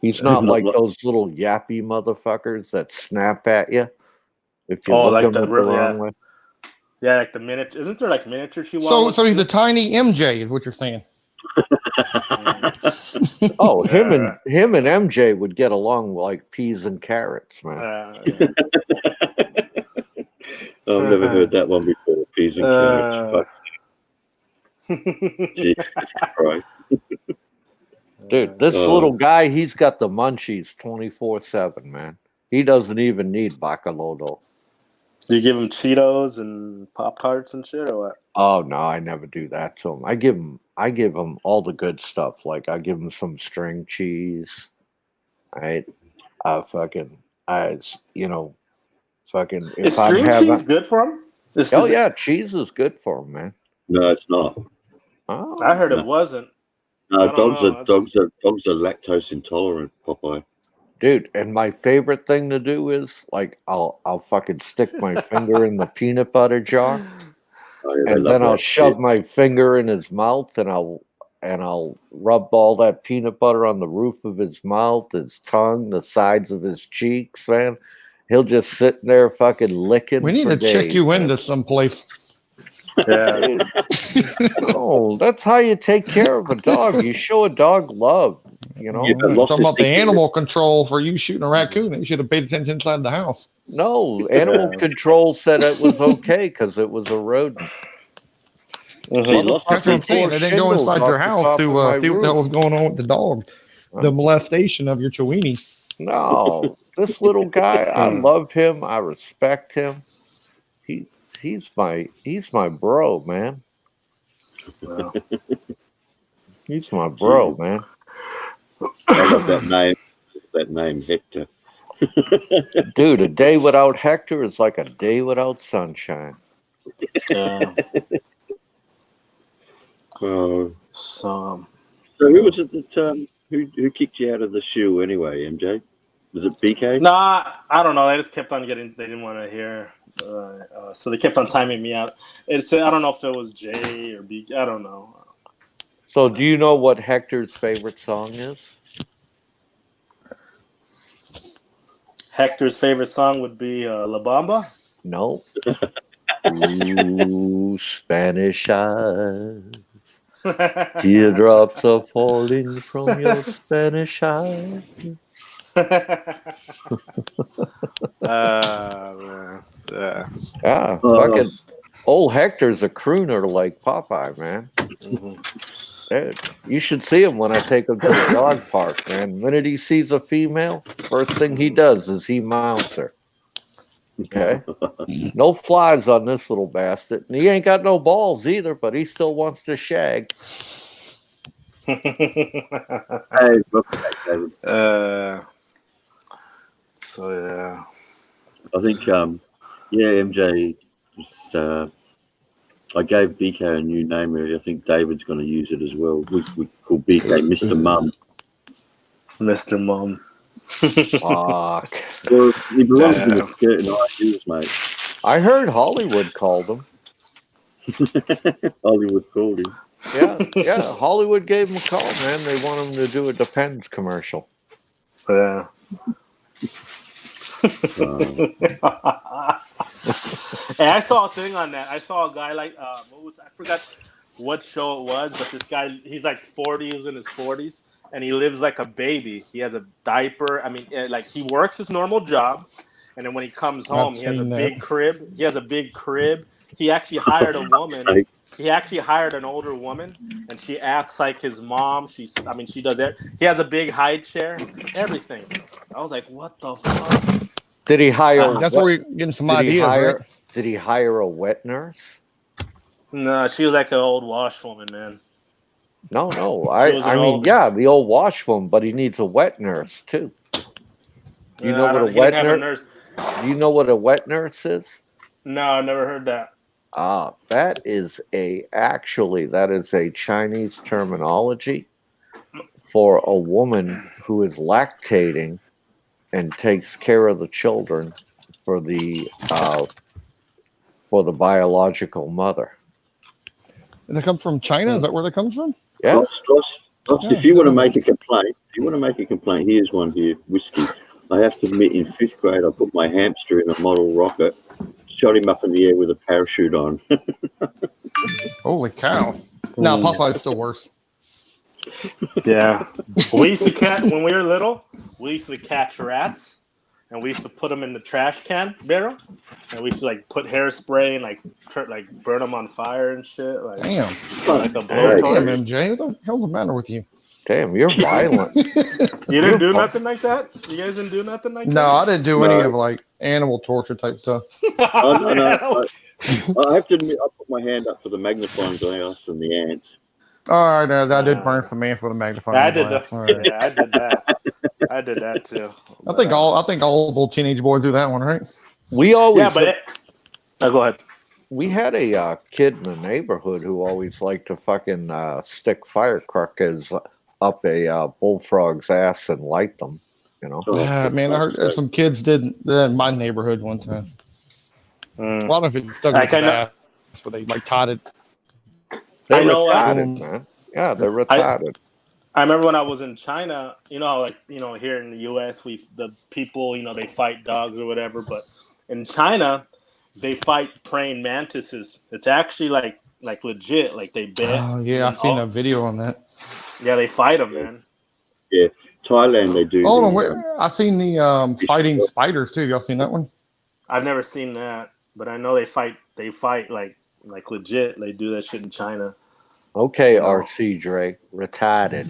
He's not like those little yappy motherfuckers that snap at you if you look like at them the wrong way. Yeah, like the miniature. Isn't there like miniature chihuahuas? So he's a tiny MJ, is what you're saying. Oh, him and MJ would get along like peas and carrots, man. I've never heard that one before. Peas and carrots. Fuck. Jesus Christ. Dude, this little guy, he's got the munchies 24/7, man. He doesn't even need Bacalodo. Do you give him Cheetos and Pop-Tarts and shit or what? Oh no, I never do that to him. I give him all the good stuff. Like I give him some string cheese. Right? Fucking, if Is I'm string having, cheese good for him? oh yeah, cheese is good for him, man. No, it's not. Oh, I heard No. it wasn't. No, I don't dogs know. are lactose intolerant, Popeye. dude. And my favorite thing to do is like I'll fucking stick my finger in the peanut butter jar, Oh, yeah, they and love then I'll that shove shit. my finger in his mouth, and I'll rub all that peanut butter on the roof of his mouth, his tongue, the sides of his cheeks, man. He'll just sit there fucking licking We need for to check days. you man. into someplace. Yeah. Dude, no, that's how you take care of a dog. You show a dog love, you know. Yeah, but Talking lost his about the thinking. animal control for you shooting a raccoon. You should have paid attention inside the house. No, animal Yeah. control said it was okay because it was a rodent. See, lost his That's what I'm Motherfucker saying. tore They didn't go shingles inside your off the house top of to my see what the hell roof. was going on with the dog. The molestation of your Chiweenie. No, this little guy, I love him. I respect him. He he's my bro, man. Wow. He's my bro, Gee, man. I love that name. That name, Hector. Dude, a day without Hector is like a day without sunshine. Yeah. Oh. So who was it that who kicked you out of the shoe anyway, MJ? Was it BK? nah, I don't know. They just kept on getting. They didn't want to hear, so they kept on timing me out. It's I don't know if it was Jay or B. I don't know. So, do you know what Hector's favorite song is? Hector's favorite song would be La Bamba. No. Ooh, Spanish eyes. Teardrops are falling from your Spanish eyes. Man. Yeah. Yeah, fucking old Hector's a crooner like Popeye, man. Dude, you should see him when I take him to the dog park, man. The minute he sees a female, first thing he does is he mounts her. Okay? No flies on this little bastard. And he ain't got no balls either, but he still wants to shag. Hey, welcome back, David. So yeah. I think MJ was I gave BK a new name earlier. I think David's going to use it as well. We call BK Mr. Mum. Mr. Mum. Fuck. Well, he belongs in a certain ideas, mate. I heard Hollywood called him. Hollywood called him. Yeah. Hollywood gave him a call, man. They want him to do a Depends commercial. Yeah. Hey, I saw a thing on that. I saw a guy like I forgot what show it was, but this guy, he's like 40, he's in his 40s, and he lives like a baby. He has a diaper. I mean, like he works his normal job, and then when he comes home, he has a big crib. He has a big crib. He actually hired a woman. He actually hired an older woman, and she acts like his mom. She does that. He has a big high chair, everything. I was like, what the fuck? Did he hire? That's where we're getting some ideas, right? Did he hire a wet nurse? No, she was like an old washwoman, man. No. I mean, yeah, the old washwoman, but he needs a wet nurse too. Do you know what a wet nurse? Do you know what a wet nurse is? No, I never heard that. That is a Chinese terminology for a woman who is lactating and takes care of the children for the biological mother. And they come from China? Is that where they come from? Yeah. Ross, if you want to make a complaint, here's one here. Whiskey. I have to admit, in 5th grade, I put my hamster in a model rocket, shot him up in the air with a parachute on. Holy cow. No, Popeye's still worse. Yeah. We used to when we were little, we used to catch rats, and we used to put them in the trash can barrel, and we used to like put hairspray and like burn them on fire and shit. Like, damn. Like a blowtorch. Damn, MJ. What the hell's the matter with you? Damn, you're violent. You didn't do nothing like that? You guys didn't do nothing like that? No, I didn't do any of like animal torture type stuff. No. I have to admit, I put my hand up for the magnifying glass and the ants. All right, I did burn some man for the magnifying glass. Yeah, I did that. I did that too. I think all little teenage boys do that one, right? We always Yeah, but go ahead. We had a kid in the neighborhood who always liked to fucking stick firecrackers up a bullfrog's ass and light them. You know, Man, I heard some kids did that in my neighborhood one time. Mm. A lot of it stuck in his ass, but they like tied it. They're I know, retarded, man. Yeah, they're retarded. I remember when I was in China, you know, like, you know, here in the U.S., the people, you know, they fight dogs or whatever, but in China, they fight praying mantises. It's actually like legit, like they bet. Oh yeah, I've seen a video on that. Yeah, they fight them, man. Yeah, Thailand they do. Hold on, wait. I seen the fighting spiders too. Y'all seen that one? I've never seen that, but I know they fight. They fight like legit. They do that shit in China. Okay, RC Dre, retarded.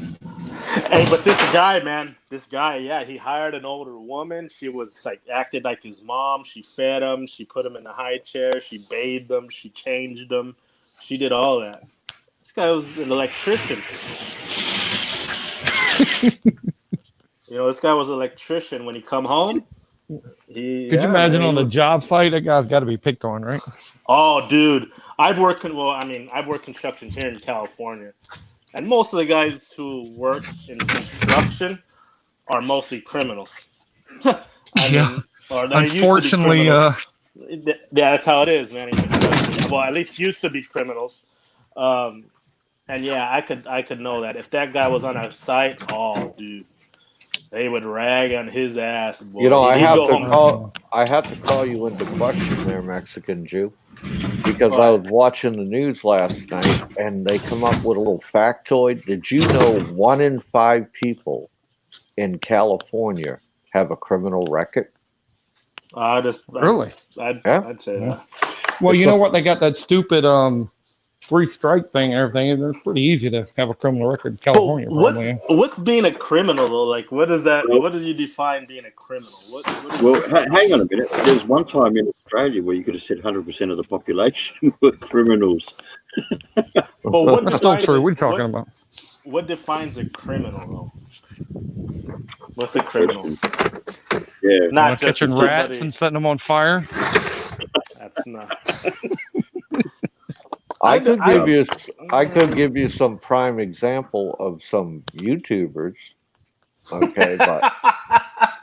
Hey, but this guy, man, yeah, he hired an older woman. She was like acted like his mom. She fed him. She put him in the high chair. She bathed him. She changed him. She did all that. This guy was an electrician. You know, this guy was an electrician. When he come home, Could you imagine on a job site? That guy's got to be picked on, right? Oh, dude, I've worked construction here in California, and most of the guys who work in construction are mostly criminals. Unfortunately, yeah, that's how it is, man. In construction. Well, at least used to be criminals. And yeah, I could know that if that guy was on our site, oh, dude, they would rag on his ass. Boy. You know, I have to call you into question there, Mexican Jew, because I was watching the news last night and they come up with a little factoid. Did you know 1 in 5 people in California have a criminal record? Really? I'd say that. Well, you know what? They got that stupid 3-strike thing and everything. It's pretty easy to have a criminal record in California. What's being a criminal though? Like, what is that? What do you define being a criminal? Hang on a minute. There's one time in Australia where you could have said 100% of the population were criminals. But that's not true. What are you talking about? What defines a criminal though? What's a criminal? Yeah, not just catching rats and setting them on fire. That's not. I could give you some prime example of some YouTubers. Okay, but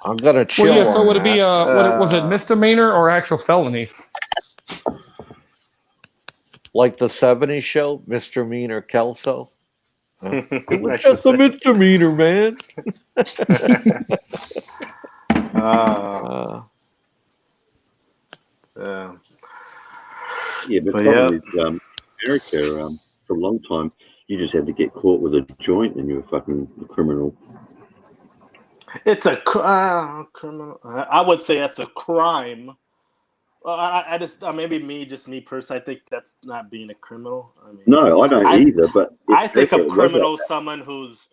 I'm gonna chill. Well, yeah. So on would it be was it misdemeanor or actual felonies? Like the '70s show, Mr. Meaner Kelso? It was just a misdemeanor, man. Yeah, but problem is, America, for a long time, you just had to get caught with a joint and you were fucking a criminal. It's a criminal. I would say that's a crime. I just maybe me personally. I think that's not being a criminal. I mean, no, I don't either. But I think of criminal someone who's,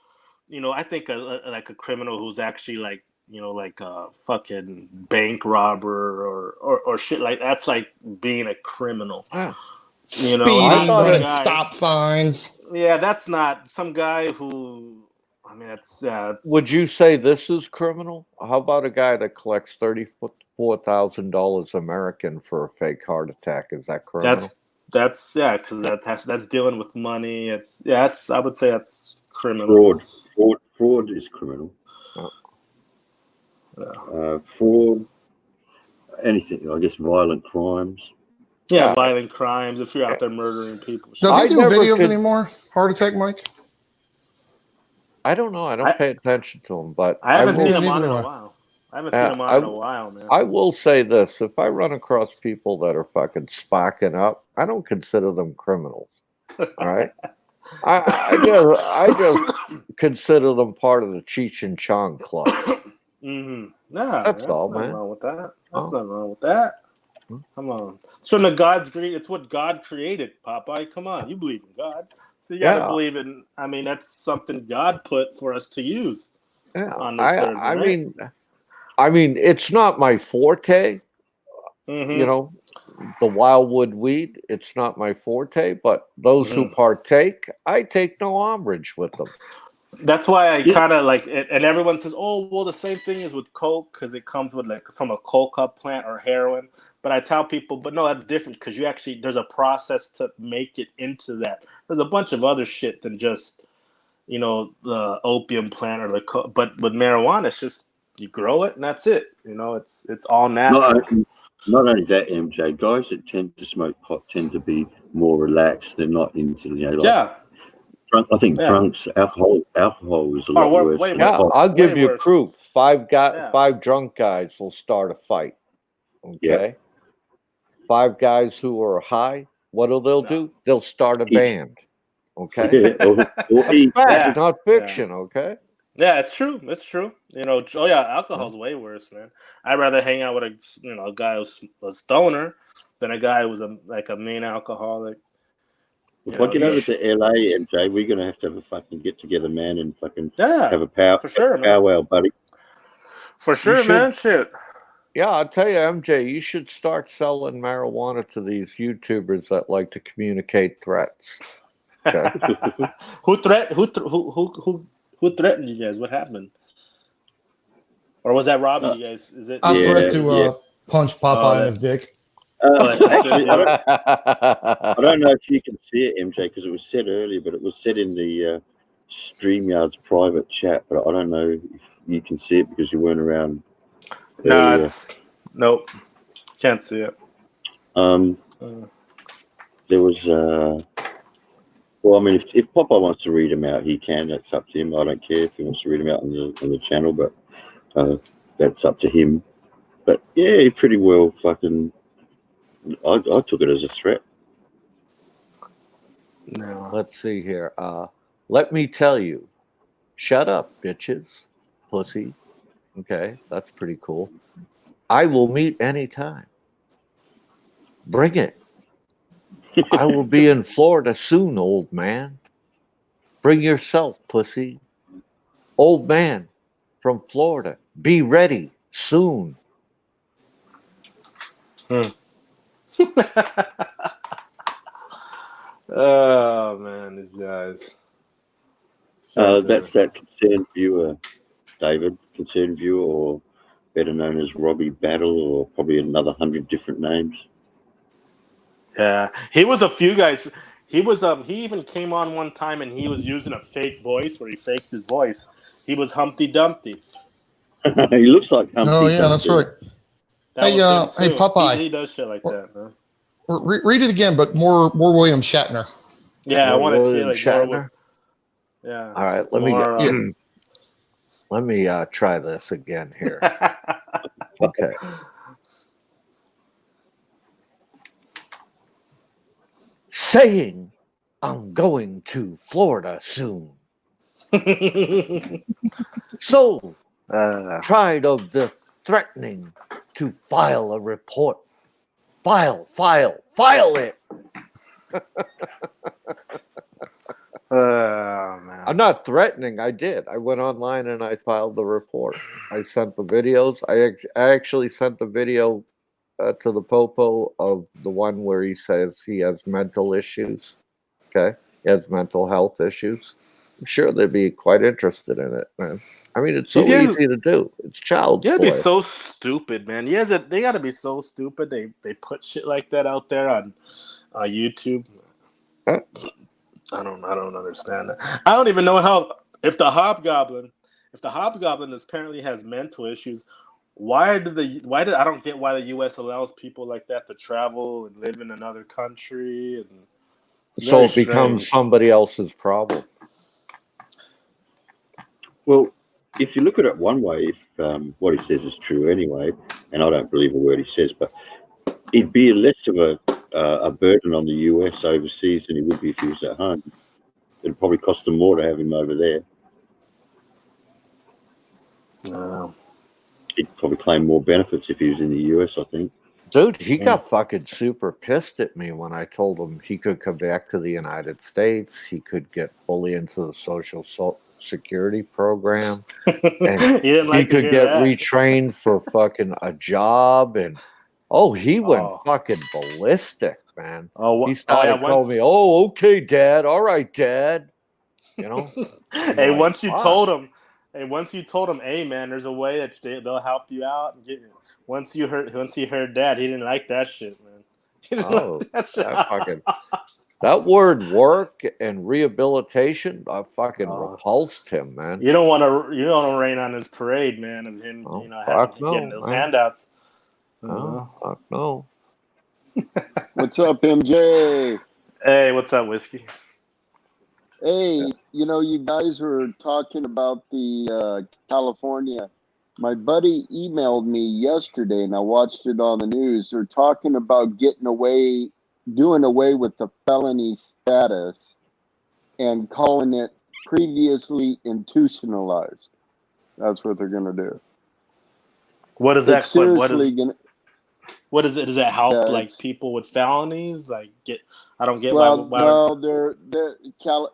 you know, I think like a criminal who's actually like, you know, like a fucking bank robber or shit like that's like being a criminal. You know, speeding, stop signs. Yeah, that's not some guy who. I mean, that's. Would you say this is criminal? How about a guy that collects $34,000 American for a fake heart attack? Is that criminal? That's because that's dealing with money. I would say that's criminal. Fraud is criminal. Fraud, anything. I guess violent crimes. Yeah, violent crimes. If you're out there murdering people. Does he do videos anymore? Heart attack, Mike? I don't know. I don't pay attention to him, but I haven't seen him on in a while. Man. I will say this: if I run across people that are fucking sparking up, I don't consider them criminals. All right, I just consider them part of the Cheech and Chong Club. Mm-hmm. Nah, that's all, man. Man. Wrong with that. That's nothing wrong with that. Come on. So the God's great. It's what God created, Popeye. Come on, you believe in God. So you gotta believe in. I mean, that's something God put for us to use. Yeah, on this earth, right? I mean, it's not my forte. Mm-hmm. You know, the wildwood weed. It's not my forte. But those who partake, I take no umbrage with them. That's why I kind of like it, and everyone says, "Oh, well, the same thing is with coke because it comes with like from a coca plant or heroin." But I tell people, but no, that's different because you actually there's a process to make it into that. There's a bunch of other shit than just the opium plant or but with marijuana, it's just you grow it and that's it. It's all natural. Not only that, MJ, guys that tend to smoke pot tend to be more relaxed. They're not into I think drunks, alcohol is a lot worse. I'll give you proof. Five drunk guys will start a fight. Okay. 5 guys who are high, what'll they'll do? They'll start a band. Okay. That's fact, not fiction. Okay. Yeah, it's true. It's true. Alcohol's way worse, man. I'd rather hang out with a guy who's a stoner than a guy who's a main alcoholic. If I get over to LA, MJ, we're gonna have a fucking get together, man, and fucking have a powwow, buddy. For sure, man. Shit. Yeah, I'll tell you, MJ, you should start selling marijuana to these YouTubers that like to communicate threats. Okay. Who threatened you guys? What happened? Or was that Robbie? You guys? Is it? I threatened to punch Popeye in his dick. Actually, I don't know if you can see it, MJ, because it was said earlier, but it was said in the StreamYard's private chat. But I don't know if you can see it because you weren't around. Nope, can't see it. There was. Well, I mean, if Popeye wants to read them out, he can. That's up to him. I don't care if he wants to read them out on the channel, but that's up to him. But yeah, he pretty well fucking. I took it as a threat. No. Let's see here. Let me tell you. Shut up, bitches. Pussy. Okay, that's pretty cool. I will meet anytime. Bring it. I will be in Florida soon, old man. Bring yourself, pussy. Old man from Florida. Be ready soon. Oh man, these guys. That's that concerned viewer, David. Concerned viewer, or better known as Robbie Battle, or probably another 100 different names. Yeah, he was a few guys. He was he even came on one time and he was using a fake voice where he faked his voice. He was Humpty Dumpty. He looks like Humpty Dumpty. That's right. Hey, Popeye. He does shit like that, man. Read it again, but more William Shatner. Yeah, I want to see like Shatner. Yeah. All right, let me try this again here. Okay. Saying I'm going to Florida soon. So tried of the threatening to file a report. File it. Man. I'm not threatening. I did. I went online and I filed the report. I sent the videos. I actually sent the video to the Popo of the one where he says he has mental issues. Okay, he has mental health issues. I'm sure they'd be quite interested in it, man. I mean, it's so easy to do. It's child's play. You gotta be so stupid, man. They gotta be so stupid. They put shit like that out there on YouTube. Huh? I don't understand that. I don't even know how if the hobgoblin apparently has mental issues. Why did I don't get why the U.S. allows people like that to travel and live in another country and so it becomes somebody else's problem. Well, if you look at it one way, if what he says is true anyway, and I don't believe a word he says, but it'd be less of a burden on the US overseas than it would be if he was at home. It'd probably cost them more to have him over there. He'd probably claim more benefits if he was in the US, I think. Dude, he got fucking super pissed at me when I told him he could come back to the United States. He could get fully into the Social Security program. And he could get retrained for fucking a job. And he went fucking ballistic, man. He started calling me, okay, Dad. All right, Dad. You know. Hey, like, once you fuck. told them, hey man, there's a way that they'll help you out. And get, once he heard that, he didn't like that shit, man. He didn't like that shit. That word work and rehabilitation, I fucking repulsed him, man. You don't want to rain on his parade, man, of him, getting those handouts. Fuck no. What's up, MJ? Hey, what's up, Whiskey? Hey, you guys were talking about the California. My buddy emailed me yesterday, and I watched it on the news. They're talking about doing away with the felony status and calling it previously institutionalized. That's what they're going to do. What is that? Seriously, what is it? Does that help people with felonies? I don't get why. No,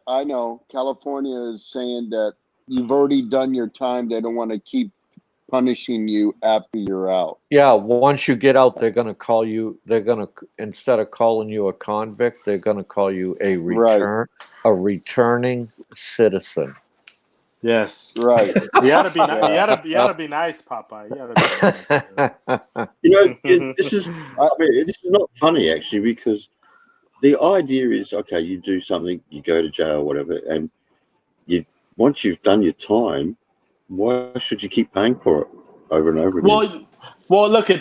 I know California is saying that you've already done your time. They don't want to keep punishing you after you're out. Yeah, once you get out, they're going to call you. They're going to, instead of calling you a convict, they're going to call you a returning citizen. Yes, right. You ought to be. You ought to be nice, Popeye. You ought to this be is. This is not funny actually, because the idea is, okay, you do something, you go to jail, whatever, and once you've done your time, why should you keep paying for it over and over again? Well, look, here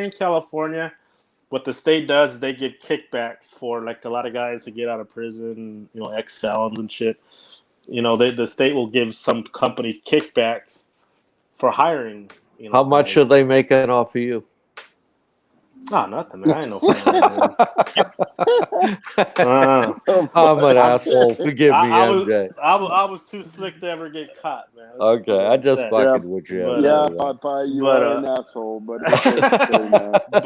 in California, what the state does is they give kickbacks for like a lot of guys to get out of prison, ex-felons and shit. The state will give some companies kickbacks for hiring. How much are they making off of you? Oh, nothing, man. I ain't no felon, man. I'm an asshole. Forgive me, MJ. I was too slick to ever get caught, man. Okay, I just fucking with you. Popeye, you are an asshole, but it's okay, man. But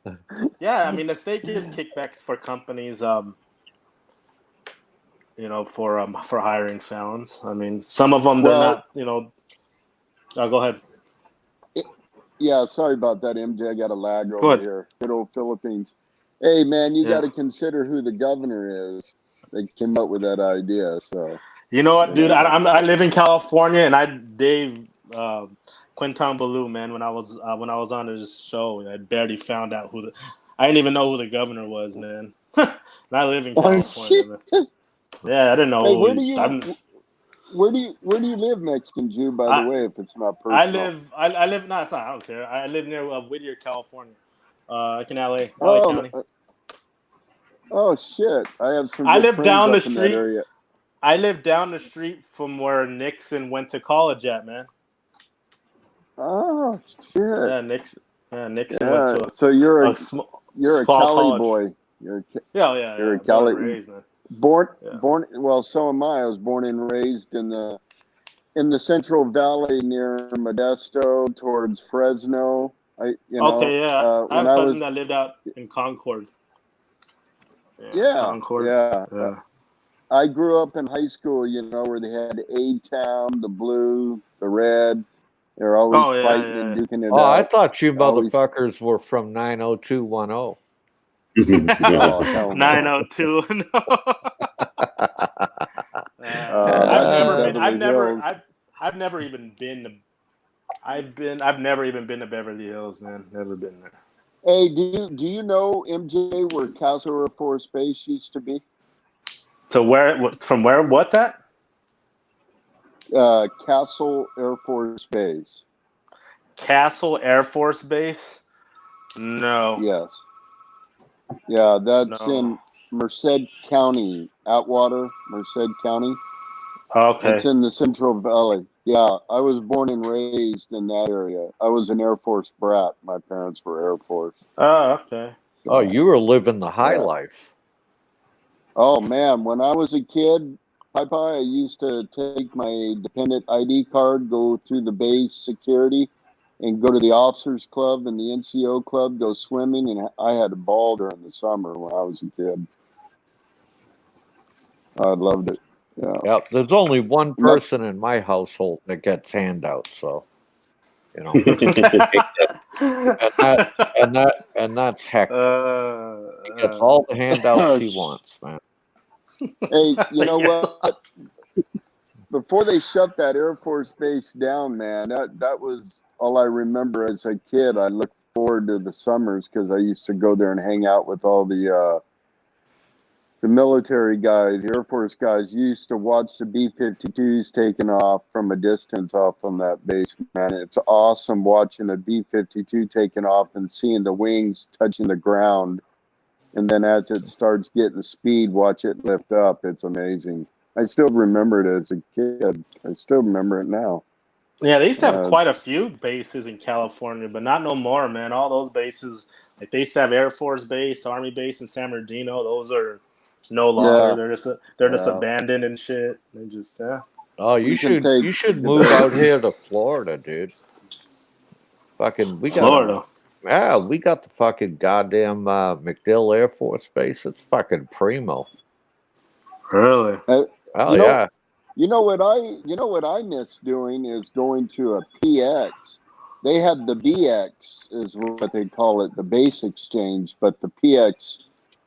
the state gives kickbacks for companies, for hiring felons. I mean, some of them they're not. Go ahead. Yeah, sorry about that, MJ. I got a lag over here. Good old Philippines. Hey, man, you got to consider who the governor is. They came up with that idea. So you know what, dude? I live in California, and Dave Quinton Ballou, man. When I was on this show, I barely found out I didn't even know who the governor was, man. And I live in California, man. Yeah, I didn't know. Hey, where do you live, Mexican Jew? By the way, if it's not personal, I live. No, it's not. I don't care. I live near Whittier, California. Like in LA County. Oh shit! I have some. I live down the street. In that area. I live down the street from where Nixon went to college at, man. Oh shit! Yeah, Nixon went to. So you're a Cali college. Boy. You're a Cali. Born and raised, man. Born. Well, so am I. I was born and raised in the Central Valley near Modesto towards Fresno. I have a cousin that lived out in Concord. Concord. Yeah. I grew up in high school, where they had A-Town, the blue, the red. They're always fighting and duking it out. I thought you motherfuckers were from 90210. No, 90210. I've never even been to Beverly Hills, man. Never been there. Hey, do you know, MJ, where Castle Air Force Base used to be? So from where? What's that? Castle Air Force Base. Castle Air Force Base? No. Yes. Yeah, that's in Merced County, Atwater, Merced County. Okay. It's in the Central Valley. Yeah, I was born and raised in that area. I was an Air Force brat. My parents were Air Force. Oh, okay. So, you were living the high life. Oh, man. When I was a kid, I used to take my dependent ID card, go through the base security, and go to the officers club and the NCO club, go swimming. And I had a ball during the summer when I was a kid. I loved it. Yeah. There's only one person in my household that gets handouts, so and that's Hector. He gets all the handouts he wants, man. Hey, you know what? Before they shut that Air Force base down, man, that was all I remember as a kid. I looked forward to the summers because I used to go there and hang out with all the military guys, the Air Force guys. You used to watch the B-52s taking off from a distance off from that base, man. It's awesome watching a B-52 taking off and seeing the wings touching the ground. And then as it starts getting speed, watch it lift up. It's amazing. I still remember it as a kid. I still remember it now. Yeah, they used to have quite a few bases in California, but not no more, man. All those bases, like they used to have Air Force Base, Army Base in San Bernardino. Those are no longer. Yeah. They're just abandoned and shit. They just Oh, you should move out here to Florida, dude. Fucking, we got Florida. We got the fucking goddamn MacDill Air Force Base. It's fucking primo. Really? Yeah. You know what I miss doing is going to a PX. They had the BX is what they call it, the base exchange, but the PX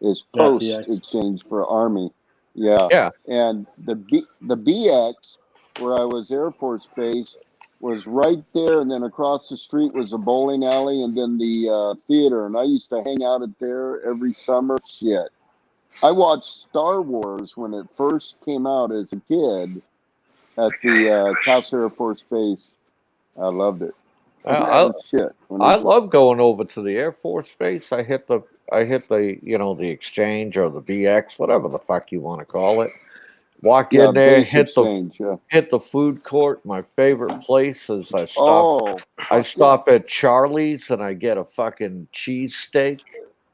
is post exchange for Army. Yeah. Yeah. And the BX, where I was Air Force Base, was right there, and then across the street was a bowling alley, and then the theater. And I used to hang out at there every summer. Shit, I watched Star Wars when it first came out as a kid at the Castle Air Force Base. I loved it. I love going over to the Air Force Base. I hit the the exchange or the BX, whatever the fuck you want to call it. Walk in there, hit the food court. My favorite place is I stop at Charlie's and I get a fucking cheesesteak.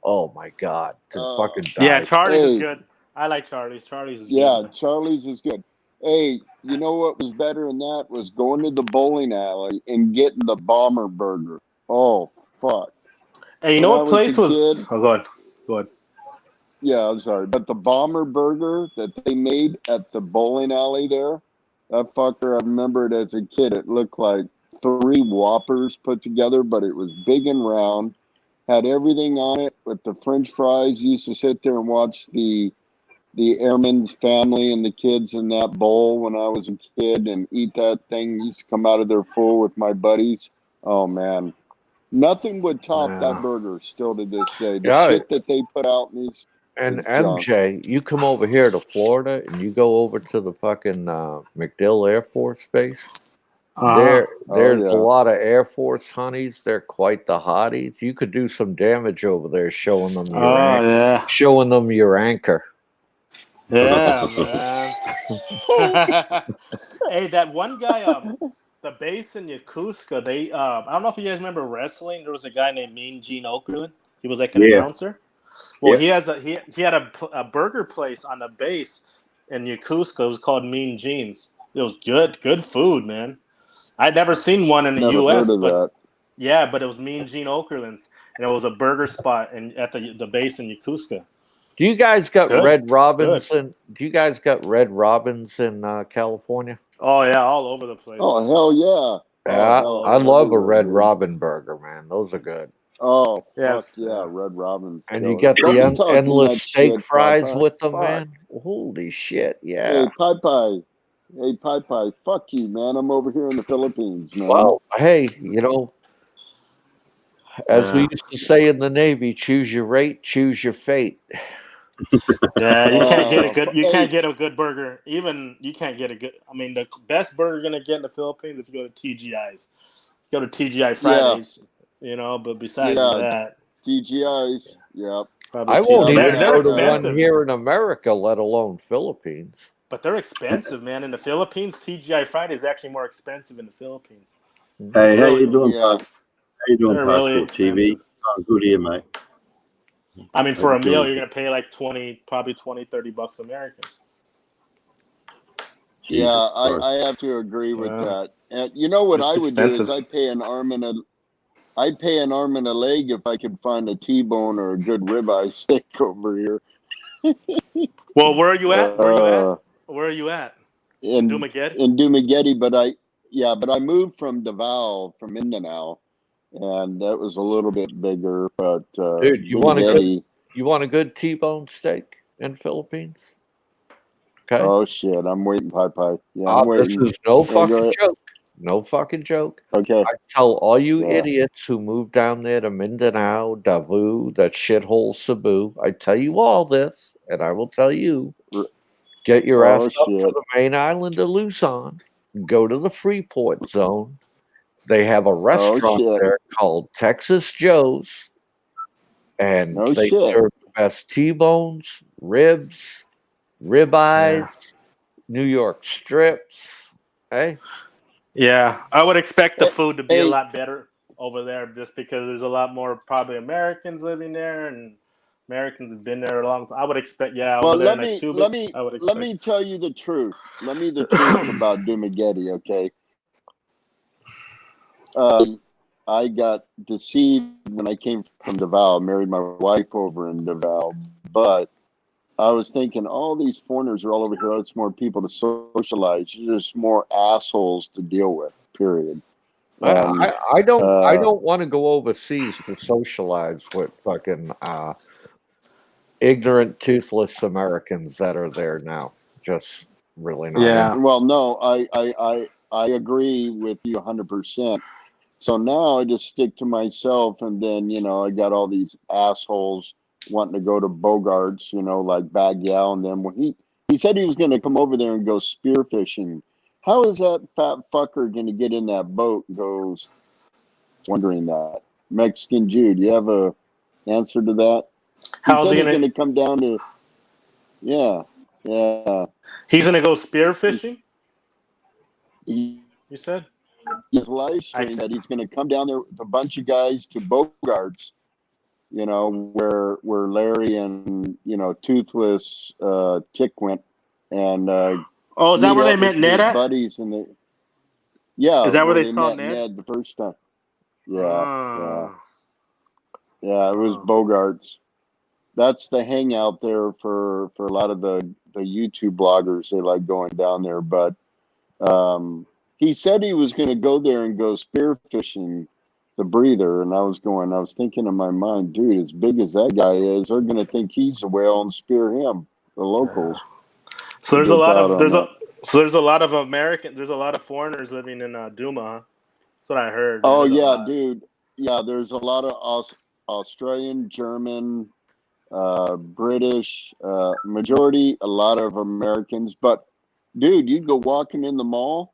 Oh my god, to fucking die. Yeah, Charlie's is good. I like Charlie's. Charlie's is good. Yeah, Charlie's is good. Hey, you know what was better than that was going to the bowling alley and getting the Bomber Burger. Oh fuck! Hey, you know what place was? Oh, go ahead. Yeah, I'm sorry, but the Bomber Burger that they made at the bowling alley there, that fucker, I remember it as a kid. It looked like 3 Whoppers put together, but it was big and round, had everything on it with the French fries. Used to sit there and watch the airman's family and the kids in that bowl when I was a kid and eat that thing. Used to come out of there full with my buddies. Oh, man. Nothing would top that burger still to this day. The shit that they put out in these... And MJ, you come over here to Florida and you go over to the fucking MacDill Air Force Base. There's a lot of Air Force honeys. They're quite the hotties. You could do some damage over there showing them your anchor. Yeah, man. Hey, that one guy, the base in Yokosuka, they I don't know if you guys remember wrestling. There was a guy named Mean Gene Okerlund. He was like an announcer. Well, he had a burger place on the base in Yokosuka. It was called Mean Gene's. It was good food, man. I'd never seen one in the U.S. but it was Mean Gene Okerlund's, and it was a burger spot at the base in Yokosuka. Do you guys got Red Robins in California? Oh yeah, all over the place. Oh hell yeah! Yeah, I love a Red Robin burger, man. Those are good. Oh, fuck yeah, Red Robins. And you get the endless steak fries with them, man. Holy shit, yeah. Hey, Pai, fuck you, man. I'm over here in the Philippines, man. Well, hey, as we used to say in the Navy, choose your rate, choose your fate. Yeah, you can't get a good. You can't get a good burger. Even you can't get a good. I mean, the best burger you're gonna get in the Philippines is to go to TGI's. Go to TGI Fridays. But besides that, TGI's. Yep. I won't even go to one here in America, let alone Philippines. But they're expensive, man. In the Philippines, TGI Friday is actually more expensive in the Philippines. Hey, how you doing, How you doing, They're Passport really TV? Oh, good here, mate. I mean, for a meal, you're going to pay like $20 American. Yeah, I have to agree with that. And you know what I would do is I'd pay an arm and a leg if I could find a T-bone or a good ribeye steak over here. Well, where are you at? Where are you at? In Dumaguete? In Dumaguete, but I moved from Davao, from Mindanao, and that was a little bit bigger. But dude, you want a good T-bone steak in Philippines? Okay. Oh shit! I'm waiting, Pie. Yeah, I'm This waiting. is no Yeah, go fucking ahead. joke. No fucking joke. Okay. I tell all you Yeah. idiots who move down there to Mindanao, Davao, that shithole Cebu. I tell you all this, and I will tell you: get your ass Oh up to shit! the main island of Luzon. Go to the Freeport zone. They have a Oh restaurant shit! there called Texas Joe's, and No they shit. serve the best T-bones, ribs, ribeyes, Yeah. New York strips. Hey, Yeah, I would expect the Hey, food to be a hey, lot better over there, just because there's a lot more probably Americans living there, and Americans have been there a long time. I would expect, yeah, well, over there in like Subic, I would let expect. me tell you the truth. Let me the truth about Dumagetti. Okay. I got deceived when I came from Davao. Married my wife over in Davao, but I was thinking all these foreigners are all over here. It's more people to socialize. You're just more assholes to deal with. Period. And I don't want to go overseas to socialize with fucking ignorant, toothless Americans that are there now. Just really not in. well, no, I agree with you 100%. So now I just stick to myself, and then I got all these assholes wanting to go to Bogarts, like Bagyal, and then when he said he was going to come over there and go spearfishing. How is that fat fucker going to get in that boat and go? Wondering that. Mexican Jew, do you have a answer to that? He How's said he he's gonna? going to come down to. Yeah. He's gonna go spearfishing. He You said. his live stream that he's going to come down there with a bunch of guys to Bogarts, where Larry and Toothless Tick went, and Oh, is that meet where they up with met Ned his at? buddies, and yeah, Is that where where they they saw met Ned? Ned the first time. Yeah, Oh. it was Bogarts. That's the hangout there for a lot of the YouTube bloggers. They like going down there, but he said he was going to go there and go spearfishing the breather, and I was thinking in my mind, dude, as big as that guy is, they're going to think he's a whale and spear him, the locals. So There's a lot of there's a lot of foreigners living in Duma. Huh? That's what I heard. I Oh heard a yeah, lot. dude. Yeah, there's a lot of Australian, German, British, majority, a lot of Americans. But dude, you go walking in the mall,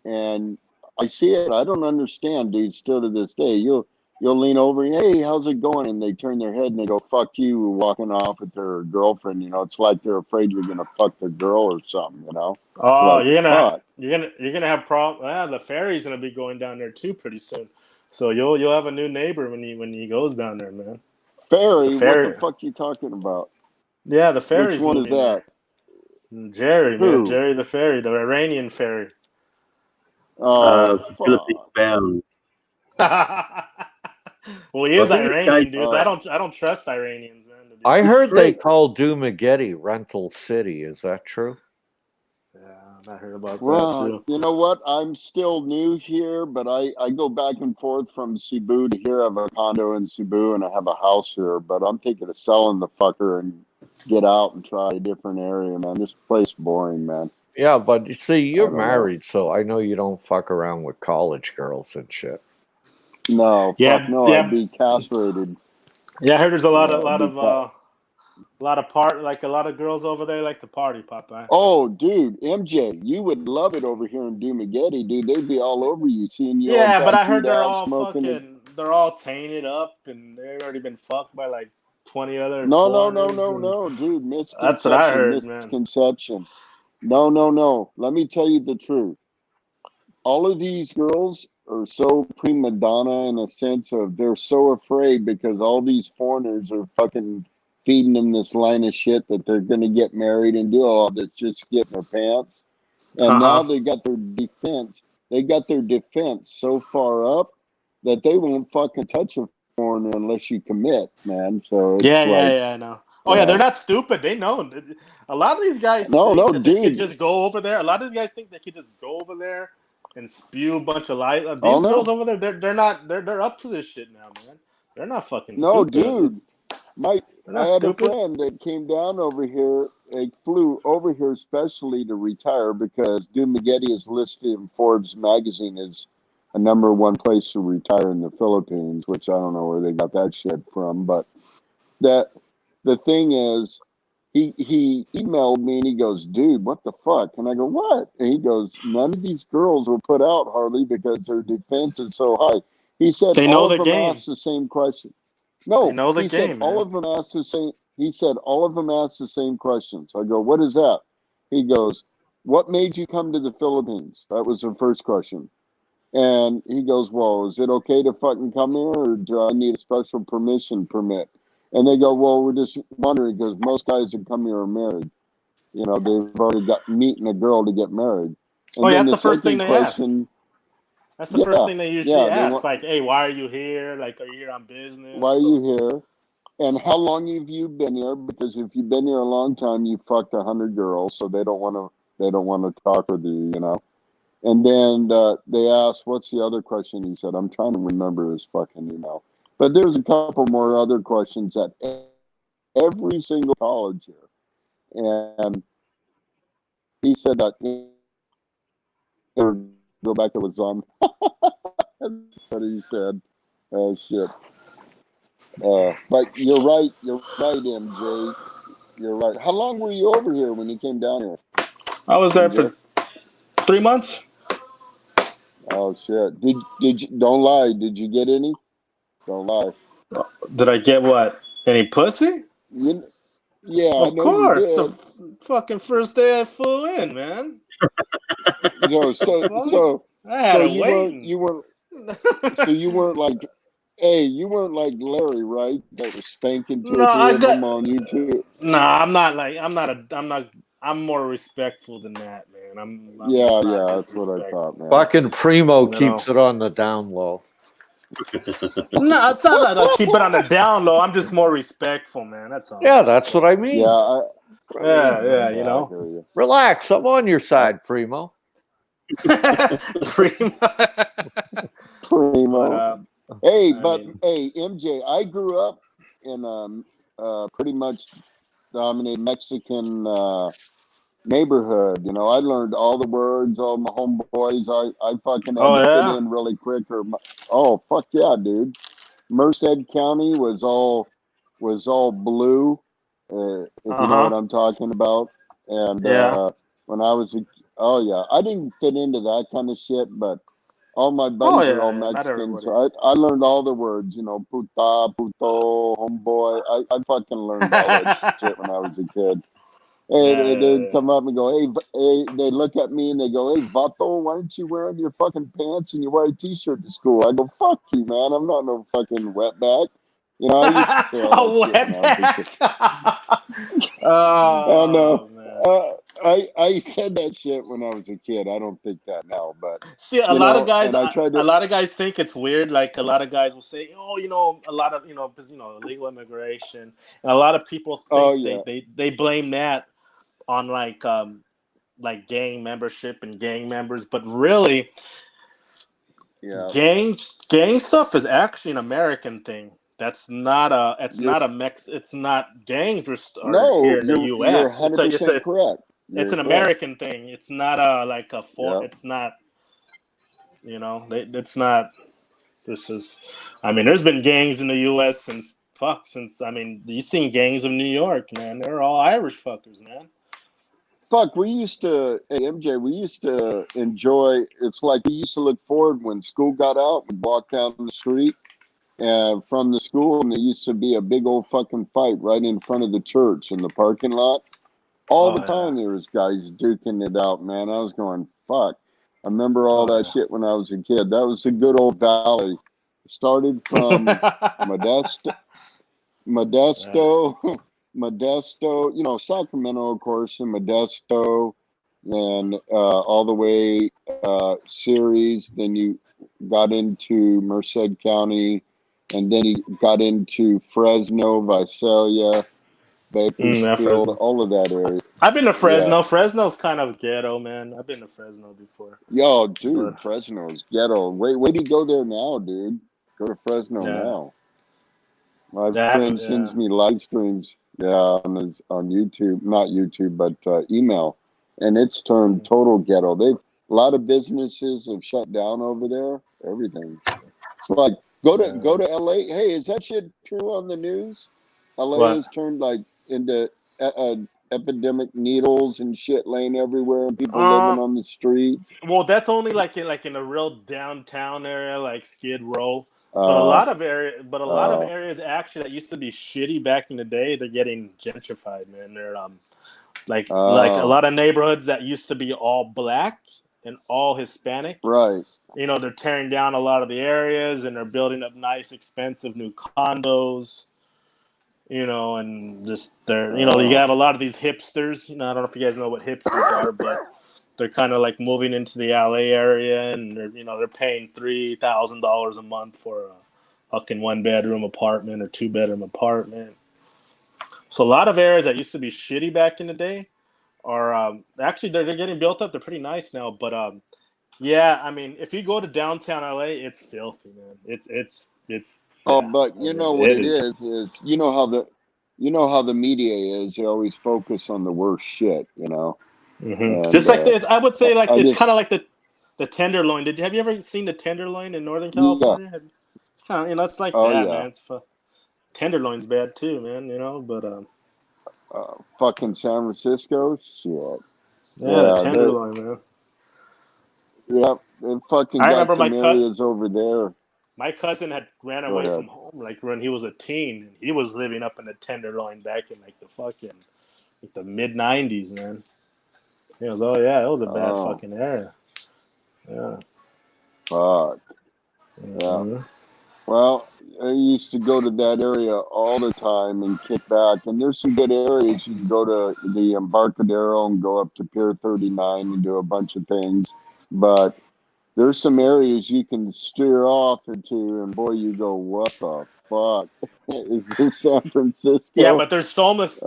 and I see it. I don't understand, dude. Still to this day, you'll lean over and, hey, how's it going? And they turn their head and they go, fuck you, walking off with their girlfriend. It's like they're afraid you're gonna fuck their girl or something. It's Oh, like, fuck. you're gonna have problem. Yeah, the ferry's gonna be going down there too pretty soon. So you'll have a new neighbor when he goes down there, man. Ferry? The What ferry. the fuck you talking about? Yeah, the Which ferry's one is moving there. that? Jerry, man, Who? Jerry the ferry, the Iranian ferry. Oh, Philippines fuck. bound. Well, he I is think this guy. Iranian, dude. I don't trust Iranians, man. To be I honest. heard they call Dumagetti Rental City. Is that true? Yeah, I heard about that Well, too. you know what? I'm still new here, but I go back and forth from Cebu to here. I have a condo in Cebu and I have a house here, but I'm thinking of selling the fucker and get out and try a different area, man. This place boring, man. Yeah, but you see, you're don't know. married, so I know you don't fuck around with college girls and shit. No, Yeah, fuck no. yeah. I'd be castrated. Yeah, I heard there's a lot Yeah, of girls over there like to party, Popeye. Oh, dude, MJ, you would love it over here in Dumagetti, dude. They'd be all over you, seeing you all Yeah, but I heard tattooed they're out, all smoking it. they're all tainted up and they've already been fucked by like 20 other No, foreigners. And dude. that's what I heard, man. Misconception. No. Let me tell you the truth. All of these girls are so prima donna in a sense of they're so afraid because all these foreigners are fucking feeding them this line of shit that they're going to get married and do all this just to get in their pants. And now they got their defense. They got their defense so far up that they won't fucking touch a foreigner unless you commit, man. So it's I know. Oh yeah, they're not stupid. They know. A lot of these guys think that they could just go over there. A lot of these guys think they could just go over there and spew a bunch of lies. These girls over there, they're not. They're up to this shit now, man. They're not fucking no, stupid. dude. I had a friend that came down over here. They flew over here especially to retire because Dumagetti is listed in Forbes magazine as a #1 place to retire in the Philippines, which I don't know where they got that shit from. But the thing is, he emailed me and he goes, dude, what the fuck? And I go, what? And he goes, none of these girls were put out, Harley, because their defense is so high. He said They know all the of them game. asked the same question. They No, know the he said game, all man. of them asked the same. He said all of them asked the same questions. I go, what is that? He goes, what made you come to the Philippines? That was the first question. And he goes, well, is it okay to fucking come here, or do I need a special permit? And they go, well, we're just wondering because most guys that come here are married. You know, they've already got meeting a girl to get married. And then That's the first thing second they ask. question. That's the first thing they usually ask. Want, like, hey, why are you here? Like, are you here on business? Why are you here? And how long have you been here? Because if you've been here a long time, you fucked 100 girls, so they don't want to talk with you, you know. And then they asked, what's the other question? He said, I'm trying to remember his fucking email. But there's a couple more other questions at every single college here. And he said that go back to his son. That's what he said. Oh, shit. But you're right, MJ. You're right. How long were you over here when you came down here? I was there for 3 months. Oh shit! Did you? Don't lie. Did you get any? Don't lie. Did I get what? Any pussy? Yeah, of I know course. you did. The fucking first day I flew in, man. Yo, so you weren't. So you weren't like. Hey, you weren't like Larry, right? That was spanking two or three of them on YouTube. No, I'm more respectful than that, man. I'm yeah, that's what I thought, man. Fucking Primo keeps it on the down low. No, it's not that I keep it on the down low. I'm just more respectful, man. That's all. Yeah, that's what I mean. Yeah, you know. Relax. I'm on your side, Primo. Primo. Hey, hey, MJ, I grew up in pretty much dominated Mexican neighborhood. You know, I learned all the words. All my homeboys, I fucking had to fit in really quick. Fuck yeah, dude. Merced County was all blue. If you know what I'm talking about. And when I was I didn't fit into that kind of shit, but all my buddies are all Mexican, so I learned all the words, you know, puta, puto, homeboy. I fucking learned all that shit when I was a kid. And they'd come up and go, hey, they look at me and they go, hey, vato, why aren't you wearing your fucking pants and you wear a t-shirt to school? I go, fuck you, man. I'm not no fucking wetback. You know, I used to say all that shit when I was a kid. Oh, no. I said that shit when I was a kid. I don't think that now, but see, a lot of guys think it's weird. Like a lot of guys will say, "Oh, you know, a lot of because illegal immigration," and a lot of people think they blame that on like gang membership and gang members, but really, gang stuff is actually an American thing. That's not it's not gangs are here in the U.S. You're 100% correct. It's an American thing. It's not it's not, it's not. This is. I mean, there's been gangs in the U.S. since. You've seen gangs of New York, man. They're all Irish fuckers, man. Fuck, we used to, hey, MJ, we used to enjoy. It's like we used to look forward when school got out. We'd walk down the street from the school, and there used to be a big old fucking fight right in front of the church in the parking lot. All the time there was guys duking it out, man. I was going, fuck. I remember all that shit when I was a kid. That was the good old valley. It started from Modesto, Sacramento, of course, and Modesto, and all the way Ceres. Then you got into Merced County, and then you got into Fresno, Visalia, Bakersfield, all of that area. I've been to Fresno. Yeah. Fresno's kind of ghetto, man. I've been to Fresno before. Yo, dude, Fresno's ghetto. Wait till you go there now, dude. Go to Fresno now. My friend sends me live streams, on YouTube, not YouTube, but email, and it's turned total ghetto. A lot of businesses have shut down over there. Everything. It's like go to LA. Hey, is that shit true on the news? LA has turned like into epidemic needles and shit laying everywhere, and people living on the streets. Well, that's only like in a real downtown area, like Skid Row. But a lot of areas actually that used to be shitty back in the day, they're getting gentrified, man. They're like a lot of neighborhoods that used to be all black and all Hispanic. Right. You know, they're tearing down a lot of the areas and they're building up nice, expensive new condos. You know, and just they're you have a lot of these hipsters. You know, I don't know if you guys know what hipsters are, but they're kind of like moving into the LA area, and they're paying $3,000 a month for a fucking 1-bedroom apartment or 2-bedroom apartment. So a lot of areas that used to be shitty back in the day are actually they're getting built up. They're pretty nice now, but yeah, I mean, if you go to downtown LA, it's filthy, man. It's but you know what it is you know how the media is. They always focus on the worst shit, you know. Mm-hmm. Just like I would say, like it's kind of like the Tenderloin. Have you ever seen the Tenderloin in Northern California? Yeah. It's kind of it's like that, man. It's Tenderloin's bad too, man. You know, but fucking San Francisco, shit. Yeah, the Tenderloin, man. Yep, they fucking got some areas over there. My cousin had ran away from home like when he was a teen. He was living up in the Tenderloin back in like the mid '90s, man. He was, it was a bad fucking area. Yeah. Fuck. Mm-hmm. Yeah. Well, I used to go to that area all the time and kick back. And there's some good areas. You can go to the Embarcadero and go up to Pier 39 and do a bunch of things. But there's some areas you can steer off into, and boy, you go, what the fuck? Is this San Francisco? Yeah, but there's so much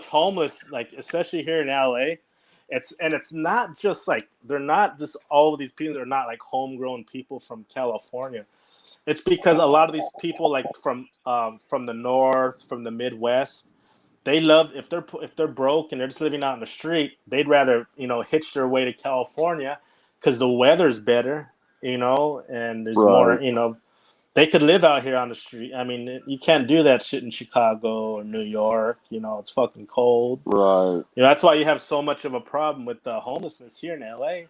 homeless, like especially here in LA. It's not just like they're not just all of these people are not like homegrown people from California. It's because a lot of these people like from the north, from the Midwest, they love if they're broke and they're just living out in the street, they'd rather hitch their way to California because the weather's better, and there's more, they could live out here on the street. I mean, you can't do that shit in Chicago or New York. It's fucking cold. Right. That's why you have so much of a problem with the homelessness here in LA.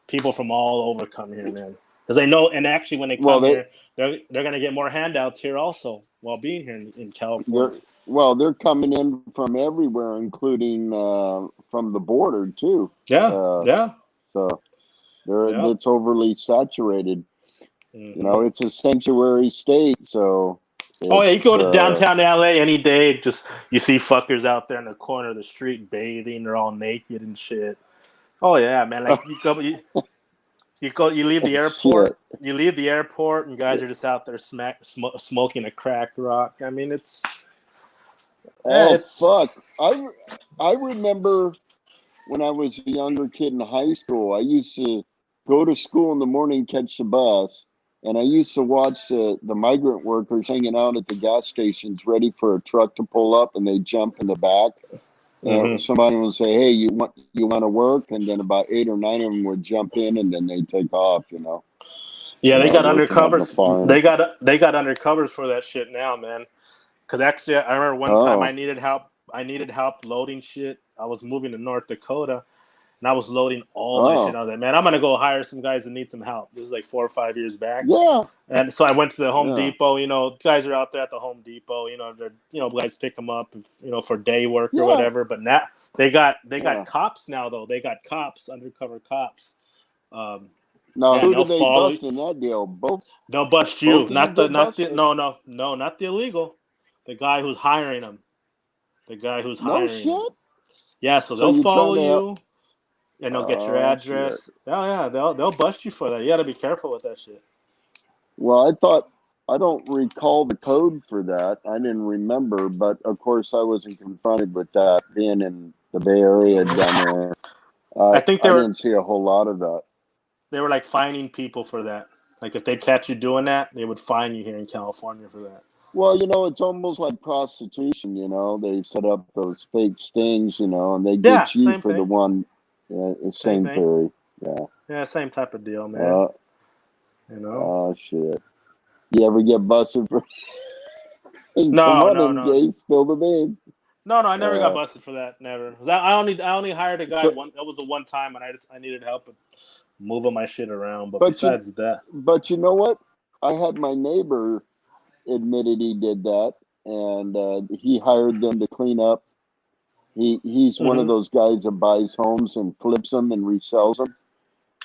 People from all over come here, man. Because they know, and actually when they come here, they're going to get more handouts here also while being here in California. They're coming in from everywhere, including from the border, too. Yeah. So it's overly saturated. Mm-hmm. It's a sanctuary state, so... you go to downtown LA any day, just you see fuckers out there in the corner of the street bathing. They're all naked and shit. Oh, yeah, man. Like, you leave the airport. You leave the airport, and guys are just out there smoking a crack rock. I mean, it's... fuck. I remember when I was a younger kid in high school, I used to go to school in the morning, catch the bus, and I used to watch the migrant workers hanging out at the gas stations ready for a truck to pull up, and they jump in the back. And somebody would say, "Hey, you want to work?" And then about 8 or 9 of them would jump in, and then they take off. Yeah, they got undercovers. They got undercovers for that shit now, man. Because actually, I remember one time I needed help. I needed help loading shit. I was moving to North Dakota, and I was loading all my shit. I was like, man, I'm gonna go hire some guys that need some help. This is like 4 or 5 years back. Yeah. And so I went to the Home Depot. Guys are out there at the Home Depot. They're guys pick them up, for day work or whatever. But now they got cops now though. They got cops, undercover cops. Now who do they bust in that deal? Both. They'll bust you. Not the illegal. The guy who's hiring them. No shit. Yeah, so they'll follow you, and they'll get your address. Shit. Oh yeah, they'll bust you for that. You got to be careful with that shit. Well, I don't recall the code for that. I didn't remember, but of course I wasn't confronted with that being in the Bay Area down there. I didn't see a whole lot of that. They were like fining people for that. Like if they catch you doing that, they would fine you here in California for that. Well, it's almost like prostitution. They set up those fake stings, and they Yeah, get you same for the thing. one. Same Same thing. theory. Yeah. Yeah, same type of deal, man. Oh shit! You ever get busted for? Come No, on no, in, no. Jay. Spill the beans. No, I never got busted for that. Never. I only hired a guy So, one. That was the one time, and I needed help with moving my shit around. But but besides that, you know what? I had my neighbor admitted he did that, and he hired them to clean up. He's one of those guys that buys homes and flips them and resells them.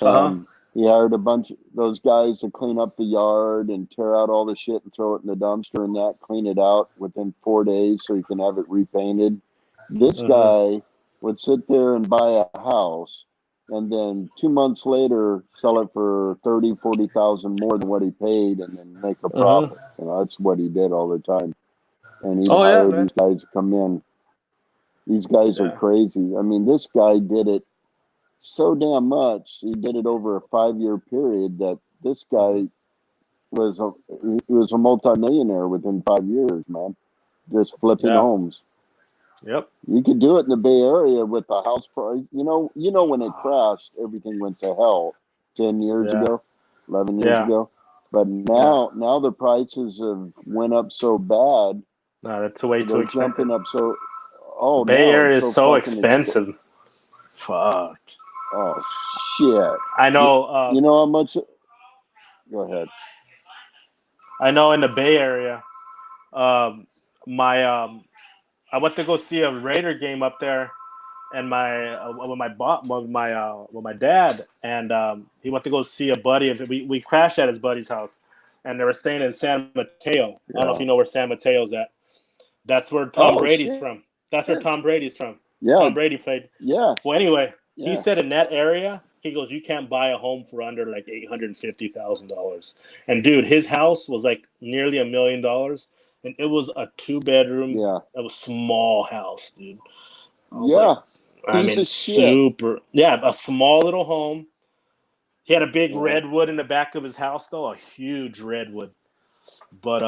And he hired a bunch of those guys to clean up the yard and tear out all the shit and throw it in the dumpster and clean it out within 4 days so he can have it repainted. This guy would sit there and buy a house and then 2 months later sell it for 30,000-40,000 more than what he paid and then make a profit. That's what he did all the time. And he'd hire these guys to come in. These guys are crazy. I mean, this guy did it so damn much. He did it over a 5-year period that this guy was a multimillionaire within 5 years, man. Just flipping homes. Yep. You could do it in the Bay Area with the house price. When it crashed, everything went to hell 10 years ago, 11 years ago. But now the prices have went up so bad. No, that's way too They're expensive. jumping up so. The Bay Area is so expensive. Fuck. Oh shit! I know. You know how much? Go ahead. I know in the Bay Area, I went to go see a Raider game up there, and with my dad, and he went to go see a buddy. We crashed at his buddy's house, and they were staying in San Mateo. I don't know if you know where San Mateo's at. That's where Tom Brady's from. That's where Tom Brady's from. Yeah. Tom Brady played. Yeah. Well, anyway, he said in that area, he goes, you can't buy a home for under like $850,000. And dude, his house was like nearly $1 million, and it was a 2-bedroom. Yeah. It was small house, dude. Super. Yeah, a small little home. He had a big redwood in the back of his house, though, a huge redwood. But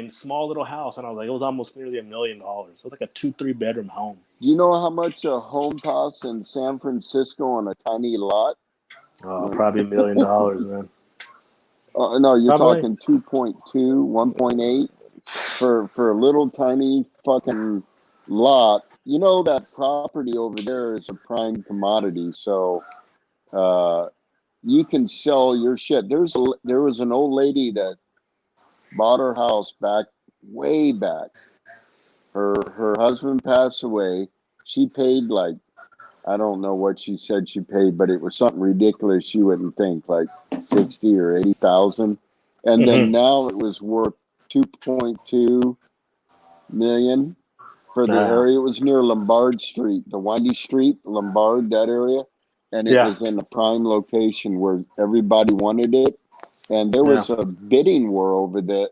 small little house, and I was like, it was almost nearly $1 million. It was like a 2-3 bedroom home. Do you know how much a home costs in San Francisco on a tiny lot? Probably $1 million, man. No, you're talking 2.2, 1.8 for a little tiny fucking lot. You know that property over there is a prime commodity, so you can sell your shit. There was an old lady that bought her house way back. Her husband passed away. She paid like, I don't know what she said she paid, but it was something ridiculous. You wouldn't think, like 60 or 80,000, and then now it was worth 2.2 million for the area. It was near Lombard Street, the windy street, Lombard, that area, and it was in a prime location where everybody wanted it, and there was a bidding war over that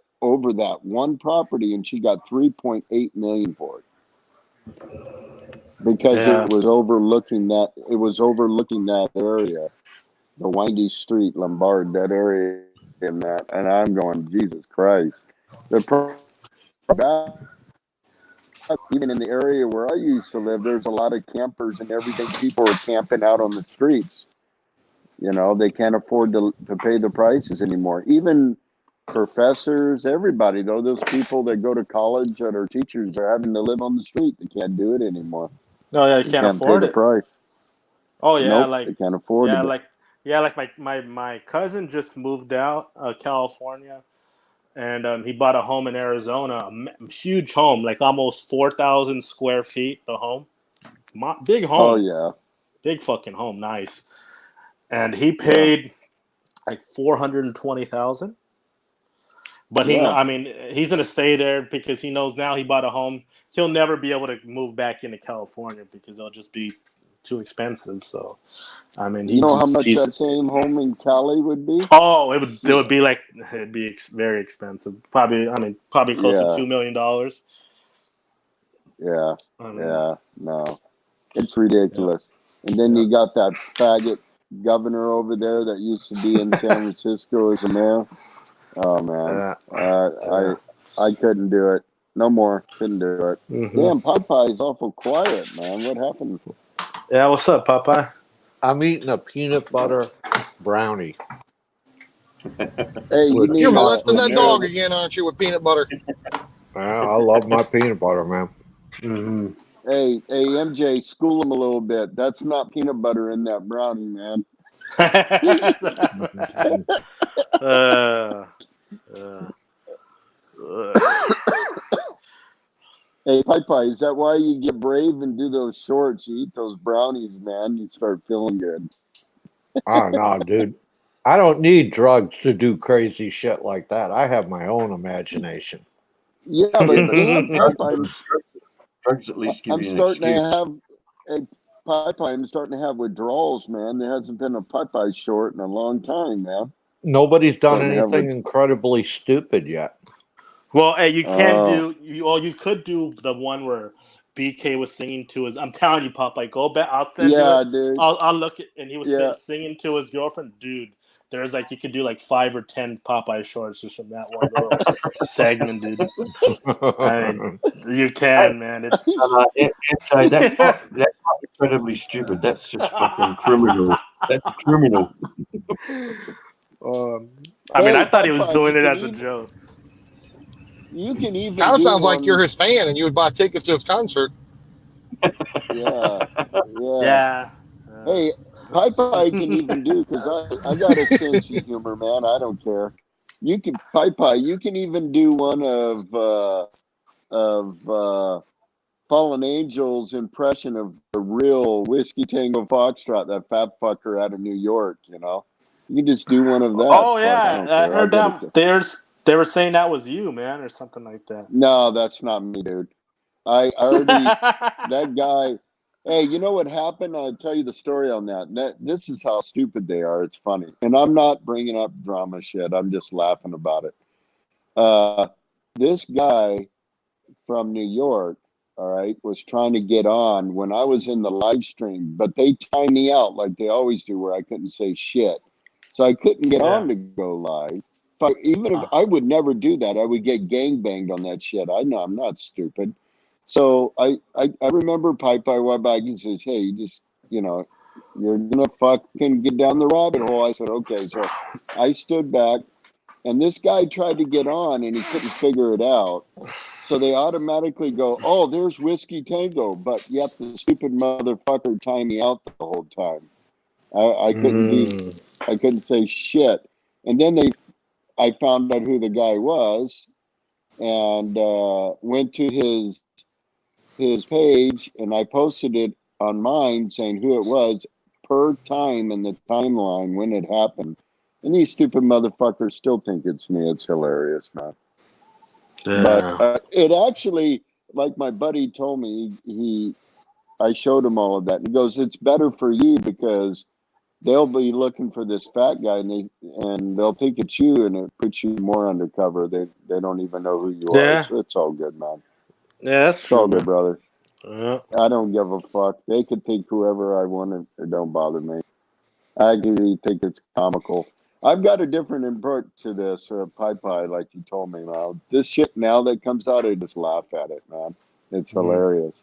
one property, and she got 3.8 million for it. Because it was overlooking that area, the windy street, Lombard, that area, and I'm going, Jesus Christ. Even in the area where I used to live, there's a lot of campers and everything. People are camping out on the streets. They can't afford to pay the prices anymore. Even professors, everybody, though, those people that go to college that are teachers are having to live on the street. They can't do it anymore. No, yeah, they can't afford pay the price. Oh yeah, nope, they can't afford it. Like my cousin just moved out California, and he bought a home in Arizona, a huge home, like almost 4,000 square feet. The home, big home. Oh yeah, big fucking home, nice. And he paid like $420,000. But he's gonna stay there because he knows now he bought a home. He'll never be able to move back into California because it'll just be too expensive. So, how much that same home in Cali would be? Oh, it'd be very expensive. Probably close to $2 million. No, it's ridiculous. And then you got that faggot governor over there that used to be in San Francisco as a mayor. Oh man, I couldn't do it. No more. Couldn't do it. Mm-hmm. Damn, Popeye's awful quiet, man. What happened? Yeah, what's up, Popeye? I'm eating a peanut butter brownie. Hey, you need You're molesting that American. dog again, aren't you, with peanut butter? I love my peanut butter, man. Mm-hmm. Hey, MJ, school him a little bit. That's not peanut butter in that brownie, man. Hey, Popeye, is that why you get brave and do those shorts? You eat those brownies, man. You start feeling good. Oh no, dude. I don't need drugs to do crazy shit like that. I have my own imagination. Yeah, but damn, Popeye, drugs at least give I'm you an starting to excuse. have. Hey, Popeye, I'm starting to have withdrawals, man. There hasn't been a Popeye short in a long time, man. Nobody's done Starting to have anything incredibly stupid yet. Well, hey, you can do you could do the one where BK was singing to his. I'm telling you, Popeye, go back. I'll send you it. Dude. I'll look at, and he was Yeah. singing to his girlfriend, dude. There's like you could do like 5 or 10 Popeye shorts just from that one little segment, dude. I mean, you can, man. It's MJ, that's not incredibly stupid. That's just fucking criminal. That's criminal. I mean, Hey, I thought he was Popeye, doing you it can as a even- joke. You can even Kind of do sounds like one. you're his fan and you would buy tickets to his concert. Yeah. Yeah. Hey, Popeye can even do because I got a sense of humor, man. I don't care. You can Popeye. You can even do one of Fallen Angel's impression of the real Whiskey Tango Foxtrot, that fat fucker out of New York. You know, you can just do one of that. Oh Fuck, yeah, I don't I care. heard that. They were saying that was you, man, or something like that. No, that's not me, dude. I already that guy. Hey, you know what happened? I'll tell you the story on that. This is how stupid they are. It's funny, and I'm not bringing up drama shit. I'm just laughing about it. This guy from New York, all right, was trying to get on when I was in the live stream, but they timed me out like they always do, where I couldn't say shit, so I couldn't get on to go live. Even if I would never do that, I would get gang banged on that shit. I know I'm not stupid. So I remember Popeye a while back. He says, "Hey, you just you're gonna fucking get down the rabbit hole." I said, "Okay." So I stood back, and this guy tried to get on, and he couldn't figure it out. So they automatically go, "Oh, there's Whiskey Tango," but yet the stupid motherfucker timed me out the whole time. I couldn't say shit, and then I found out who the guy was, and went to his page, and I posted it on mine saying who it was per time in the timeline when it happened. And these stupid motherfuckers still think it's me. It's hilarious, man. Yeah. But it actually, like my buddy told me, I showed him all of that. He goes, "It's better for you because they'll be looking for this fat guy, and they'll think it's you, and it puts you more undercover. They don't even know who you are. It's all good, man. Yeah, that's It's true, all good, man. brother. Yeah. I don't give a fuck. They could think whoever I want. It don't bother me. I actually think it's comical. I've got a different approach to this, Pie, like you told me, man. This shit now that comes out, I just laugh at it, man. It's hilarious.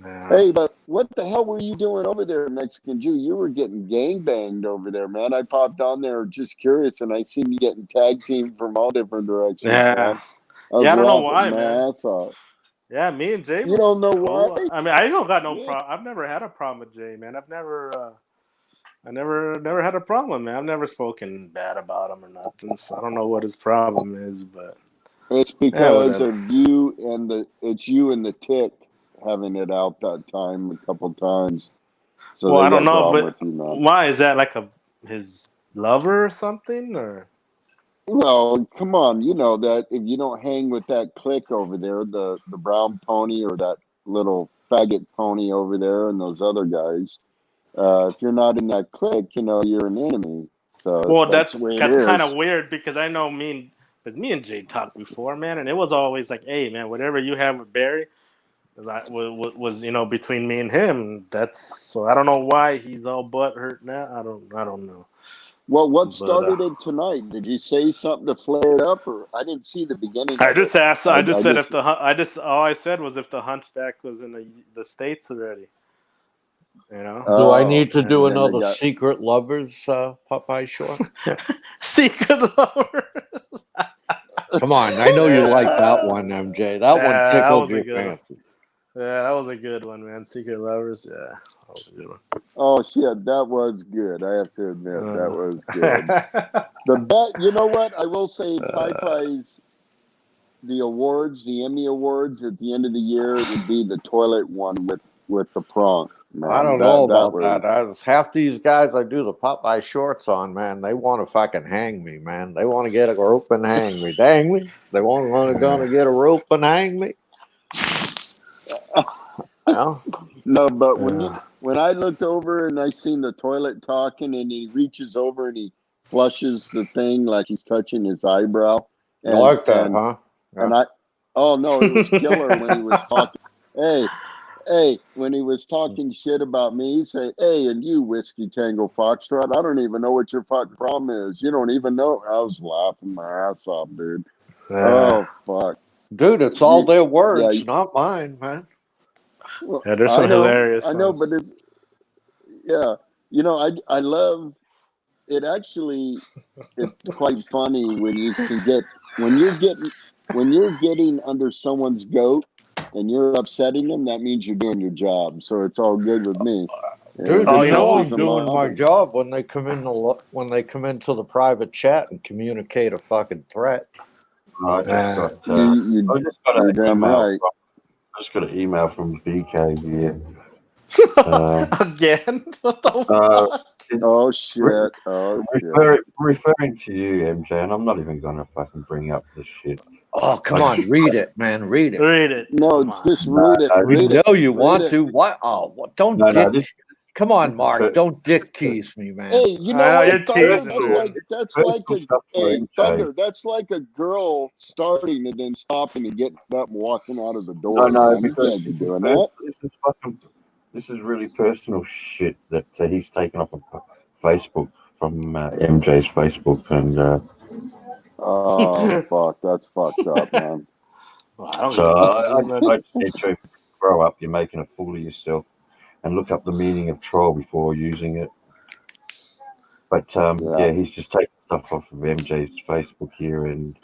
Yeah. Hey, but what the hell were you doing over there, Mexican Jew? You were getting gang banged over there, man. I popped on there just curious, and I seen you getting tag team from all different directions, Yeah. man. I was Yeah, I don't know laughing why, my man. ass off. Yeah, me and Jay. You don't know cool. why? I mean, I don't got no problem. I've never had a problem with Jay, man. I never had a problem, man. I've never spoken bad about him or nothing. So I don't know what his problem is, but It's because of you and it's you and the tick having it out that time a couple times. So well, they I don't got a know, problem but with you, man. why is that? Like his lover or something, or? Well, come on, you know that if you don't hang with that clique over there, the brown pony or that little faggot pony over there and those other guys, if you're not in that clique, you're an enemy. So Well, that's the way it that's kind is. of weird because I know because me and Jay talked before, man, and it was always like, hey, man, whatever you have with Barry, that was between me and him. That's so I don't know why he's all butt hurt now. I don't know. Well, what started it tonight? Did you say something to flare it up, or I didn't see the beginning I of just it? asked. I just said if the all I said was if the Hunchback was in the States already. You know. Do I need to do and then they another got Secret Lovers Popeye short? Secret Lovers. Come on, I know you like that one, MJ. That one that tickled was a your good one. fancy. Yeah, that was a good one, man. Secret Lovers. Yeah, that was a good one. Oh shit, that was good. I have to admit that was good. The bet, you know what? I will say, Popeye's the awards, the Emmy awards at the end of the year would be the toilet one with the prong. Man, I don't know about that. Half these guys I do the Popeye shorts on, man, they want to fucking hang me, man. They want to get a rope and hang me. Dang me. They want to get a rope and hang me. Well, no, but when I looked over and I seen the toilet talking, and he reaches over and he flushes the thing like he's touching his eyebrow. You like that, huh? Yeah. And oh no, it was killer when he was talking. Hey, when he was talking shit about me, he said, "Hey, and you, Whiskey Tango Foxtrot, I don't even know what your fucking problem is. You don't even know." I was laughing my ass off, dude. Oh fuck, dude, it's all their words, not mine, man. Well, yeah, there's some hilarious. I know, but it's you know, I love it. Actually, it's quite funny when you can get when you're getting under someone's goat and you're upsetting them. That means you're doing your job, so it's all good with me. Dude, you know I'm doing my job when they come into the private chat and communicate a fucking threat. I just got you're damn right. I just got an email from BK here. Again? What the fuck? Oh shit! Referring to you, MJ, and I'm not even going to fucking bring up this shit. Oh, come on, read it, man, read it. Read it. No, just read it. You know you want to. What? Oh, don't dick. Come on, Mark. Don't dick tease me, man. Hey, you know what, Thunder? That's like Thunder. That's like a girl starting and then stopping and getting up and walking out of the door. No, man. because You can't be doing that. This is really personal shit that he's taken off of Facebook from MJ's Facebook, and oh fuck, that's fucked up, man. So I said to him, grow up. You're making a fool of yourself, and look up the meaning of troll before using it. But he's just taking stuff off of MJ's Facebook here, and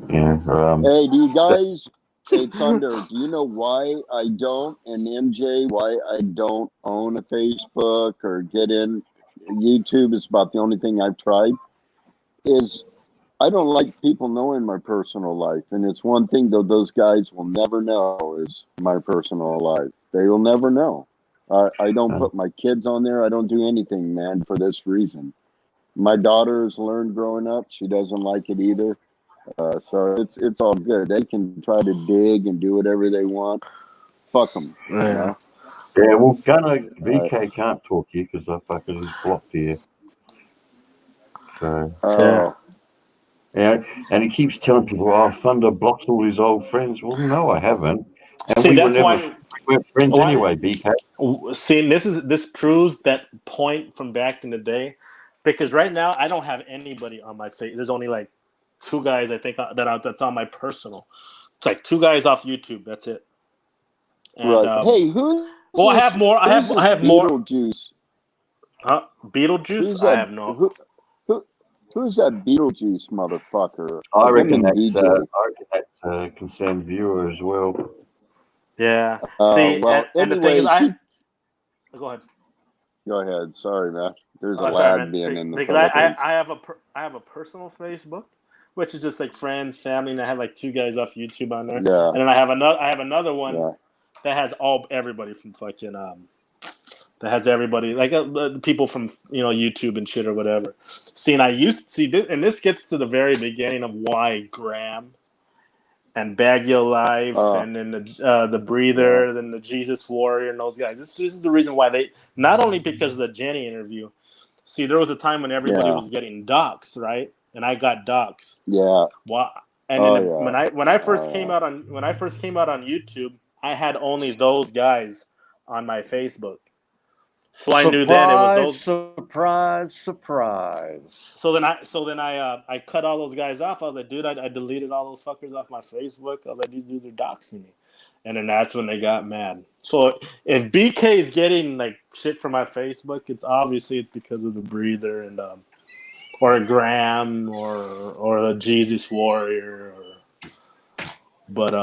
hey, do you guys? Hey, Thunder, do you know why I don't, and MJ, why I don't own a Facebook or get in? YouTube is about the only thing I've tried. Is I don't like people knowing my personal life, and it's one thing though those guys will never know is my personal life. They will never know. I don't put my kids on there. I don't do anything, man, for this reason. My daughter has learned growing up; she doesn't like it either. So it's all good. They can try to dig and do whatever they want. Fuck them. You know? Yeah, well, VK can't talk here because I fucking he's blocked here. So yeah, and he keeps telling people, "Oh, Thunder blocks all his old friends." Well, no, I haven't. And See, we that's weren't friends anyway, BK. See, this proves that point from back in the day, because right now I don't have anybody on my face. There's only like 2 guys I think that's on my personal. It's like 2 guys off YouTube. That's it. And, right. Hey, who's? Well, I have more. I have more. Beetlejuice. Huh? Beetlejuice? I have no. Who's that Beetlejuice motherfucker? I reckon that's concerned viewer as well. Yeah. See, well, and the thing is, go ahead. Go ahead. Sorry, man. There's a lag being in the because I have a personal Facebook, which is just like friends, family, and I have like 2 guys off YouTube on there. Yeah. And then I have another one that has everybody from fucking that has everybody like people from YouTube and shit or whatever. See, and I used to see this, and this gets to the very beginning of why Graham and Bag Your Life and then the Breather, then the Jesus Warrior and those guys. This is the reason why they, not only because of the Jenny interview. See, there was a time when everybody was getting doxxed, right? And I got doxxed. Yeah. And then when I first came out on YouTube, I had only those guys on my Facebook. So I knew then it was those. Surprise. So then I cut all those guys off. I was like, dude, I deleted all those fuckers off my Facebook. I was like, these dudes are doxing me. And then that's when they got mad. So if BK is getting like shit from my Facebook, it's because of the breather and or a Graham or a Jesus Warrior. But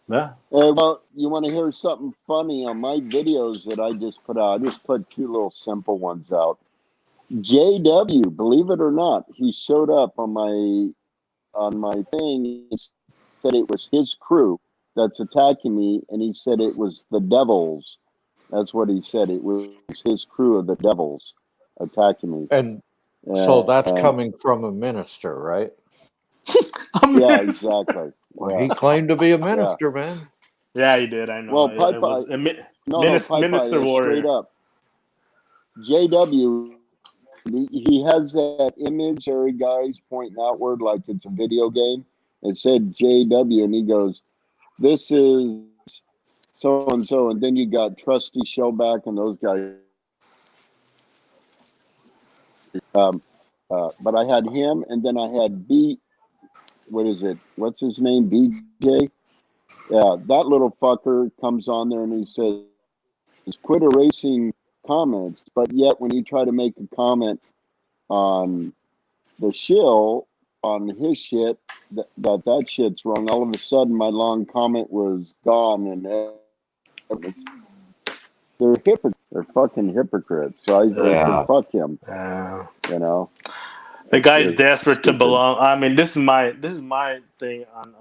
yeah. Well, you want to hear something funny on my videos that I just put out? I just put two little simple ones out. JW, believe it or not, he showed up on my thing. He said it was his crew that's attacking me, and he said it was the devils. That's what he said. It was his crew of the devils attacking me. And so that's coming from a minister, right? Yeah, exactly. Well, yeah. he claimed to be a minister, man. Yeah, he did. I know. Well, it was Minister Warrior. Straight up. JW, he has that image there, guys, pointing outward like it's a video game. It said JW, and he goes, "This is so and so," and then you got Trusty Shellback and those guys. But I had him, and then I had what is it? What's his name? BJ? Yeah, that little fucker comes on there and he says, quit erasing comments. But yet when you try to make a comment on the shill, on his shit, that shit's wrong. All of a sudden my long comment was gone, and they're hypocrites. They're fucking hypocrites. So I said, fuck him. You know? The guy's desperate to belong. I mean, this is my thing on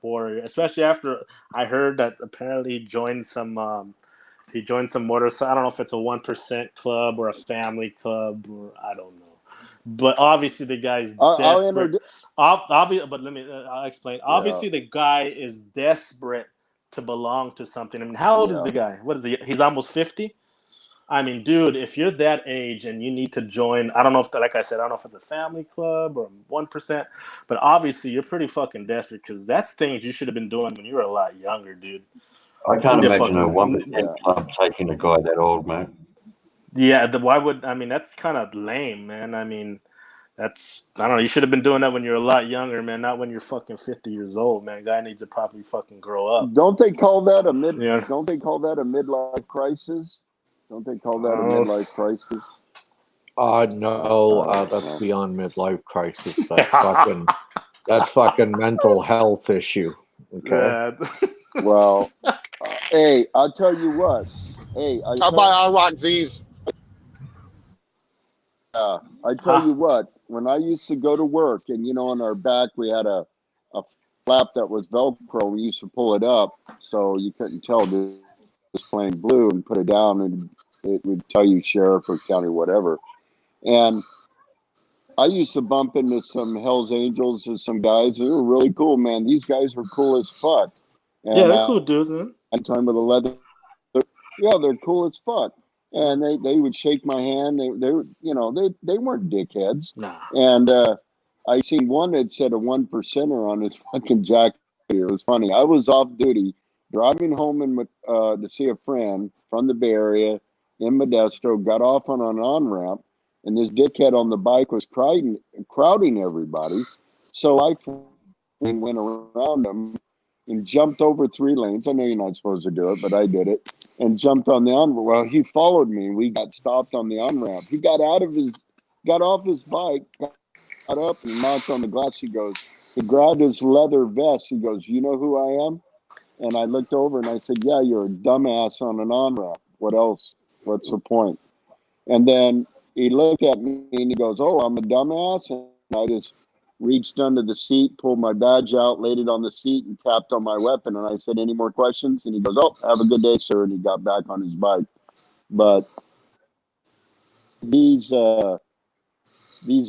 Warrior, especially after I heard that apparently he joined some motorcycle. I don't know if it's a 1% club or a family club, or I don't know. But obviously the guy's desperate. But let me I'll explain. Obviously the guy is desperate to belong to something. I mean, how old is the guy? What is he? He's almost 50. I mean, dude, if you're that age and you need to join, I don't know if, like I said, I don't know if it's a family club or 1%, but obviously you're pretty fucking desperate, because that's things you should have been doing when you were a lot younger, dude. I can't imagine a 1% club taking a guy that old, mate. Yeah, that's kind of lame, man. I mean, I don't know, you should have been doing that when you're a lot younger, man, not when you're fucking 50 years old, man. Guy needs to probably fucking grow up. Don't they call that a midlife crisis? Don't they call that a midlife crisis? No, that's beyond midlife crisis. That's fucking mental health issue. Okay. Well, hey, I'll tell you what. Hey, I'll buy our Rock Z's. I tell you what. When I used to go to work, and on our back we had a flap that was Velcro. We used to pull it up so you couldn't tell this plain blue, and put it down, and it would tell you sheriff or county, whatever. And I used to bump into some Hell's Angels and some guys. They were really cool, man. These guys were cool as fuck. And yeah, they're cool dudes, man. Time with a leather. Yeah, they're cool as fuck. And they would shake my hand. They weren't dickheads. Nah. And I seen one that said a 1%er on his fucking jacket. It was funny. I was off duty, driving home to see a friend from the Bay Area in Modesto. Got off on an on-ramp, and this dickhead on the bike was crowding everybody. So I went around him and jumped over 3 lanes. I know you're not supposed to do it, but I did it, and jumped on the on-ramp. Well, he followed me, and we got stopped on the on-ramp. He got off his bike, got up, and knocked on the glass. He grabbed his leather vest. He goes, "You know who I am?" And I looked over and I said, "Yeah, you're a dumbass on an on-ramp. What else? What's the point?" And then he looked at me and he goes, "Oh, I'm a dumbass." And I just reached under the seat, pulled my badge out, laid it on the seat, and tapped on my weapon. And I said, "Any more questions?" And he goes, "Oh, have a good day, sir." And he got back on his bike. But these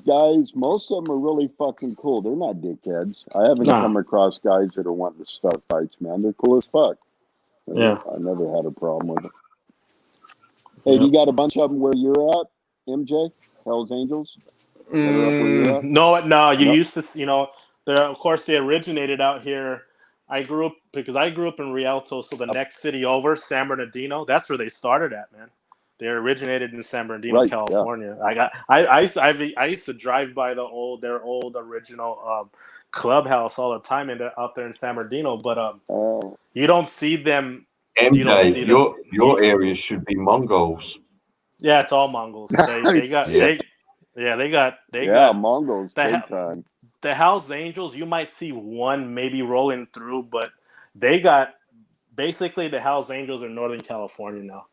guys, most of them are really fucking cool. They're not dickheads. I haven't come across guys that are wanting to start fights, man. They're cool as fuck. Yeah. I never had a problem with it. Hey, you got a bunch of them where you're at, MJ? Hell's Angels? No. You used to, of course, they originated out here. I grew up in Rialto, so the next city over, San Bernardino, that's where they started at, man. They originated in San Bernardino, California. Yeah. I used to drive by their old original clubhouse all the time out there in San Bernardino, but you don't see them. MJ, you don't see your area should be Mongols. Yeah, it's all Mongols. They got Mongols big time. The Hells Angels. You might see one maybe rolling through, but they got basically the Hells Angels are Northern California now.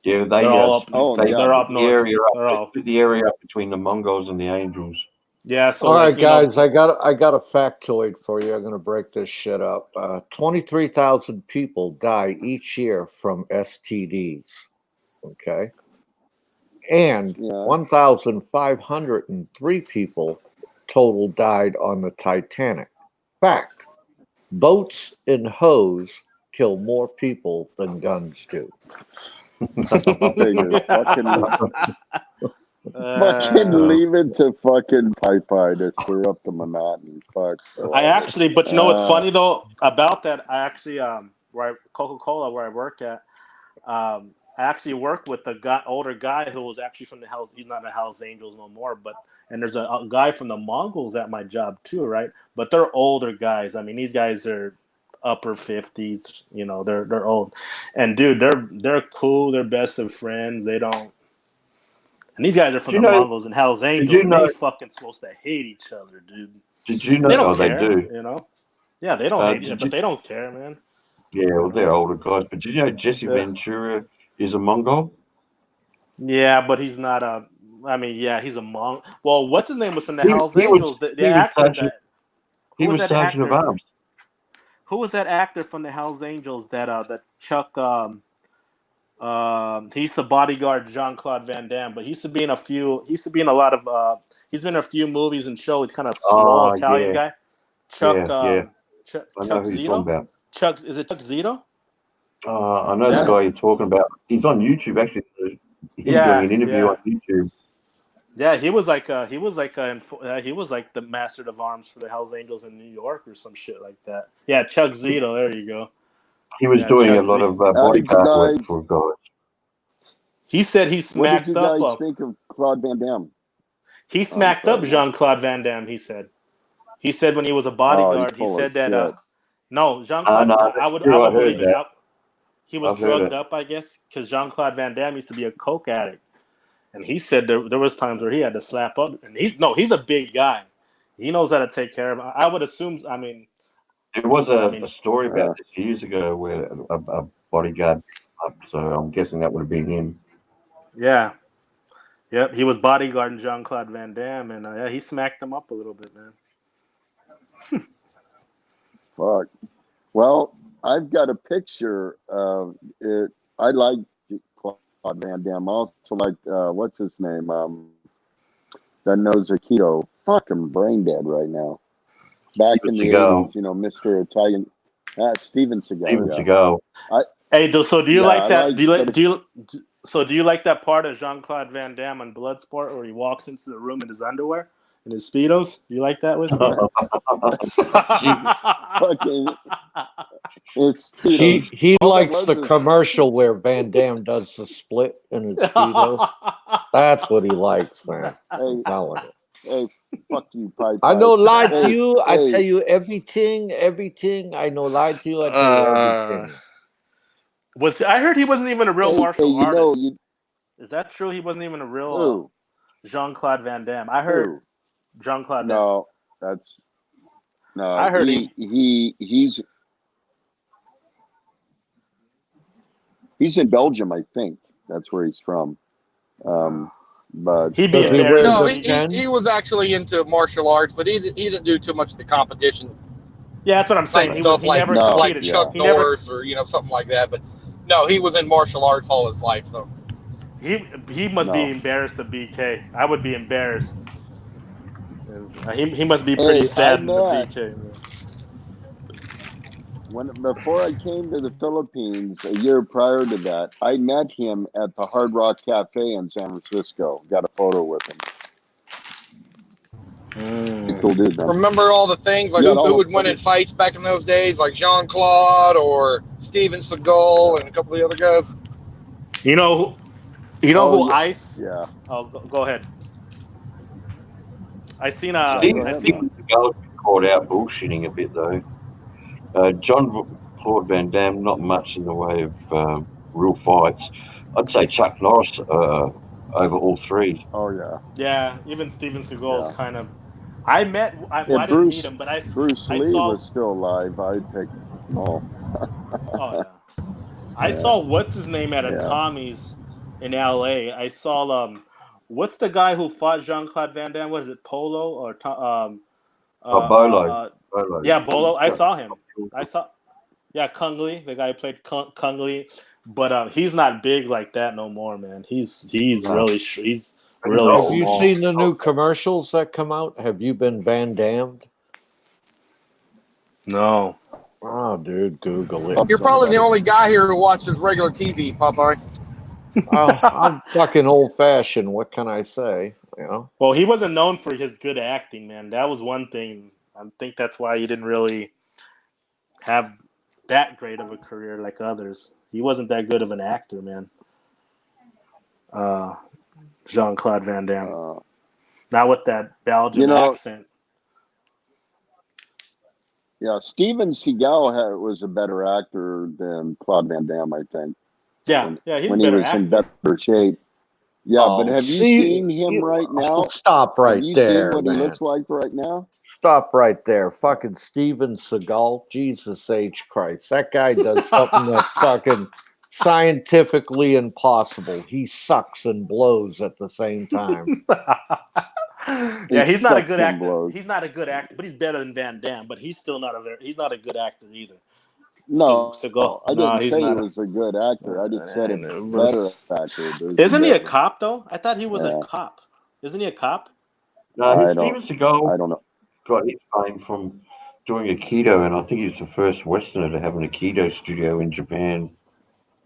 Yeah, they're all up. They're up north. The area up between the Mongols and the Angels. Yeah. So, all right, guys, I got a factoid for you. I'm going to break this shit up. 23,000 people die each year from STDs. Okay. And 1,503 people total died on the Titanic. Fact: boats and hose kill more people than guns do. Fucking leave it to fucking Pi to stir up the monotony. Fuck. But you know what's funny though about that? I actually, Coca-Cola, where I work at, I actually work with older guy who was actually from the Hells. He's not the Hells Angels no more, and there's a guy from the Mongols at my job too, right? But they're older guys. I mean, these guys are upper 50s. You know, they're old, and dude, they're cool. They're best of friends. They don't. And these guys are from the Mongols and Hells Angels, and they fucking supposed to hate each other, dude. Did you know? They don't They care, do. you know? Yeah, they don't hate it, but they don't care, man. Yeah, well, they're older guys. But did you know Jesse Ventura is a Mongol? Yeah, but he's not a. I mean, yeah, he's a Mongol. Well, what's his name was from the Hells Angels? The actor. He was Sergeant of Arms. Who was that actor from the Hells Angels that Chuck? He used to bodyguard Jean-Claude Van Damme, but he used to be in a few. He used to be in a lot of. He's been in a few movies and shows. He's kind of slow Italian guy. Chuck. Chuck Zito. Is it Chuck Zito? I know the guy you're talking about. He's on YouTube actually. He's doing an interview on YouTube. Yeah, he was like the Master of Arms for the Hells Angels in New York or some shit like that. Yeah, Chuck Zito. There you go. He was doing a lot of bodyguard work for guys. He said he smacked up. What did you guys think of Claude Van Damme? He smacked up Jean-Claude Van Damme. He said when he was a bodyguard, he said that. No, Jean-Claude. I would believe it. He was drugged up, I guess, because Jean-Claude Van Damme used to be a coke addict, and he said there was times where he had to slap up. And he's a big guy. He knows how to take care of him. I would assume. I mean, there was a story about this years ago where a bodyguard. So I'm guessing that would have been him. Yeah. Yep. He was bodyguarding Jean-Claude Van Damme, and he smacked him up a little bit, man. Fuck. Well, I've got a picture of it. I like Claude Van Damme. I also like what's his name? That knows Aikido. Fucking brain dead right now. Back in the 80s, Mr. Italian. Steven Seagal. Seagal. So do you like that? Do you like that part of Jean-Claude Van Damme on Bloodsport where he walks into the room in his underwear and his Speedos? Do you like that, Whiskey? He likes the commercial where Van Damme does the split in his Speedos. That's what he likes, man. I'm telling you. Hey, fuck you, Pipe. I know lie to you. I tell you everything. I know lie to you. I tell you everything. I heard he wasn't even a real martial artist. Is that true? He wasn't even a real Jean-Claude Van Damme. I heard Jean-Claude. No, that's no. I heard he's in Belgium, I think. That's where he's from. But he was actually into martial arts, but he didn't do too much of the competition. Yeah, that's what I'm saying. Stuff like Chuck Norris or something like that. But no, he was in martial arts all his life, though. He must be embarrassed of BK. I would be embarrassed. He must be pretty sad in the BK. Before I came to the Philippines a year prior to that, I met him at the Hard Rock Cafe in San Francisco. Got a photo with him. Cool dude, man. Remember all the things like who would win in fights back in those days, like Jean-Claude or Steven Seagal and a couple of the other guys. You know You know who yeah. Ice? Yeah. Oh, go ahead. I seen Steve, Go ahead, Steven Seagal's been caught out bullshitting a bit though. Claude Van Damme, not much in the way of real fights. I'd say Chuck Norris over all three. Oh yeah. Yeah, even Steven Seagal's Yeah. kind of. I met. Well, If I didn't meet Bruce him, but I Lee saw. was still alive, I'd take them all. Oh yeah, I Yeah. saw what's his name at a Yeah. Tommy's in L.A. I saw what's the guy who fought Jean Claude Van Damme? What is it, Polo or Bolo. Bolo. yeah, Bolo. I saw him. Yeah, Kung Lee, the guy who played Kung Lee, but he's not big like that no more, man. He's really he's really. Have you seen the new commercials that come out? Have you been Van Damned? No. Oh, dude, Google it. You're probably the only guy here who watches regular TV, Popeye. Oh, I'm fucking old fashioned. What can I say? You know. Well, he wasn't known for his good acting, man. That was one thing. I think that's why he didn't really have that great of a career like others. He wasn't that good of an actor, man. Jean-Claude Van Damme. Not with that Belgian accent. Yeah, Steven Seagal was a better actor than Claude Van Damme, I think. Yeah, he's when a better he was actor. in better shape. Yeah, but have you seen him right now? Stop right have you there, seen what man. he looks like right now? Stop right there. Fucking Steven Seagal. Jesus H. Christ. That guy does something that's fucking scientifically impossible. He sucks and blows at the same time. Yeah, he's not a good and actor. blows. He's not a good actor, but he's better than Van Damme. But he's still not he's not a good actor either. No, Seagal. I didn't he's say he not was a good actor. I just said a better actor. Isn't he a cop though? I thought he was a Yeah. cop. Isn't he a cop? No, Steven Seagal I don't know. got his fame from doing Aikido, and I think he's the first Westerner to have an Aikido studio in Japan.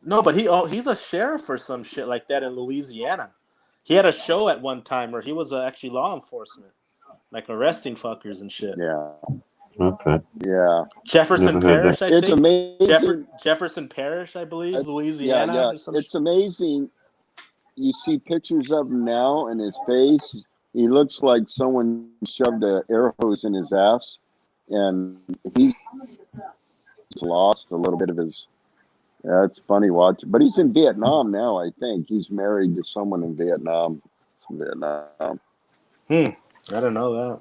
No, but he's a sheriff or some shit like that in Louisiana. He had a show at one time where he was actually law enforcement, like arresting fuckers and shit. Yeah. Okay. Yeah. Jefferson Never heard Parish, that. I It's think. amazing. Jefferson Parish, I believe, Louisiana. Yeah. Or some It's amazing. You see pictures of him now, and his face. He looks like someone shoved an air hose in his ass, and he's lost a little bit of his. Yeah, it's funny watching. But he's in Vietnam now, I think. He's married to someone in Vietnam. It's in Vietnam. I don't know that.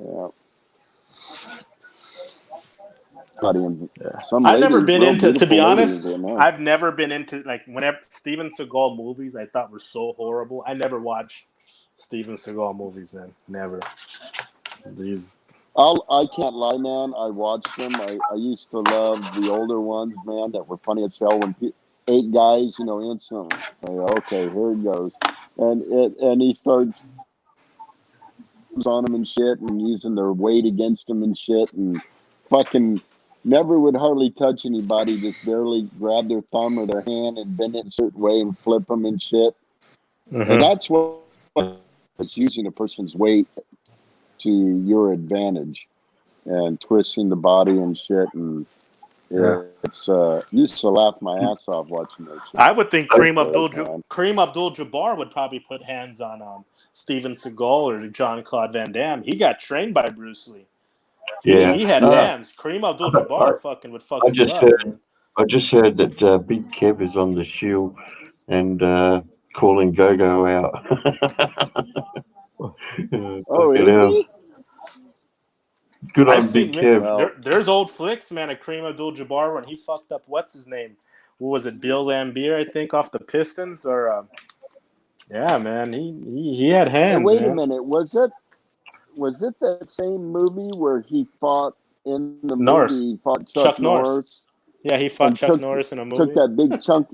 Some I've never lady, been real into, to be beautiful lady honest, in Vietnam. I've never been into, like, whenever Steven Seagal movies I thought were so horrible. I never watched Steven Seagal movies, man. Never. I can't lie, man. I watched them. I used to love the older ones, man, that were funny as hell. When 8 guys, instantly, okay, here it goes, and he starts on them and shit, and using their weight against them and shit, and fucking never would hardly touch anybody. Just barely grab their thumb or their hand and bend it a certain way and flip them and shit. Mm-hmm. And that's what it's using a person's weight to your advantage and twisting the body and shit. And it's used to laugh my ass off watching those shit. I would think Kareem Abdul-Jabbar would probably put hands on Steven Seagal or Jean-Claude Van Damme. He got trained by Bruce Lee. He had hands. Kareem Abdul-Jabbar fucking would fuck you up. I just heard that Big Kev is on the Shield and calling Go-Go out. Oh, is he? Good I've on seen Big Kev. there's old flicks, man, of Kareem Abdul-Jabbar when he fucked up, what's his name? What was it, Bill Lambier, I think, off the Pistons? Or yeah, man, he had hands. Hey, wait man. a minute. Was it that same movie where he fought in the Norris. movie? He fought Chuck Norris. Yeah, he fought Chuck Norris in a movie. Took that big chunk.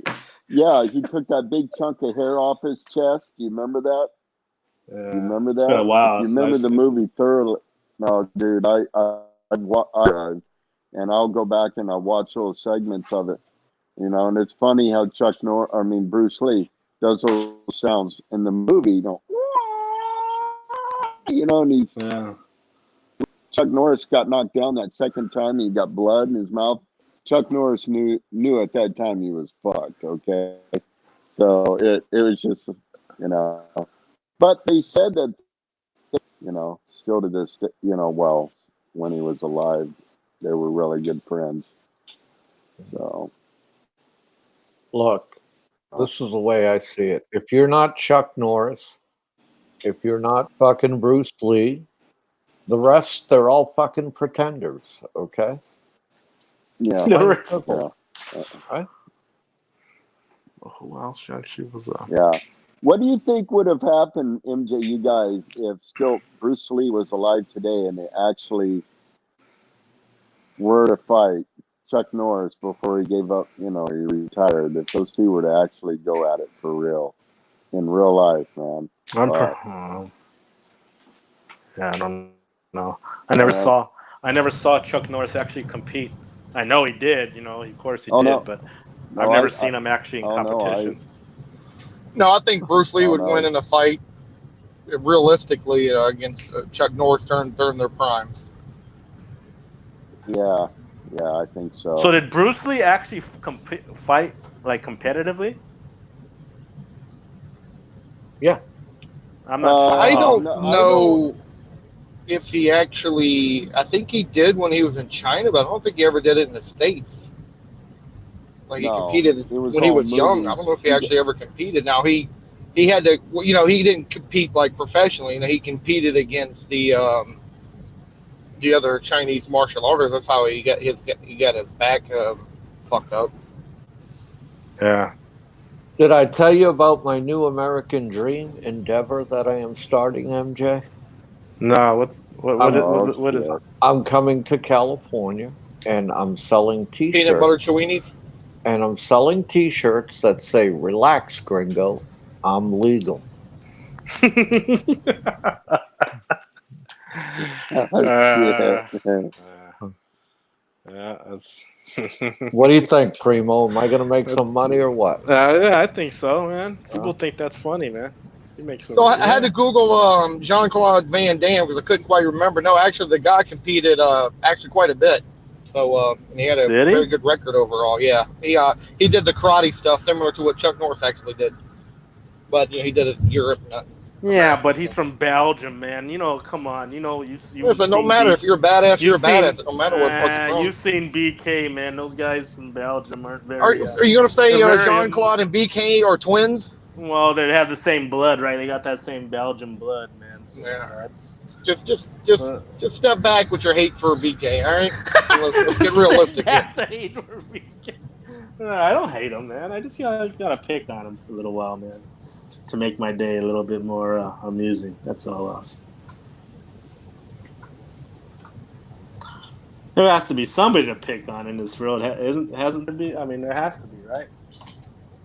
Yeah, he took that big chunk of hair off his chest. Do you remember that? Yeah, you remember that? It's been a while. You remember the movie thoroughly? No, dude. And I'll go back and I'll watch little segments of it. And it's funny how Bruce Lee does those sounds in the movie. And he's Chuck Norris got knocked down that second time. He got blood in his mouth. Chuck Norris knew at that time he was fucked. Okay, so it was just You know, but they said that, you know, still to this, you know, well, when he was alive, they were really good friends. So, Look, this is the way I see it. If you're not Chuck Norris, if you're not fucking Bruce Lee, the rest, they're all fucking pretenders, okay? yeah, Plain and simple. yeah, Right? Who else actually was yeah. What do you think would have happened, MJ, you guys, if still Bruce Lee was alive today and they actually were to fight Chuck Norris before he gave up, you know, he retired, if those two were to actually go at it for real, in real life, man? Yeah, I don't know. I never saw Chuck Norris actually compete. I know he did, you know, of course he did, No, but no, I've never seen him actually in oh, competition. No, I think Bruce Lee Oh, would no. win in a fight realistically against Chuck Norris during their primes. Yeah, I think so. So did Bruce Lee actually fight like competitively? Yeah. I'm not sure. I don't no, know if he actually. I think he did when he was in China, but I don't think he ever did it in the States. Like he No, competed it was when he all was young. I movies. don't know if he actually ever competed. Now he had to. You know, he didn't compete like professionally. You know, he competed against the other Chinese martial artists. That's how he got his back fucked up. Yeah. Did I tell you about my new American dream endeavor that I am starting, MJ? No, what is it? I'm coming to California and I'm selling Peanut butter T-shirts. Cheweenies. And I'm selling T-shirts that say "Relax, Gringo, I'm legal." Yeah, that's. What do you think, Primo? Am I going to make some money or what? Yeah, I think so, man. People think that's funny, man. You make some. So I had to Google Jean-Claude Van Damme because I couldn't quite remember. No, actually, the guy competed actually quite a bit. So and he had a Did he? very good record overall. Yeah, he did the karate stuff similar to what Chuck Norris actually did, but you know he did it in Europe. Yeah, but he's from Belgium, man. You know, come on. You know, you've Listen, no seen matter if you're a badass, you're a badass. It don't matter what fuck you're from. You've seen BK, man. Those guys from Belgium aren't Are very. you gonna say they're very, Jean-Claude and BK are twins? Well, they have the same blood, right? They got that same Belgian blood, man. So Yeah. that's Just step back with your hate for BK, all right? Let's get realistic here. hate for BK. I don't hate him, man. I just gotta pick on him for a little while, man, to make my day a little bit more amusing. That's all else. There has to be somebody to pick on in this world, hasn't there? Be? I mean, there has to be, right?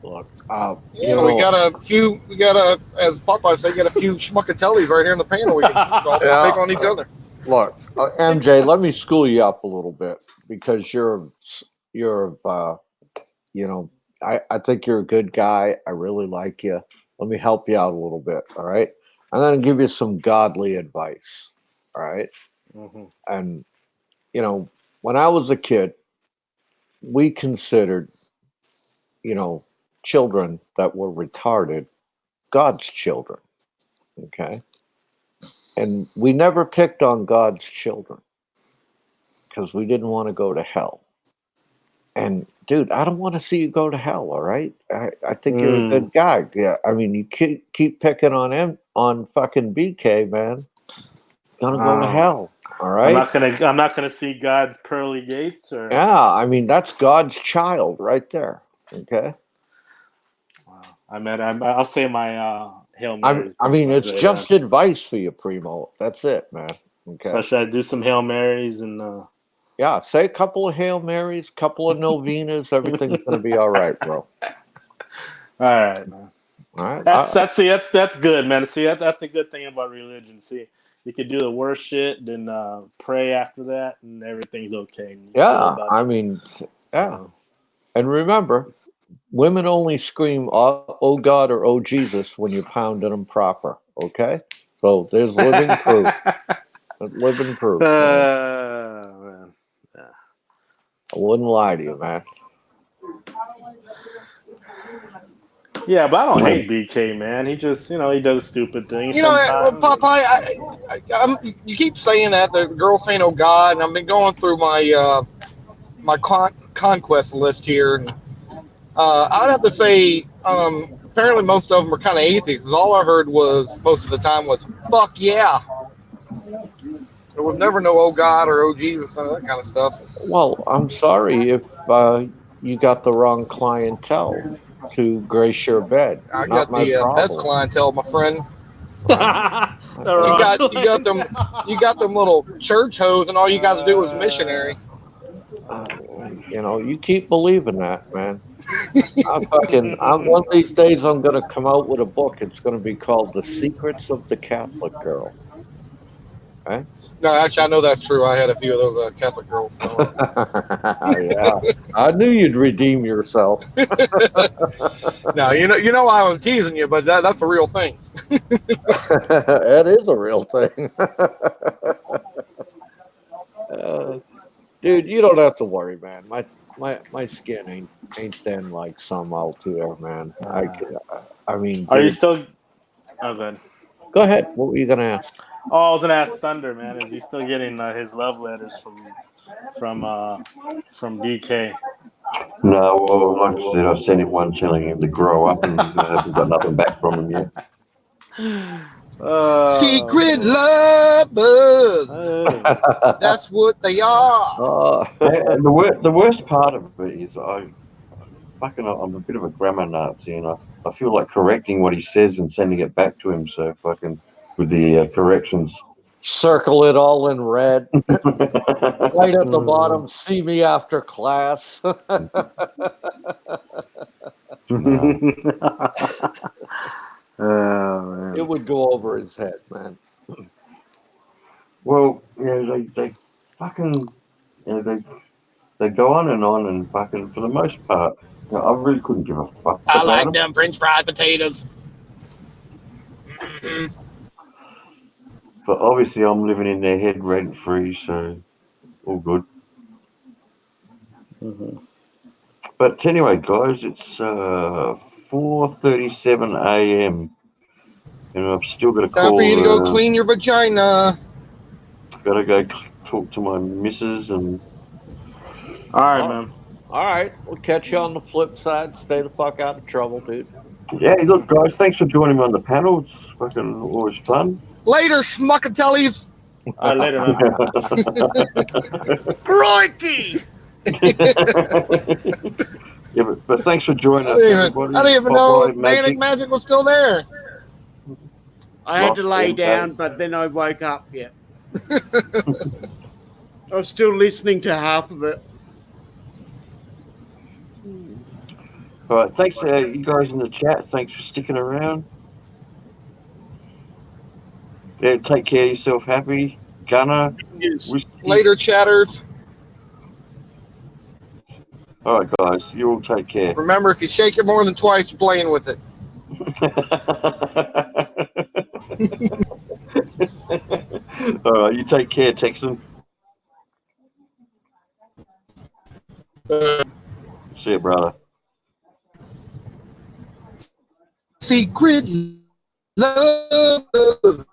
Look, Yeah, we got as Popeye said, got a few schmuckatellis right here in the panel. We can all pick on each other. Look, MJ, let me school you up a little bit because you're you know, I think you're a good guy. I really like you. Let me help you out a little bit, all right? I'm going to give you some godly advice, all right? Mm-hmm. And, you know, when I was a kid, we considered, you know, children that were retarded God's children, okay? And we never picked on God's children because we didn't want to go to hell. And dude, I don't want to see you go to hell. All right, I think you're a good guy. Yeah, I mean, you keep picking on him on fucking BK, man. Gonna go to hell. All right. I'm not gonna see God's pearly gates, or yeah, I mean that's God's child right there. Okay. I'll say my Hail Marys. I mean, it's just advice for you, Primo. That's it, man. Okay. So should I do some Hail Marys and? Yeah, say a couple of Hail Marys, couple of novenas. Everything's gonna be all right, bro. All right, man. All right. That's good, man. See, that's a good thing about religion. See, you can do the worst shit, then pray after that, and everything's okay. Yeah, I mean, yeah. So. And remember, women only scream "Oh God" or "Oh Jesus" when you're pounding them proper. Okay, so there's living proof. Living proof. Man. Yeah. I wouldn't lie to you, man. Yeah, but I don't Right. hate BK, man. He just, he does stupid things You know, sometimes. Popeye, you keep saying that the girls ain't no god, and I've been going through my my conquest list here, and I'd have to say apparently most of them are kind of atheists. All I heard was most of the time was "fuck yeah." There was never no "oh God" or "oh Jesus" and that kind of stuff. Well, I'm sorry if you got the wrong clientele to grace your bed. I Not got my the best problem. clientele, my friend. Right. You got them little church hoes, and all you got to do is missionary. You keep believing that, man. One of these days I'm gonna come out with a book. It's gonna be called The Secrets of the Catholic Girl. Okay? No, actually, I know that's true. I had a few of those Catholic girls. So. Yeah. I knew you'd redeem yourself. No, you know I was teasing you, but that's the real thing. That is a real thing. Dude, you don't have to worry, man. My skin ain't thin like some out there, man. I mean, Are you dude. still? Oh, good. Go ahead. What were you gonna ask? Oh, I was gonna ask Thunder, man. Is he still getting his love letters from BK? No, well, like I said, I sent him one telling him to grow up, and I haven't got nothing back from him yet. Secret lovers. That's what they are. And the worst part of it is I'm a bit of a grammar Nazi, and I feel like correcting what he says and sending it back to him so with the corrections. Circle it all in red. Right at the bottom, see me after class. It would go over his head, man. Well, they fucking, they go on, and fucking, for the most part, I really couldn't give a fuck I about like them. them French fried potatoes. But obviously, I'm living in their head rent free, so all good. But anyway, guys, it's 4:37 a.m. and I've still got to Time for you to go call. clean your vagina. Got to go talk to my missus and. All right, man. All right, we'll catch you on the flip side. Stay the fuck out of trouble, dude. Yeah, look, guys, thanks for joining me on the panel. It's fucking always fun. Later, schmuckatellies. All right, later, man. Crikey! Yeah, but thanks for joining us, everybody. I didn't even know Manic Magic was still there. I had to Lost lay MP. down, but then I woke up. Yeah. I was still listening to half of it. All right, thanks, you guys in the chat. Thanks for sticking around. Yeah, take care of yourself, Happy, Gunner. Later, chatters. All right, guys, you all take care. Remember, if you shake it more than twice, you're playing with it. All right, you take care, Texan. See you, brother. Secret lovers.